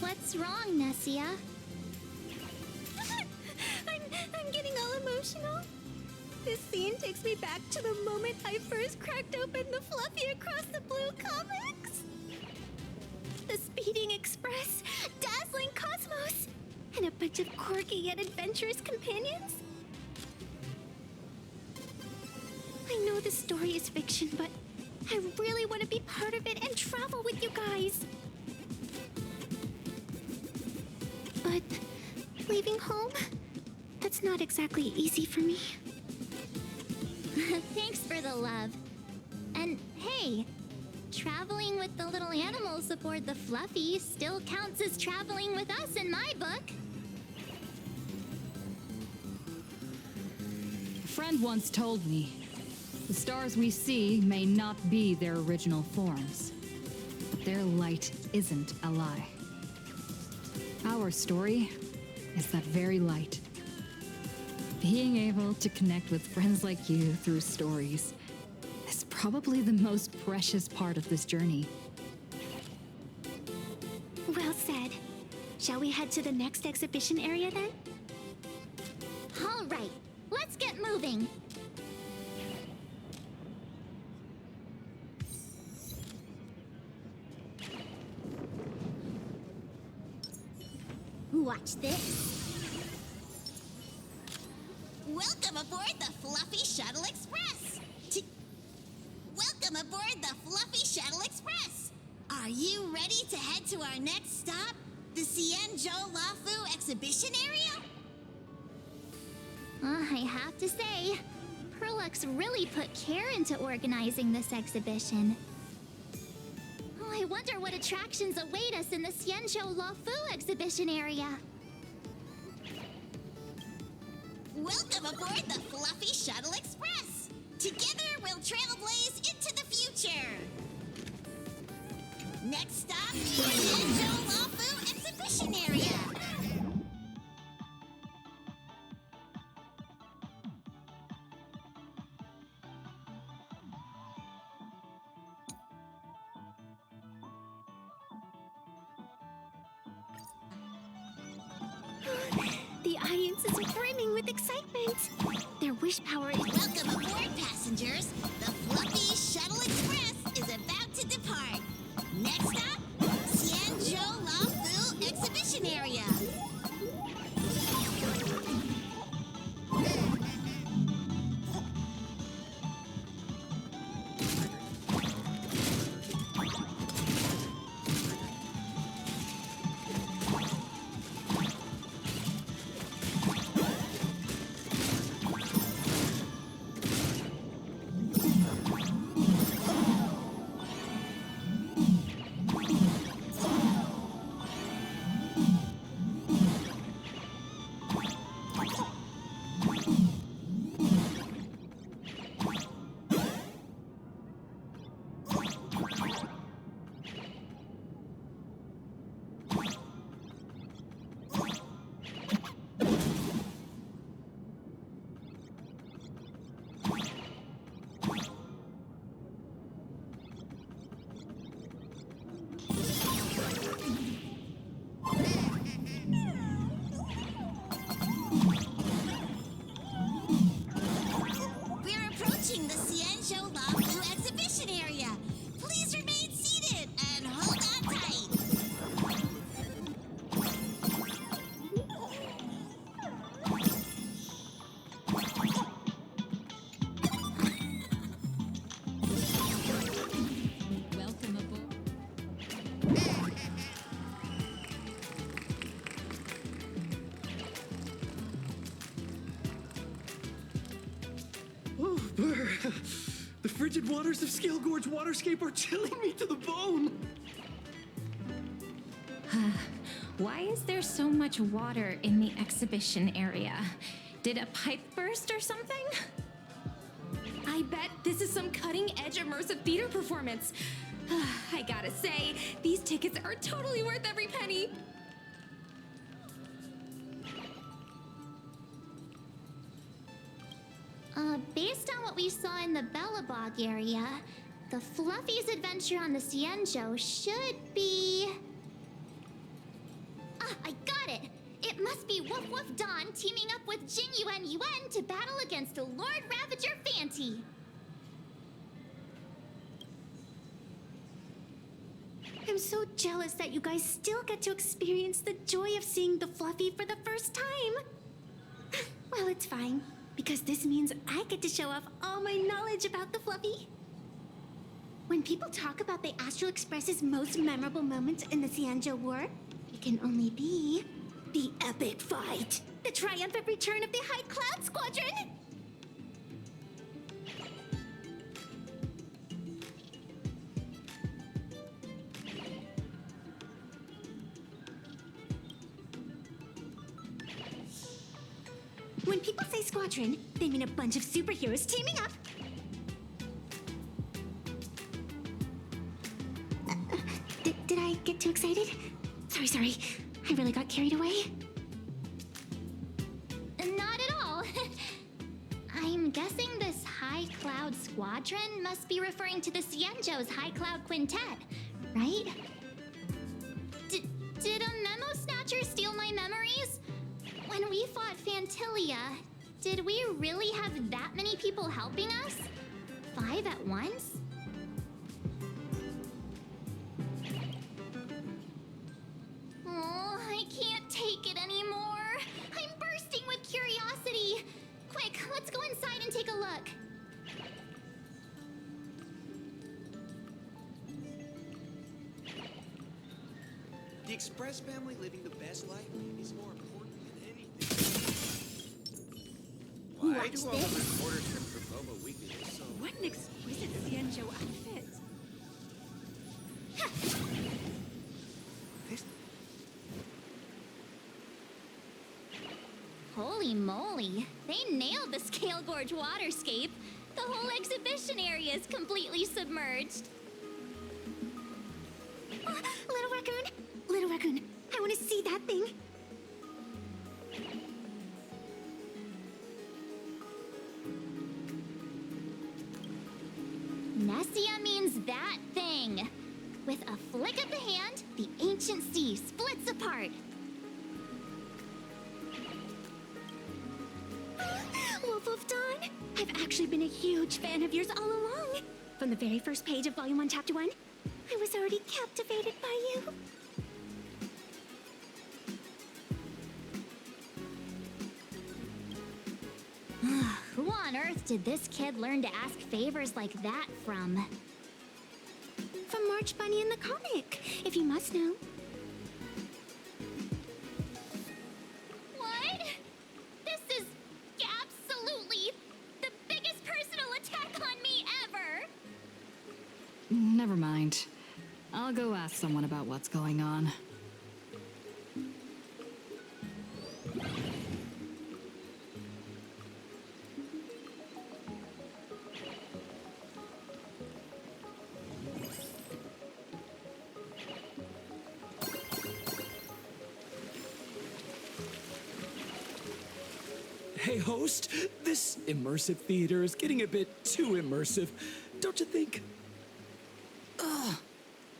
What's wrong, Nessia? I'm getting all emotional. This scene takes me back to the moment I first cracked open the Fluffy Across the Blue comics. The Speeding Express, Dazzling Cosmos, and a bunch of quirky yet adventurous companions. I know the story is fiction, but I really want to be part of it and travel with you guys. But leaving home, that's not exactly easy for me. Thanks for the love. And hey, traveling with the little animals aboard the Fluffy still counts as traveling with us in my book. A friend once told me, the stars we see may not be their original forms, but their light isn't a lie. Our story is that very light. Being able to connect with friends like you through stories is probably the most precious part of this journey. Well said. Shall we head to the next exhibition area then? All right, let's get moving. Watch this. Welcome aboard the Fluffy Shuttle Express! Welcome aboard the Fluffy Shuttle Express! Are you ready to head to our next stop, the Xianzhou Lafu exhibition area? I have to say, Perlux really put care into organizing this exhibition. Oh, I wonder what attractions await us in the Xianzhou Lafu exhibition area. Welcome aboard the Fluffy Shuttle Express! Together we'll trailblaze into the future! Next stop, the Xianzhou Lafu exhibition area! The audience is brimming with excitement. Their wish power is... Welcome aboard, passengers! The Fluffy Shuttle Express is about to depart. Next stop, Xianzhou Lafu exhibition area. waters of Scale Gorge Waterscape are chilling me to the bone. Why is there so much water in the exhibition area? Did a pipe burst or something? I bet this is some cutting-edge immersive theater performance. I gotta say, these tickets are totally worth every penny. Based on what we saw in the Bellabog area, the Fluffy's adventure on the Cienjo should be... Ah, I got it! It must be Woof Woof Dawn teaming up with Jing Yuan Yuan to battle against Lord Ravager Fanti. I'm so jealous that you guys still get to experience the joy of seeing the Fluffy for the first time. Well, it's fine, because this means I get to show off all my knowledge about the Fluffy. When people talk about the Astral Express's most memorable moments in the Cienjo War, it can only be the epic fight, the triumphant return of the High Cloud Squadron. When people say squadron, they mean a bunch of superheroes teaming up. Did I get too excited? Sorry. I really got carried away. Not at all. I'm guessing this High Cloud Squadron must be referring to the Cienjo's High Cloud Quintet, right? Did a memo snatcher steal my memories? When we fought Fantilia, did we really have that many people helping us? 5 at once? Oh, I can't take it anymore. I'm bursting with curiosity. Quick, let's go inside and take a look. The Express family living the best life is more important than anything. Why do all the reporter trips for Boba Weekly look so... What an exquisite Cienjo outfit. Holy moly, they nailed the Scale Gorge waterscape. The whole exhibition area is completely submerged. Little Raccoon, I want to see that thing. Nessia means that thing. With a flick of the hand, the ancient sea splits apart. Wolf Dawn, I've actually been a huge fan of yours all along. From the very first page of Volume 1, Chapter 1, I was already captivated by you. Who on earth did this kid learn to ask favors like that from? From March Bunny in the comic, if you must know. What? This is absolutely the biggest personal attack on me ever! Never mind. I'll go ask someone about what's going on. Hey, host, this immersive theater is getting a bit too immersive, don't you think? Ugh,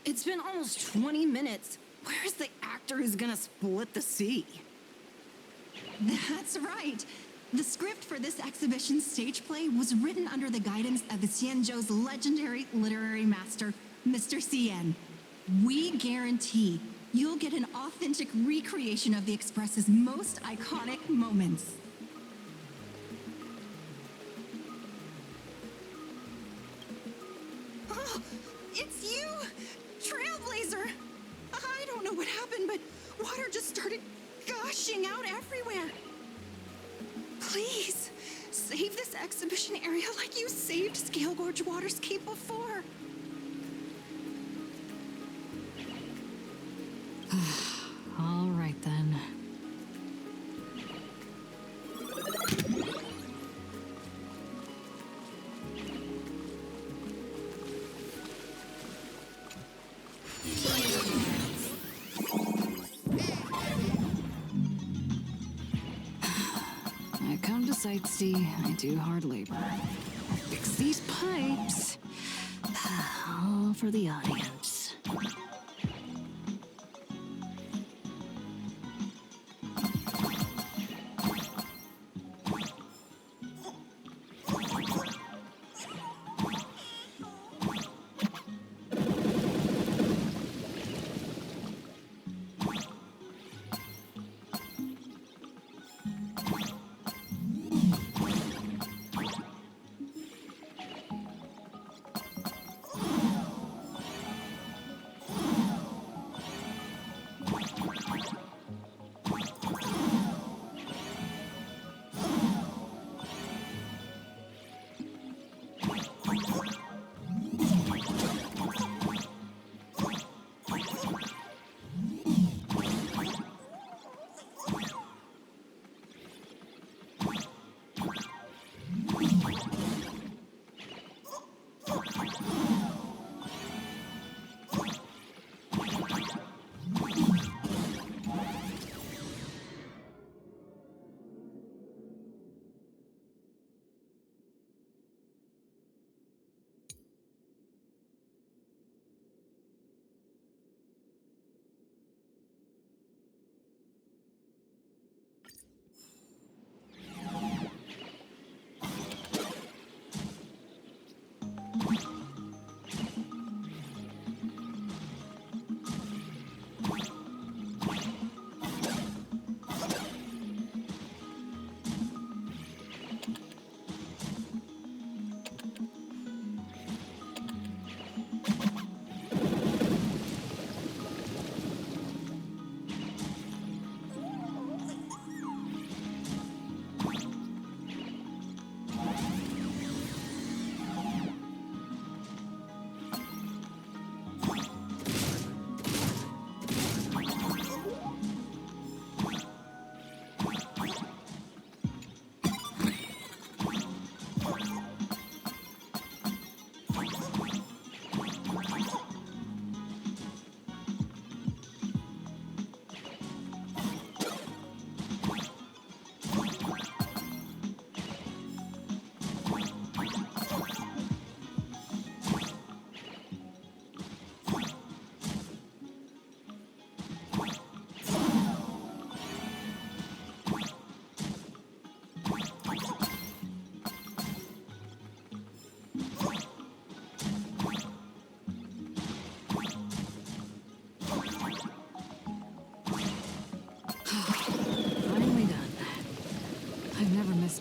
it's been almost 20 minutes. Where's the actor who's gonna split the sea? That's right. The script for this exhibition stage play was written under the guidance of the Cienjo's legendary literary master, Mr. Cien. We guarantee you'll get an authentic recreation of the Express's most iconic moments. Oh, it's you! Trailblazer! I don't know what happened, but water just started gushing out everywhere. Please, save this exhibition area like you saved Scale Gorge Waterscape before. All right then. I come to sightsee, I do hard labor. Fix these pipes. All for the audience.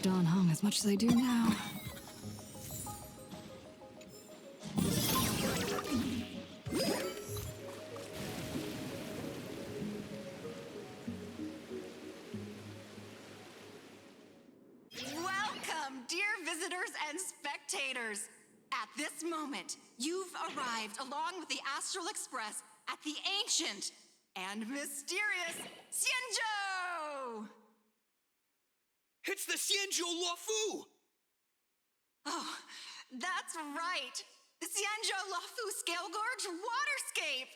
Dawn hung as much as I do now. Welcome, dear visitors and spectators. At this moment, you've arrived along with the Astral Express at the ancient and mysterious Xianzhou! It's the Xianzhou Luofu! Oh, that's right. The Xianzhou Luofu Scale Gorge Waterscape!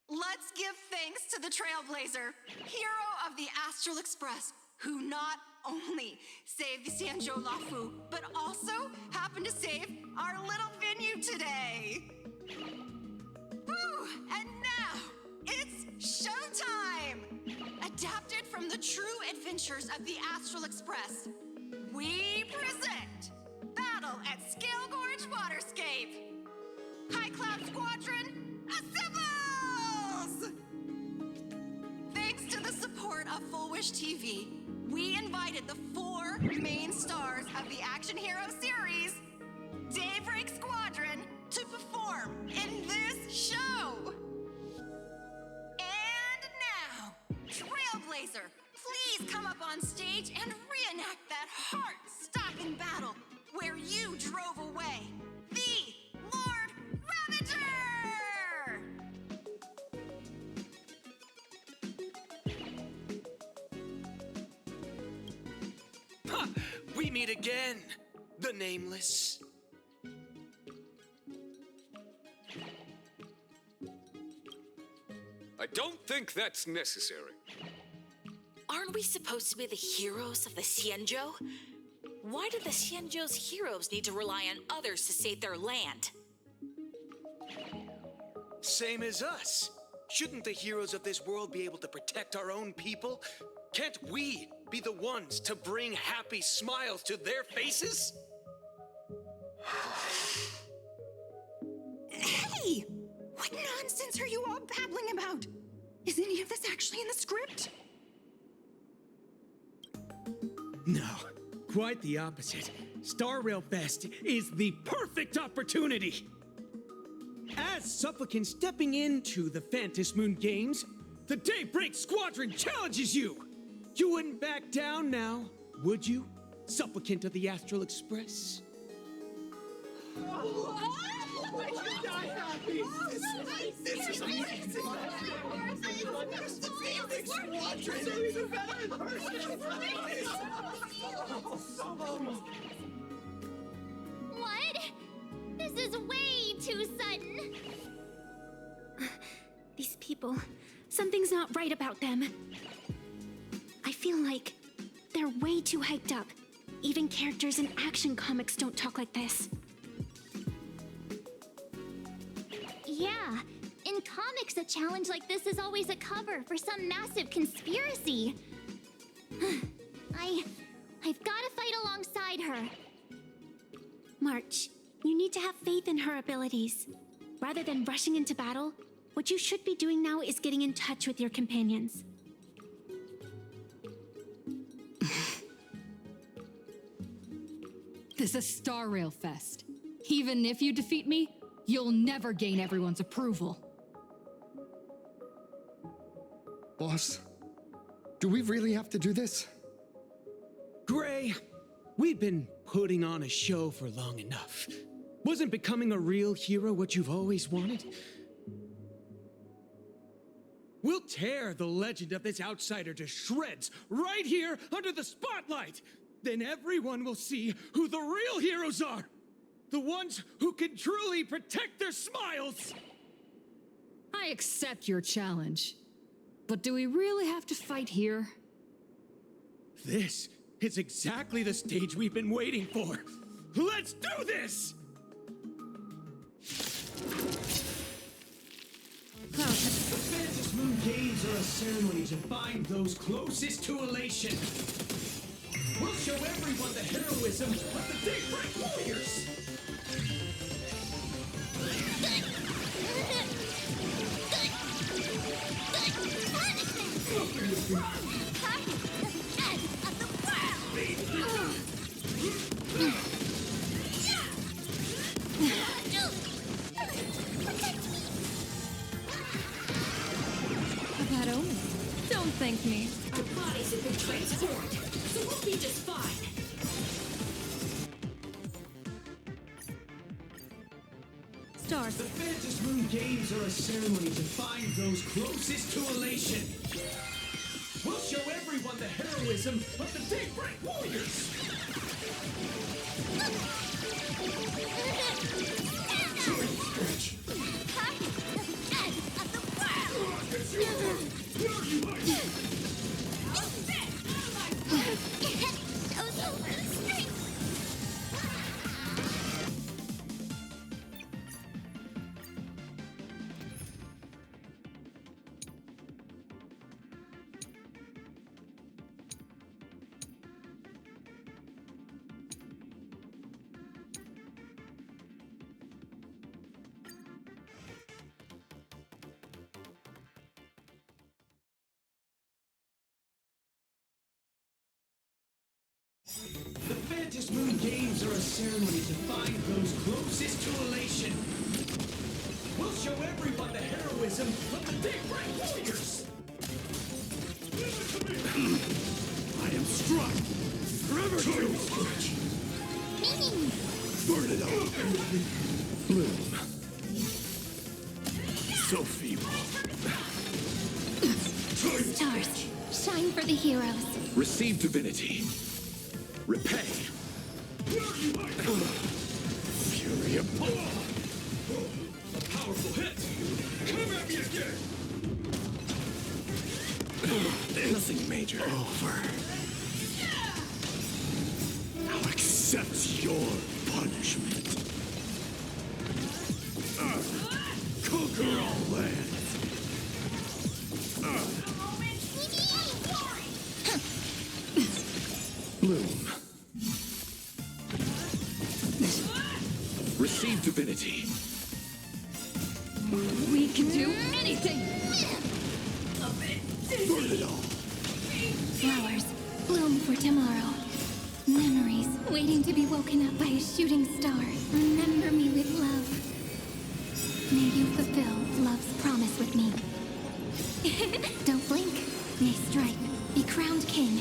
Let's give thanks to the Trailblazer, hero of the Astral Express, who not only saved the Xianzhou Luofu, but also happened to save our little venue today. Whew, and now, it's showtime! Adapted from the true adventures of the Astral Express, we present Battle at Scale Gorge Waterscape! High Cloud Squadron, assembles! Thanks to the support of Full Wish TV, we invited the 4 main stars of the Action Hero series, Daybreak Squadron, to perform in this show! And now, Trailblazer, please come up on stage and reenact that heart-stopping in battle, where you drove away. The Lord Ravager! Ha! We meet again, the Nameless. I don't think that's necessary. Aren't we supposed to be the heroes of the Xianzhou? Why do the Xianzhou's heroes need to rely on others to save their land? Same as us. Shouldn't the heroes of this world be able to protect our own people? Can't we be the ones to bring happy smiles to their faces? Hey! What nonsense are you all babbling about? Is any of this actually in the script? No, quite the opposite. Star Rail Fest is the perfect opportunity. As supplicants stepping into the Phantom Moon Games, the Daybreak Squadron challenges you. You wouldn't back down now, would you, supplicant of the Astral Express? This is amazing! What? This is way too sudden. These people, something's not right about them. I feel like they're way too hyped up. Even characters in action comics don't talk like this. Yeah, in comics, a challenge like this is always a cover for some massive conspiracy. I've gotta fight alongside her. March, you need to have faith in her abilities. Rather than rushing into battle, what you should be doing now is getting in touch with your companions. This is Star Rail Fest. Even if you defeat me, you'll never gain everyone's approval. Boss, do we really have to do this? Gray, we've been putting on a show for long enough. Wasn't becoming a real hero what you've always wanted? We'll tear the legend of this outsider to shreds right here under the spotlight. Then everyone will see who the real heroes are. The ones who can truly protect their smiles. I accept your challenge. But do we really have to fight here? This is exactly the stage we've been waiting for. Let's do this! The Phantom Moon Games are a ceremony to find those closest to elation. We'll show everyone the heroism of the Daybreak Warriors! That only. Don't thank me. Our bodies have been transformed, so we'll be just fine. Stars. The Phantom Moon Games are a ceremony to find those closest to elation. We'll show everyone the heroism of the Daybreak Warriors! The Phantom Moon Games are a ceremony to find those closest to elation. We'll show everyone the heroism of the Daybreak Warriors! I am struck! Forever true! Burn it all. Bloom. So feeble. Stars, shine for the heroes. Receive divinity. Repay. Fury upon. A powerful hit! Come at me again! Nothing major. Over. Now accept your punishment. Conquer all lands. Bloom. Receive divinity. We can do anything! Burn it all. Flowers, bloom for tomorrow. Memories waiting to be woken up by a shooting star. Remember me with love. May you fulfill love's promise with me. Don't blink. May strike. Be crowned king.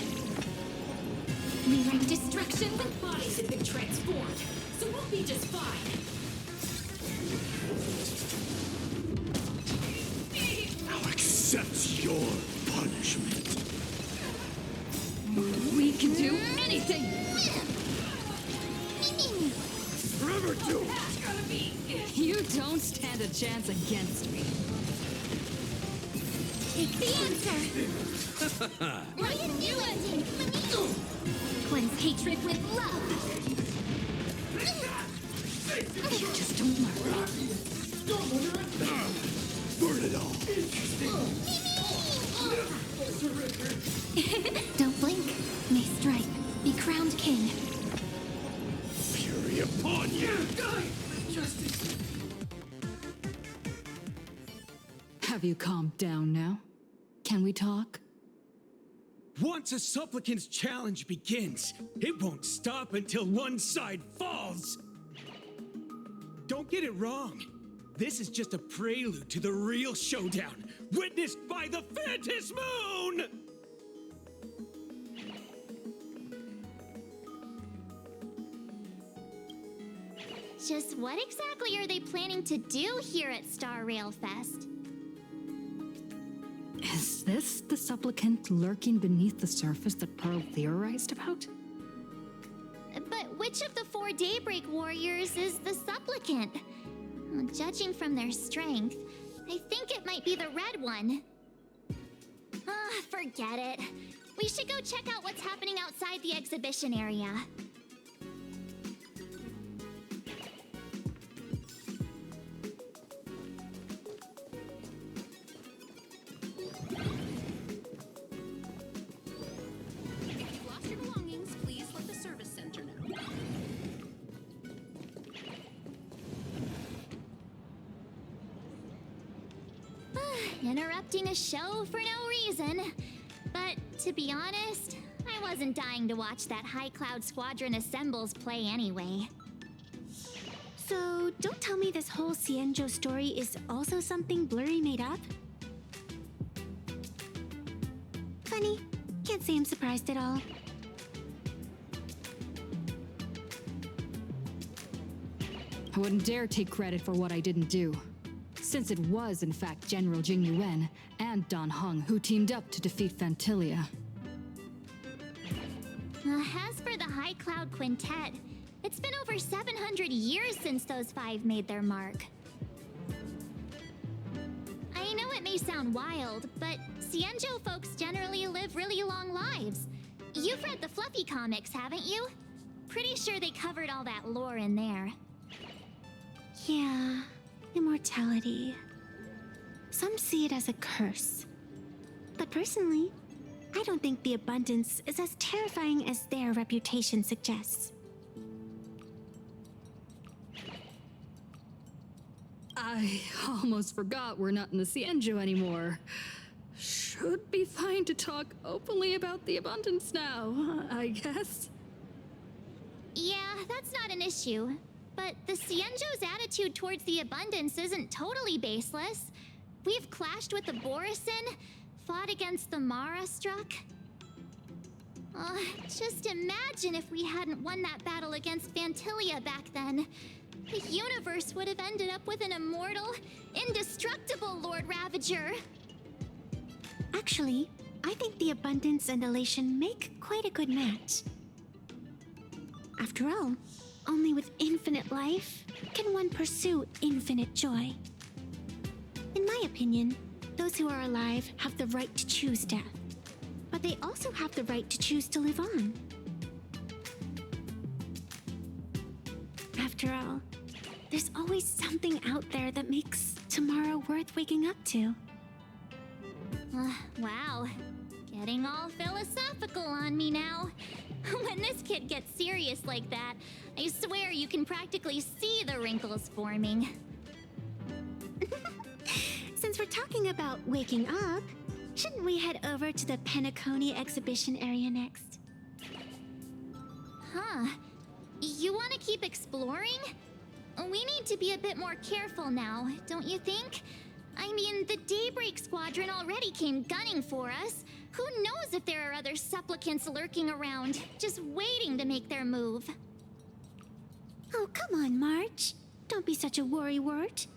Rewrite destruction with Bodies have been transformed, so we'll be just fine. Now accept your punishment. We can do anything! Forever do. You don't stand a chance against me. Take the answer. Ryan Newton. Cleanse hatred with love. Just don't worry. Burn it all. Don't blink. May strike. Be crowned king. Fury upon you. Have you calmed down now? Can we talk? Once a supplicant's challenge begins, it won't stop until one side falls. Don't get it wrong. This is just a prelude to the real showdown, witnessed by the Phantom Moon! Just what exactly are they planning to do here at Star Rail Fest? Is this the supplicant lurking beneath the surface that Pearl theorized about? But which of the 4 Daybreak Warriors is the supplicant? Well, judging from their strength, I think it might be the red one. Forget it. We should go check out what's happening outside the exhibition area. Interrupting a show for no reason. But to be honest, I wasn't dying to watch that High Cloud Squadron Assembles play anyway. So, don't tell me this whole Cienjo story is also something Blurry made up? Funny. Can't say I'm surprised at all. I wouldn't dare take credit for what I didn't do, since it was in fact General Jing Yuan and Dan Heng who teamed up to defeat Fantilia. As for the High Cloud Quintet, it's been over 700 years since those 5 made their mark. I know it may sound wild, but Cienjo folks generally live really long lives. You've read the Fluffy comics, haven't you? Pretty sure they covered all that lore in there. Yeah, immortality. Some see it as a curse. But personally, I don't think the abundance is as terrifying as their reputation suggests. I almost forgot we're not in the Cienjo anymore. Should be fine to talk openly about the abundance now, I guess. Yeah, that's not an issue. But the Cienjo's attitude towards the abundance isn't totally baseless. We've clashed with the Borisin, fought against the Mara struck. Just imagine if we hadn't won that battle against Fantilia back then. The universe would have ended up with an immortal, indestructible Lord Ravager. Actually, I think the abundance and elation make quite a good match. After all, only with infinite life can one pursue infinite joy. In my opinion, those who are alive have the right to choose death, but they also have the right to choose to live on. After all, there's always something out there that makes tomorrow worth waking up to. Wow. Getting all philosophical on me now. When this kid gets serious like that, I swear you can practically see the wrinkles forming. Since we're talking about waking up, shouldn't we head over to the Penacony exhibition area next? Huh. You want to keep exploring? We need to be a bit more careful now, don't you think? I mean, the Daybreak Squadron already came gunning for us. Who knows if there are other supplicants lurking around, just waiting to make their move. Oh, come on, March. Don't be such a worrywart.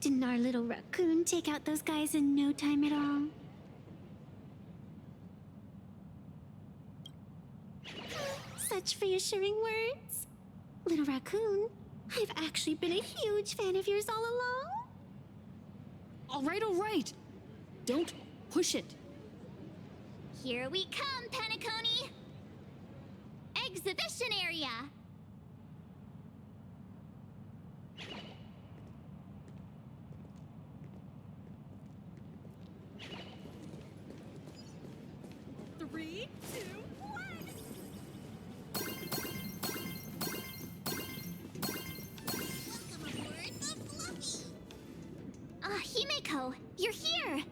Didn't our little raccoon take out those guys in no time at all? Such reassuring words. Little raccoon, I've actually been a huge fan of yours all along. All right. Don't push it. Here we come, Penacony! Exhibition area! Three, two, one! Welcome aboard the Fluffy! Himeko, you're here!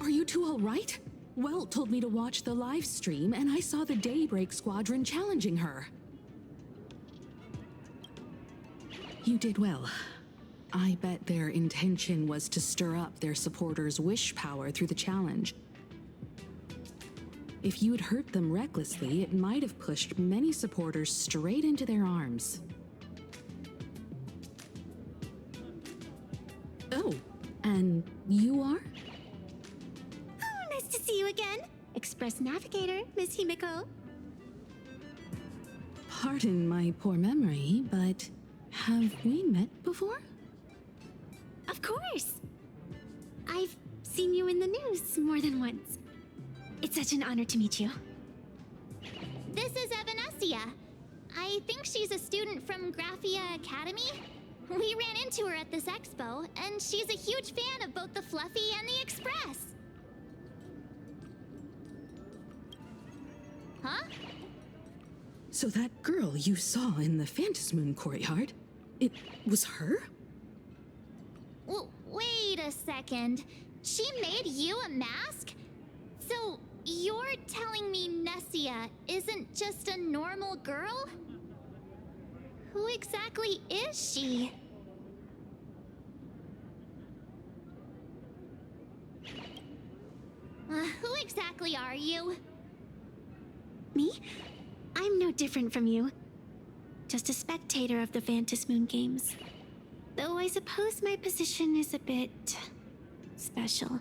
Are you two all right? Well told me to watch the live stream, and I saw the Daybreak Squadron challenging her. You did well. I bet their intention was to stir up their supporters' wish power through the challenge. If you had hurt them recklessly, it might have pushed many supporters straight into their arms. Oh, and you are? Oh, nice to see you again. Express Navigator, Miss Himeko. Pardon my poor memory, but have we met before? Of course. I've seen you in the news more than once. It's such an honor to meet you. This is Evanescia. I think she's a student from Graphia Academy. We ran into her at this expo, and she's a huge fan of both the Fluffy and the Express. Huh? So that girl you saw in the Phantasmoon courtyard, it was her? Wait a second. She made you a mask? So you're telling me Nessia isn't just a normal girl? Who exactly is she? Who exactly are you? Me? I'm no different from you. Just a spectator of the Phantasmoon games. Though I suppose my position is a bit special.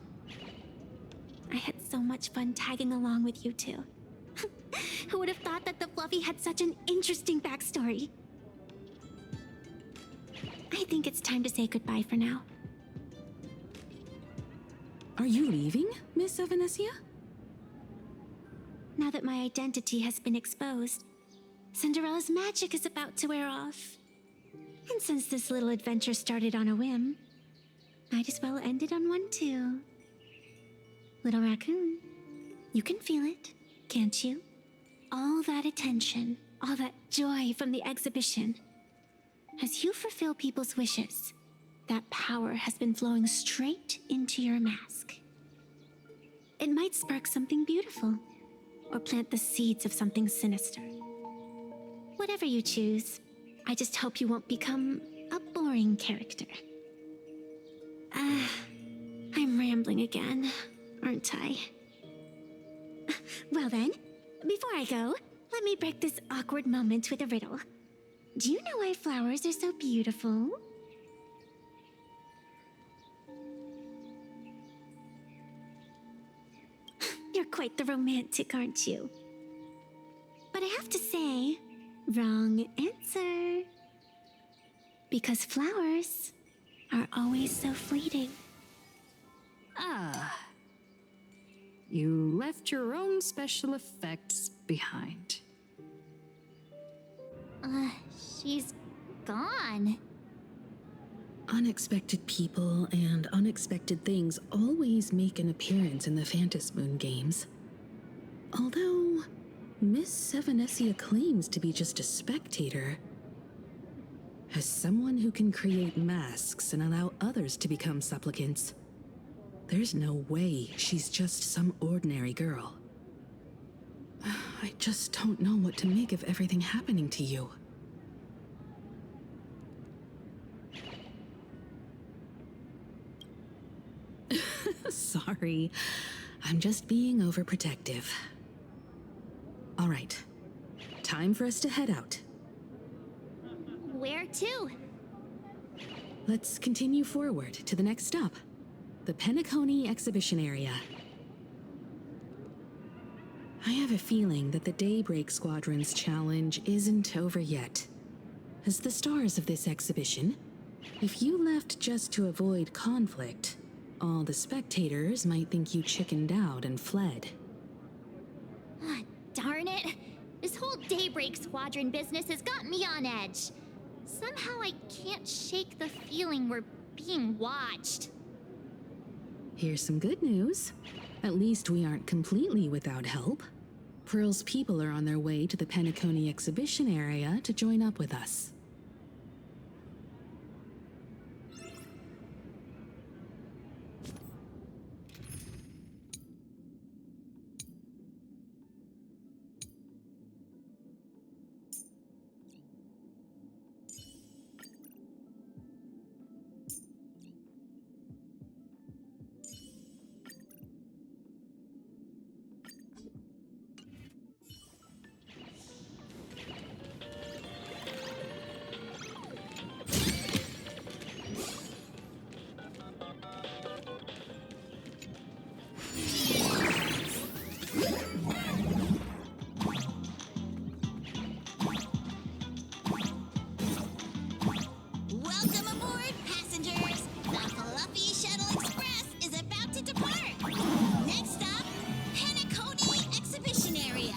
I had so much fun tagging along with you two. Who would have thought that the Fluffy had such an interesting backstory? I think it's time to say goodbye for now. Are you leaving, Miss Evanescia? Now that my identity has been exposed, Cinderella's magic is about to wear off. And since this little adventure started on a whim, might as well end it on one too. Little raccoon, you can feel it, can't you? All that attention, all that joy from the exhibition. As you fulfill people's wishes, that power has been flowing straight into your mask. It might spark something beautiful, or plant the seeds of something sinister. Whatever you choose, I just hope you won't become a boring character. I'm rambling again, aren't I? Well then, before I go, let me break this awkward moment with a riddle. Do you know why flowers are so beautiful? You're quite the romantic, aren't you? But I have to say, wrong answer. Because flowers are always so fleeting. Ah. You left your own special effects behind. She's gone. Unexpected people and unexpected things always make an appearance in the Phantasmoon games. Although, Miss Sevenessia claims to be just a spectator. As someone who can create masks and allow others to become supplicants, there's no way she's just some ordinary girl. I just don't know what to make of everything happening to you. Sorry, I'm just being overprotective. All right, time for us to head out. Where to? Let's continue forward to the next stop, the Penacony exhibition area. I have a feeling that the Daybreak Squadron's challenge isn't over yet. As the stars of this exhibition, if you left just to avoid conflict, all the spectators might think you chickened out and fled. Darn it! This whole Daybreak Squadron business has got me on edge. Somehow I can't shake the feeling we're being watched. Here's some good news. At least we aren't completely without help. Pearl's people are on their way to the Penacony exhibition area to join up with us. Welcome aboard, passengers! The Fluffy Shuttle Express is about to depart! Next stop, Penacony Exhibition Area!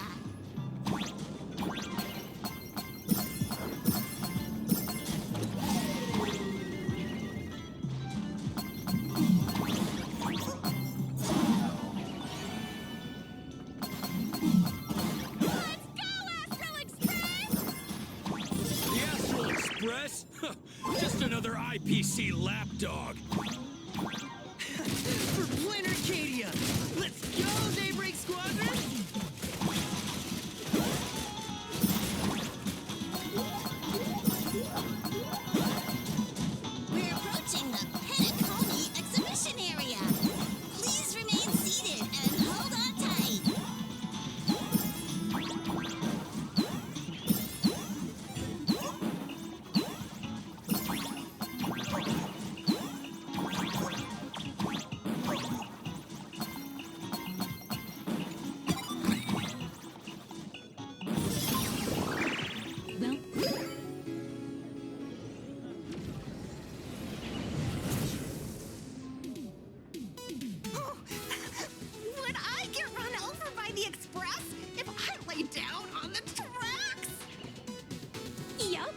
The Astral Express? Just another IPC lapdog. For Planarcadia! Let's go, Daybreak Squadron! We're approaching the Penacony Exhibition Area! Please remain seated and hold on tight! Would I get run over by the express if I lay down on the tracks? Yup,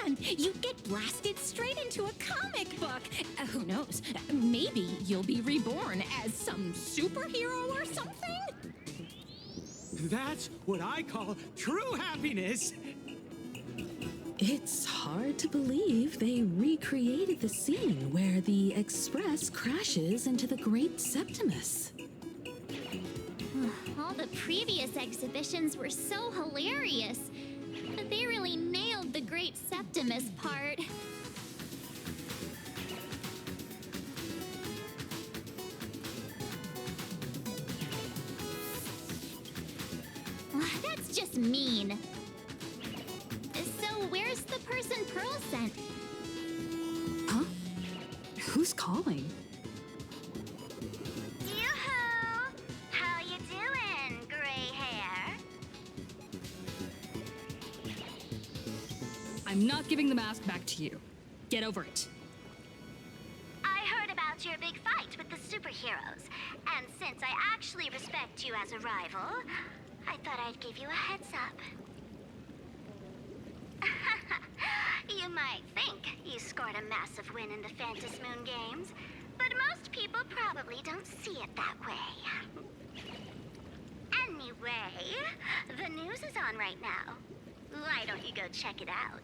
and you get blasted straight into a comic book. Who knows? Maybe you'll be reborn as some superhero or something? That's what I call true happiness. It's hard to believe they recreated the scene where the Express crashes into the Great Septimus. All the previous exhibitions were so hilarious, but they really nailed the Great Septimus part. That's just mean. So where's the person Pearl sent? Huh? Who's calling? Yoo-hoo! How you doing, gray hair? I'm not giving the mask back to you. Get over it. I heard about your big fight with the superheroes, and since I actually respect you as a rival, I thought I'd give you a heads up. You might think you scored a massive win in the Phantom Moon games, but most people probably don't see it that way. Anyway, the news is on right now. Why don't you go check it out?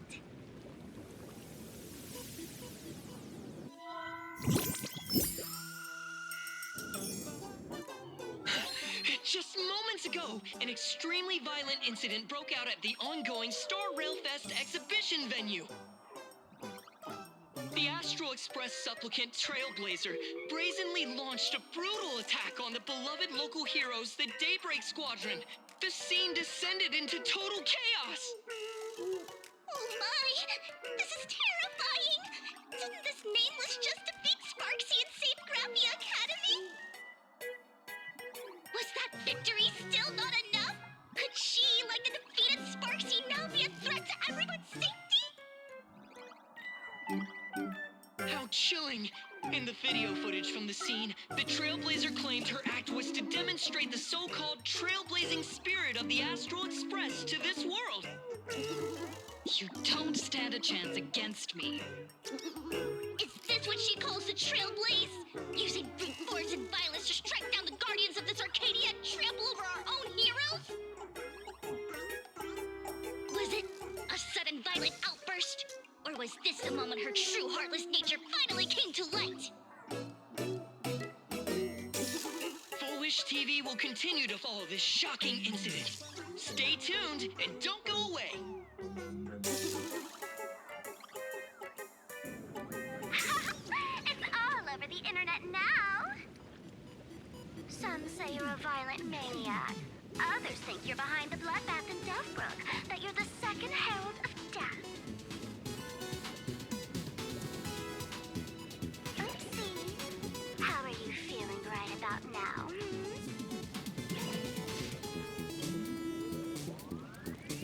Just moments ago, an extremely violent incident broke out at the ongoing Star Rail Fest exhibition venue. The Astral Express supplicant Trailblazer brazenly launched a brutal attack on the beloved local heroes, the Daybreak Squadron. The scene descended into total chaos. Oh my! This is terrifying! Didn't this nameless just defeat Sparksy and save Graphia Academy? Was that victory still not enough? Could she, like the defeated Sparksy, now be a threat to everyone's safety? How chilling! In the video footage from the scene, the Trailblazer claimed her act was to demonstrate the so-called trailblazing spirit of the Astral Express to this world. You don't stand a chance against me. Is this what she calls the Trailblaze? Using brute force and violence to strike down the guardians of this Arcadia and trample over our own heroes? Was it a sudden violent outburst? Or was this the moment her true heartless nature finally came to light? Full Wish TV will continue to follow this shocking incident. Stay tuned and don't go away. It's all over the internet now. Some say you're a violent maniac. Others think you're behind the bloodbath in Delphbrook, that you're the second herald of death. Oopsie. How are you feeling right about now?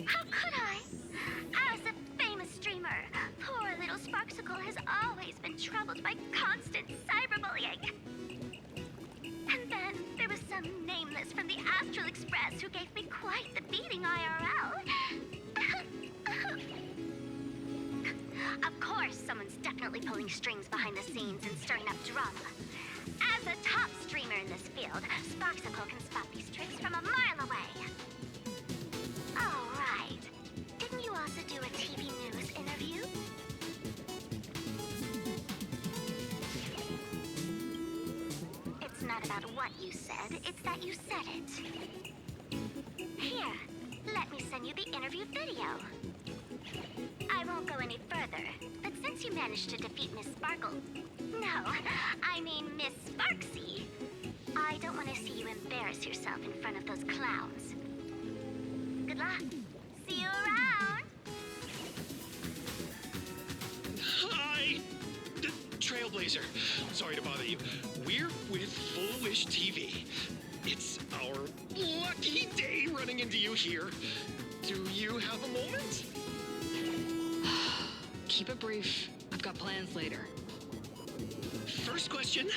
How could I? As a famous streamer, poor little Sparksicle has always been troubled by constant cyberbullying. And then there was some nameless from the Astral Express who gave me quite the beating IRL. Of course, someone's definitely pulling strings behind the scenes and stirring up drama. As a top streamer in this field, Sparksicle can spot these tricks from a mile away. All right. Didn't you also do a TV news interview? It's not about what you said, it's that you said it. Here, let me send you the interview video. I won't go any further, but since you managed to defeat Miss Sparkle... No, I mean Miss Sparksy. I don't want to see you embarrass yourself in front of those clowns. Good luck. See you around. Hi! Trailblazer. Sorry to bother you. We're with Full Wish TV. It's our lucky day running into you here. Do you have a moment? Keep it brief. I've got plans later. First question.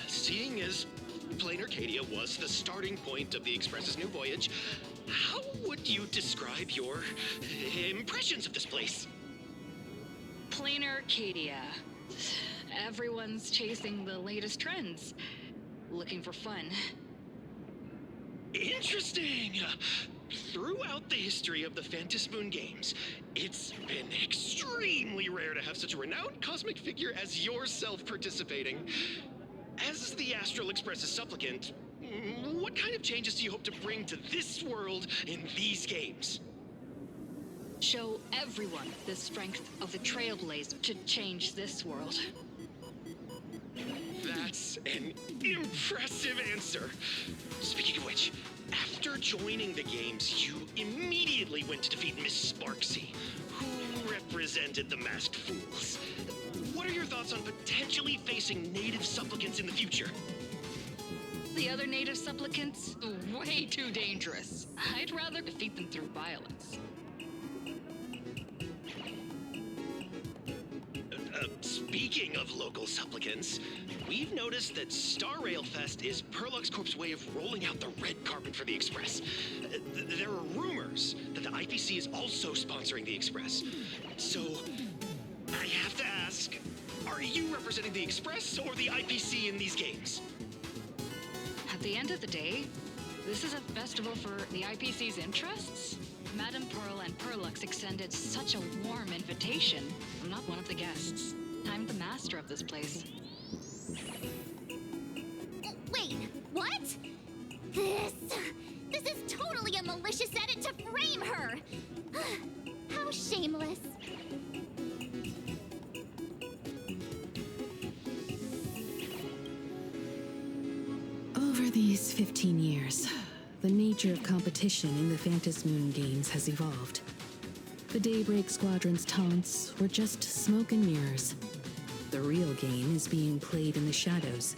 Seeing as Plain Arcadia was the starting point of the Express's new voyage, how would you describe your impressions of this place? Plain Arcadia. Everyone's chasing the latest trends. Looking for fun. Interesting! Throughout the history of the Phantom Moon games, it's been extremely rare to have such a renowned cosmic figure as yourself participating. As the Astral Express's supplicant, what kind of changes do you hope to bring to this world in these games? Show everyone the strength of the Trailblazer to change this world. That's an impressive answer. Speaking of which, after joining the games, you immediately went to defeat Miss Sparksy, who represented the Masked Fools. What are your thoughts on potentially facing native supplicants in the future? The other native supplicants? Way too dangerous. I'd rather defeat them through violence. Speaking of local supplicants, we've noticed that Star Rail Fest is Perlux Corp's way of rolling out the red carpet for the Express. There are rumors that the IPC is also sponsoring the Express. So, I have to ask, are you representing the Express or the IPC in these games? At the end of the day, this is a festival for the IPC's interests. Madame Pearl and Perlux extended such a warm invitation. I'm not one of the guests. I'm the master of this place. Wait, what? This is totally a malicious edit to frame her! How shameless. Over these 15 years, the nature of competition in the Phantom Moon games has evolved. The Daybreak Squadron's taunts were just smoke and mirrors. The real game is being played in the shadows,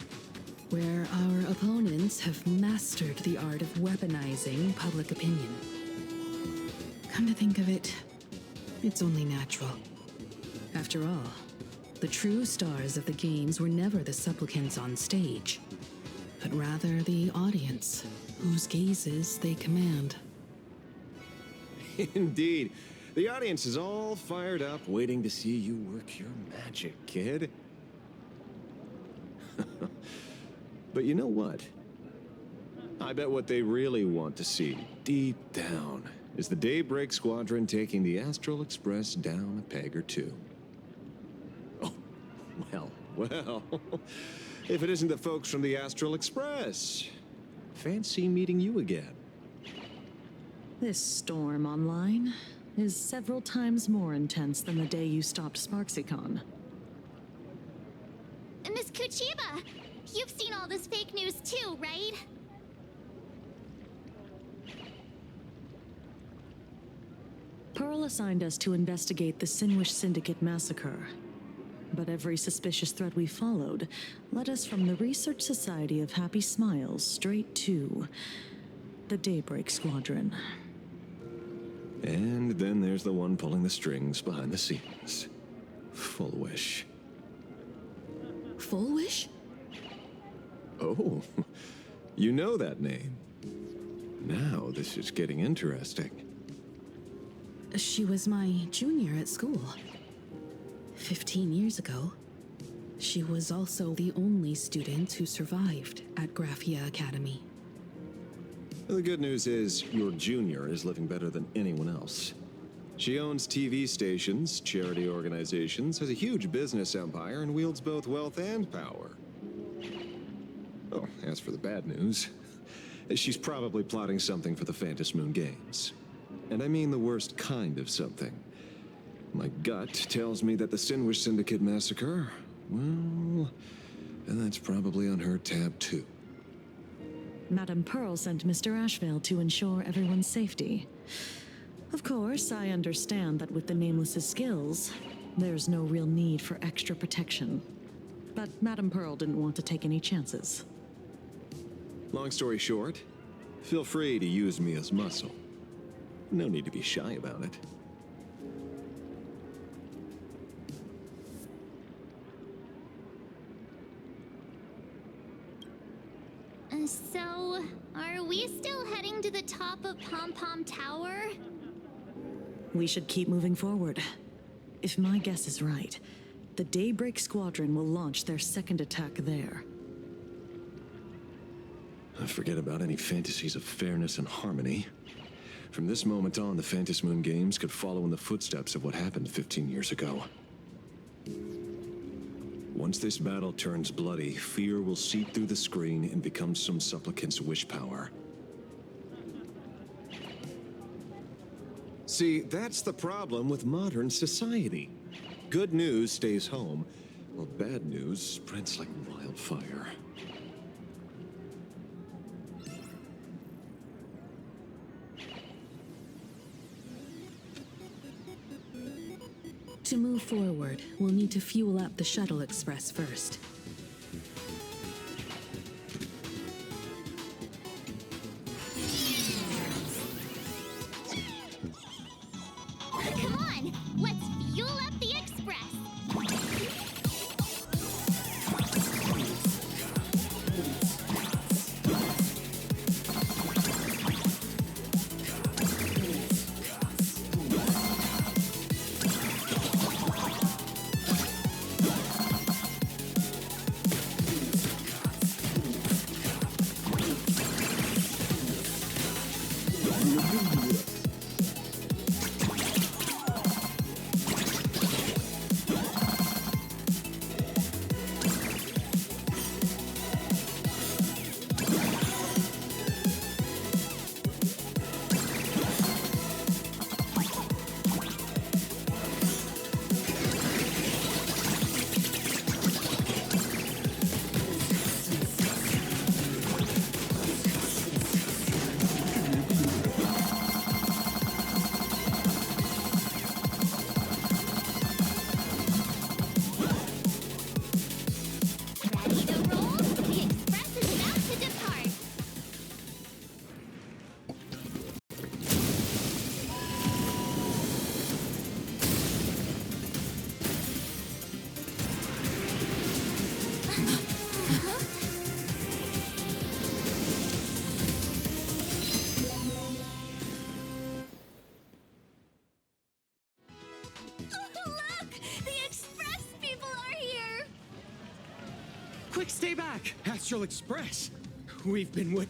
where our opponents have mastered the art of weaponizing public opinion. Come to think of it, it's only natural. After all, the true stars of the games were never the supplicants on stage, but rather the audience, whose gazes they command. Indeed. The audience is all fired up, waiting to see you work your magic, kid. But you know what? I bet what they really want to see, deep down, is the Daybreak Squadron taking the Astral Express down a peg or two. Oh, well. If it isn't the folks from the Astral Express. Fancy meeting you again. This storm online is several times more intense than the day you stopped SparksyCon. Miss Kuchiba, you've seen all this fake news too, right? Pearl assigned us to investigate the Sinwish Syndicate massacre. But every suspicious thread we followed led us from the Research Society of Happy Smiles straight to the Daybreak Squadron. And then there's the one pulling the strings behind the scenes. Full Wish. Full Wish? Oh, you know that name. Now this is getting interesting. She was my junior at school. 15 years ago, she was also the only student who survived at Graphia Academy. The good news is, your junior is living better than anyone else. She owns TV stations, charity organizations, has a huge business empire, and wields both wealth and power. Oh, as for the bad news, she's probably plotting something for the Phantom Moon games. And I mean the worst kind of something. My gut tells me that the Sinwish Syndicate massacre, well, and that's probably on her tab too. Madame Pearl sent Mr. Ashvale to ensure everyone's safety. Of course, I understand that with the Nameless's skills, there's no real need for extra protection. But Madame Pearl didn't want to take any chances. Long story short, feel free to use me as muscle. No need to be shy about it. So, are we still heading to the top of Pom Pom Tower? We should keep moving forward. If my guess is right, the Daybreak Squadron will launch their second attack there. Forget about any fantasies of fairness and harmony. From this moment on, the Phantom Moon games could follow in the footsteps of what happened 15 years ago. Once this battle turns bloody, fear will seep through the screen and become some supplicant's wish power. See, that's the problem with modern society. Good news stays home, while bad news spreads like wildfire. To move forward, we'll need to fuel up the Shuttle Express first. Come on, let's fuel up the express. Quick, stay back! Astral Express! We've been with...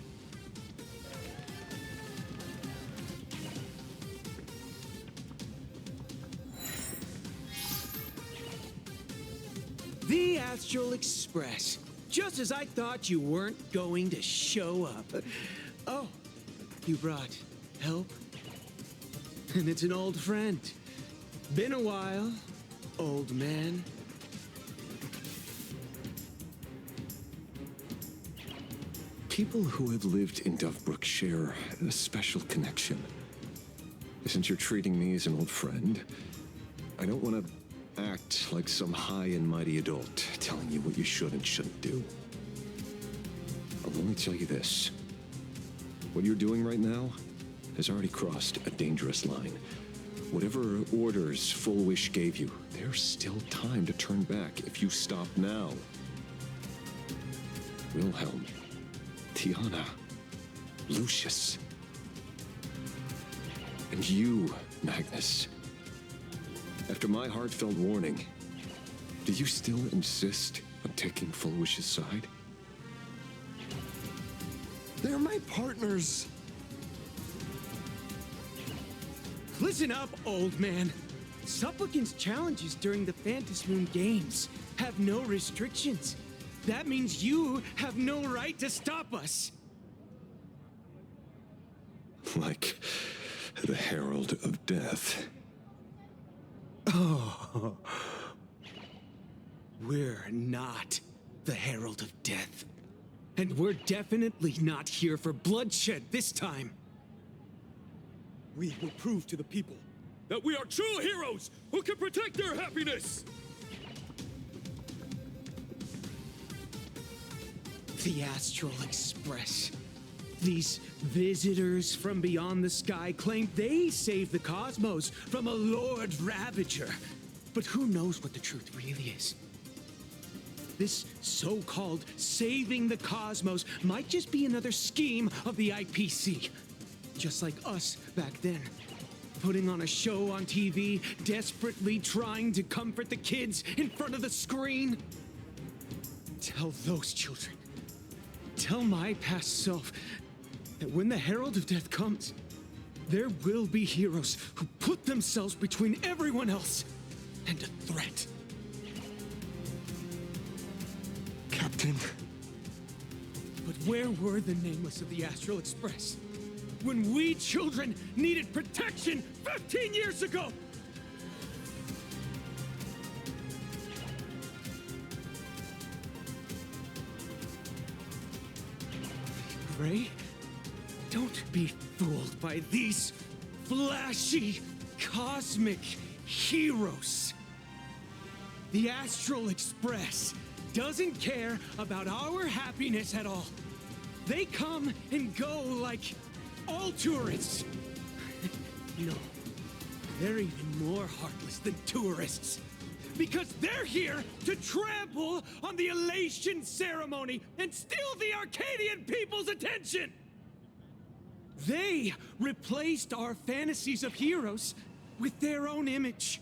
The Astral Express. Just as I thought you weren't going to show up. Oh, you brought help? And it's an old friend. Been a while, old man. People who have lived in Dovebrook share a special connection. Since you're treating me as an old friend, I don't want to act like some high and mighty adult telling you what you should and shouldn't do. I'll only tell you this. What you're doing right now has already crossed a dangerous line. Whatever orders Full Wish gave you, there's still time to turn back if you stop now. Wilhelm, Tiana, Lucius, and you, Magnus. After my heartfelt warning, do you still insist on taking Full Wish's side? They're my partners. Listen up, old man. Supplicant's challenges during the Phantasmoon Games have no restrictions. That means you have no right to stop us. Like the Herald of Death. Oh. We're not the Herald of Death. And we're definitely not here for bloodshed this time. We will prove to the people that we are true heroes who can protect their happiness! The Astral Express. These visitors from beyond the sky claim they saved the cosmos from a Lord Ravager. But who knows what the truth really is? This so-called saving the cosmos might just be another scheme of the IPC. Just like us back then. Putting on a show on TV, desperately trying to comfort the kids in front of the screen. Tell those children. Tell my past self that when the Herald of Death comes, there will be heroes who put themselves between everyone else and a threat. Captain. But where were the nameless of the Astral Express when we children needed protection 15 years ago? Gray, don't be fooled by these flashy, cosmic heroes. The Astral Express doesn't care about our happiness at all. They come and go like all tourists. No, they're even more heartless than tourists. Because they're here to trample on the elation ceremony and steal the Arcadian people's attention! They replaced our fantasies of heroes with their own image,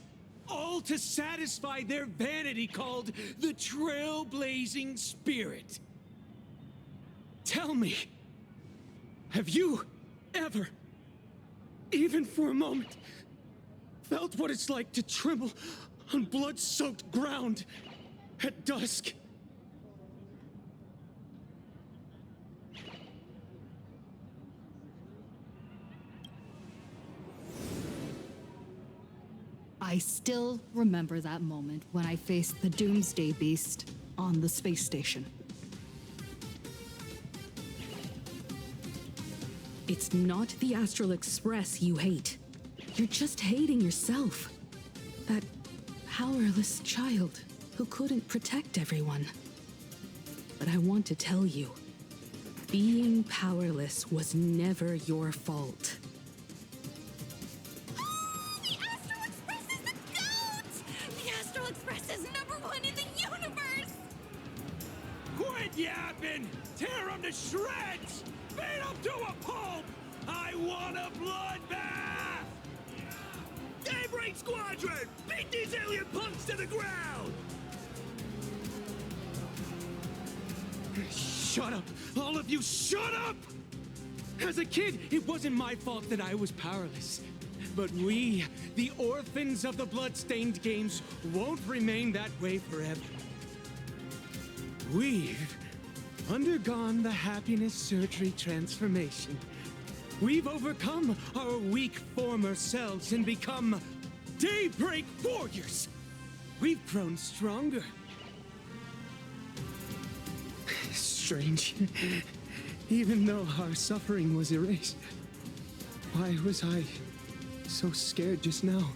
all to satisfy their vanity called the trailblazing spirit. Tell me, have you ever, even for a moment, felt what it's like to tremble on blood-soaked ground at dusk? I still remember that moment when I faced the Doomsday Beast on the space station. It's not the Astral Express you hate. You're just hating yourself. That powerless child who couldn't protect everyone. But I want to tell you, being powerless was never your fault. The Astral Express is #1 in the universe! Quit yapping! Tear them to shreds! Beat them to a pulp! I want a bloodbath! Daybreak Squadron! Beat these alien punks to the ground! Shut up! All of you, shut up! As a kid, it wasn't my fault that I was powerless. But we, the orphans of the bloodstained games, won't remain that way forever. We've undergone the happiness surgery transformation. We've overcome our weak former selves and become Daybreak Warriors. We've grown stronger. Strange. Even though our suffering was erased, why was I so scared just now?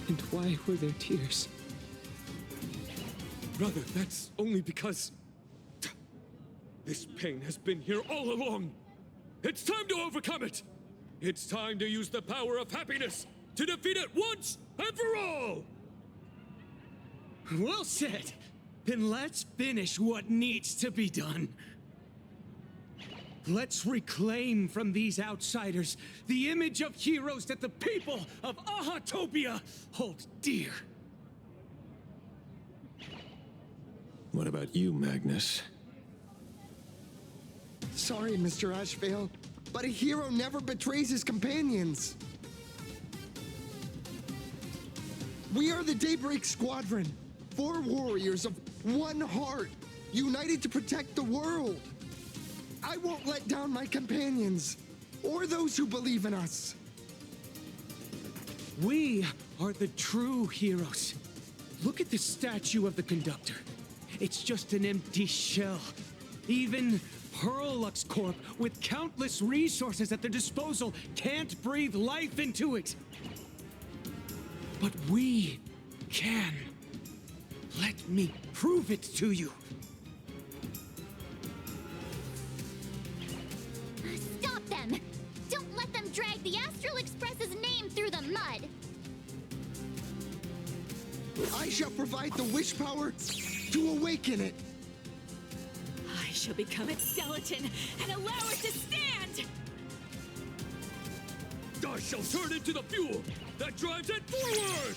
And why were there tears? Brother, that's only because this pain has been here all along. It's time to overcome it. It's time to use the power of happiness to defeat it once and for all. Well said. Then let's finish what needs to be done. Let's reclaim from these outsiders the image of heroes that the people of Ahatopia hold dear. What about you, Magnus? Sorry, Mr. Ashvale, but a hero never betrays his companions. We are the Daybreak Squadron, 4 warriors of one heart, united to protect the world. I won't let down my companions, or those who believe in us. We are the true heroes. Look at the statue of the conductor. It's just an empty shell. Even Pearlux Corp, with countless resources at their disposal, can't breathe life into it. But we can. Let me prove it to you. Stop them! Don't let them drag the Astral Express's name through the mud! I shall provide the wish power to awaken it. I shall become its skeleton and allow it to stand! I shall turn into the fuel that drives it forward!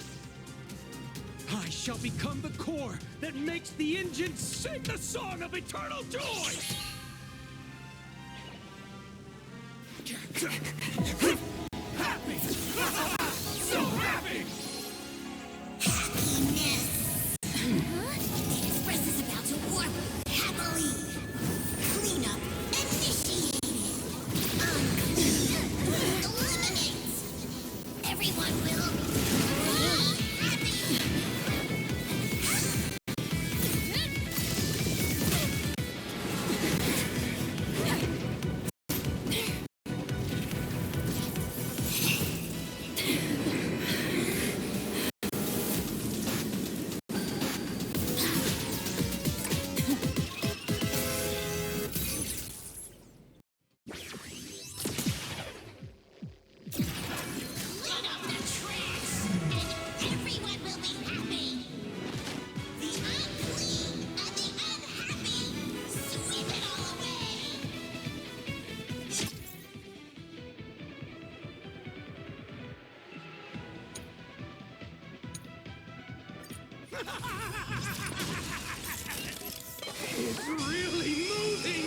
I shall become the core that makes the engine sing the song of eternal joy! Happy! So happy! Happiness! The Express is about to warp happily. Cleanup initiated. Eliminate. Everyone will be happy. It's really moving!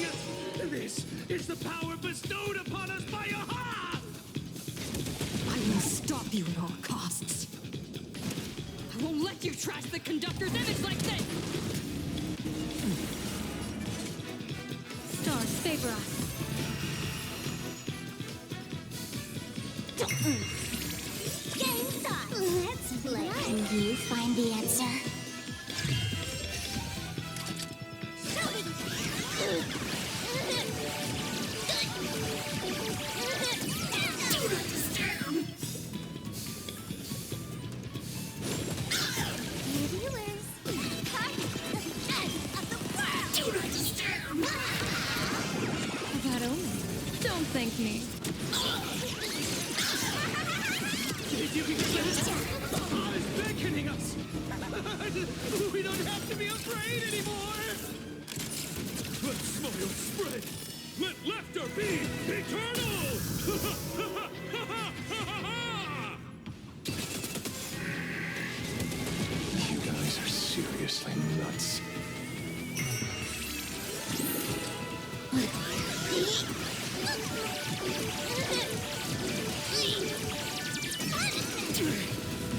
This is the power bestowed upon us by Aha! I will stop you at all costs. I won't let you trash the conductor's image like this! Stars favor us. Game time! Let's play. Can you find the answer? That only. Don't thank me. Aha is beckoning us! We don't have to be afraid anymore! Let smile spread! Let laughter be eternal! You guys are seriously nuts.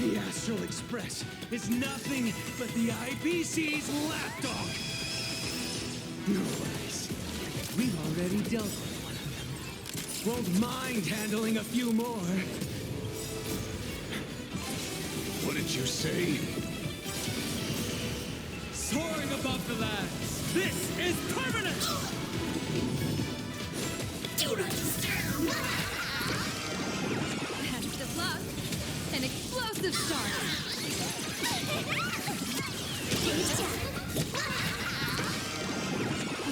The Astral Express is nothing but the IBC's lapdog! No worries. We've already dealt with one of them. Won't mind handling a few more. What did you say? Soaring above the lands, this is permanent! Best of luck. An explosive start.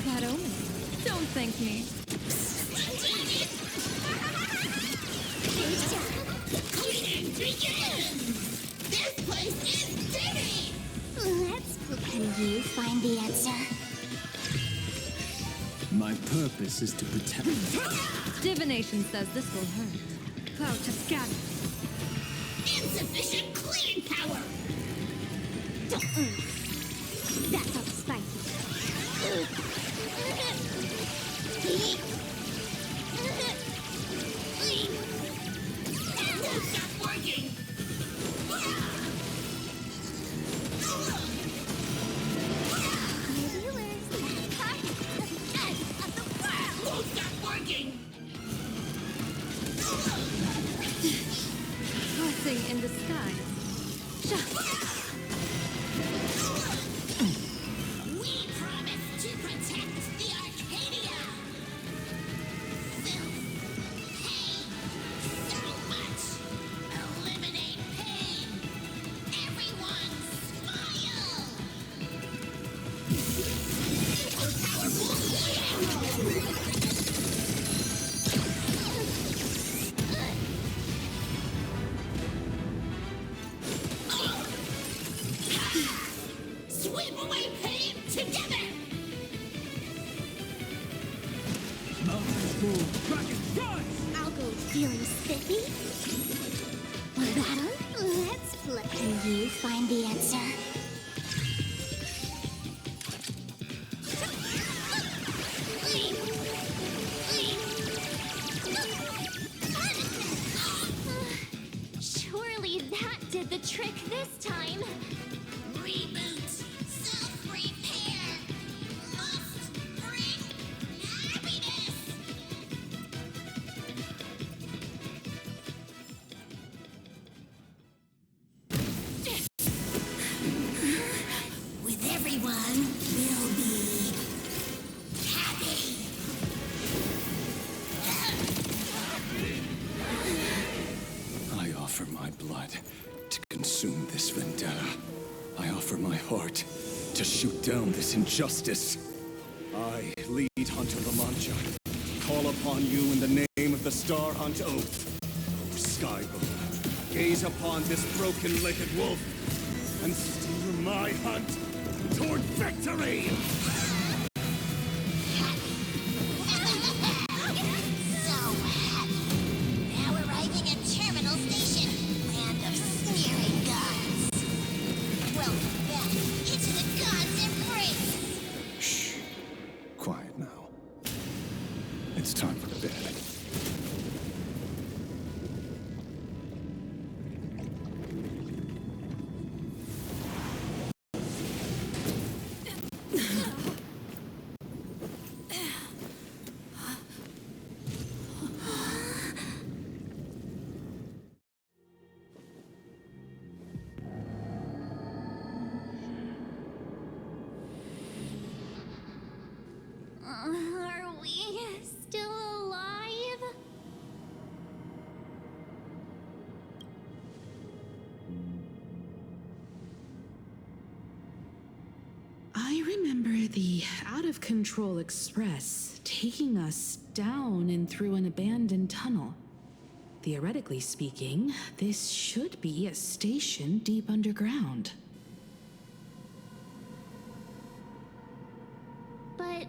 That only. Don't thank me. Cleaning begins! This place is dirty! Let's play. Can you find the answer? My purpose is to protect... Divination says this will hurt. Cloud to scatter. Insufficient cleaning power! That felt spicy. Stop working! Won't stop working! Blessing in disguise. We promise to protect the Arcadia! Filth, pain, so much! Eliminate pain! Everyone smile! Sweep away pain together! Mountains move, dragons rise! I'll go feeling spiffy. Battle? Let's play. Can you find the answer? Surely that did the trick this time. Reboot. Self-repair. Must bring happiness. With everyone, we'll be happy. I offer my blood to consume this vendetta. I offer my heart to shoot down this injustice. I, lead Hunter La Mancha, call upon you in the name of the Star Hunt Oath. O Skybow, gaze upon this broken-legged wolf and steer my hunt toward victory! So happy. Now arriving at Terminal Station, land of sneering guns. Well, the out-of-control express taking us down and through an abandoned tunnel. Theoretically speaking, this should be a station deep underground. But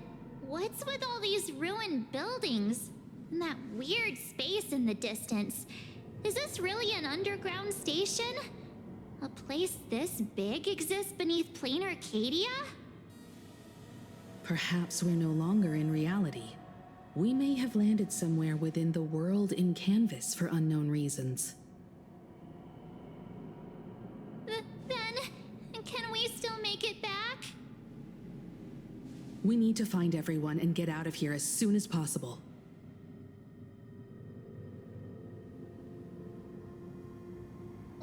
what's with all these ruined buildings? And that weird space in the distance? Is this really an underground station? A place this big exists beneath plain Arcadia? Perhaps we're no longer in reality. We may have landed somewhere within the world in canvas for unknown reasons. Then, can we still make it back? We need to find everyone and get out of here as soon as possible.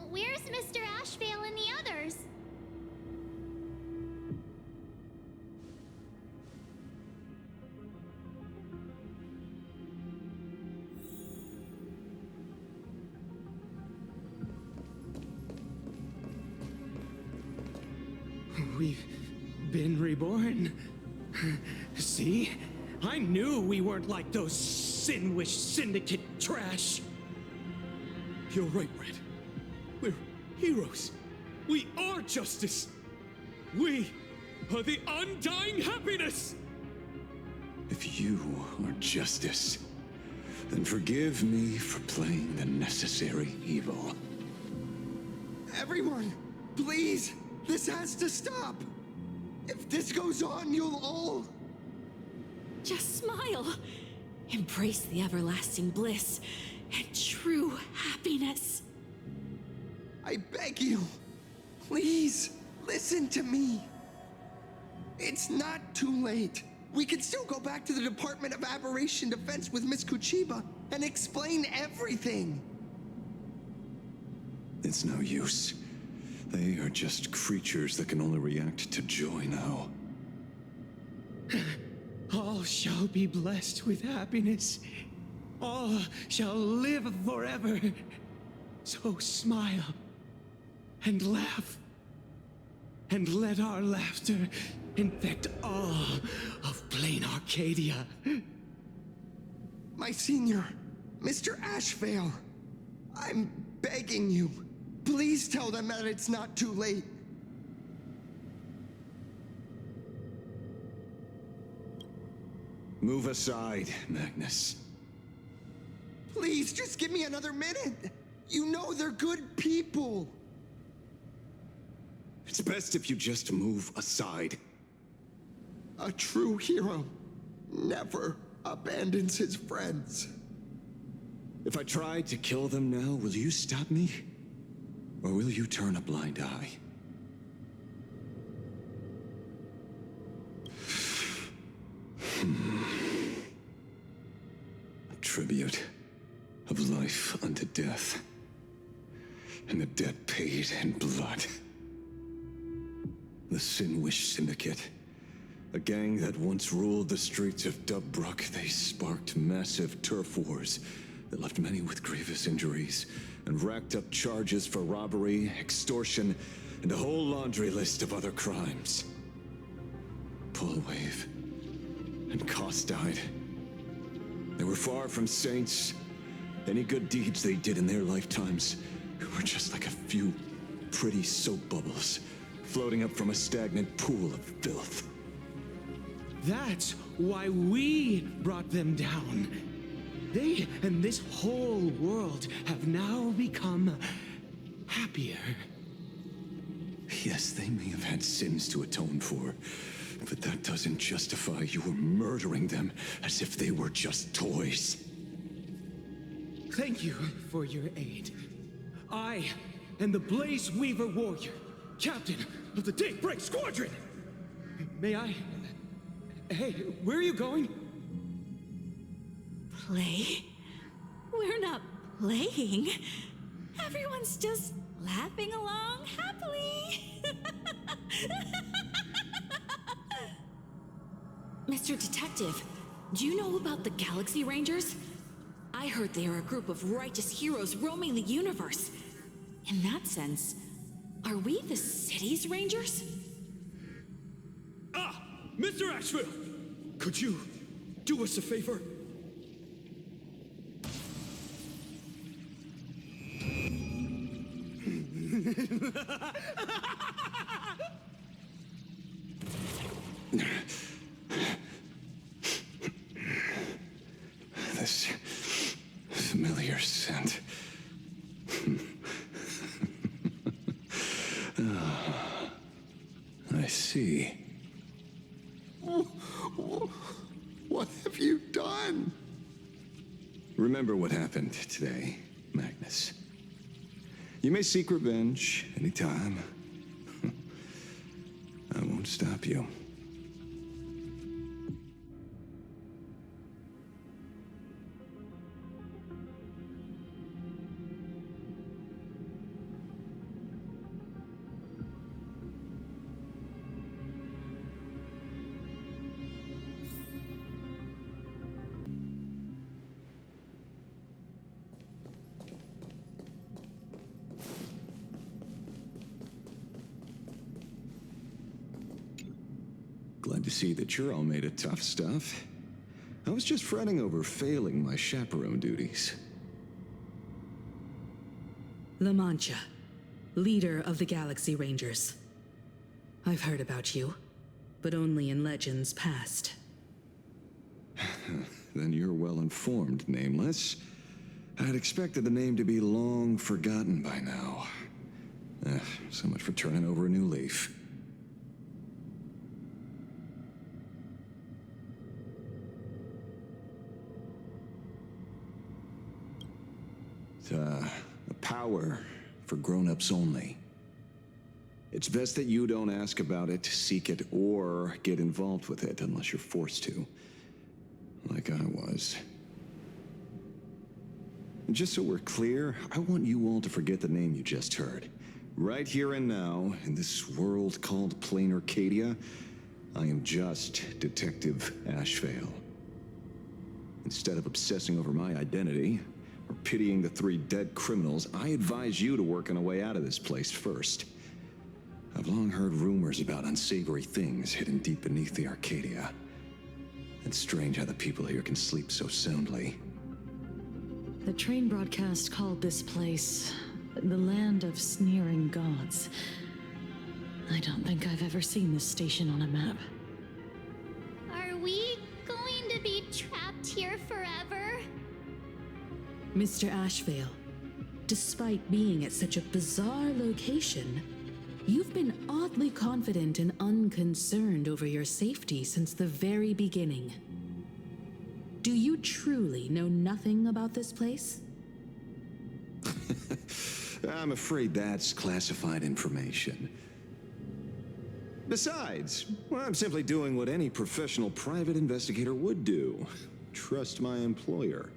Where's Mr. Ashvale and the others? We've been reborn. See? I knew we weren't like those Sinwish Syndicate trash. You're right, Red. We're heroes. We are justice. We are the undying happiness. If you are justice, then forgive me for playing the necessary evil. Everyone, please! This has to stop! If this goes on, you'll all... Just smile. Embrace the everlasting bliss and true happiness. I beg you, please, listen to me. It's not too late. We can still go back to the Department of Aberration Defense with Miss Kuchiba and explain everything. It's no use. They are just creatures that can only react to joy now. All shall be blessed with happiness. All shall live forever. So smile and laugh. And let our laughter infect all of plain Arcadia. My senior, Mr. Ashvale, I'm begging you. Please tell them that it's not too late. Move aside, Magnus. Please, just give me another minute. You know they're good people. It's best if you just move aside. A true hero never abandons his friends. If I tried to kill them now, will you stop me? Or will you turn a blind eye? A tribute of life unto death, and the debt paid in blood. The Sinwish Syndicate, a gang that once ruled the streets of Dubbrook. They sparked massive turf wars that left many with grievous injuries and racked up charges for robbery, extortion, and a whole laundry list of other crimes. Pullwave and Koss died. They were far from saints. Any good deeds they did in their lifetimes were just like a few pretty soap bubbles floating up from a stagnant pool of filth. That's why we brought them down. They and this whole world have now become happier. Yes, they may have had sins to atone for, but that doesn't justify your murdering them as if they were just toys. Thank you for your aid. I am the Blaze Weaver Warrior, captain of the Daybreak Squadron. May I... Hey, where are you going? Play? We're not playing. Everyone's just laughing along happily. Mr. Detective, do you know about the Galaxy Rangers? I heard they are a group of righteous heroes roaming the universe. In that sense, are we the city's rangers? Ah! Mr. Asheville, could you do us a favor? This familiar scent. I see. What have you done? Remember what happened today, Magnus. You may seek revenge anytime. I won't stop you. Glad to see that you're all made of tough stuff. I was just fretting over failing my chaperone duties. La Mancha, leader of the Galaxy Rangers. I've heard about you, but only in legends past. Then you're well informed, Nameless. I'd expected the name to be long forgotten by now. So much for turning over a new leaf. A power for grown-ups only. It's best that you don't ask about it, seek it, or get involved with it unless you're forced to. Like I was. Just so we're clear, I want you all to forget the name you just heard. Right here and now, in this world called Plain Arcadia, I am just Detective Ashevale. Instead of obsessing over my identity, or pitying the 3 dead criminals, I advise you to work on a way out of this place first. I've long heard rumors about unsavory things hidden deep beneath the Arcadia. It's strange how the people here can sleep so soundly. The train broadcast called this place the land of sneering gods. I don't think I've ever seen this station on a map. Are we going to be trapped here forever? Mr. Ashevale, despite being at such a bizarre location, you've been oddly confident and unconcerned over your safety since the very beginning. Do you truly know nothing about this place? I'm afraid that's classified information. Besides, well, I'm simply doing what any professional private investigator would do. Trust my employer.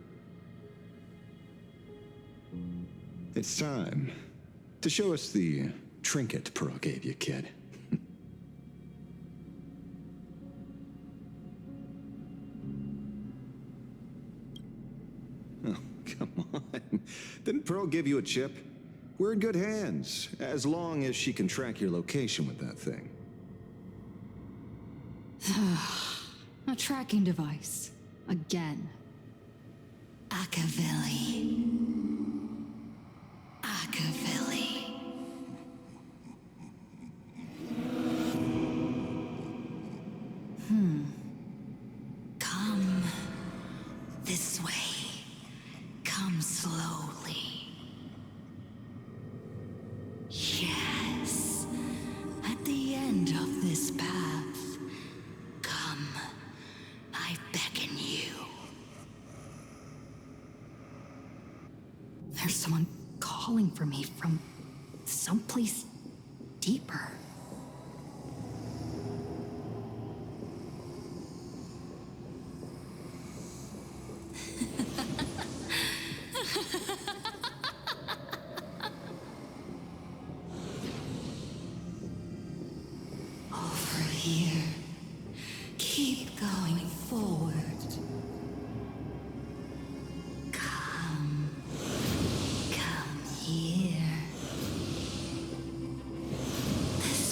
It's time to show us the trinket Pearl gave you, kid. Oh, come on. Didn't Pearl give you a chip? We're in good hands, as long as she can track your location with that thing. A tracking device. Again. Akavilli. Akavilli. Come this way. Come slowly. Yes. At the end of this path. Come. I beckon you. There's someone calling for me from someplace deeper. Over here. Keep going forward. Come here. This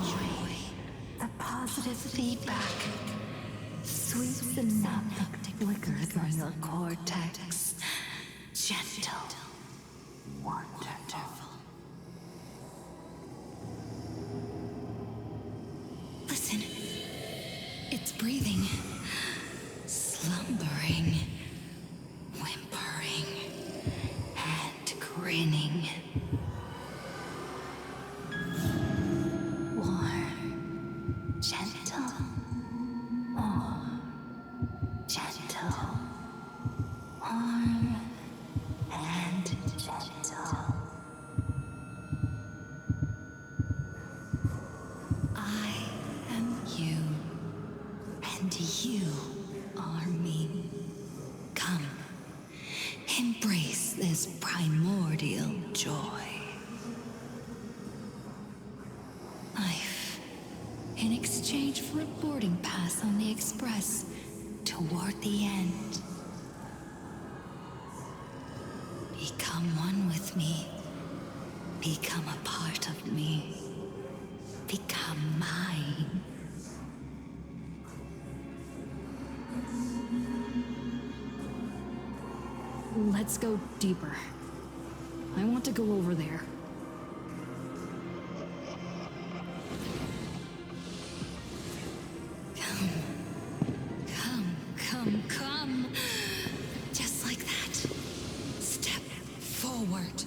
joy, the positive feedback, sweeps the numbing flicker from your cortex. Gentle, wonderful. Listen. It's breathing. Slumbering. Whimpering. And grinning. Warm. Gentle. More. Gentle. Warm. And gentle. I am you. And you are me. Come. Embrace this primordial joy. Life. In exchange for a boarding pass on the express toward the end. Become one with me. Become a part of me. Become mine. Let's go deeper. I want to go over there. Come. Just like that. Step forward.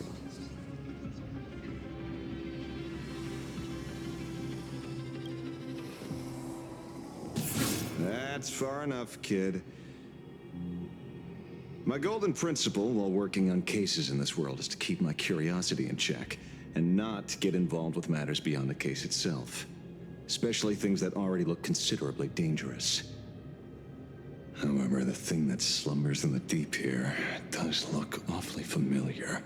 That's far enough, kid. My golden principle while working on cases in this world is to keep my curiosity in check and not get involved with matters beyond the case itself, especially things that already look considerably dangerous. However, the thing that slumbers in the deep here does look awfully familiar.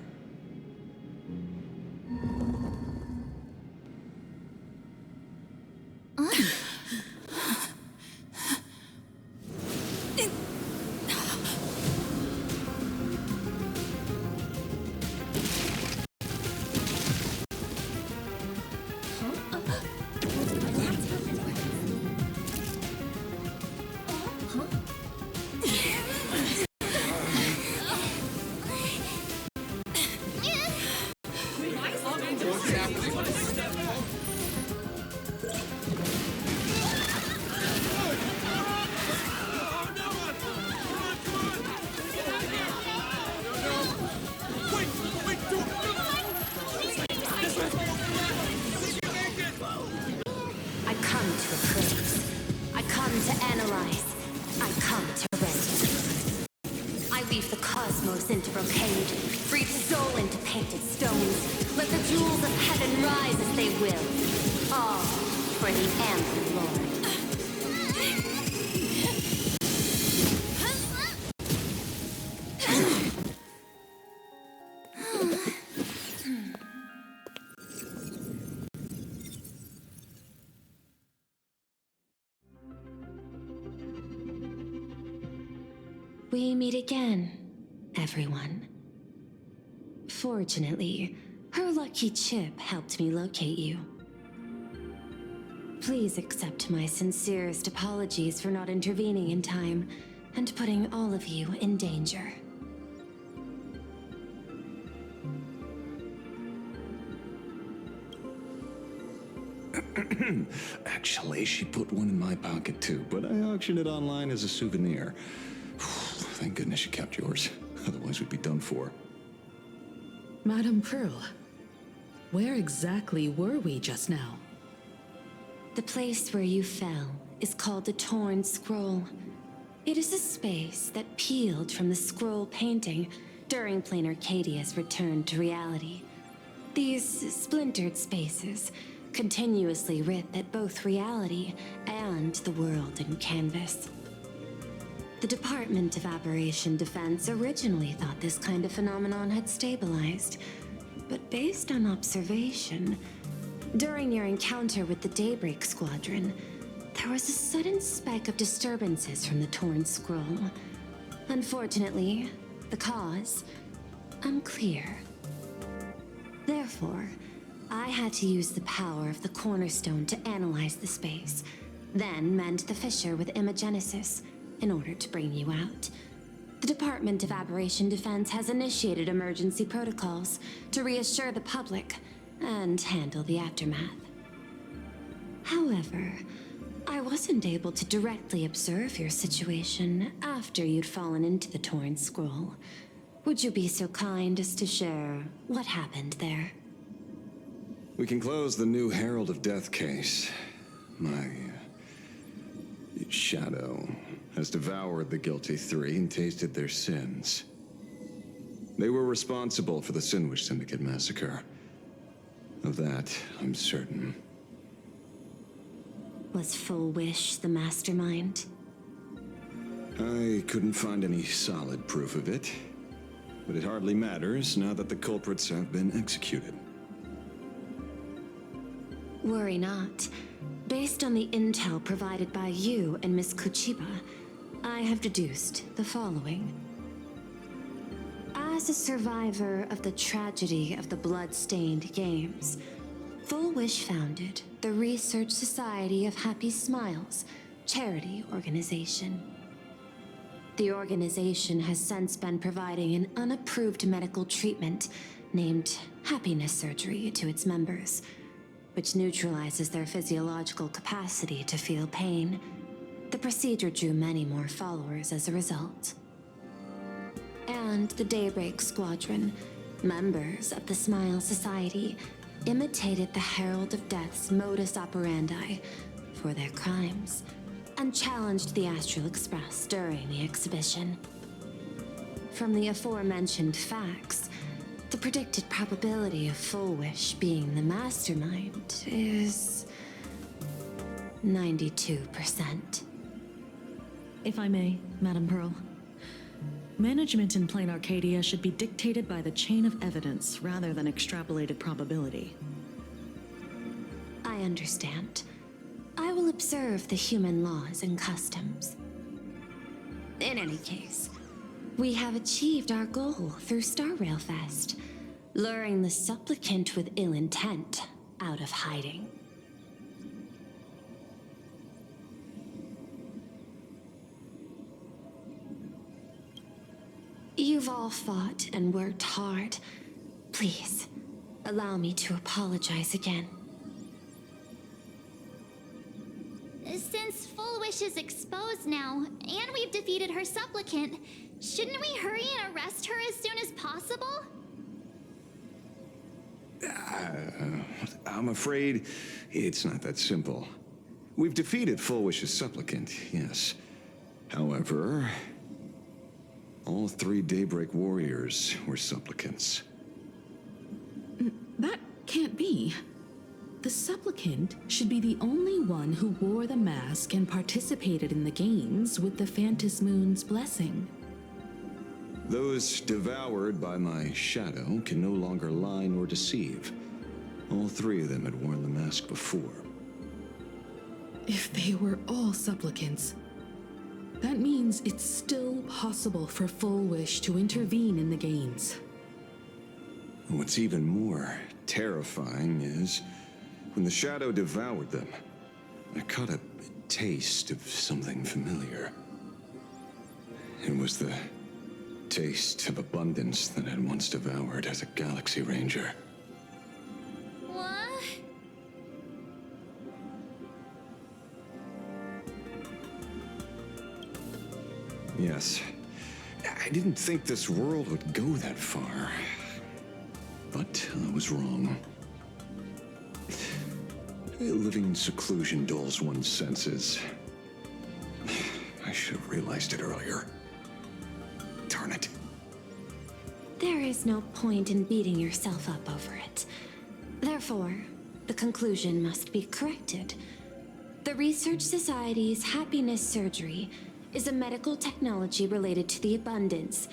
Into brocade, breathe soul into painted stones. Let the jewels of heaven rise as they will. All for the Amber Lord. We meet again. Everyone. Fortunately, her lucky chip helped me locate you. Please accept my sincerest apologies for not intervening in time and putting all of you in danger. Actually, she put one in my pocket too, but I auctioned it online as a souvenir. Thank goodness you kept yours. Otherwise, we'd be done for. Madame Pearl, where exactly were we just now? The place where you fell is called the Torn Scroll. It is a space that peeled from the scroll painting during Plain Arcadia's return to reality. These splintered spaces continuously rip at both reality and the world in canvas. The Department of Aberration Defense originally thought this kind of phenomenon had stabilized, but based on observation, during your encounter with the Daybreak Squadron, there was a sudden spike of disturbances from the Torn Scroll. Unfortunately, the cause, unclear. Therefore, I had to use the power of the cornerstone to analyze the space, then mend the fissure with imagenesis in order to bring you out. The Department of Aberration Defense has initiated emergency protocols to reassure the public and handle the aftermath. However, I wasn't able to directly observe your situation after you'd fallen into the torn scroll. Would you be so kind as to share what happened there? We can close the new Herald of Death case. My shadow has devoured the guilty three and tasted their sins. They were responsible for the Sinwish Syndicate massacre. Of that, I'm certain. Was Full Wish the mastermind? I couldn't find any solid proof of it, but it hardly matters now that the culprits have been executed. Worry not. Based on the intel provided by you and Miss Kuchiba, I have deduced the following. As a survivor of the tragedy of the Blood-Stained Games, Full Wish founded the Research Society of Happy Smiles, charity organization. The organization has since been providing an unapproved medical treatment named happiness surgery to its members, which neutralizes their physiological capacity to feel pain. The procedure drew many more followers as a result. And the Daybreak Squadron, members of the Smile Society, imitated the Herald of Death's modus operandi for their crimes, and challenged the Astral Express during the exhibition. From the aforementioned facts, the predicted probability of Full Wish being the mastermind is 92%. If I may, Madam Pearl. Management in Plain Arcadia should be dictated by the chain of evidence rather than extrapolated probability. I understand. I will observe the human laws and customs. In any case, we have achieved our goal through Star Rail Fest, luring the supplicant with ill intent out of hiding. You've all fought and worked hard. Please, allow me to apologize again. Since Full Wish is exposed now, and we've defeated her supplicant, shouldn't we hurry and arrest her as soon as possible? I'm afraid it's not that simple. We've defeated Full Wish's supplicant, yes. However, all three Daybreak warriors were supplicants. That can't be. The supplicant should be the only one who wore the mask and participated in the games with the Phantom Moon's blessing. Those devoured by my shadow can no longer lie nor deceive. All three of them had worn the mask before. If they were all supplicants, that means it's still possible for Full Wish to intervene in the games. What's even more terrifying is, when the shadow devoured them, I caught a taste of something familiar. It was the taste of abundance that I had once devoured as a Galaxy Ranger. What? Yes. I didn't think this world would go that far. But I was wrong. Living in seclusion dulls one's senses. I should have realized it earlier. Darn it. There is no point in beating yourself up over it. Therefore, the conclusion must be corrected. The Research Society's happiness surgery is a medical technology related to the abundance,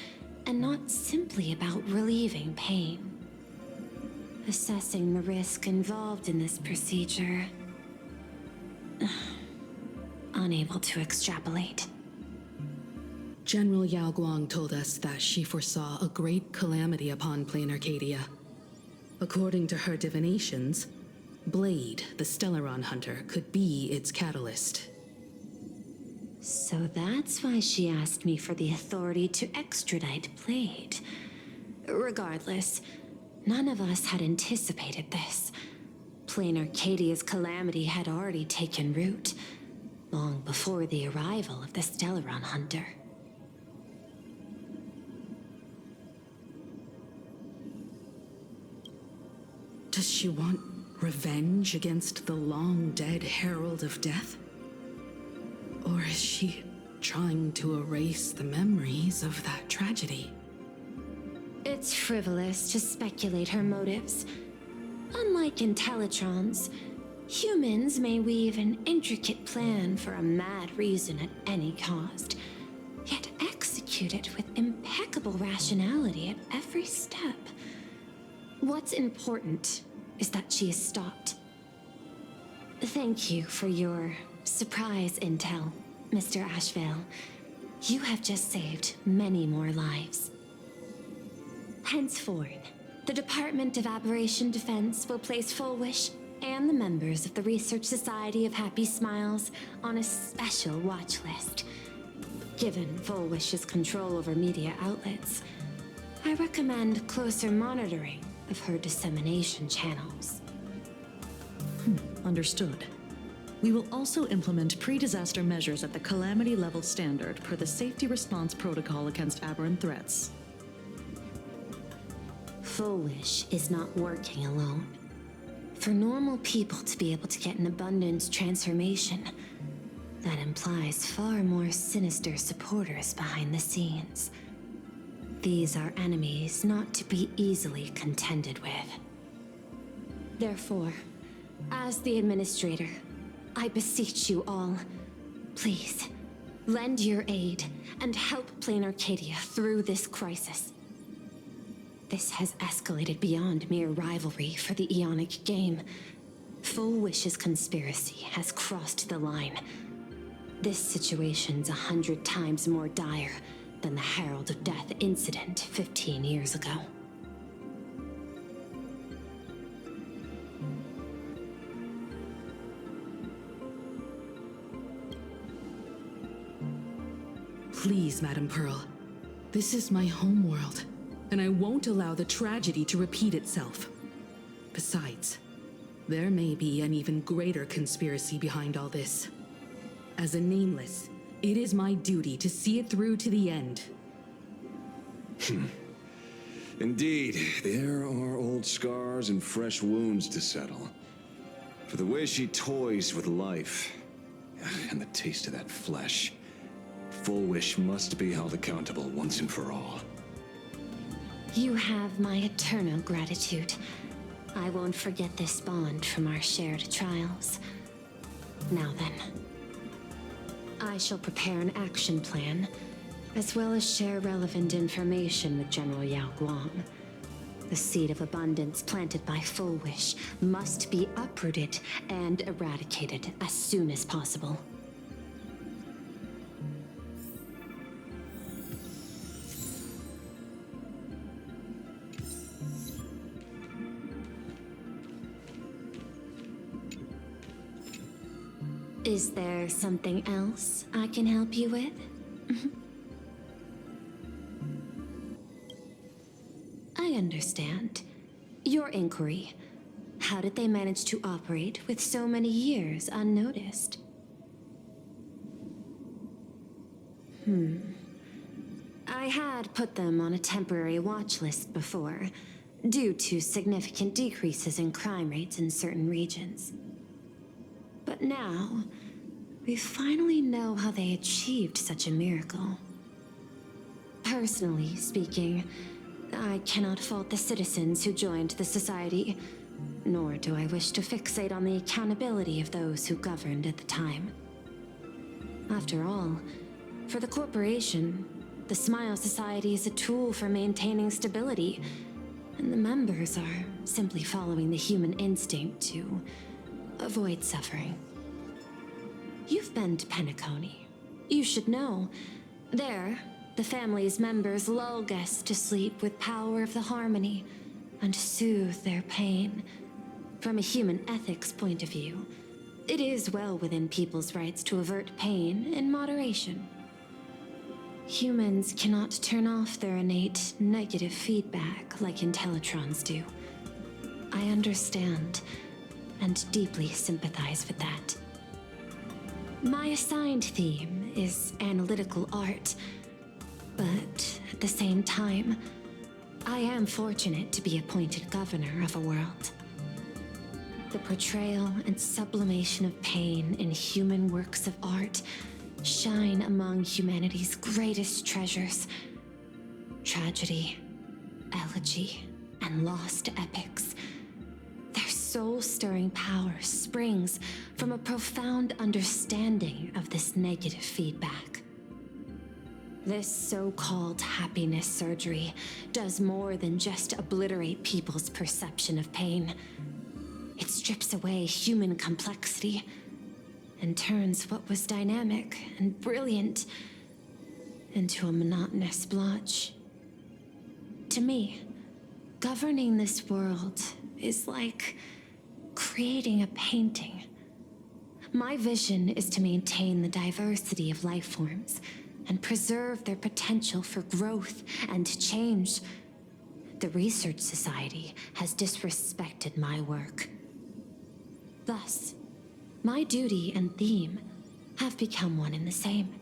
and not simply about relieving pain. Assessing the risk involved in this procedure. Unable to extrapolate. General Yao Guang told us that she foresaw a great calamity upon Plain Arcadia. According to her divinations, Blade, the Stellaron hunter, could be its catalyst. So that's why she asked me for the authority to extradite Blade. Regardless, none of us had anticipated this. Plain Arcadia's calamity had already taken root, long before the arrival of the Stellaron hunter. Does she want revenge against the long-dead Herald of Death? Or is she trying to erase the memories of that tragedy? It's frivolous to speculate her motives. Unlike Intellitrons, humans may weave an intricate plan for a mad reason at any cost, yet execute it with impeccable rationality at every step. What's important is that she is stopped. Thank you for your surprise intel, Mr. Ashvale. You have just saved many more lives. Henceforth, the Department of Aberration Defense will place Fullwish and the members of the Research Society of Happy Smiles on a special watch list. Given Fullwish's control over media outlets, I recommend closer monitoring of her dissemination channels. Understood. We will also implement pre-disaster measures at the calamity level standard per the Safety Response Protocol against aberrant threats. Fullwish is not working alone. For normal people to be able to get an abundance transformation, that implies far more sinister supporters behind the scenes. These are enemies not to be easily contended with. Therefore, as the administrator, I beseech you all, please, lend your aid and help Plain Arcadia through this crisis. This has escalated beyond mere rivalry for the Ionic game. Fullwish's conspiracy has crossed the line. This situation's 100 times more dire than the Herald of Death incident 15 years ago. Please, Madam Pearl. This is my homeworld, and I won't allow the tragedy to repeat itself. Besides, there may be an even greater conspiracy behind all this. As a Nameless, it is my duty to see it through to the end. Indeed, there are old scars and fresh wounds to settle. For the way she toys with life, and the taste of that flesh, Fullwish must be held accountable once and for all. You have my eternal gratitude. I won't forget this bond from our shared trials. Now then, I shall prepare an action plan, as well as share relevant information with General Yao Guang. The seed of abundance planted by Fullwish must be uprooted and eradicated as soon as possible. Is there something else I can help you with? I understand. Your inquiry. How did they manage to operate with so many years unnoticed? I had put them on a temporary watch list before, due to significant decreases in crime rates in certain regions. But now, we finally know how they achieved such a miracle. Personally speaking, I cannot fault the citizens who joined the society, nor do I wish to fixate on the accountability of those who governed at the time. After all, for the corporation, the Smile Society is a tool for maintaining stability, and the members are simply following the human instinct to avoid suffering. You've been to Penacony. You should know. There, the family's members lull guests to sleep with power of the harmony, and soothe their pain. From a human ethics point of view, it is well within people's rights to avert pain in moderation. Humans cannot turn off their innate negative feedback like Intellitrons do. I understand and deeply sympathize with that. My assigned theme is analytical art, but at the same time, I am fortunate to be appointed governor of a world. The portrayal and sublimation of pain in human works of art shine among humanity's greatest treasures. Tragedy, elegy, and lost epics. Their soul-stirring power springs from a profound understanding of this negative feedback. This so-called happiness surgery does more than just obliterate people's perception of pain. It strips away human complexity and turns what was dynamic and brilliant into a monotonous blotch. To me, governing this world is like creating a painting. My vision is to maintain the diversity of life forms and preserve their potential for growth and change. The Research Society has disrespected my work. Thus, my duty and theme have become one and the same.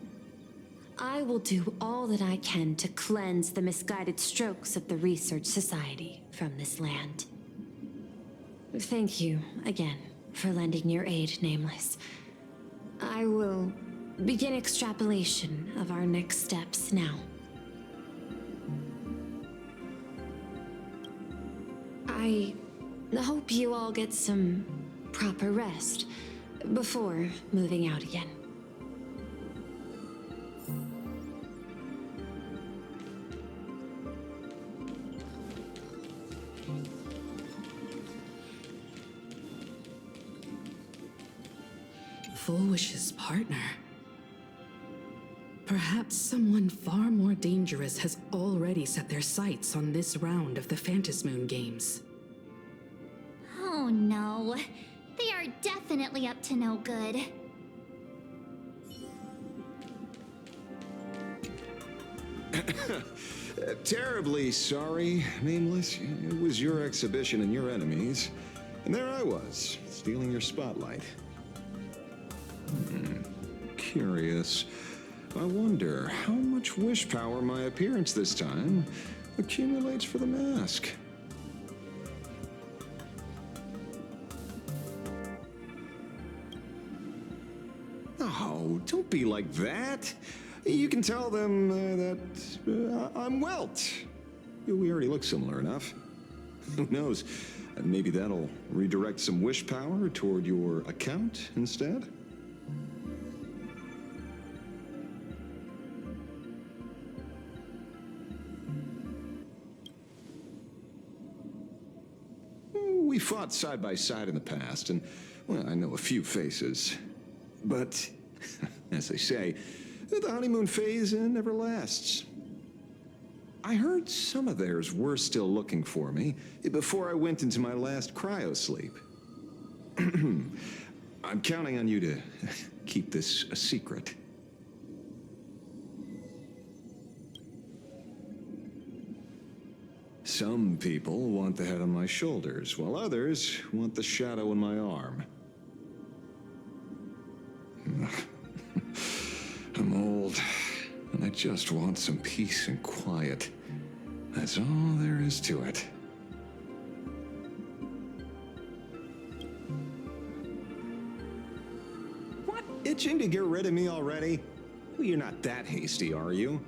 I will do all that I can to cleanse the misguided strokes of the Research Society from this land. Thank you again for lending your aid, Nameless. I will begin extrapolation of our next steps now. I hope you all get some proper rest before moving out again. Fullwish's partner. Perhaps someone far more dangerous has already set their sights on this round of the Phantasmoon games. Oh no. They are definitely up to no good. Terribly sorry, Nameless. It was your exhibition and your enemies. And there I was, stealing your spotlight. Curious. I wonder how much wish power my appearance this time accumulates for the mask. Oh, don't be like that. You can tell them that I'm Welt. We already look similar enough. Who knows? Maybe that'll redirect some wish power toward your account instead? We fought side by side in the past, and, well, I know a few faces. But, as they say, the honeymoon phase never lasts. I heard some of theirs were still looking for me before I went into my last cryosleep. I'm counting on you to keep this a secret. Some people want the head on my shoulders, while others want the shadow in my arm. I'm old, and I just want some peace and quiet. That's all there is to it. What? Itching to get rid of me already? Well, you're not that hasty, are you?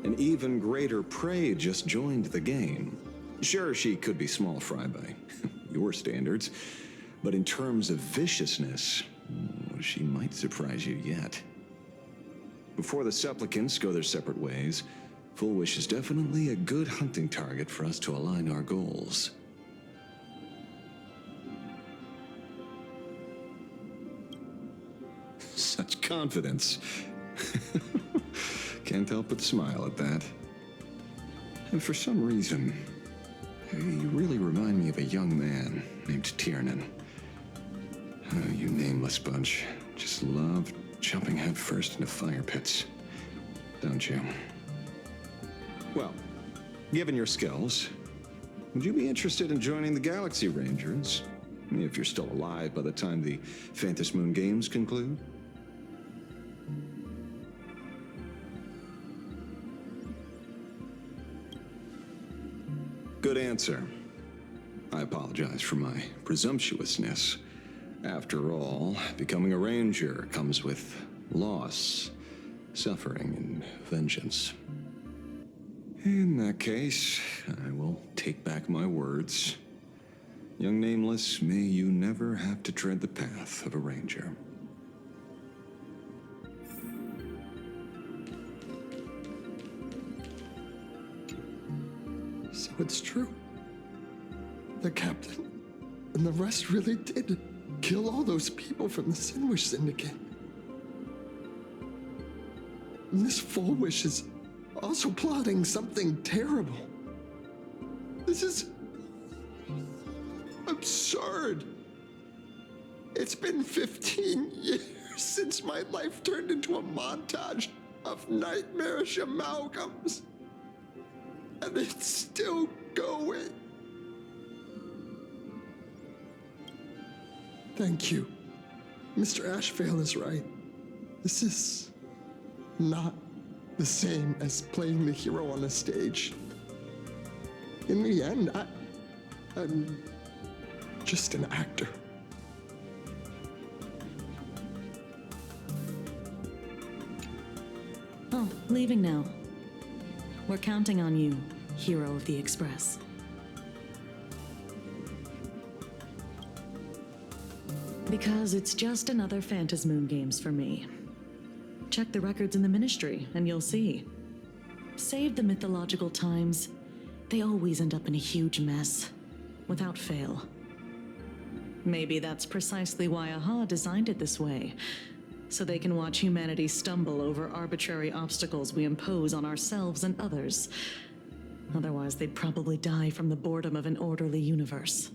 An even greater prey just joined the game. Sure, she could be small fry by your standards, but in terms of viciousness, she might surprise you yet. Before the supplicants go their separate ways, Fullwish is definitely a good hunting target for us to align our goals. Such confidence. Can't help but smile at that. And for some reason, you really remind me of a young man named Tiernan. You nameless bunch just love jumping headfirst into fire pits, don't you? Well, given your skills, would you be interested in joining the Galaxy Rangers? If you're still alive by the time the Phantom Moon Games conclude? Good answer. I apologize for my presumptuousness. After all, becoming a ranger comes with loss, suffering, and vengeance. In that case, I will take back my words. Young Nameless, may you never have to tread the path of a ranger. So it's true. The captain and the rest really did kill all those people from the Sinwish Syndicate. Miss Fullwish is also plotting something terrible. This is absurd. It's been 15 years since my life turned into a montage of nightmarish amalgams. And it's still going. Thank you. Mr. Ashvale is right. This is not the same as playing the hero on a stage. In the end, I'm just an actor. Oh, leaving now. We're counting on you, hero of the Express. Because it's just another Phantom Moon Games for me. Check the records in the Ministry, and you'll see. Save the mythological times, they always end up in a huge mess, without fail. Maybe that's precisely why AHA designed it this way, so they can watch humanity stumble over arbitrary obstacles we impose on ourselves and others. Otherwise, they'd probably die from the boredom of an orderly universe.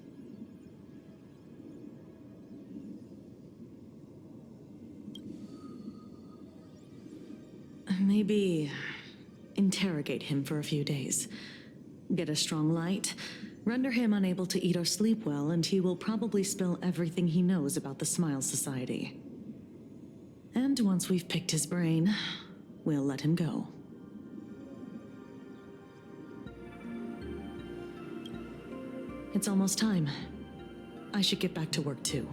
Maybe interrogate him for a few days. Get a strong light, render him unable to eat or sleep well, and he will probably spill everything he knows about the Smile Society. And once we've picked his brain, we'll let him go. It's almost time. I should get back to work too.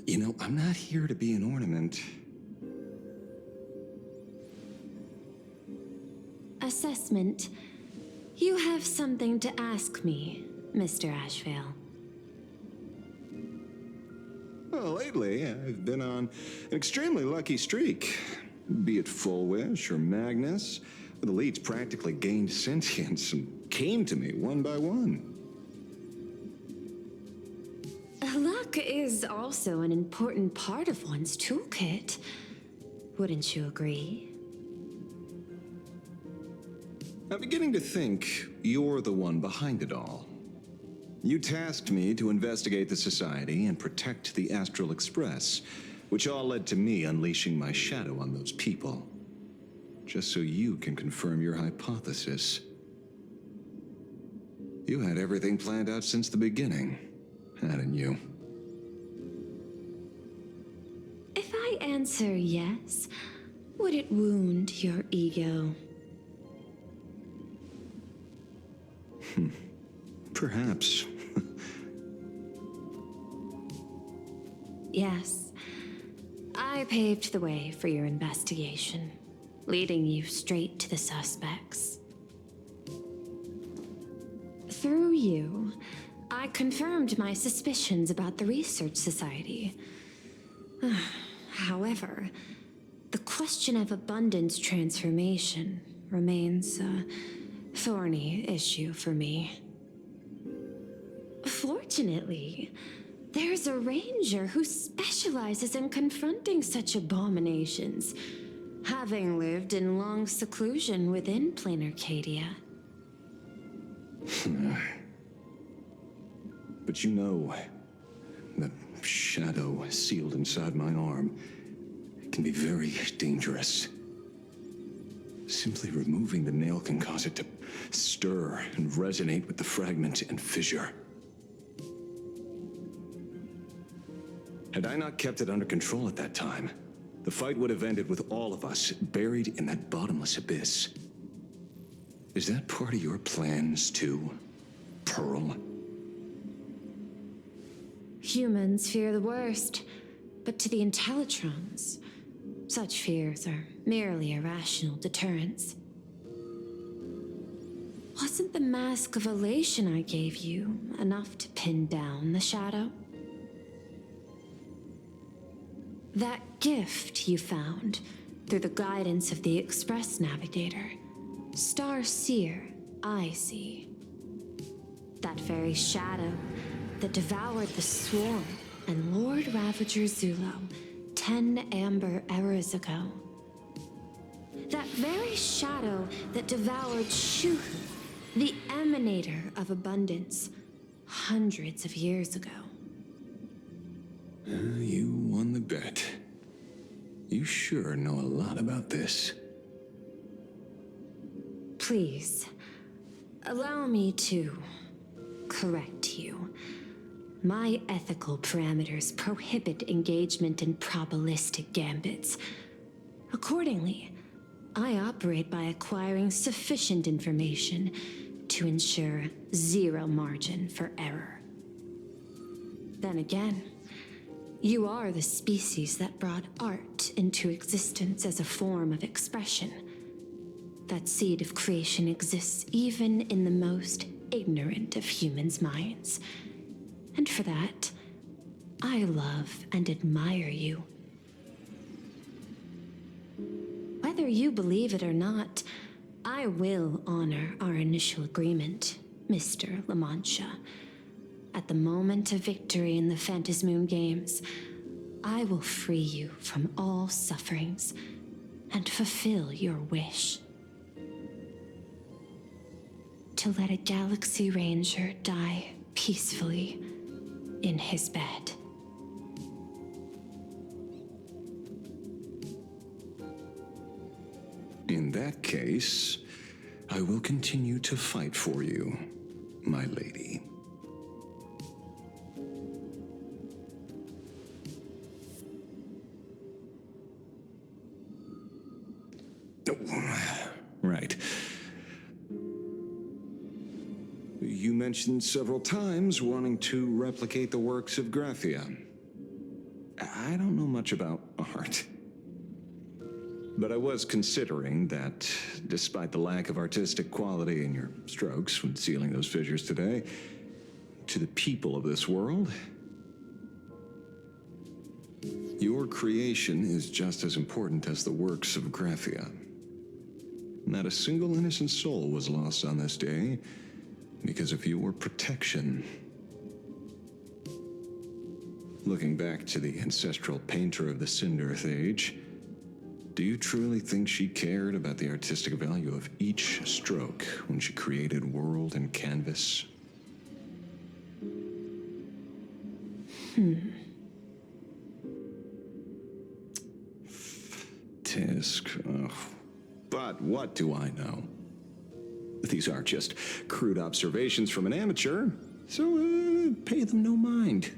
You know, I'm not here to be an ornament. Assessment. You have something to ask me, Mr. Ashvale. Well, lately, I've been on an extremely lucky streak. Be it Fullwish or Magnus, the leads practically gained sentience and came to me one by one. Luck is also an important part of one's toolkit. Wouldn't you agree? I'm beginning to think you're the one behind it all. You tasked me to investigate the Society and protect the Astral Express, which all led to me unleashing my shadow on those people. Just so you can confirm your hypothesis. You had everything planned out since the beginning, hadn't you? If I answer yes, would it wound your ego? Perhaps. Yes. I paved the way for your investigation, leading you straight to the suspects. Through you, I confirmed my suspicions about the Research Society. However, the question of abundance transformation remains a thorny issue for me. Fortunately, there's a ranger who specializes in confronting such abominations, having lived in long seclusion within plain Arcadia. But you know, the shadow sealed inside my arm can be very dangerous. Simply removing the nail can cause it to stir and resonate with the fragment and fissure. Had I not kept it under control at that time, the fight would have ended with all of us buried in that bottomless abyss. Is that part of your plans too, Pearl? Humans fear the worst, but to the Intellitrons, such fears are merely irrational deterrents. Wasn't the mask of elation I gave you enough to pin down the shadow? That gift you found through the guidance of the Express Navigator, Star Seer, I see. That very shadow that devoured the Swarm and Lord Ravager Zulo 10 amber eras ago. That very shadow that devoured Shuhu, the emanator of abundance, hundreds of years ago. You won the bet. You sure know a lot about this. Please, allow me to correct you. My ethical parameters prohibit engagement in probabilistic gambits. Accordingly, I operate by acquiring sufficient information to ensure zero margin for error. Then again, you are the species that brought art into existence as a form of expression. That seed of creation exists even in the most ignorant of humans' minds. And for that, I love and admire you. Whether you believe it or not, I will honor our initial agreement, Mr. La Mancha. At the moment of victory in the Phantasmoon Games, I will free you from all sufferings and fulfill your wish. To let a Galaxy Ranger die peacefully in his bed. In that case, I will continue to fight for you, my lady. Right. You mentioned several times wanting to replicate the works of Graphia. I don't know much about art. But I was considering that, despite the lack of artistic quality in your strokes when sealing those fissures today, to the people of this world, your creation is just as important as the works of Graphia. Not a single innocent soul was lost on this day because of your protection. Looking back to the ancestral painter of the Cinderth Age, do you truly think she cared about the artistic value of each stroke when she created world and canvas? Tisk, but what do I know? These are just crude observations from an amateur, so pay them no mind.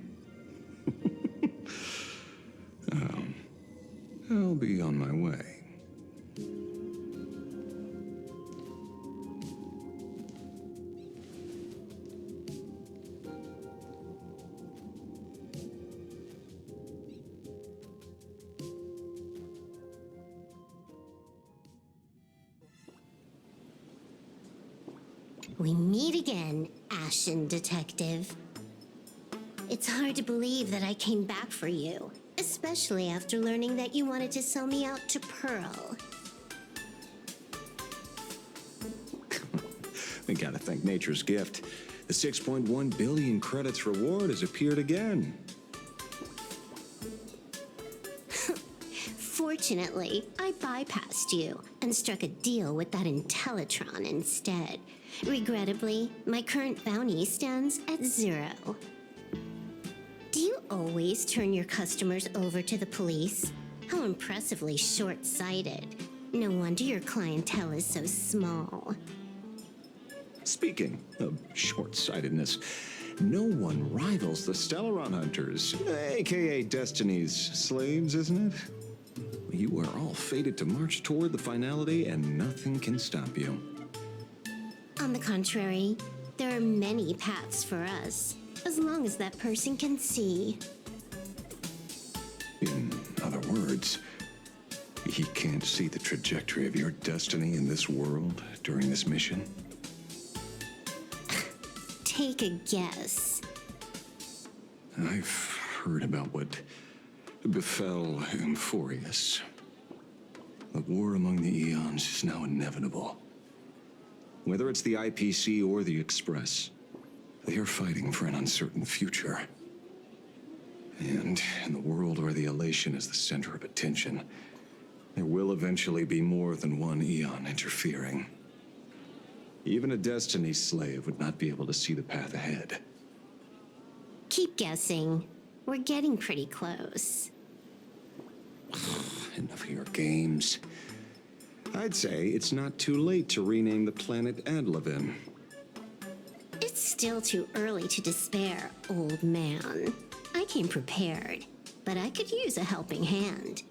I'll be on my way. We meet again, Ashen Detective. It's hard to believe that I came back for you, especially after learning that you wanted to sell me out to Pearl. We gotta thank nature's gift. The 6.1 billion credits reward has appeared again. Fortunately, I bypassed you and struck a deal with that Intellitron instead. Regrettably, my current bounty stands at 0. Do you always turn your customers over to the police? How impressively short-sighted. No wonder your clientele is so small. Speaking of short-sightedness, no one rivals the Stellaron Hunters, aka Destiny's slaves, isn't it? You are all fated to march toward the finality, and nothing can stop you. On the contrary, there are many paths for us, as long as that person can see. In other words, he can't see the trajectory of your destiny in this world during this mission? Take a guess. I've heard about what befell Euphorius. The war among the Eons is now inevitable. Whether it's the IPC or the Express, they are fighting for an uncertain future. And in the world where the elation is the center of attention, there will eventually be more than one Eon interfering. Even a Destiny slave would not be able to see the path ahead. Keep guessing. We're getting pretty close. Enough of your games. I'd say it's not too late to rename the planet Adlevin. It's still too early to despair, old man. I came prepared, but I could use a helping hand.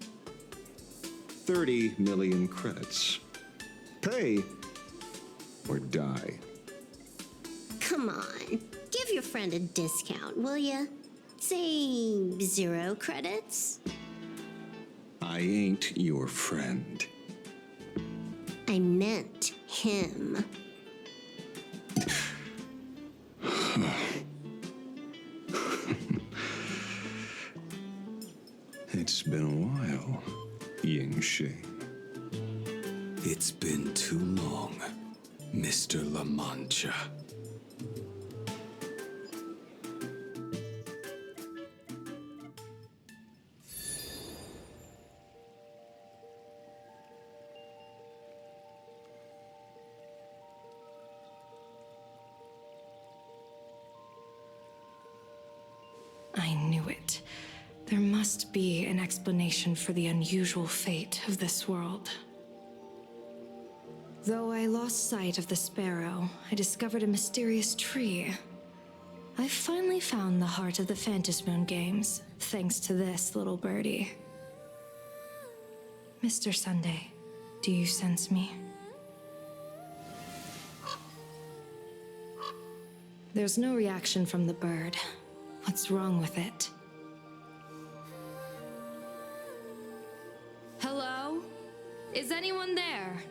30 million credits. Pay or die. Come on, give your friend a discount, will ya? Say 0 credits? I ain't your friend. I meant him. It's been a while, Ying-Shi. It's been too long, Mr. La Mancha. I knew it. There must be an explanation for the unusual fate of this world. Though I lost sight of the sparrow, I discovered a mysterious tree. I finally found the heart of the Phantasmoon games, thanks to this little birdie. Mr. Sunday, do you sense me? There's no reaction from the bird. What's wrong with it? Hello? Is anyone there?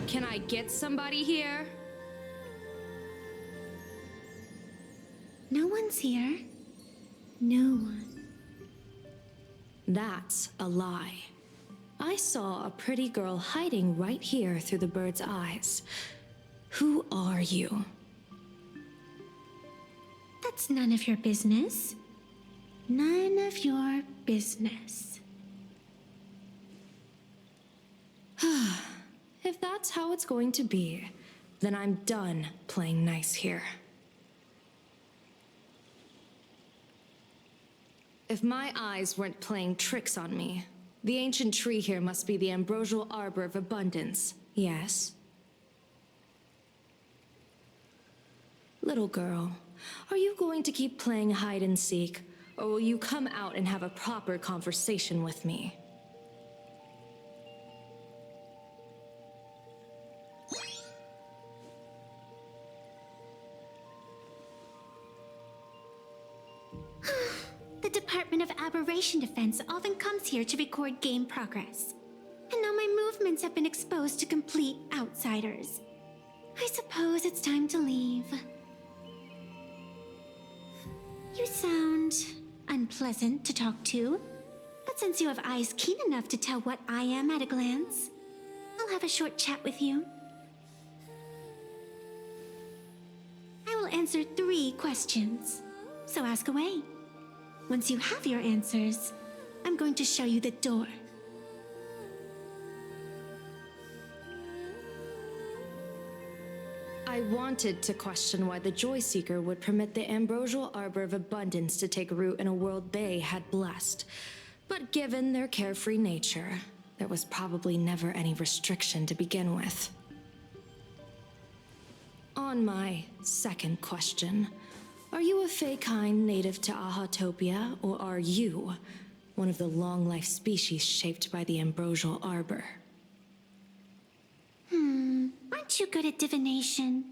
Can I get somebody here? No one's here. No one. That's a lie. I saw a pretty girl hiding right here through the bird's eyes. Who are you? That's none of your business. None of your business. If that's how it's going to be, then I'm done playing nice here. If my eyes weren't playing tricks on me, the ancient tree here must be the ambrosial arbor of abundance, yes? Little girl, are you going to keep playing hide and seek, or will you come out and have a proper conversation with me? The Department of Aberration Defense often comes here to record game progress. And now my movements have been exposed to complete outsiders. I suppose it's time to leave. You sound unpleasant to talk to, but since you have eyes keen enough to tell what I am at a glance, I'll have a short chat with you. will answer 3 questions. So ask away. Once you have your answers, I'm going to show you the door. I wanted to question why the Joy Seeker would permit the ambrosial arbor of abundance to take root in a world they had blessed. But given their carefree nature, there was probably never any restriction to begin with. On my second question, are you a fey kind native to Ahatopia, or are you one of the long-life species shaped by the ambrosial arbor? Aren't you good at divination?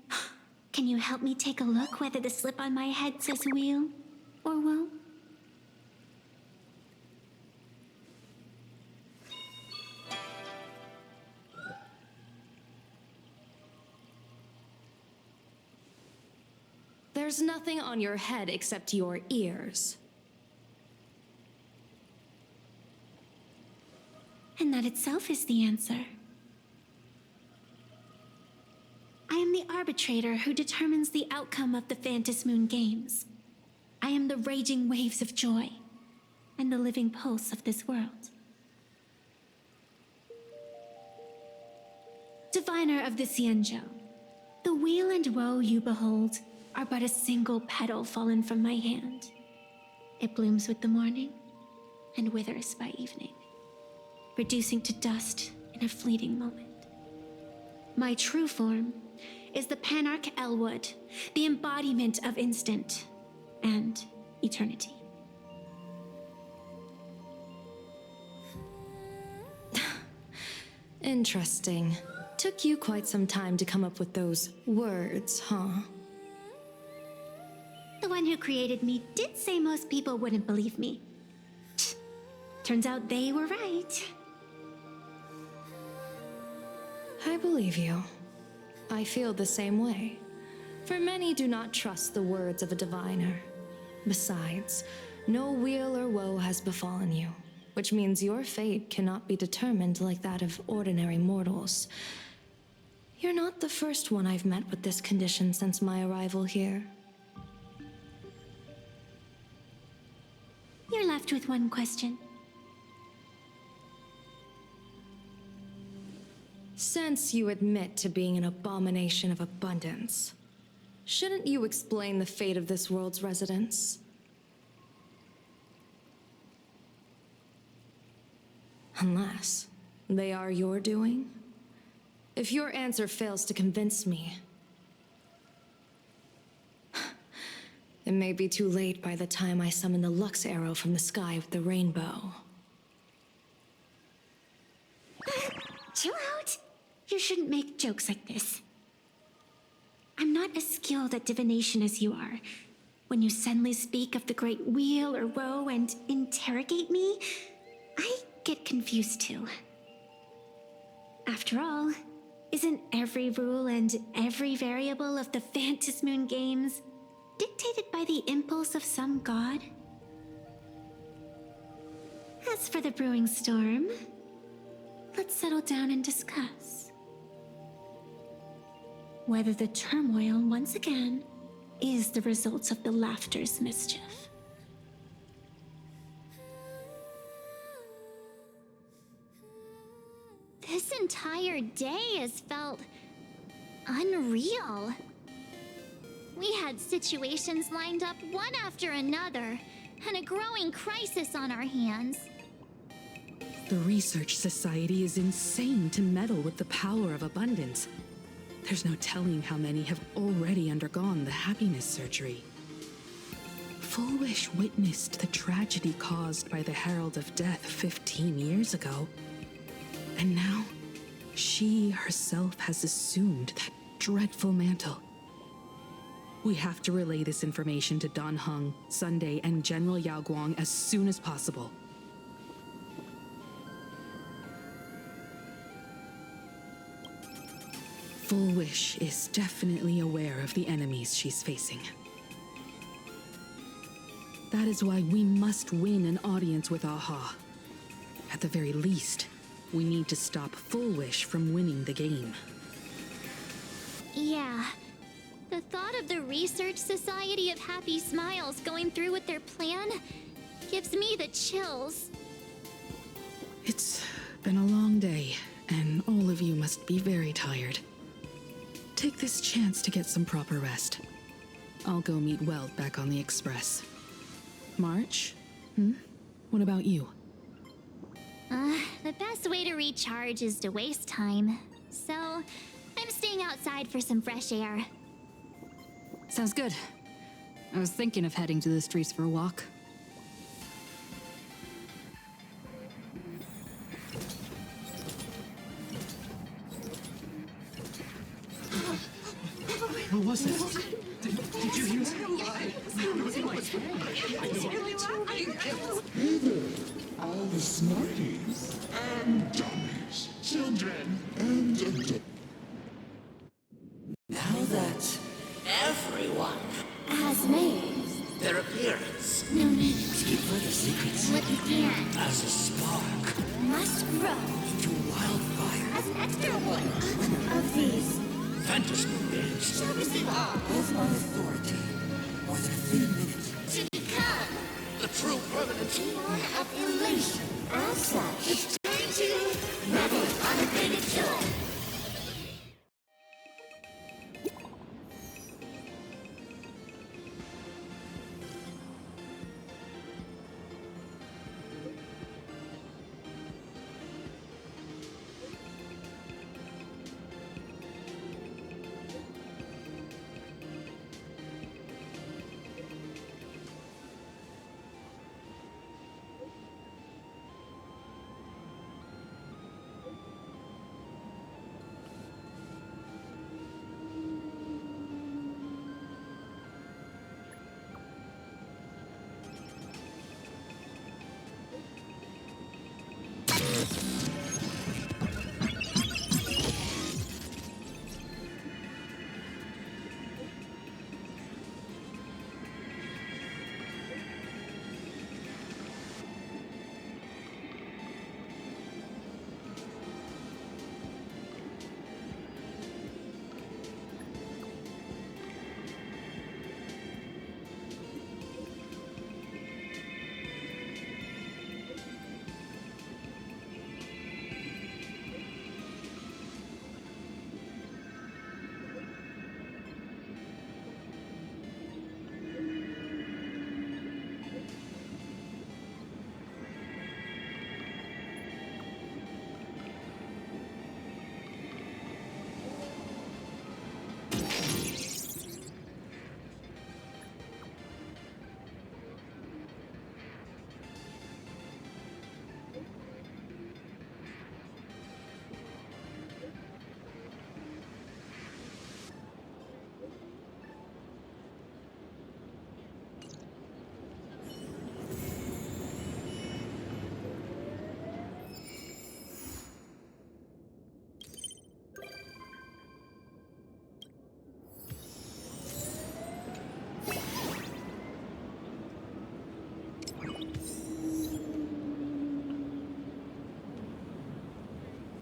Can you help me take a look whether the slip on my head says wheel or woe? There's nothing on your head except your ears. And that itself is the answer. I am the arbitrator who determines the outcome of the Phantom Moon Games. I am the raging waves of joy and the living pulse of this world. Diviner of the Xianzhou, the weal and woe you behold are but a single petal fallen from my hand. It blooms with the morning and withers by evening, reducing to dust in a fleeting moment. My true form is the Panarch Elwood, the embodiment of instant and eternity. Interesting. Took you quite some time to come up with those words, huh? The one who created me did say most people wouldn't believe me. Turns out they were right. I believe you. I feel the same way. For many do not trust the words of a diviner. Besides, no weal or woe has befallen you, which means your fate cannot be determined like that of ordinary mortals. You're not the first one I've met with this condition since my arrival here. You're left with one question. Since you admit to being an abomination of abundance, shouldn't you explain the fate of this world's residents? Unless they are your doing? If your answer fails to convince me, it may be too late by the time I summon the Lux Arrow from the sky with the rainbow. Chill out. You shouldn't make jokes like this. I'm not as skilled at divination as you are. When you suddenly speak of the great wheel or woe and interrogate me, I get confused too. After all, isn't every rule and every variable of the Phantom Moon Games dictated by the impulse of some god? As for the brewing storm, let's settle down and discuss whether the turmoil once again is the result of the laughter's mischief. This entire day has felt unreal. We had situations lined up one after another, and a growing crisis on our hands. The Research Society is insane to meddle with the power of abundance. There's no telling how many have already undergone the happiness surgery. Full Wish witnessed the tragedy caused by the Herald of Death 15 years ago. And now, she herself has assumed that dreadful mantle. We have to relay this information to Dan Heng, Sunday, and General Yao Guang as soon as possible. Full Wish is definitely aware of the enemies she's facing. That is why we must win an audience with Aha. At the very least, we need to stop Full Wish from winning the game. Yeah, The thought of the Research Society of Happy Smiles going through with their plan gives me the chills. It's been a long day, and all of you must be very tired. Take this chance to get some proper rest. I'll go meet Weld back on the Express. March? What about you? The best way to recharge is to waste time. So, I'm staying outside for some fresh air. Sounds good. I was thinking of heading to the streets for a walk. What was that? Did you hear that? Hey there, all the smarties and dummies, children and adults. Now that everyone has made their appearance, no need to keep further secrets what you can as a spark must grow into wildfire as an extra one of these fantasy games shall receive all with my authority more than a minute to become the true permanent one of elation.